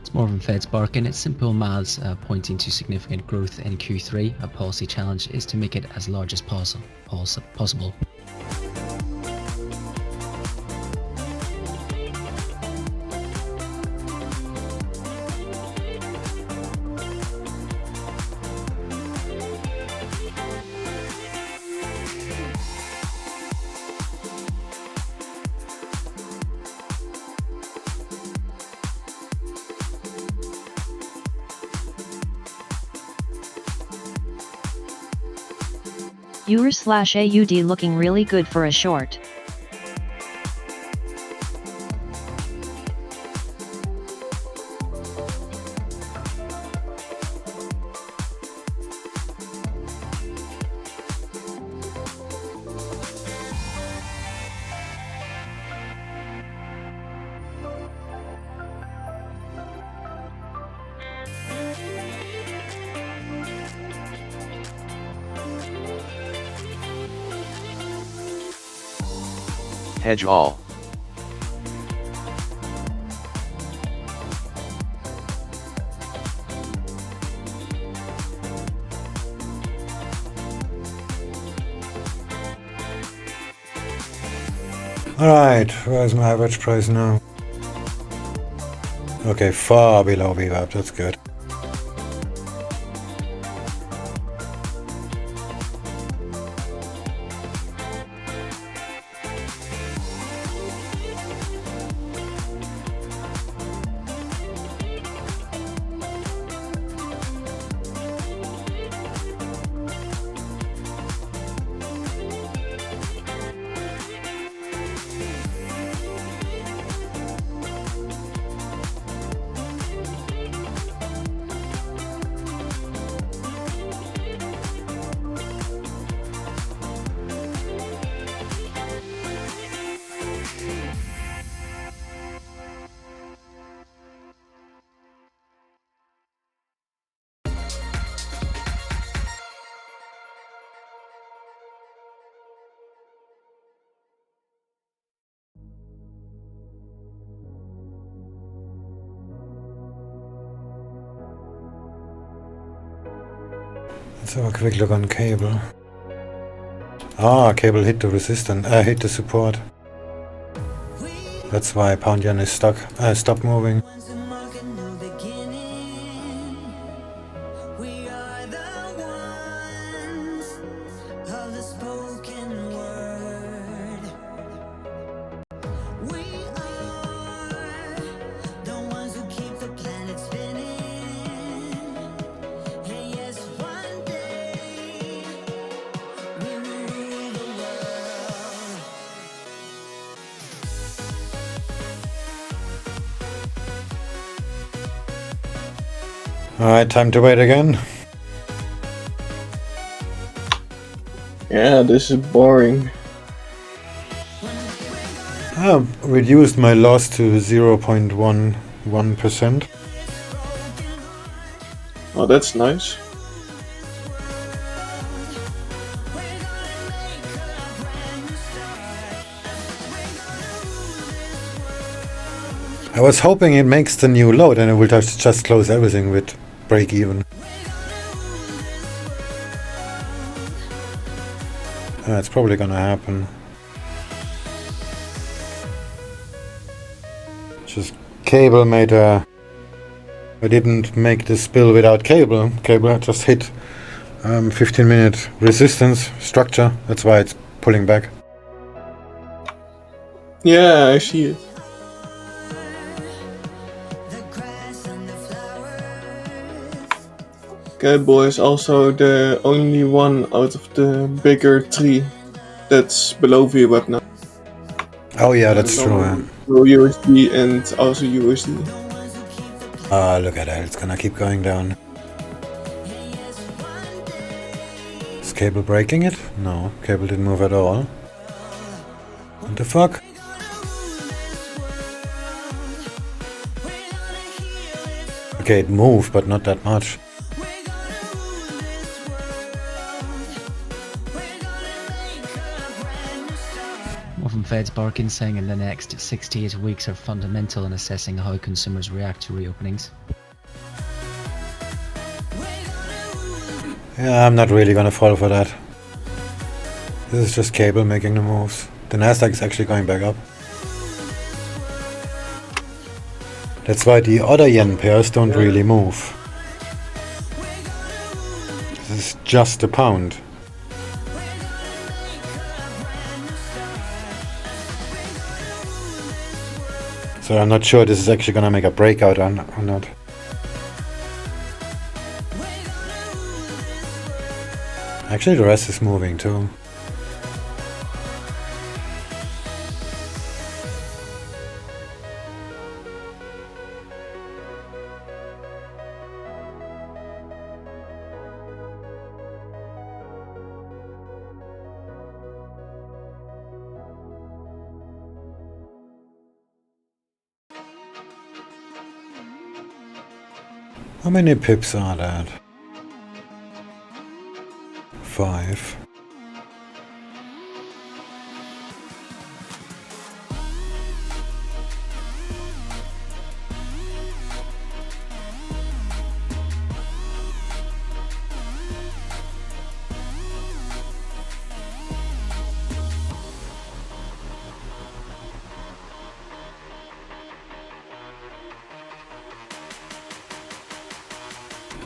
It's more than Fed's barking. It's simple maths pointing to significant growth in Q3. A policy challenge is to make it as large as possible. EUR/AUD looking really good for a short. Hedge all. Alright, where's my average price now? Okay, far below VWAP, that's good. Let's have a quick look on cable. Ah, cable hit the resistance, hit the support. That's why pound yen is stuck, stopped moving. Alright, time to wait again. Yeah, this is boring. I reduced my loss to 0.11%. Oh, that's nice. I was hoping it makes the new load and it will just close everything with break even. It's probably gonna happen. Just cable made I didn't make this spill without cable. Cable just hit 15-minute resistance structure. That's why it's pulling back. Yeah, I see it. Cable is also the only one out of the bigger three that's below VWAP now. Oh yeah, that's true. Yeah. So USD and also USD. Look at that, it's gonna keep going down. Is cable breaking it? No, cable didn't move at all. What the fuck? Okay, it moved, but not that much. Often Fed's barking saying in the next 68 weeks are fundamental in assessing how consumers react to reopenings. Yeah, I'm not really gonna fall for that. This is just cable making the moves. The Nasdaq is actually going back up. That's why the other yen pairs don't really move. This is just the pound. So I'm not sure this is actually gonna make a breakout or not. Actually, the rest is moving too. How many pips are that? 5.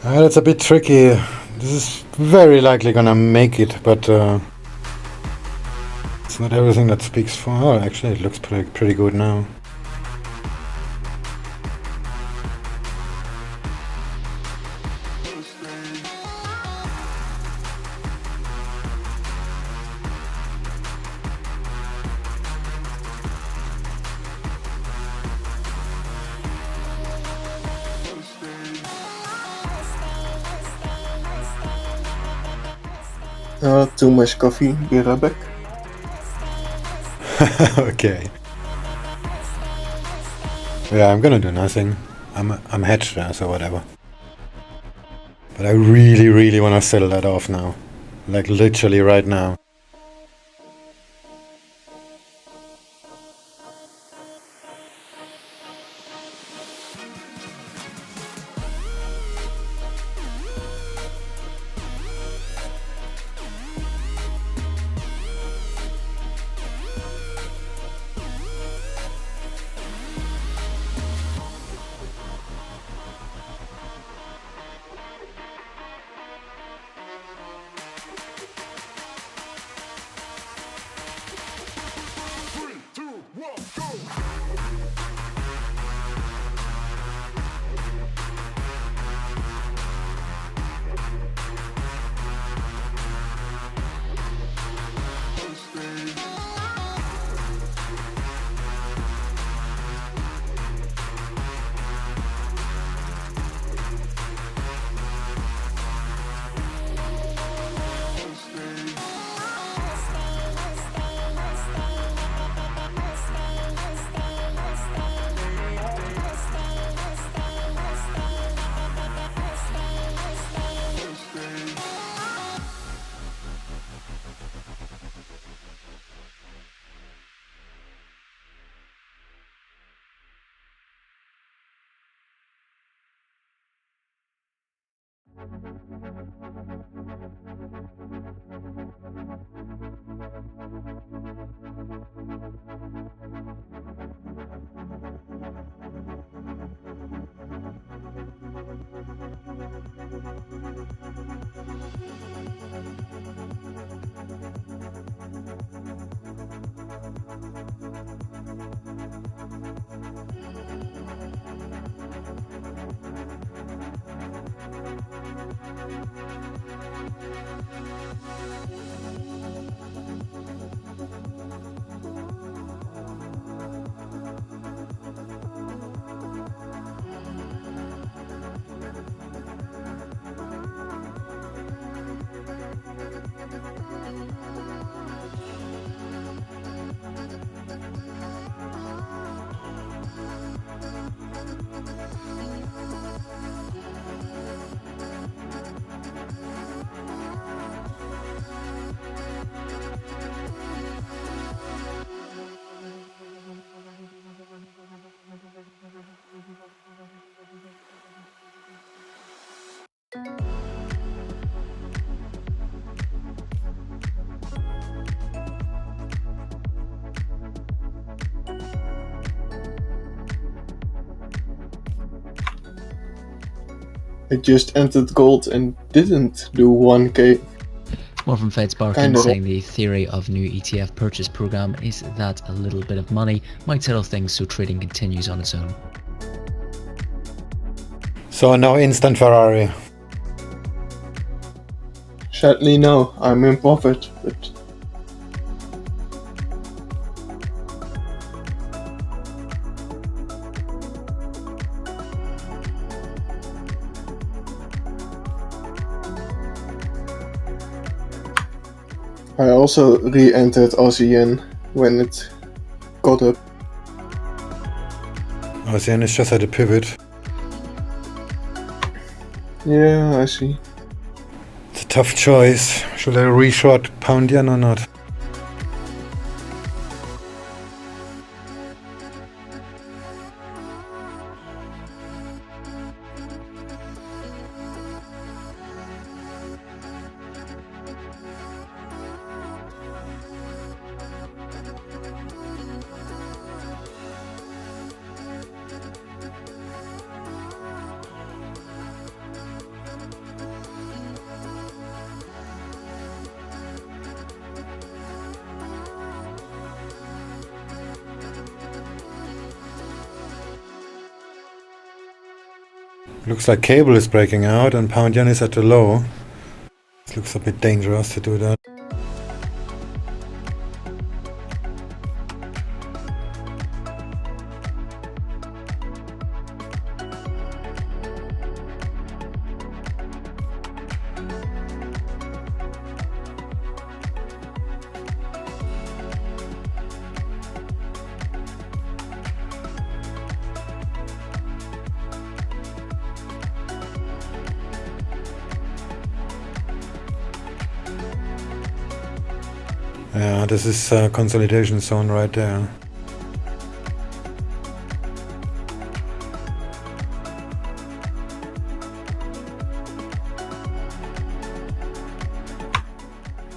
That's a bit tricky. This is very likely gonna make it, but it's not everything that speaks for. Oh, actually, it looks pretty good now. Too much coffee, be right back. Okay. Yeah, I'm gonna do nothing. I'm hedged there, so whatever. But I really wanna sell that off now. Like literally right now. I just entered gold and didn't do 1k. More from Fed Sparkin Kinda. saying the theory of new ETF purchase program is that a little bit of money might settle things so trading continues on its own. So no instant Ferrari. Sadly no, I'm in profit, but I also re-entered Aussie Yen when it got up. Aussie is just at a pivot. Yeah, I see. It's a tough choice. Should I reshort pound yen or not? Looks like cable is breaking out and pound yen is at the low. It looks a bit dangerous to do that. Yeah, this is a consolidation zone right there.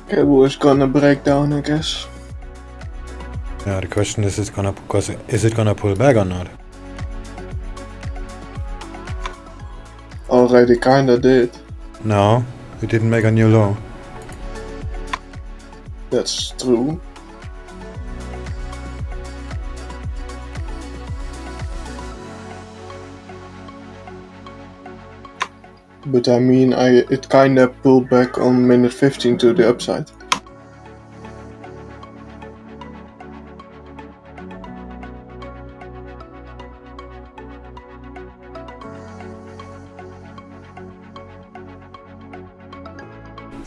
Cable is gonna break down, I guess. Yeah, the question is it gonna pull back or not? Already kinda did. No, it didn't make a new low. That's true. But I mean, it kinda pulled back on minute 15 to the upside.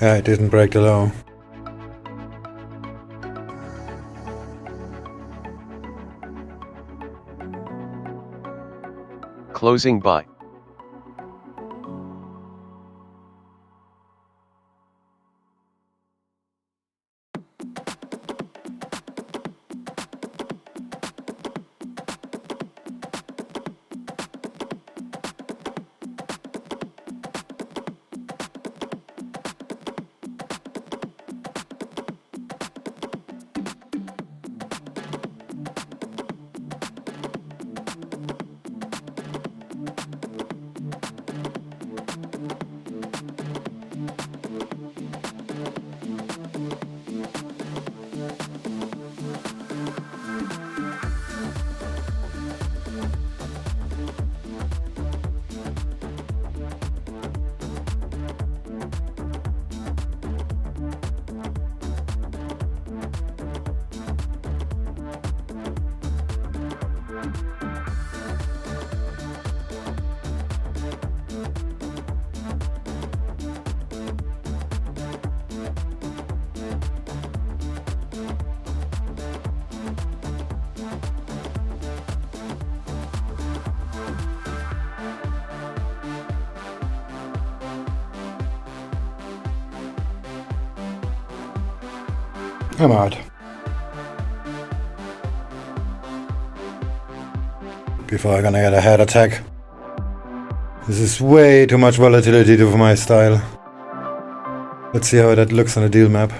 Yeah, it didn't break the low. Closing buy. I'm out. Before I'm gonna get a head attack. This is way too much volatility for my style. Let's see how that looks on the deal map.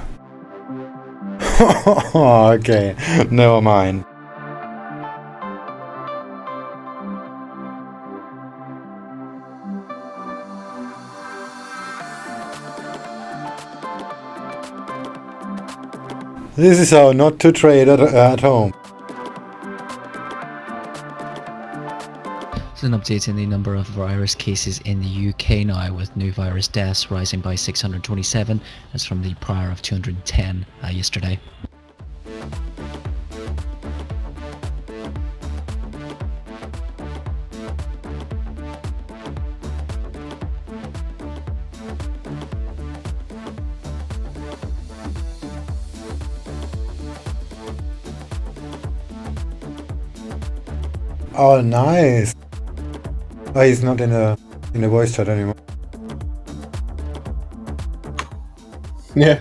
Okay, never mind. This is how not to trade at home. There's an update in the number of virus cases in the UK now, with new virus deaths rising by 627. That's from the prior of 210 yesterday. Oh, nice. Oh, he's not in a voice chat anymore. Yeah.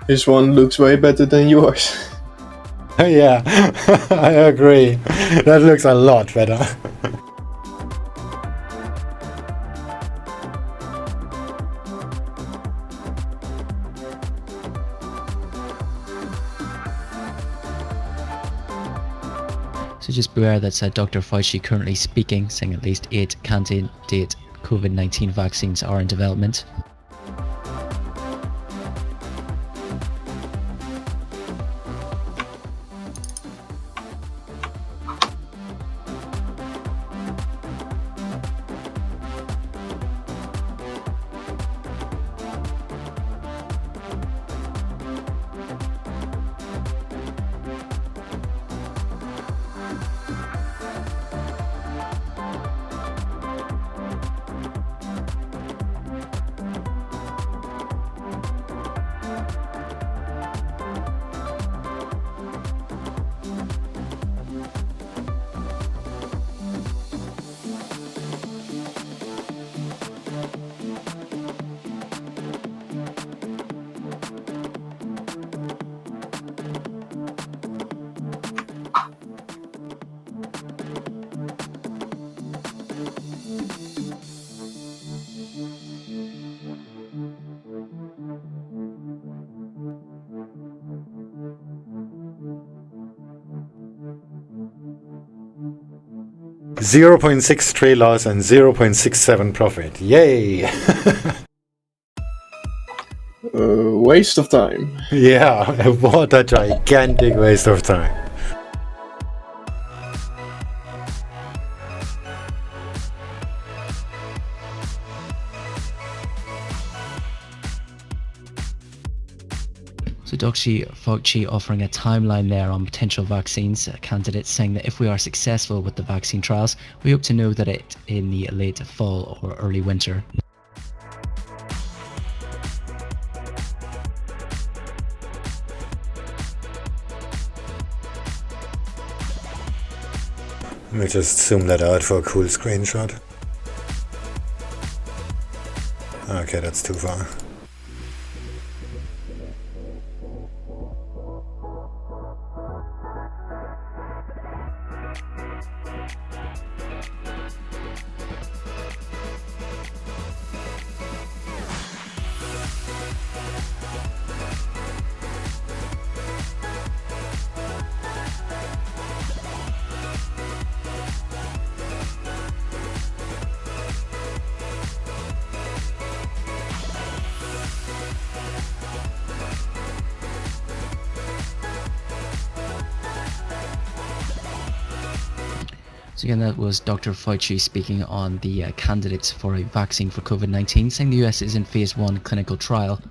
This one looks way better than yours. Yeah, I agree. That looks a lot better. So just beware, that's Dr. Fauci currently speaking, saying at least 8 candidate COVID-19 vaccines are in development. .63 loss and 0.67 profit. Yay! Waste of time. Yeah, what a gigantic waste of time. So Dr. Fauci offering a timeline there on potential vaccines. Candidates saying that if we are successful with the vaccine trials, we hope to know that it in the late fall or early winter. Let me just zoom that out for a cool screenshot. Okay, that's too far. So again, that was Dr. Fauci speaking on the candidates for a vaccine for COVID-19, saying the US is in phase 1 clinical trial.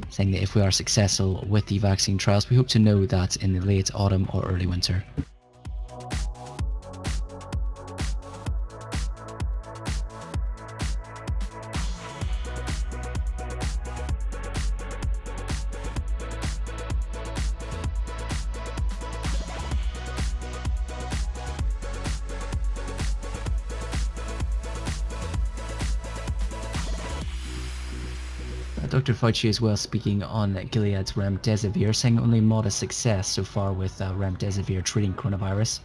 Saying that if we are successful with the vaccine trials, we hope to know that in the late autumn or early winter. Dr. Fauci as well speaking on Gilead's remdesivir, saying only modest success so far with remdesivir treating coronavirus.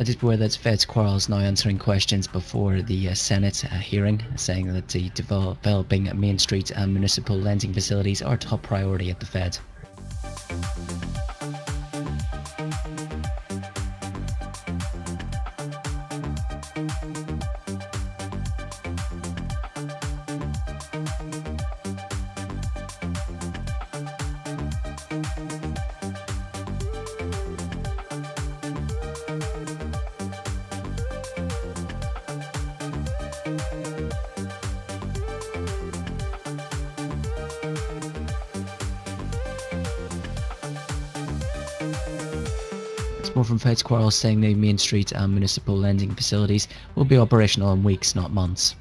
I did aware that Fed's Quarles now answering questions before the Senate hearing, saying that the developing Main Street and municipal lending facilities are top priority at the Fed. More from Fed's Quarles saying the Main Street and municipal lending facilities will be operational in weeks, not months.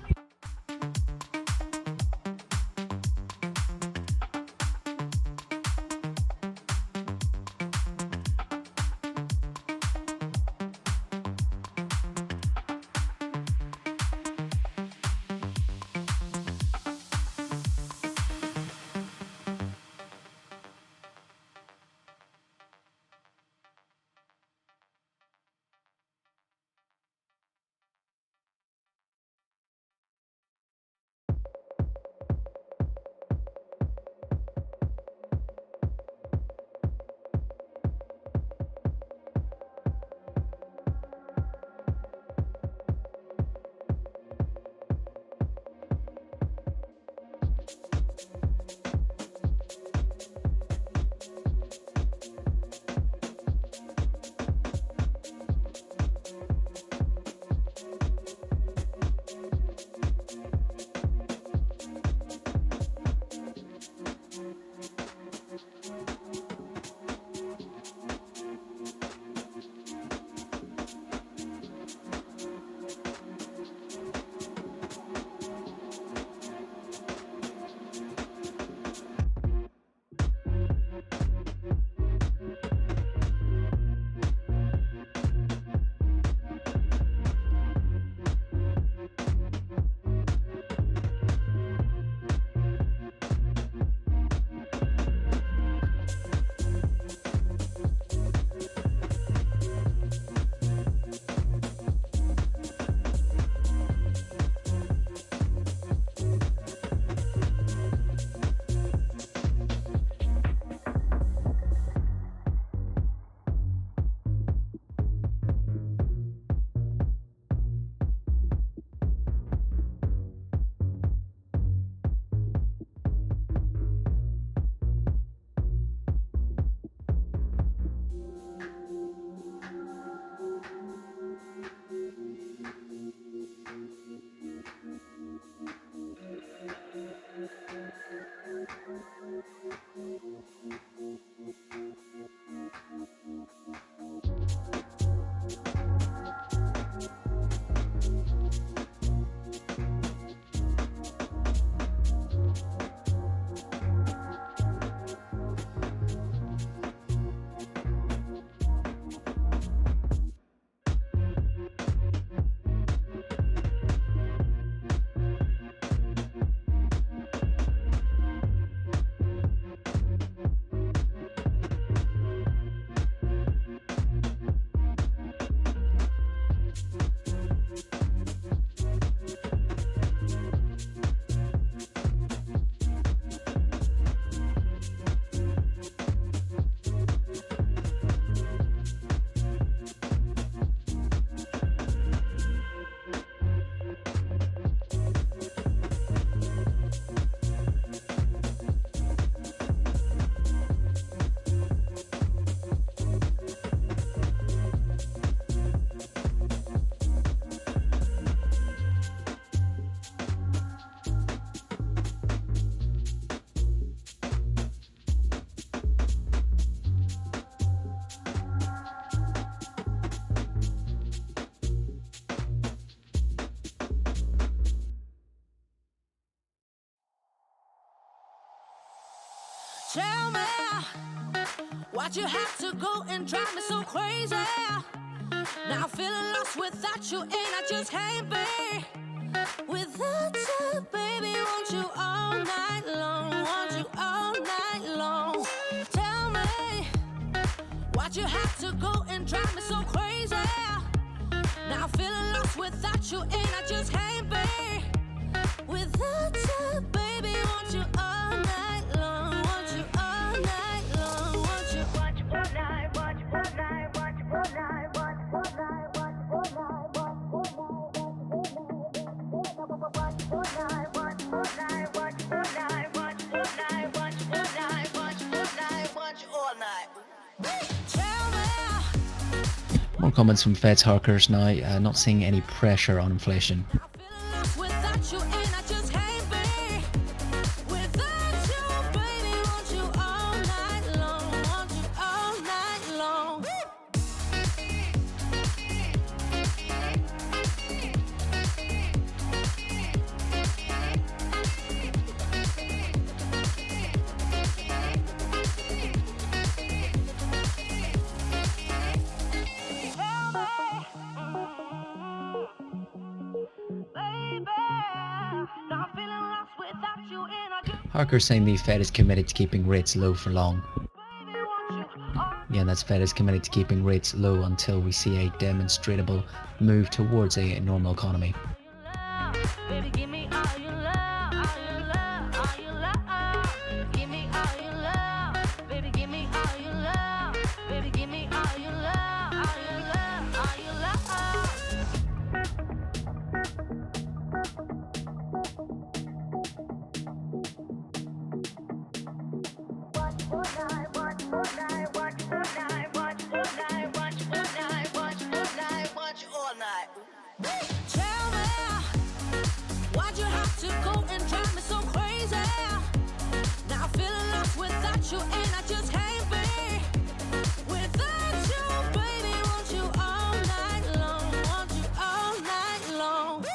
Tell me why'd you have to go and drive me so crazy? Now I'm feeling lost without you, and I just can't be without you, baby. Want you all night long, want you all night long. Tell me why'd you have to go and drive me so crazy? Now I'm feeling lost without you, and I just can't be without you, baby. Want you all night long, want you all night long, want you all night, want you all night, want you all night, want you all night, want you all night, want you all night, want you all night, want you all night, want you all night, want you all night, want you all night, want you all night. More comments from Fed's hawkers now, not seeing any pressure on inflation. Without you, and I just can't be without you, baby. Want you all night long, want you all night long. Harker saying the Fed is committed to keeping rates low for long. Yeah, that's Fed is committed to keeping rates low until we see a demonstrable move towards a normal economy. Baby, give me all your love, all your love, all your love. Give me all your love, baby, give me all your love, baby, give me all your love, all your love, all your love. Tell me, why'd you have to go and drive me so crazy? Now I'm feeling lost without you, and I just can't be without you, baby. Want you all night long, want you all night long.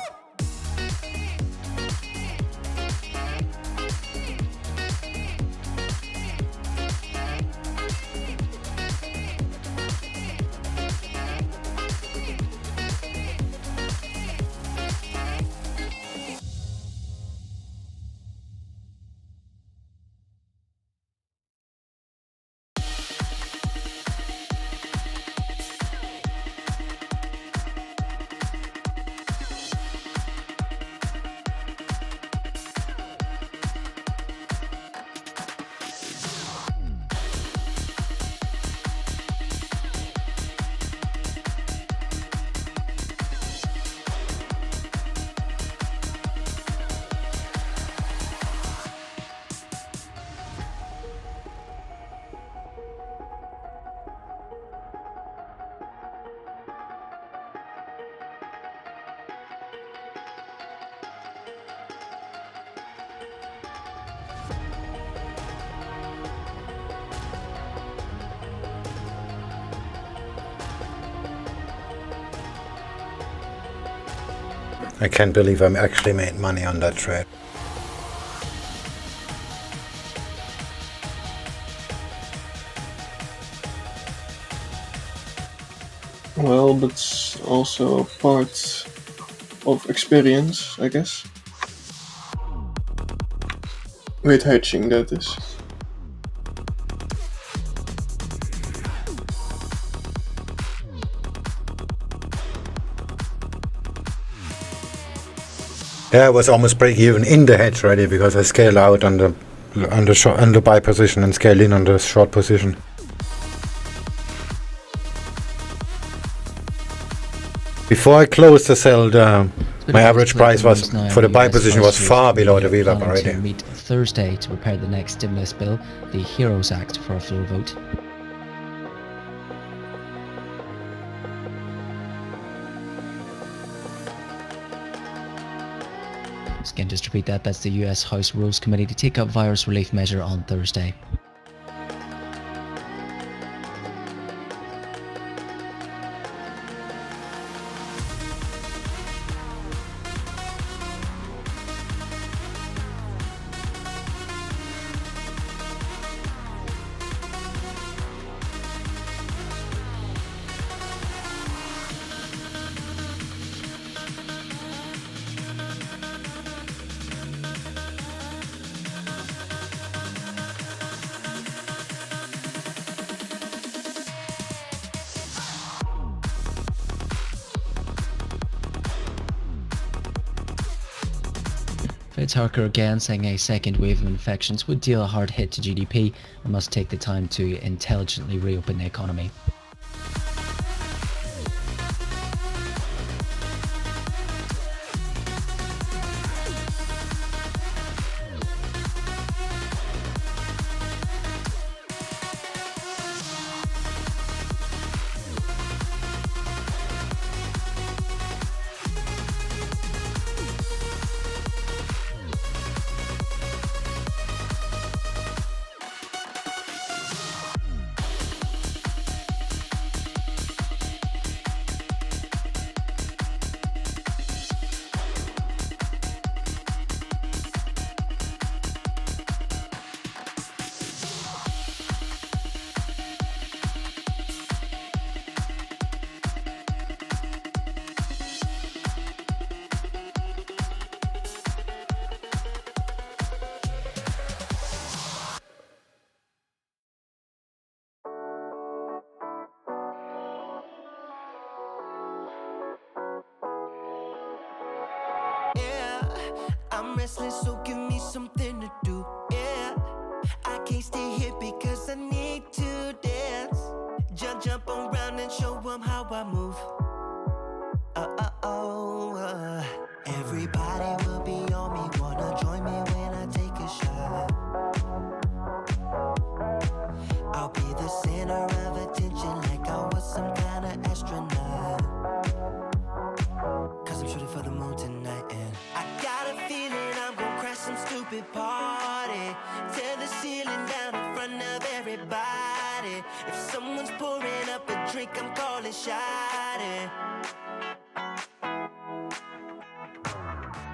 I can't believe I actually made money on that trade. Well, that's also part of experience, I guess. With hedging, that is. Yeah, I was almost break even in the hedge already because I scaled out on the buy position and scaled in on the short position. Before I closed the sell, my average price was for the buy position was far below the VWAP already. To meet Thursday to prepare the next stimulus bill, the HEROES Act, for a floor vote. Again, just to repeat that, that's the US House Rules Committee to take up virus relief measure on Thursday. Fitz Harker again saying a second wave of infections would deal a hard hit to GDP and must take the time to intelligently reopen the economy. I'm restless, so give me something to do. Yeah, I can't stay here because I need to dance. Jump around and show 'em how I move. Everybody will be on me, wanna join me when I take a shot. I'll be the center of attention like I was some kind of astronaut. Cause I'm shooting for the moon tonight and I got a feeling I'm gonna crash some stupid party. Tear the ceiling down in front of everybody. If someone's pouring up a drink, I'm calling shawty.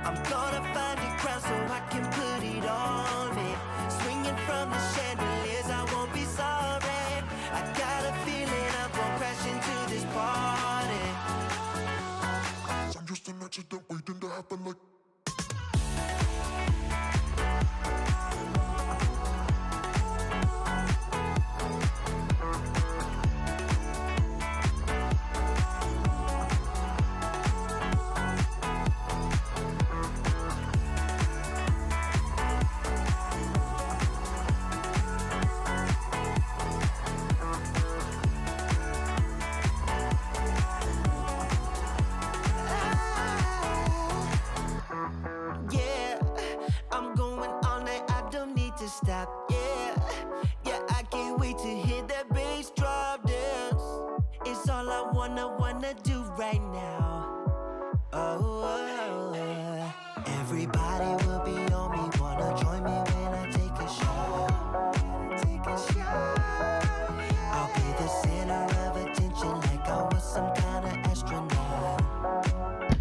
I'm gonna find a crowd so I can put it on me. Swinging from the chandeliers, I won't be sorry. I got a feeling I'm gonna crash into this party. I'm just an accident waiting to happen like. Stop, yeah, I can't wait to hear that bass drop dance. It's all I wanna do right now. Everybody will be on me, wanna join me when I take a shot. I'll be the center of attention like I was some kind of astronaut.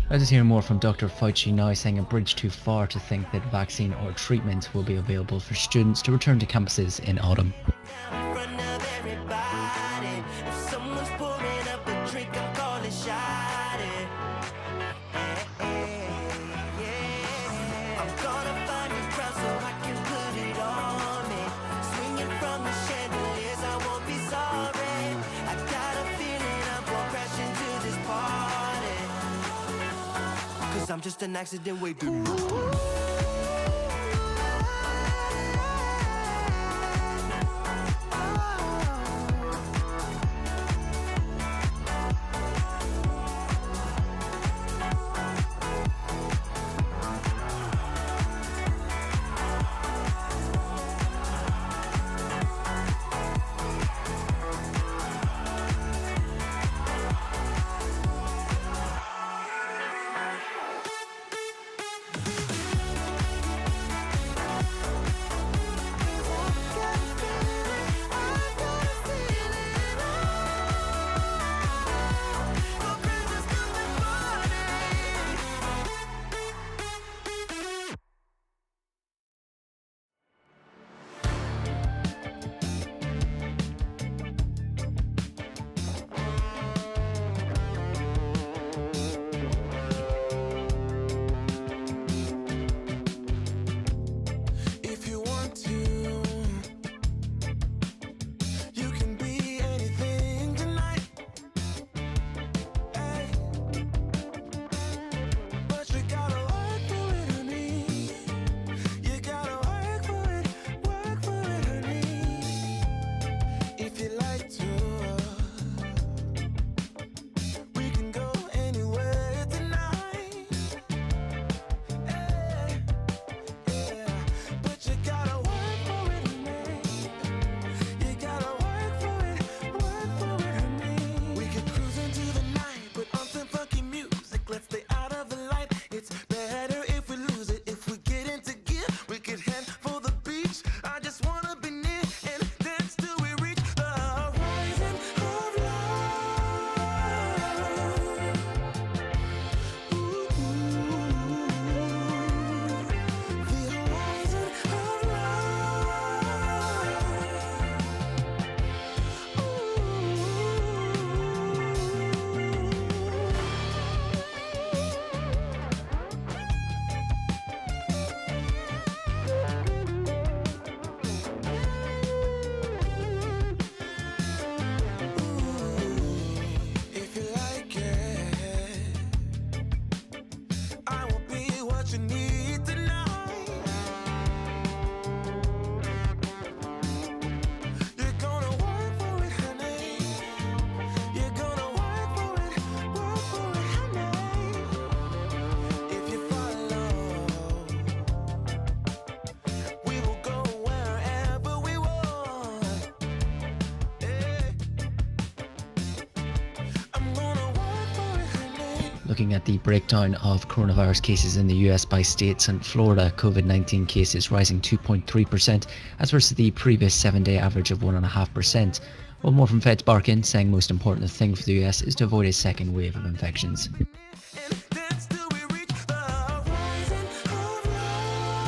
Let us hear more from Dr. Fauci now, saying a bridge too far to think that vaccine or treatment will be available for students to return to campuses in autumn. I'm just an accident waiting. If you like to, we can go anywhere tonight. Hey, yeah. But you gotta work for it, man. You gotta work for it, man. We could cruise into the night, put on some funky music. Let's stay out of the light. It's better if we lose it. If we get into gear, we could head for the beach. I just wanna be near and dance till we reach the horizon of love. Ooh, the horizon of If you like it, I will be what you need tonight. You're gonna work for it, honey. You're gonna work for it, honey. If you follow, we will go wherever we want. Hey. I'm gonna work for it, honey. Looking at the breakdown of coronavirus cases in the US by states, and Florida COVID-19 cases rising 2.3% as versus the previous 7-day average of 1.5%. Well, more from Fed's Barkin saying most important thing for the US is to avoid a second wave of infections. Dance till we reach the horizon of love.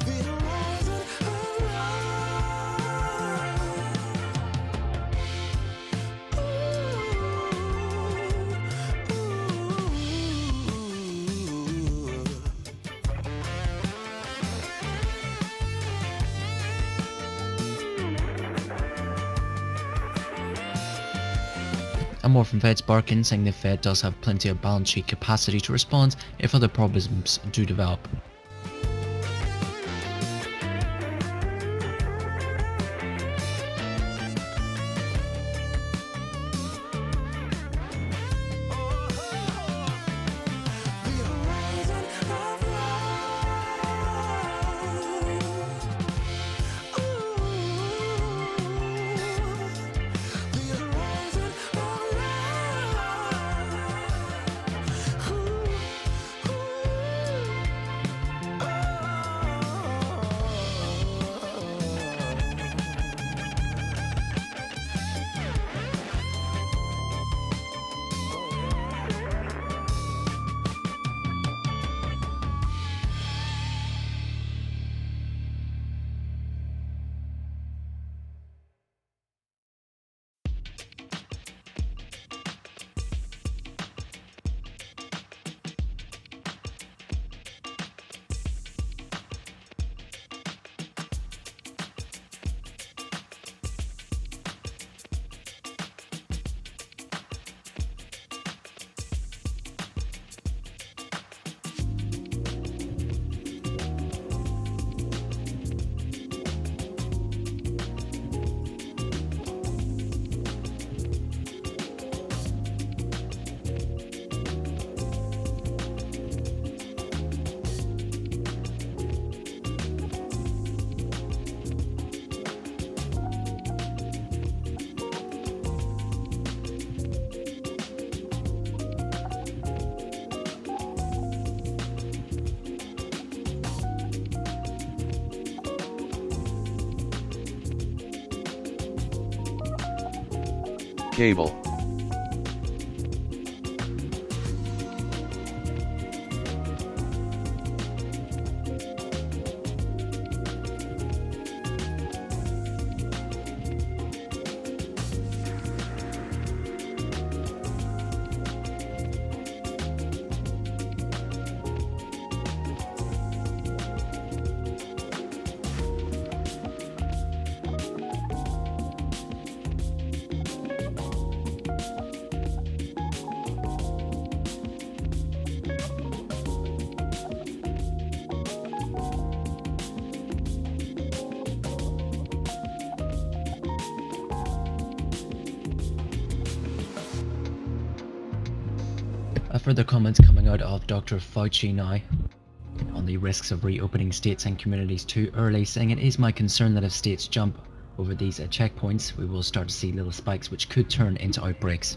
The horizon of And more from Fed's Barkin saying the Fed does have plenty of balance sheet capacity to respond if other problems do develop. Cable. further comments coming out of Dr. Fauci now on the risks of reopening states and communities too early, saying it is my concern that if states jump over these checkpoints, we will start to see little spikes which could turn into outbreaks.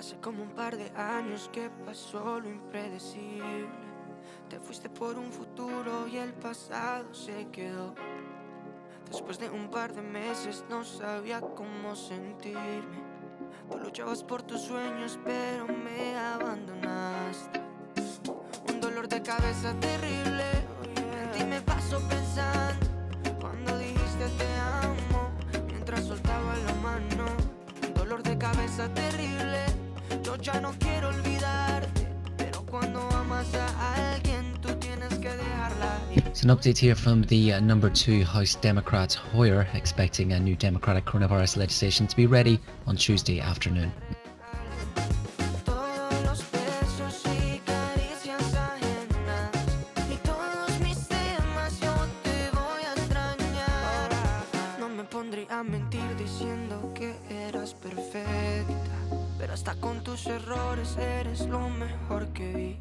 Hace como un par de años que pasó lo impredecible. Te fuiste por un futuro y el pasado se quedó. Después de un par de meses no sabía cómo sentirme. Tú luchabas por tus sueños pero me abandonaste. Un dolor de cabeza terrible, en ti me paso pensando. Cuando dijiste te amo, mientras soltaba la mano. Un dolor de cabeza terrible, yo ya no quiero olvidarte. Pero cuando amas a alguien, tú tienes que dejarla ir. So an update here from the number 2 House Democrat Hoyer, expecting a new Democratic coronavirus legislation to be ready on Tuesday afternoon. Todos los besos y caricias ajenas y todos mis temas yo te voy a extrañar. No me pondría a mentir diciendo que eras perfecta, pero hasta con tus errores eres lo mejor que vi.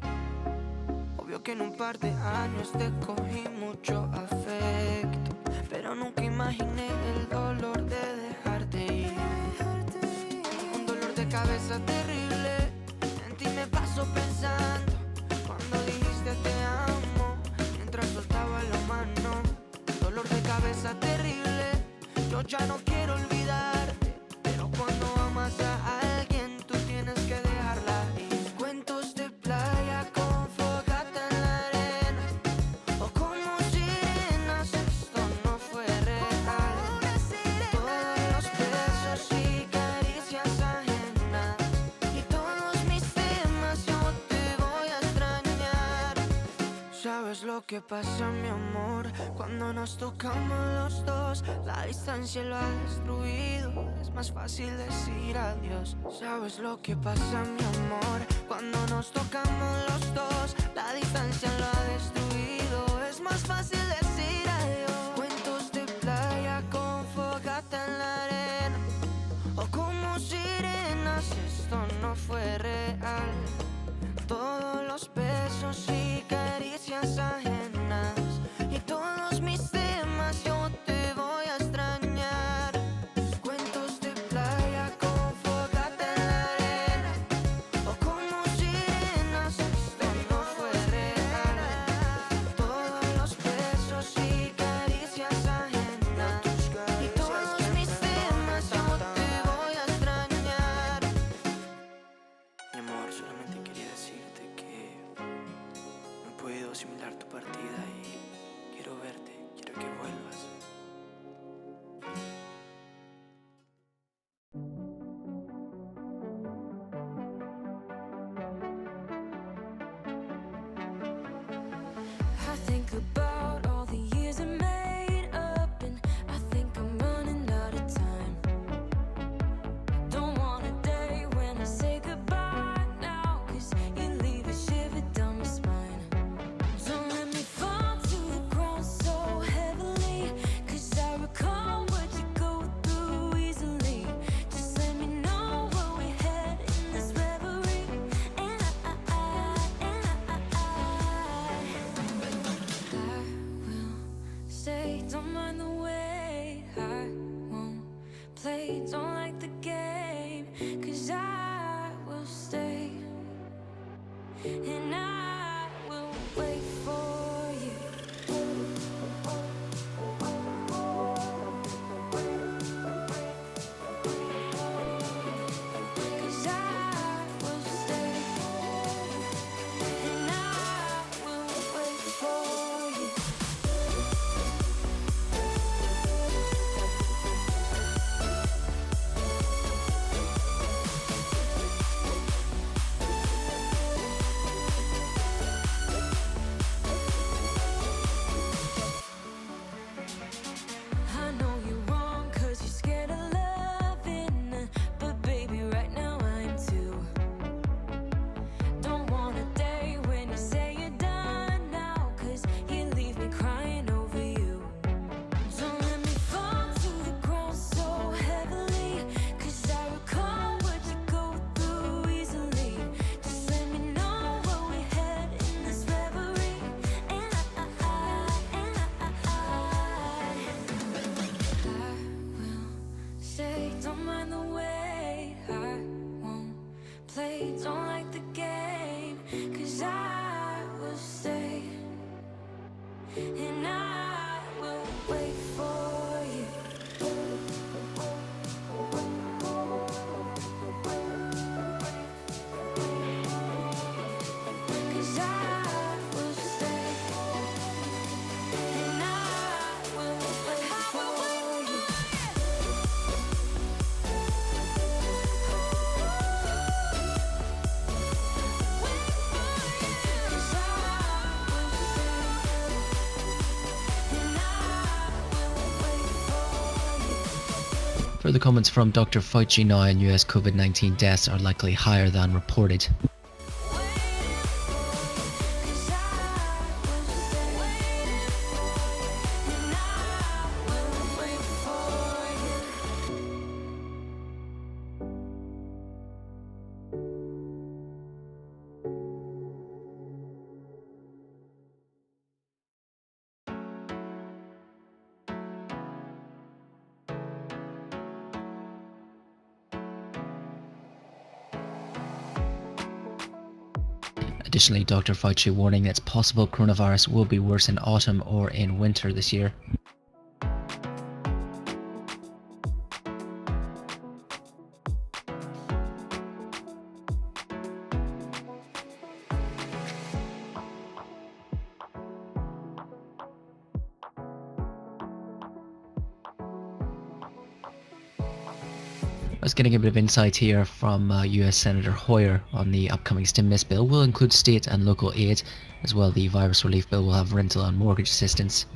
Obvio que en un par de años te cogí mucho afecto, pero nunca imaginé el dolor de dejarte ir. Un dolor de cabeza terrible, en ti me paso pensando. Cuando dijiste te amo, mientras soltaba la mano. Dolor de cabeza terrible, yo ya no quiero olvidarte. Pero cuando amas a alguien, tú tienes que dejarla ir. Cuentos de playa con fogata en la arena, o como sirenas, esto no fue real. Todos los besos y caricias ajenas y todos mis temas yo te voy a extrañar. ¿Sabes lo que pasa, mi amor? Cuando nos tocamos los dos, la distancia lo ha destruido. Es más fácil decir adiós. ¿Sabes lo que pasa, mi amor? Cuando nos tocamos los dos, la distancia lo ha destruido. Es más fácil decir adiós. Cuentos de playa con fogata en la arena, o como sirenas, esto no fue real. Todos los besos y caricias ajenas y todos mis temas yo te voy a extrañar. Cuentos de playa con fogata en la arena, o como sirenas, esto no fue real. Todos los besos y caricias ajenas y todos mis temas yo te voy a extrañar. Mi amor, solamente quería decirte que no he podido asimilar tu partida y quiero verte, quiero que vuelvas. I think about all the years I made up, and I think I'm running out of time. Don't want a day when I say goodbye now, 'cause you leave a shiver down my spine. Don't let me fall to the ground so heavily, 'cause I recall what you go through easily. Just let me know where we head in this reverie, and I will stay. Don't mind the way I won't play. Don't like the game, 'cause I will stay, and I will wait for you. 'Cause I will stay, and I will wait for you. Further comments from Dr. Fauci now, and US COVID-19 deaths are likely higher than reported. Additionally, Dr. Fauci warning that it's possible coronavirus will be worse in autumn or in winter this year. I was getting a bit of insight here from US Senator Hoyer on the upcoming stimulus bill. Will include state and local aid. As well, the virus relief bill will have rental and mortgage assistance.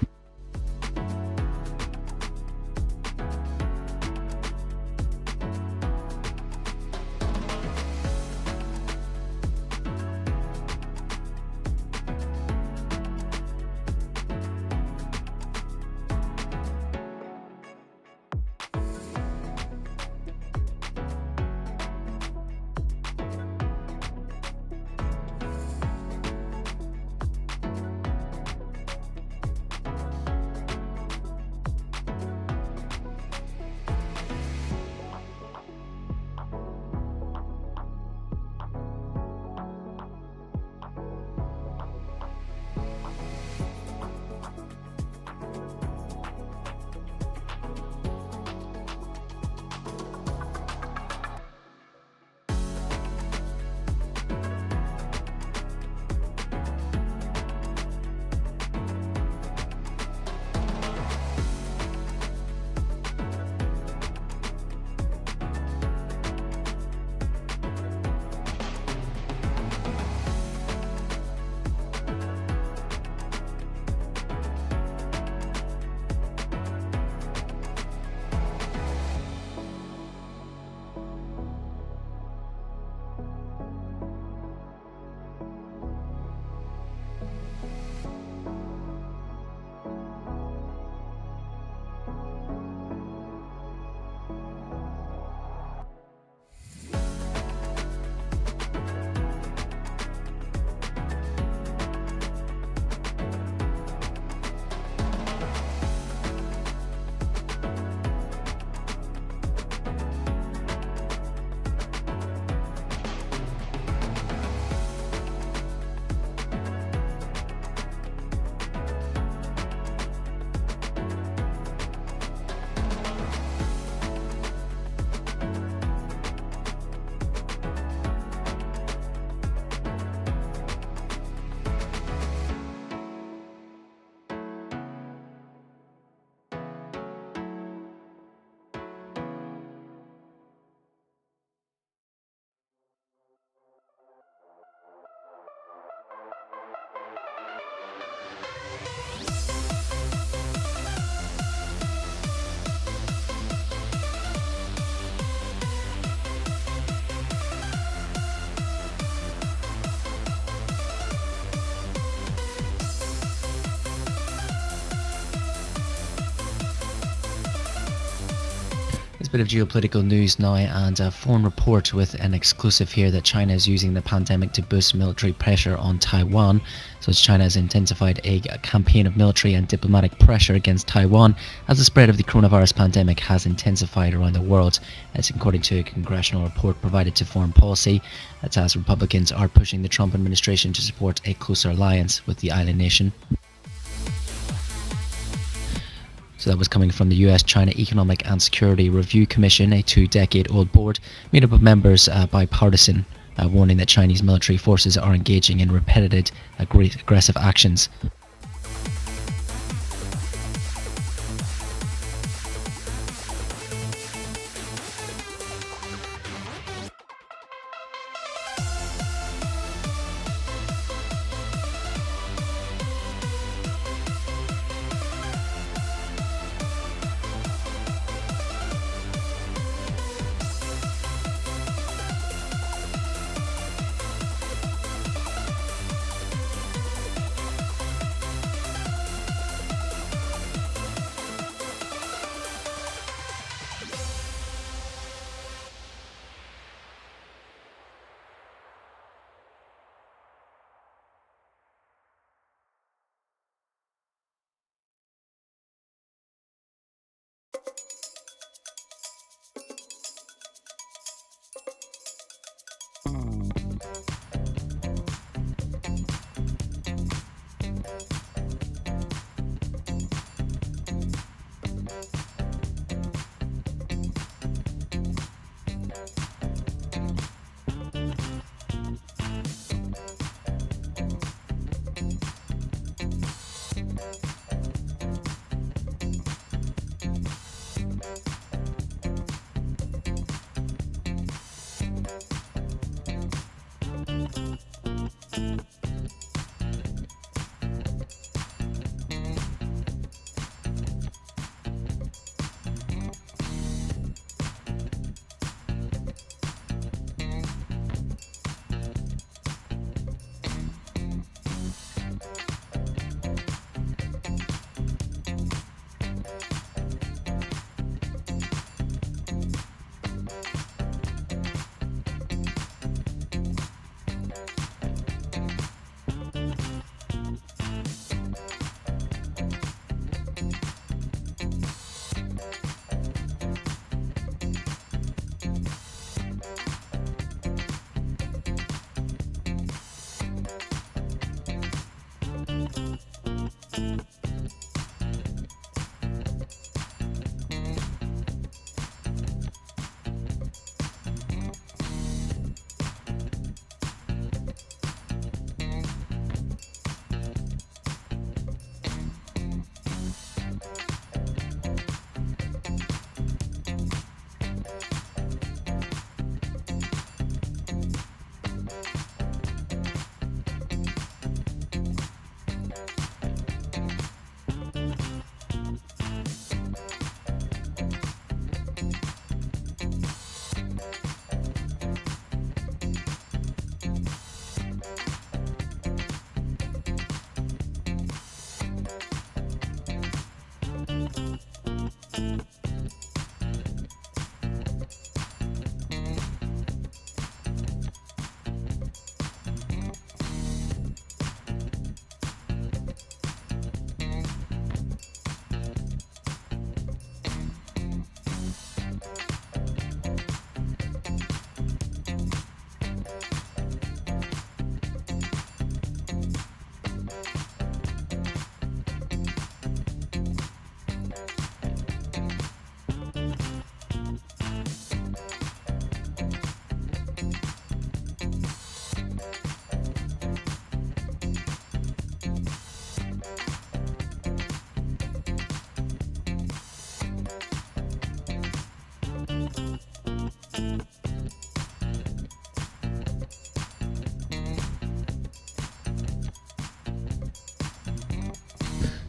Bit of geopolitical news now, and a foreign report with an exclusive here that China is using the pandemic to boost military pressure on Taiwan. So as China has intensified a campaign of military and diplomatic pressure against Taiwan as the spread of the coronavirus pandemic has intensified around the world. It's according to a congressional report provided to Foreign Policy. That's as Republicans are pushing the Trump administration to support a closer alliance with the island nation. So that was coming from the US-China Economic and Security Review Commission, a 2-decade-old board made up of members bipartisan, warning that Chinese military forces are engaging in repetitive, aggressive actions.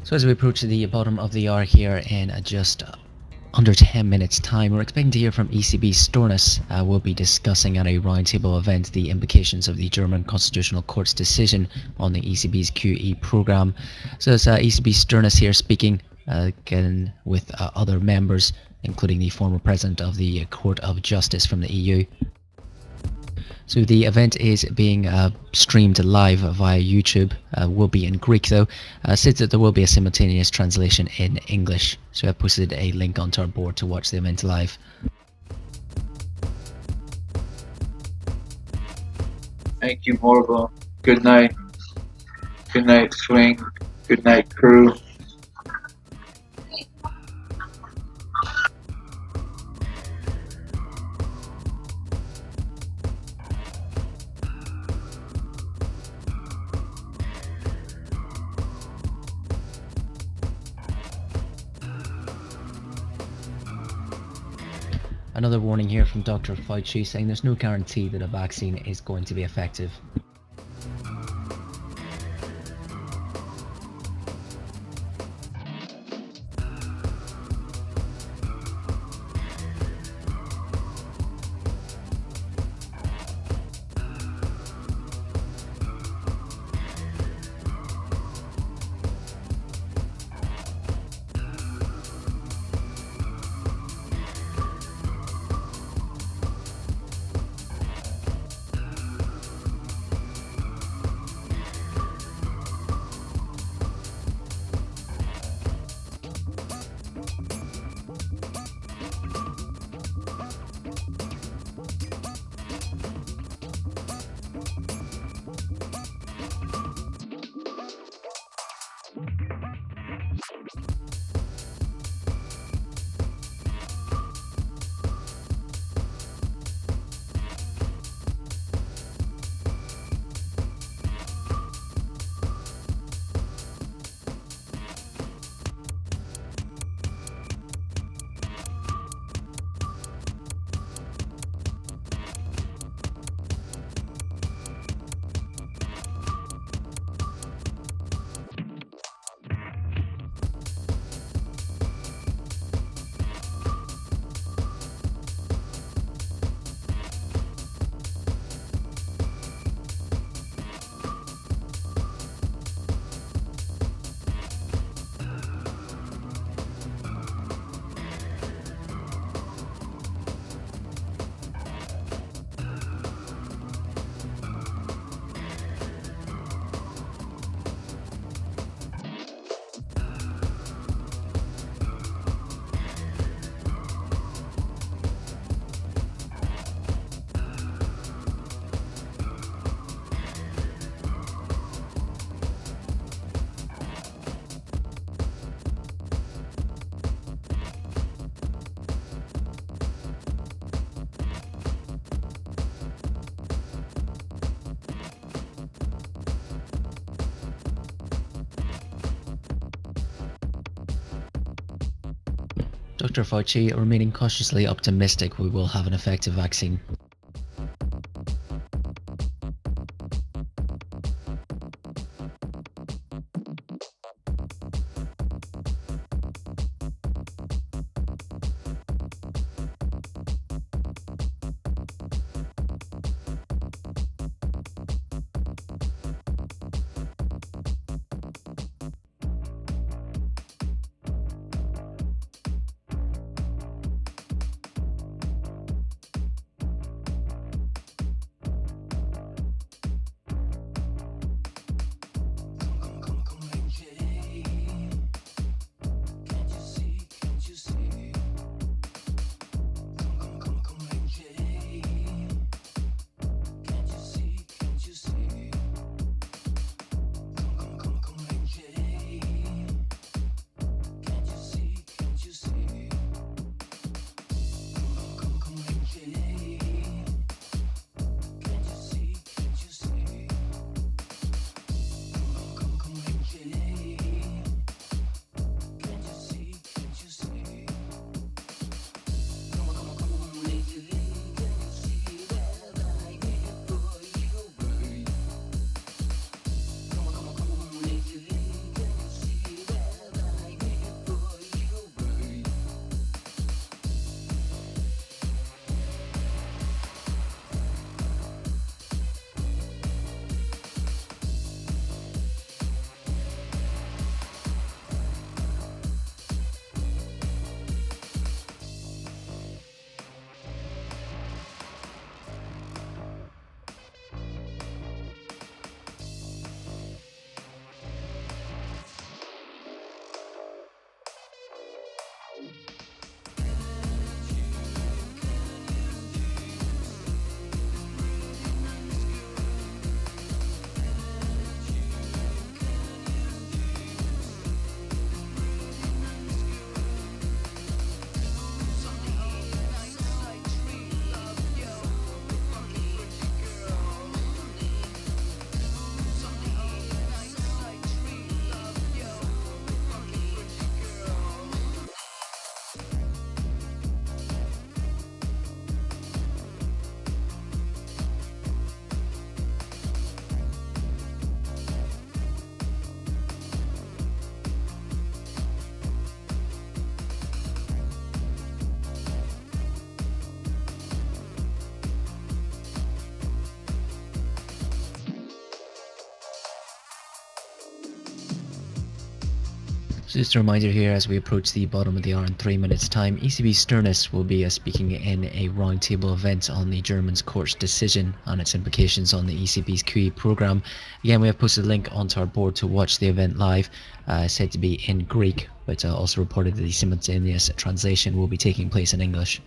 So as we approach the bottom of the hour here in just under 10 minutes time, we're expecting to hear from ECB Stornus. We'll be discussing at a roundtable event the implications of the German Constitutional Court's decision on the ECB's QE program. So it's ECB Stornus here speaking again with other members, including the former president of the Court of Justice from the EU. So the event is being streamed live via YouTube. Will be in Greek though. Said that there will be a simultaneous translation in English. So I've posted a link onto our board to watch the event live. Thank you, Morgan. Good night. Good night, Swing. Good night, crew. Another warning here from Dr. Fauci saying there's no guarantee that a vaccine is going to be effective. Dr. Fauci remaining cautiously optimistic we will have an effective vaccine. So just a reminder here, as we approach the bottom of the hour in 3 minutes time, ECB Sternus will be speaking in a roundtable event on the German court's decision and its implications on the ECB's QE programme. Again, we have posted a link onto our board to watch the event live, said to be in Greek, but also reported that the simultaneous translation will be taking place in English.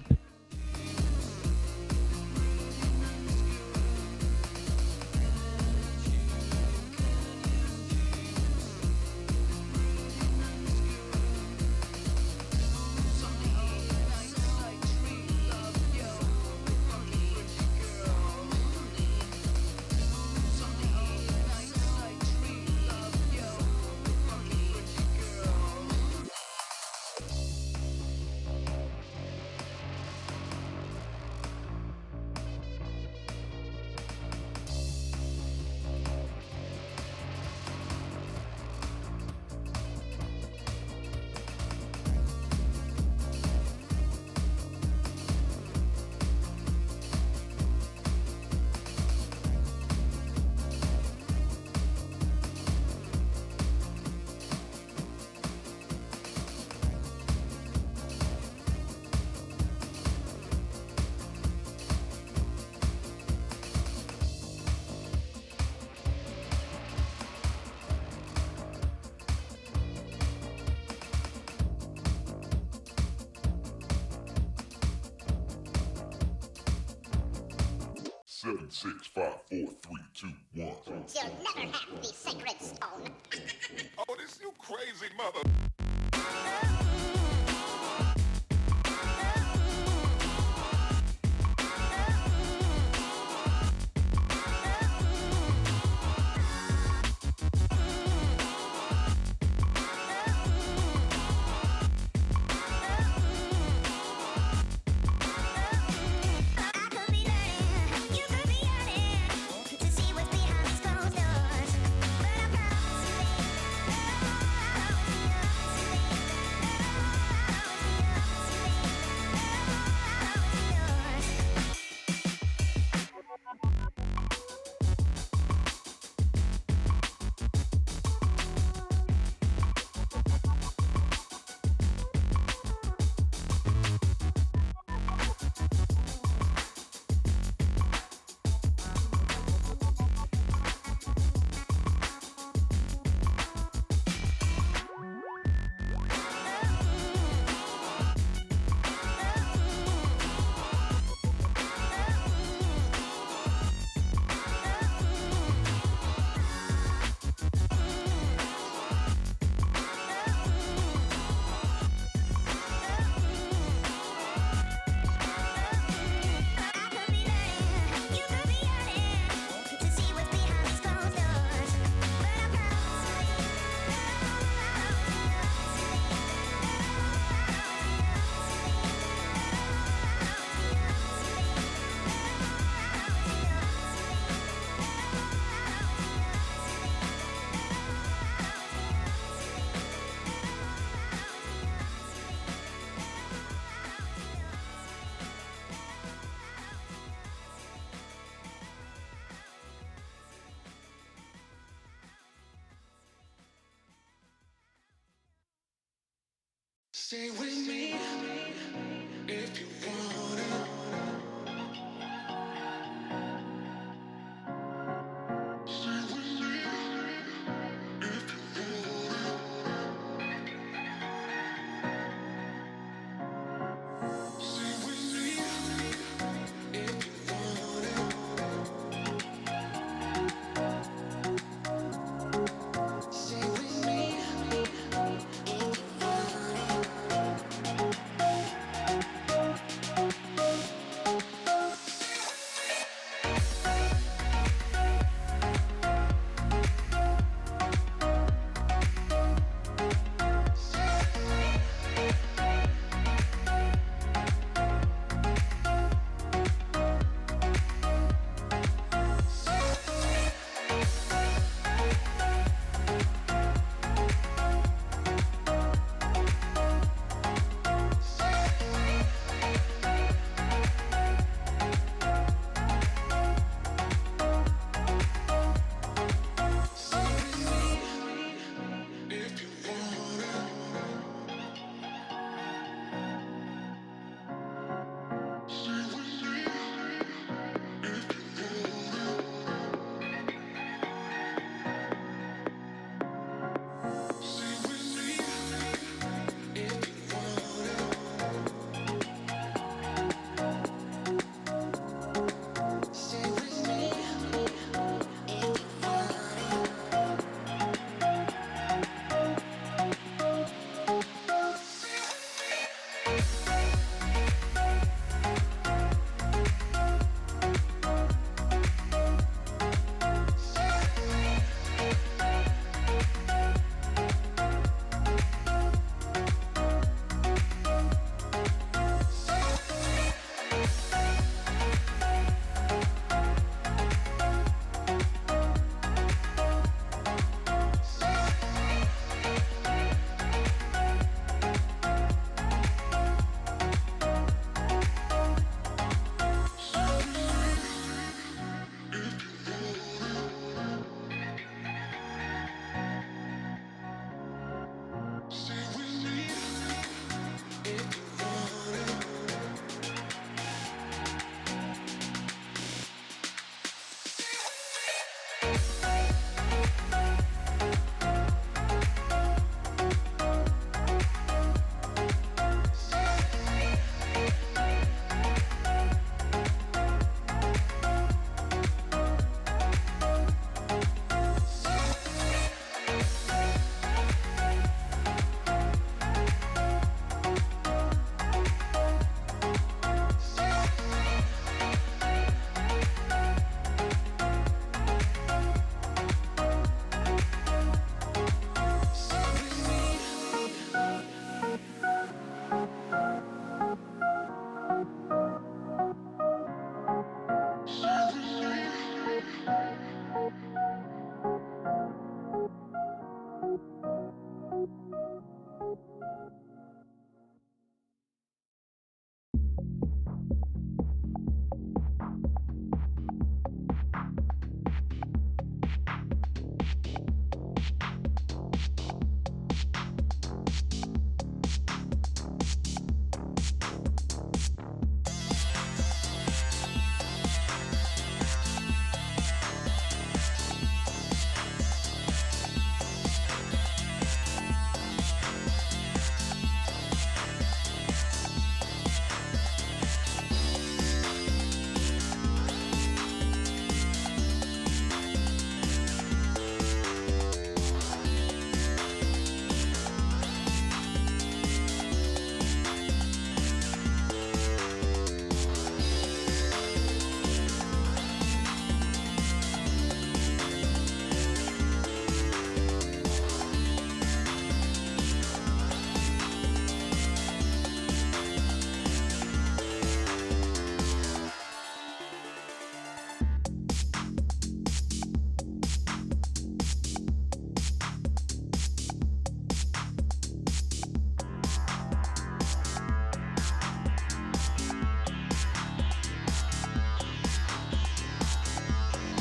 Seven, 6, 5, 4, 3, 2, 1. You'll never have the sacred stone. Oh, this you crazy mother. Stay with me if you want it. Stay with me if you want it. Stay with me if you want it. Stay with me if you want it.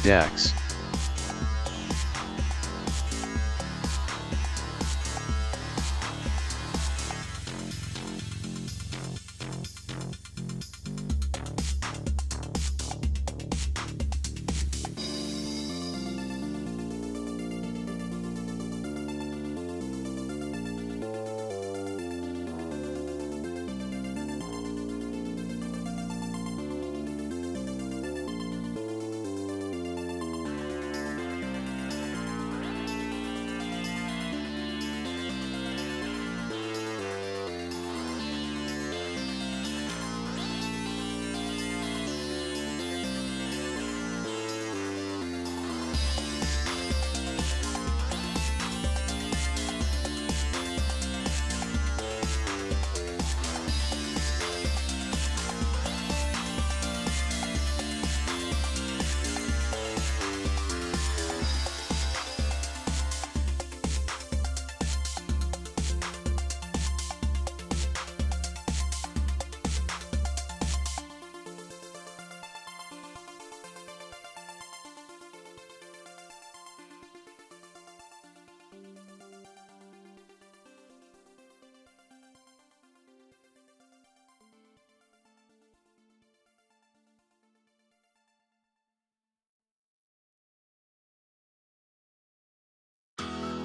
DAX.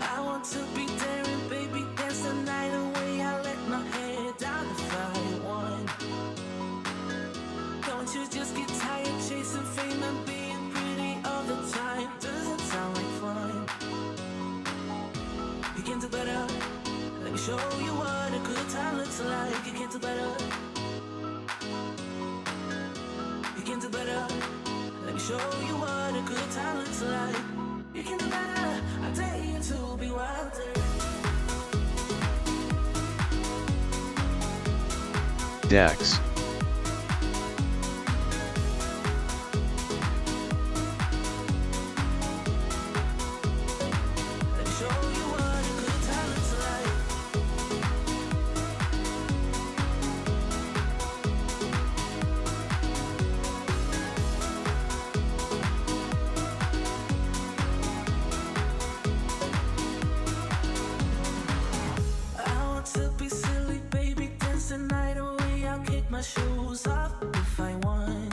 I want to be daring, baby, dance the night away. I let my head down to fly one. Don't you just get tired chasing fame and being pretty all the time? Doesn't sound like fun. You can do better. Let me show you what a good time looks like. You can do better. You can do better. Let me show you what a good time looks like. You can do better. I dare you to be wilder. DAX. Let me show you what a good time looks like. I want to be silly, baby, dance the night away. I'll kick my shoes off if I want.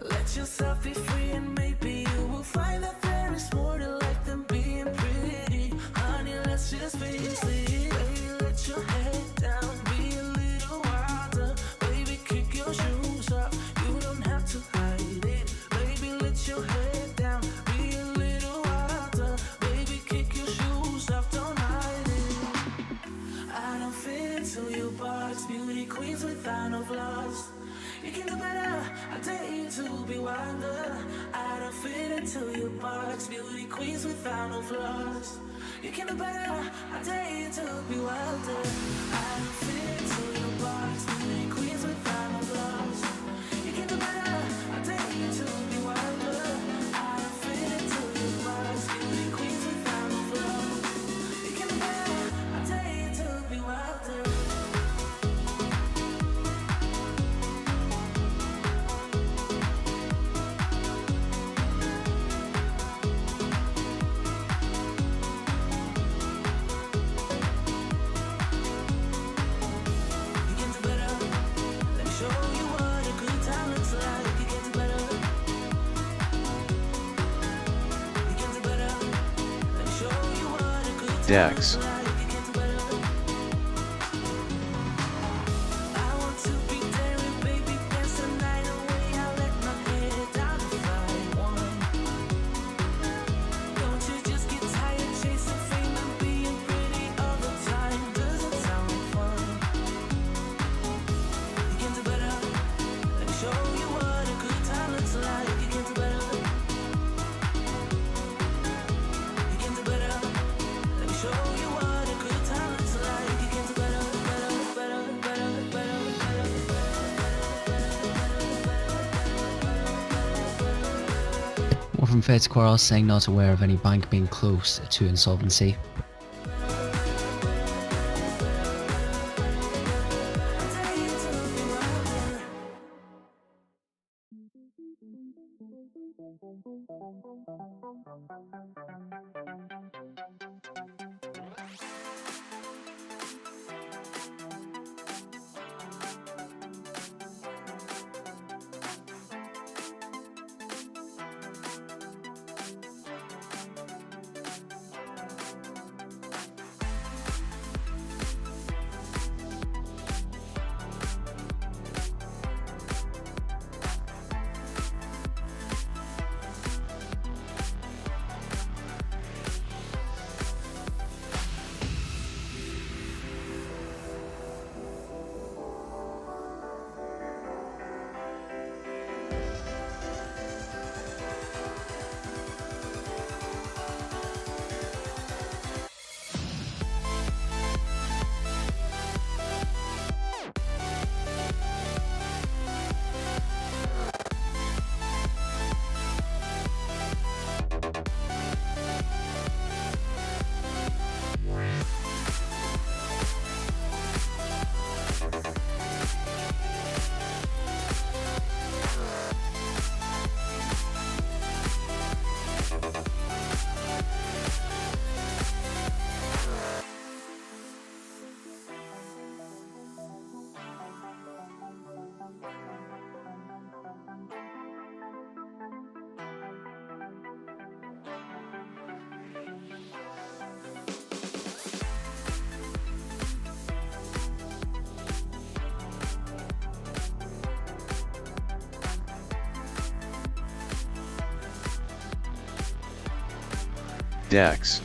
Let yourself be free and maybe you will find that there is more to life than being pretty. Honey, let's just face it. Baby, let your head down, be a little wilder. Baby, kick your shoes off, you don't have to hide it. Baby, let your head down, be a little wilder. Baby, kick your shoes off, don't hide it. I don't fit into your box, beauty queens without no flaws. You can do better, I dare you to be wilder. I don't fit into your box, beauty queens without no flaws. You can do better, I dare you to be wilder. I don't fit into your box, beauty queens without no flaws. You can do better, I dare you to be wilder. I don't fit into your box, beauty queens without no flaws. You can do better, I dare you to be wilder. You can do better. Let me show you what a good time looks like. You can do better. You can do better. Let me show you what a good time DAX. looks like. You can do better. I want to be daring, baby, dance the night away. I let my head down to fly one. Don't you just get tired chasing fame and being pretty all the time? Doesn't sound like fun. You can do better. Let me show you what a good time looks like. You can do better. You can do better. Let me show you what a good time looks like. You can do better, better, better, better, better, More from Feds Quarrel saying not aware of any bank being close to insolvency. DAX.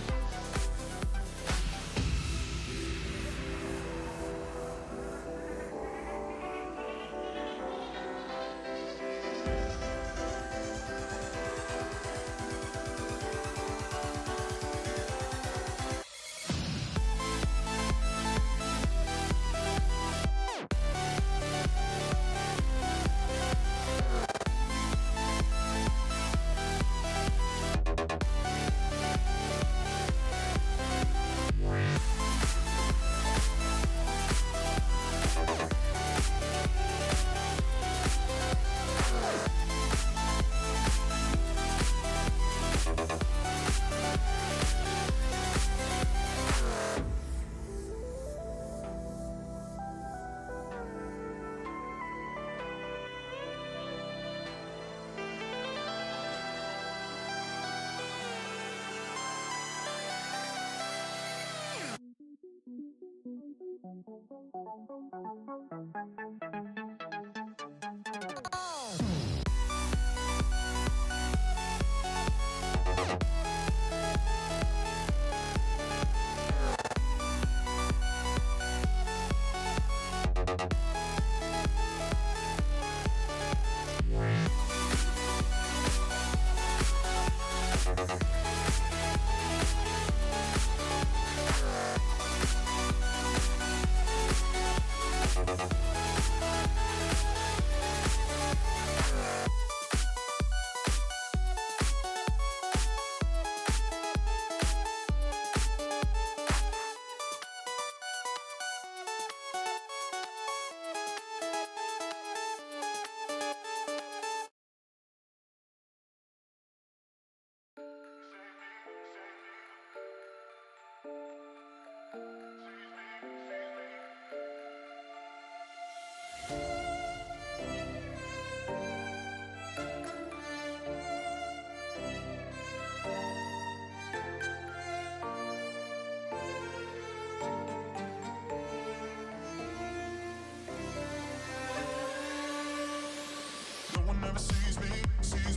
No one ever sees me,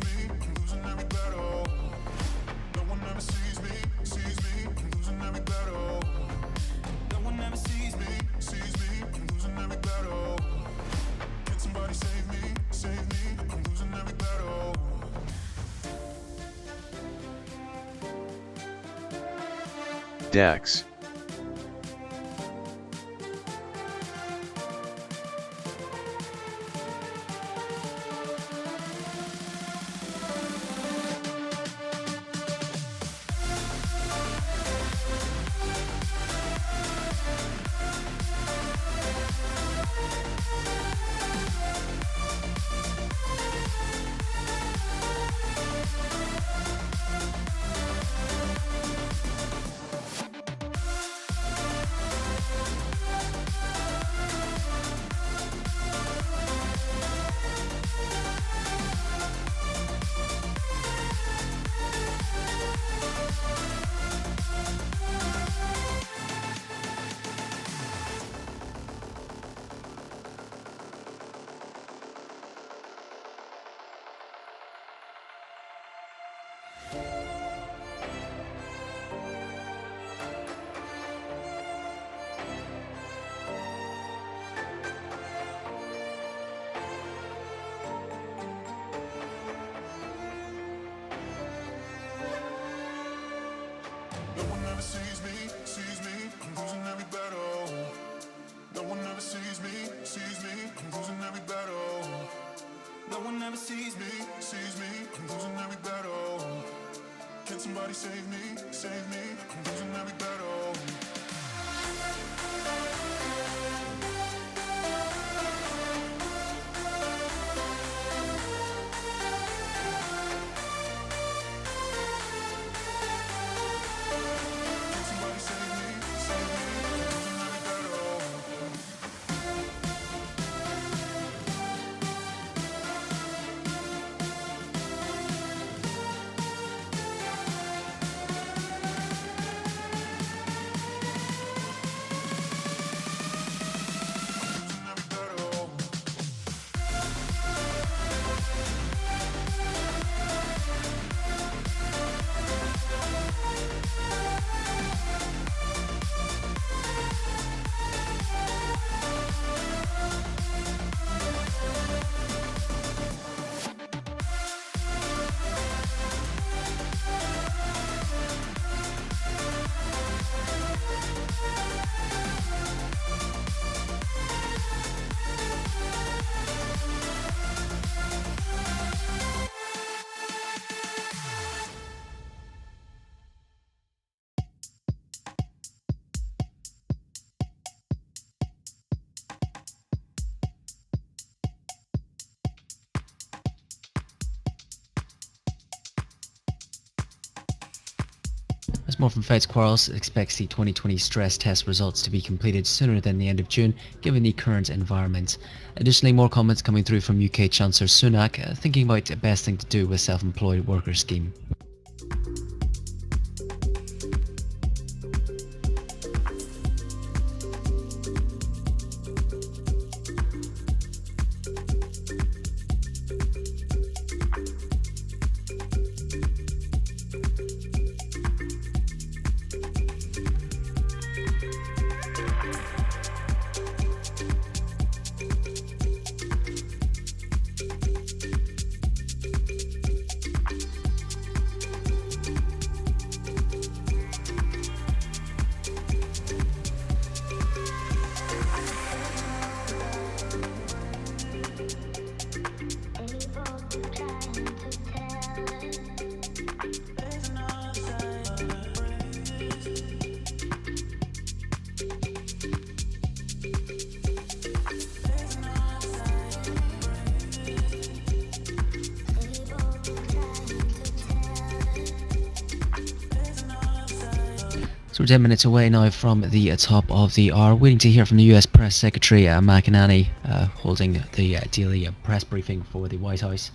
I'm losing every battle. No one ever sees me, I'm losing every battle. No one ever sees me, I'm losing every battle. Can somebody save me, I'm losing every battle. DAX. save me, save me. I'm losing every battle. Somebody save me, save me. I'm losing every battle. As more from Feds Quarles expects the 2020 stress test results to be completed sooner than the end of June, given the current environment. Additionally, more comments coming through from UK Chancellor Sunak, thinking about the best thing to do with self-employed worker scheme. So we're 10 minutes away now from the top of the hour, waiting to hear from the US Press Secretary McEnany, holding the daily press briefing for the White House.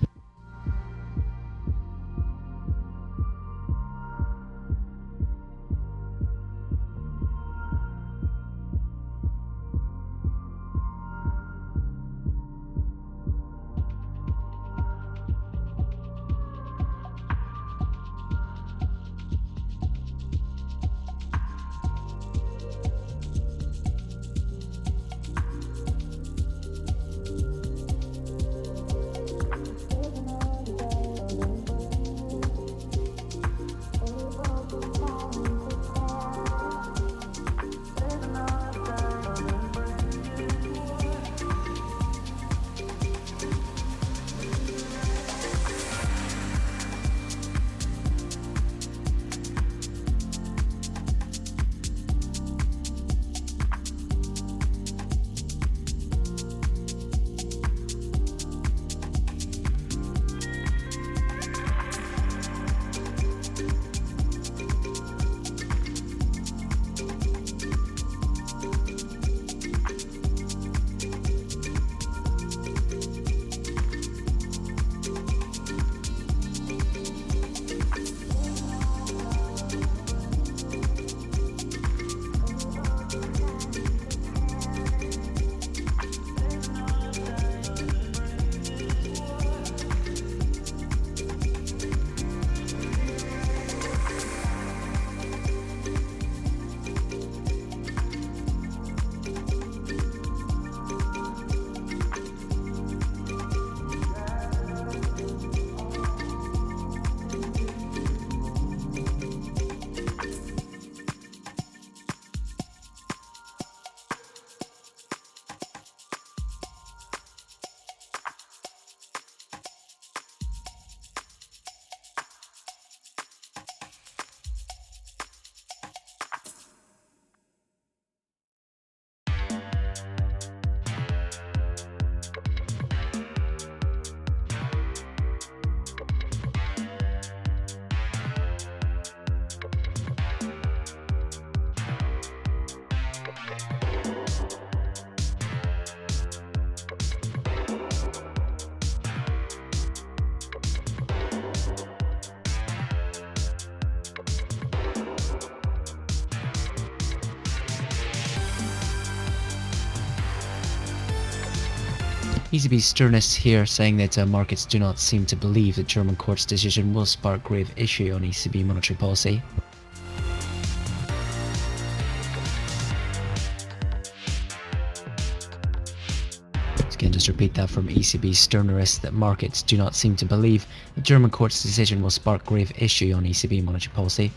ECB sternness here, saying that markets do not seem to believe the German court's decision will spark grave issue on ECB monetary policy. Again, just repeat that from ECB sternness, that markets do not seem to believe the German court's decision will spark grave issue on ECB monetary policy.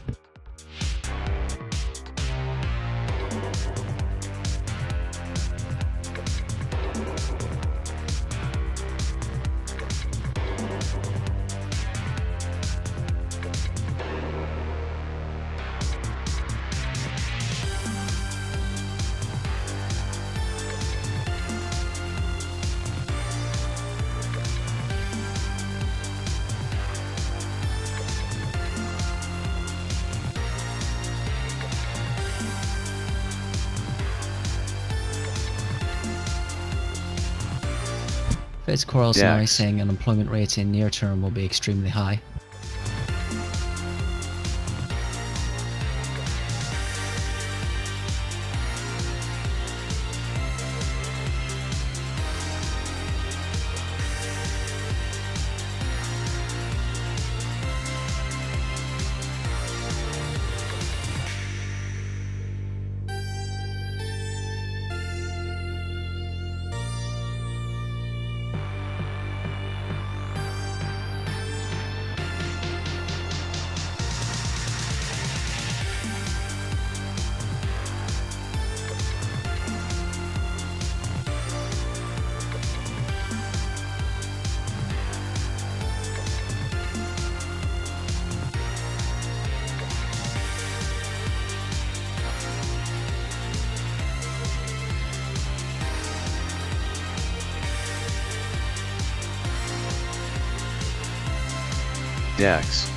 Fed's core also now saying unemployment rate in near term will be extremely high. DAX.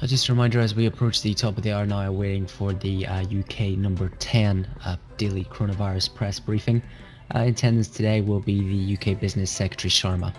Just a reminder, as we approach the top of the hour now, waiting for the UK number 10 daily coronavirus press briefing. In attendance today will be the UK Business Secretary Sharma.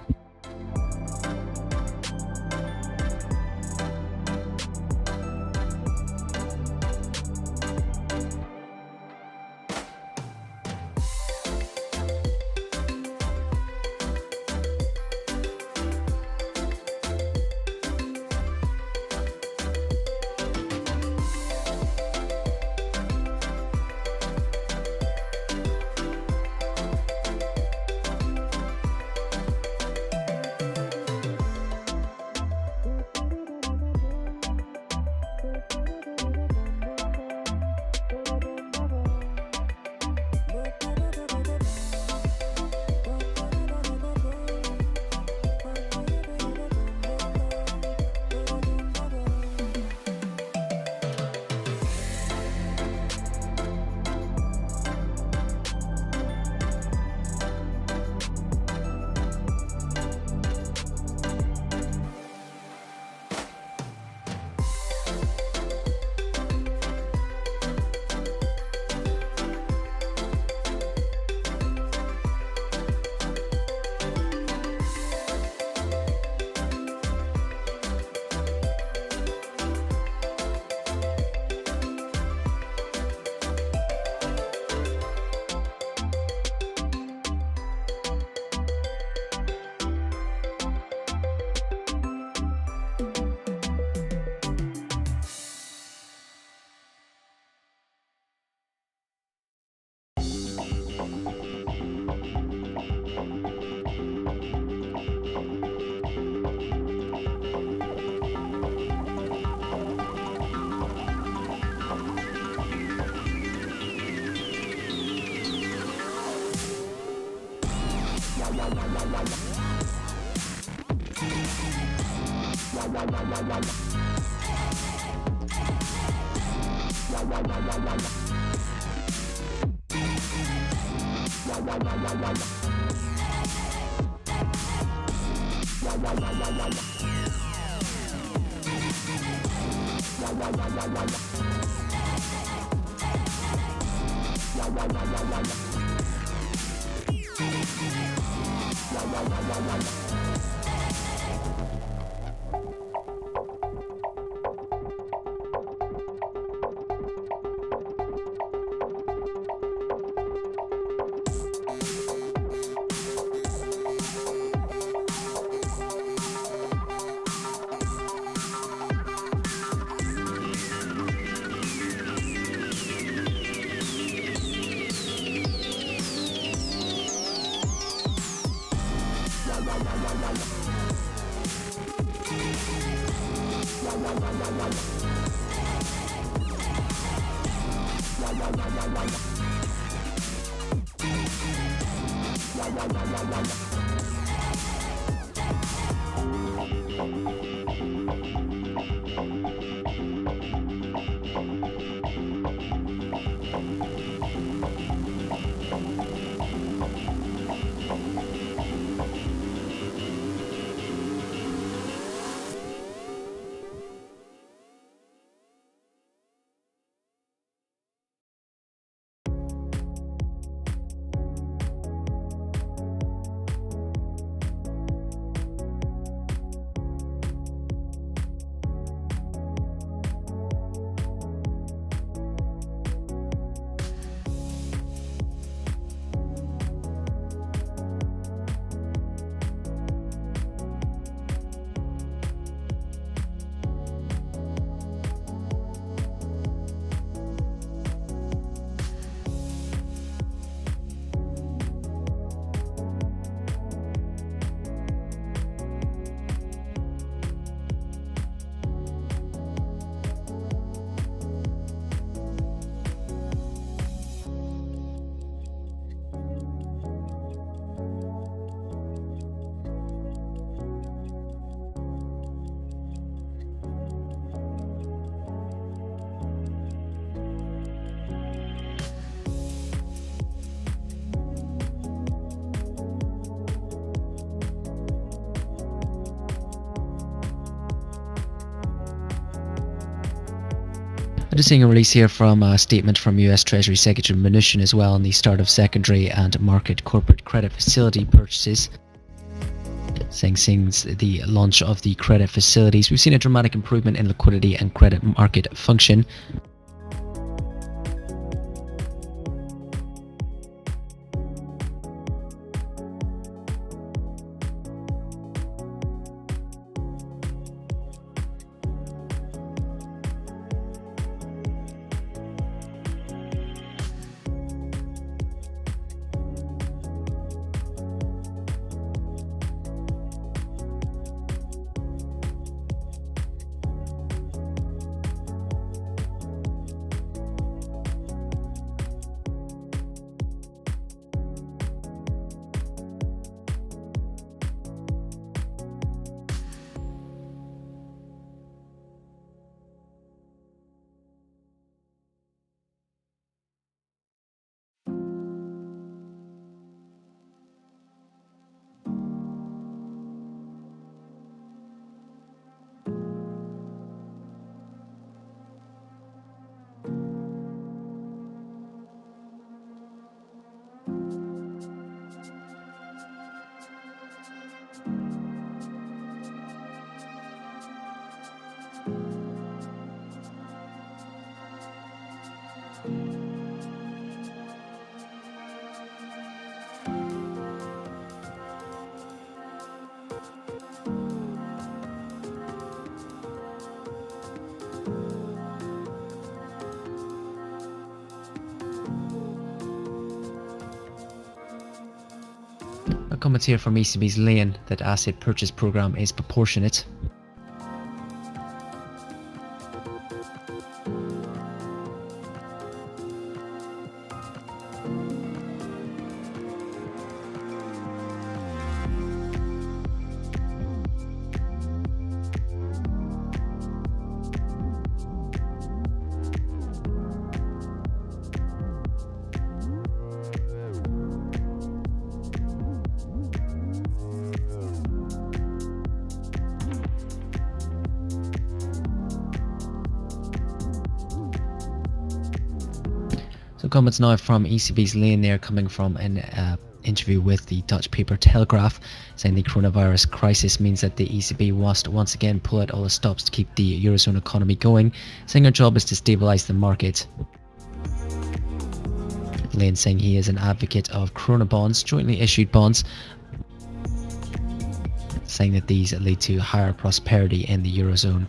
Just seeing a release here from a statement from US Treasury Secretary Mnuchin as well on the start of secondary and market corporate credit facility purchases. Saying since the launch of the credit facilities, we've seen a dramatic improvement in liquidity and credit market function. A comment here from ECB's Leon that asset purchase program is proportionate. Some comments now from ECB's Lane there, coming from an interview with the Dutch paper Telegraph, saying the coronavirus crisis means that the ECB must once again pull out all the stops to keep the Eurozone economy going, saying our job is to stabilise the market. Lane saying he is an advocate of Corona bonds, jointly issued bonds, saying that these lead to higher prosperity in the Eurozone.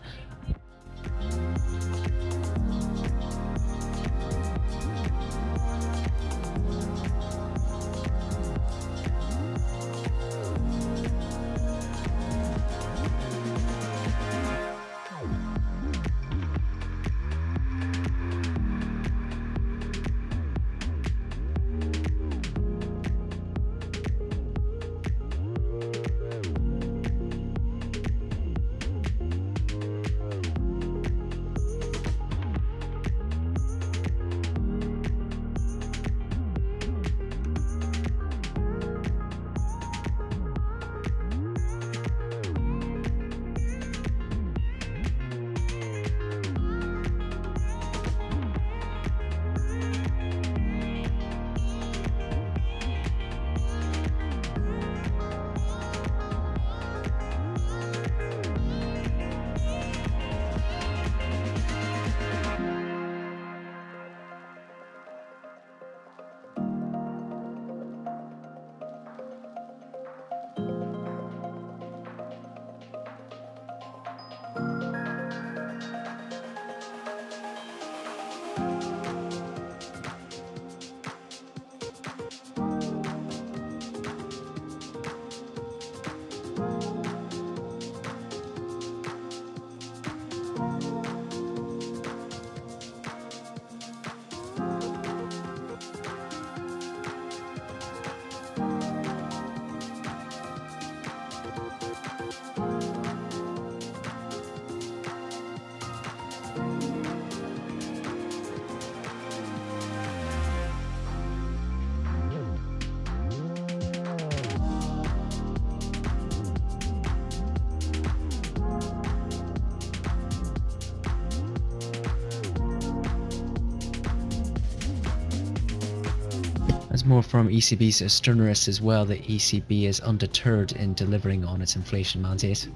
There's more from ECB's Stirners as well. The ECB is undeterred in delivering on its inflation mandate.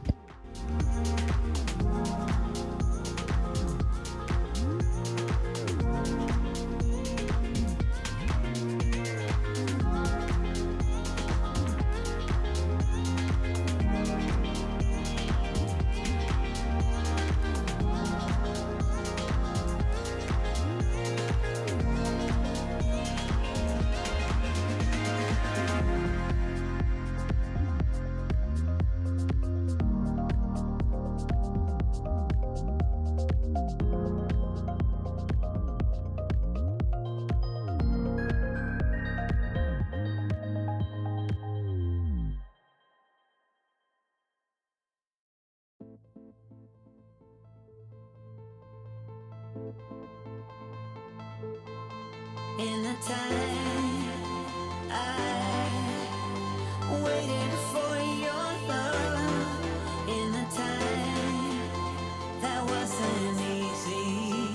In the time I waited for your love, in the time that wasn't easy,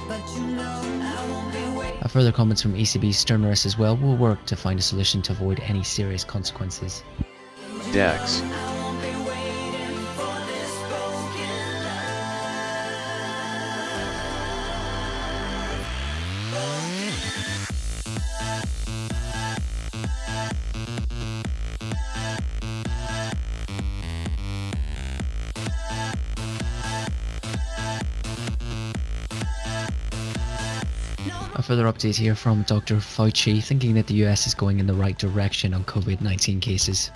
but you know I won't be waiting. Further comments from ECB's Stirners as well. We'll work to find a solution to avoid any serious consequences. Dex. A further update here from Dr. Fauci, thinking that the US is going in the right direction on COVID-19 cases.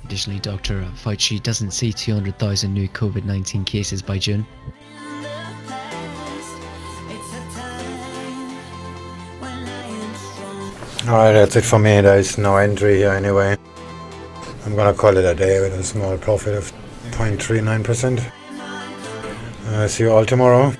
Additionally, Dr. Fauci doesn't see 200,000 new COVID-19 cases by June. Alright, that's it for me. There is no entry here anyway. I'm gonna call it a day with a small profit of 0.39%. See you all tomorrow.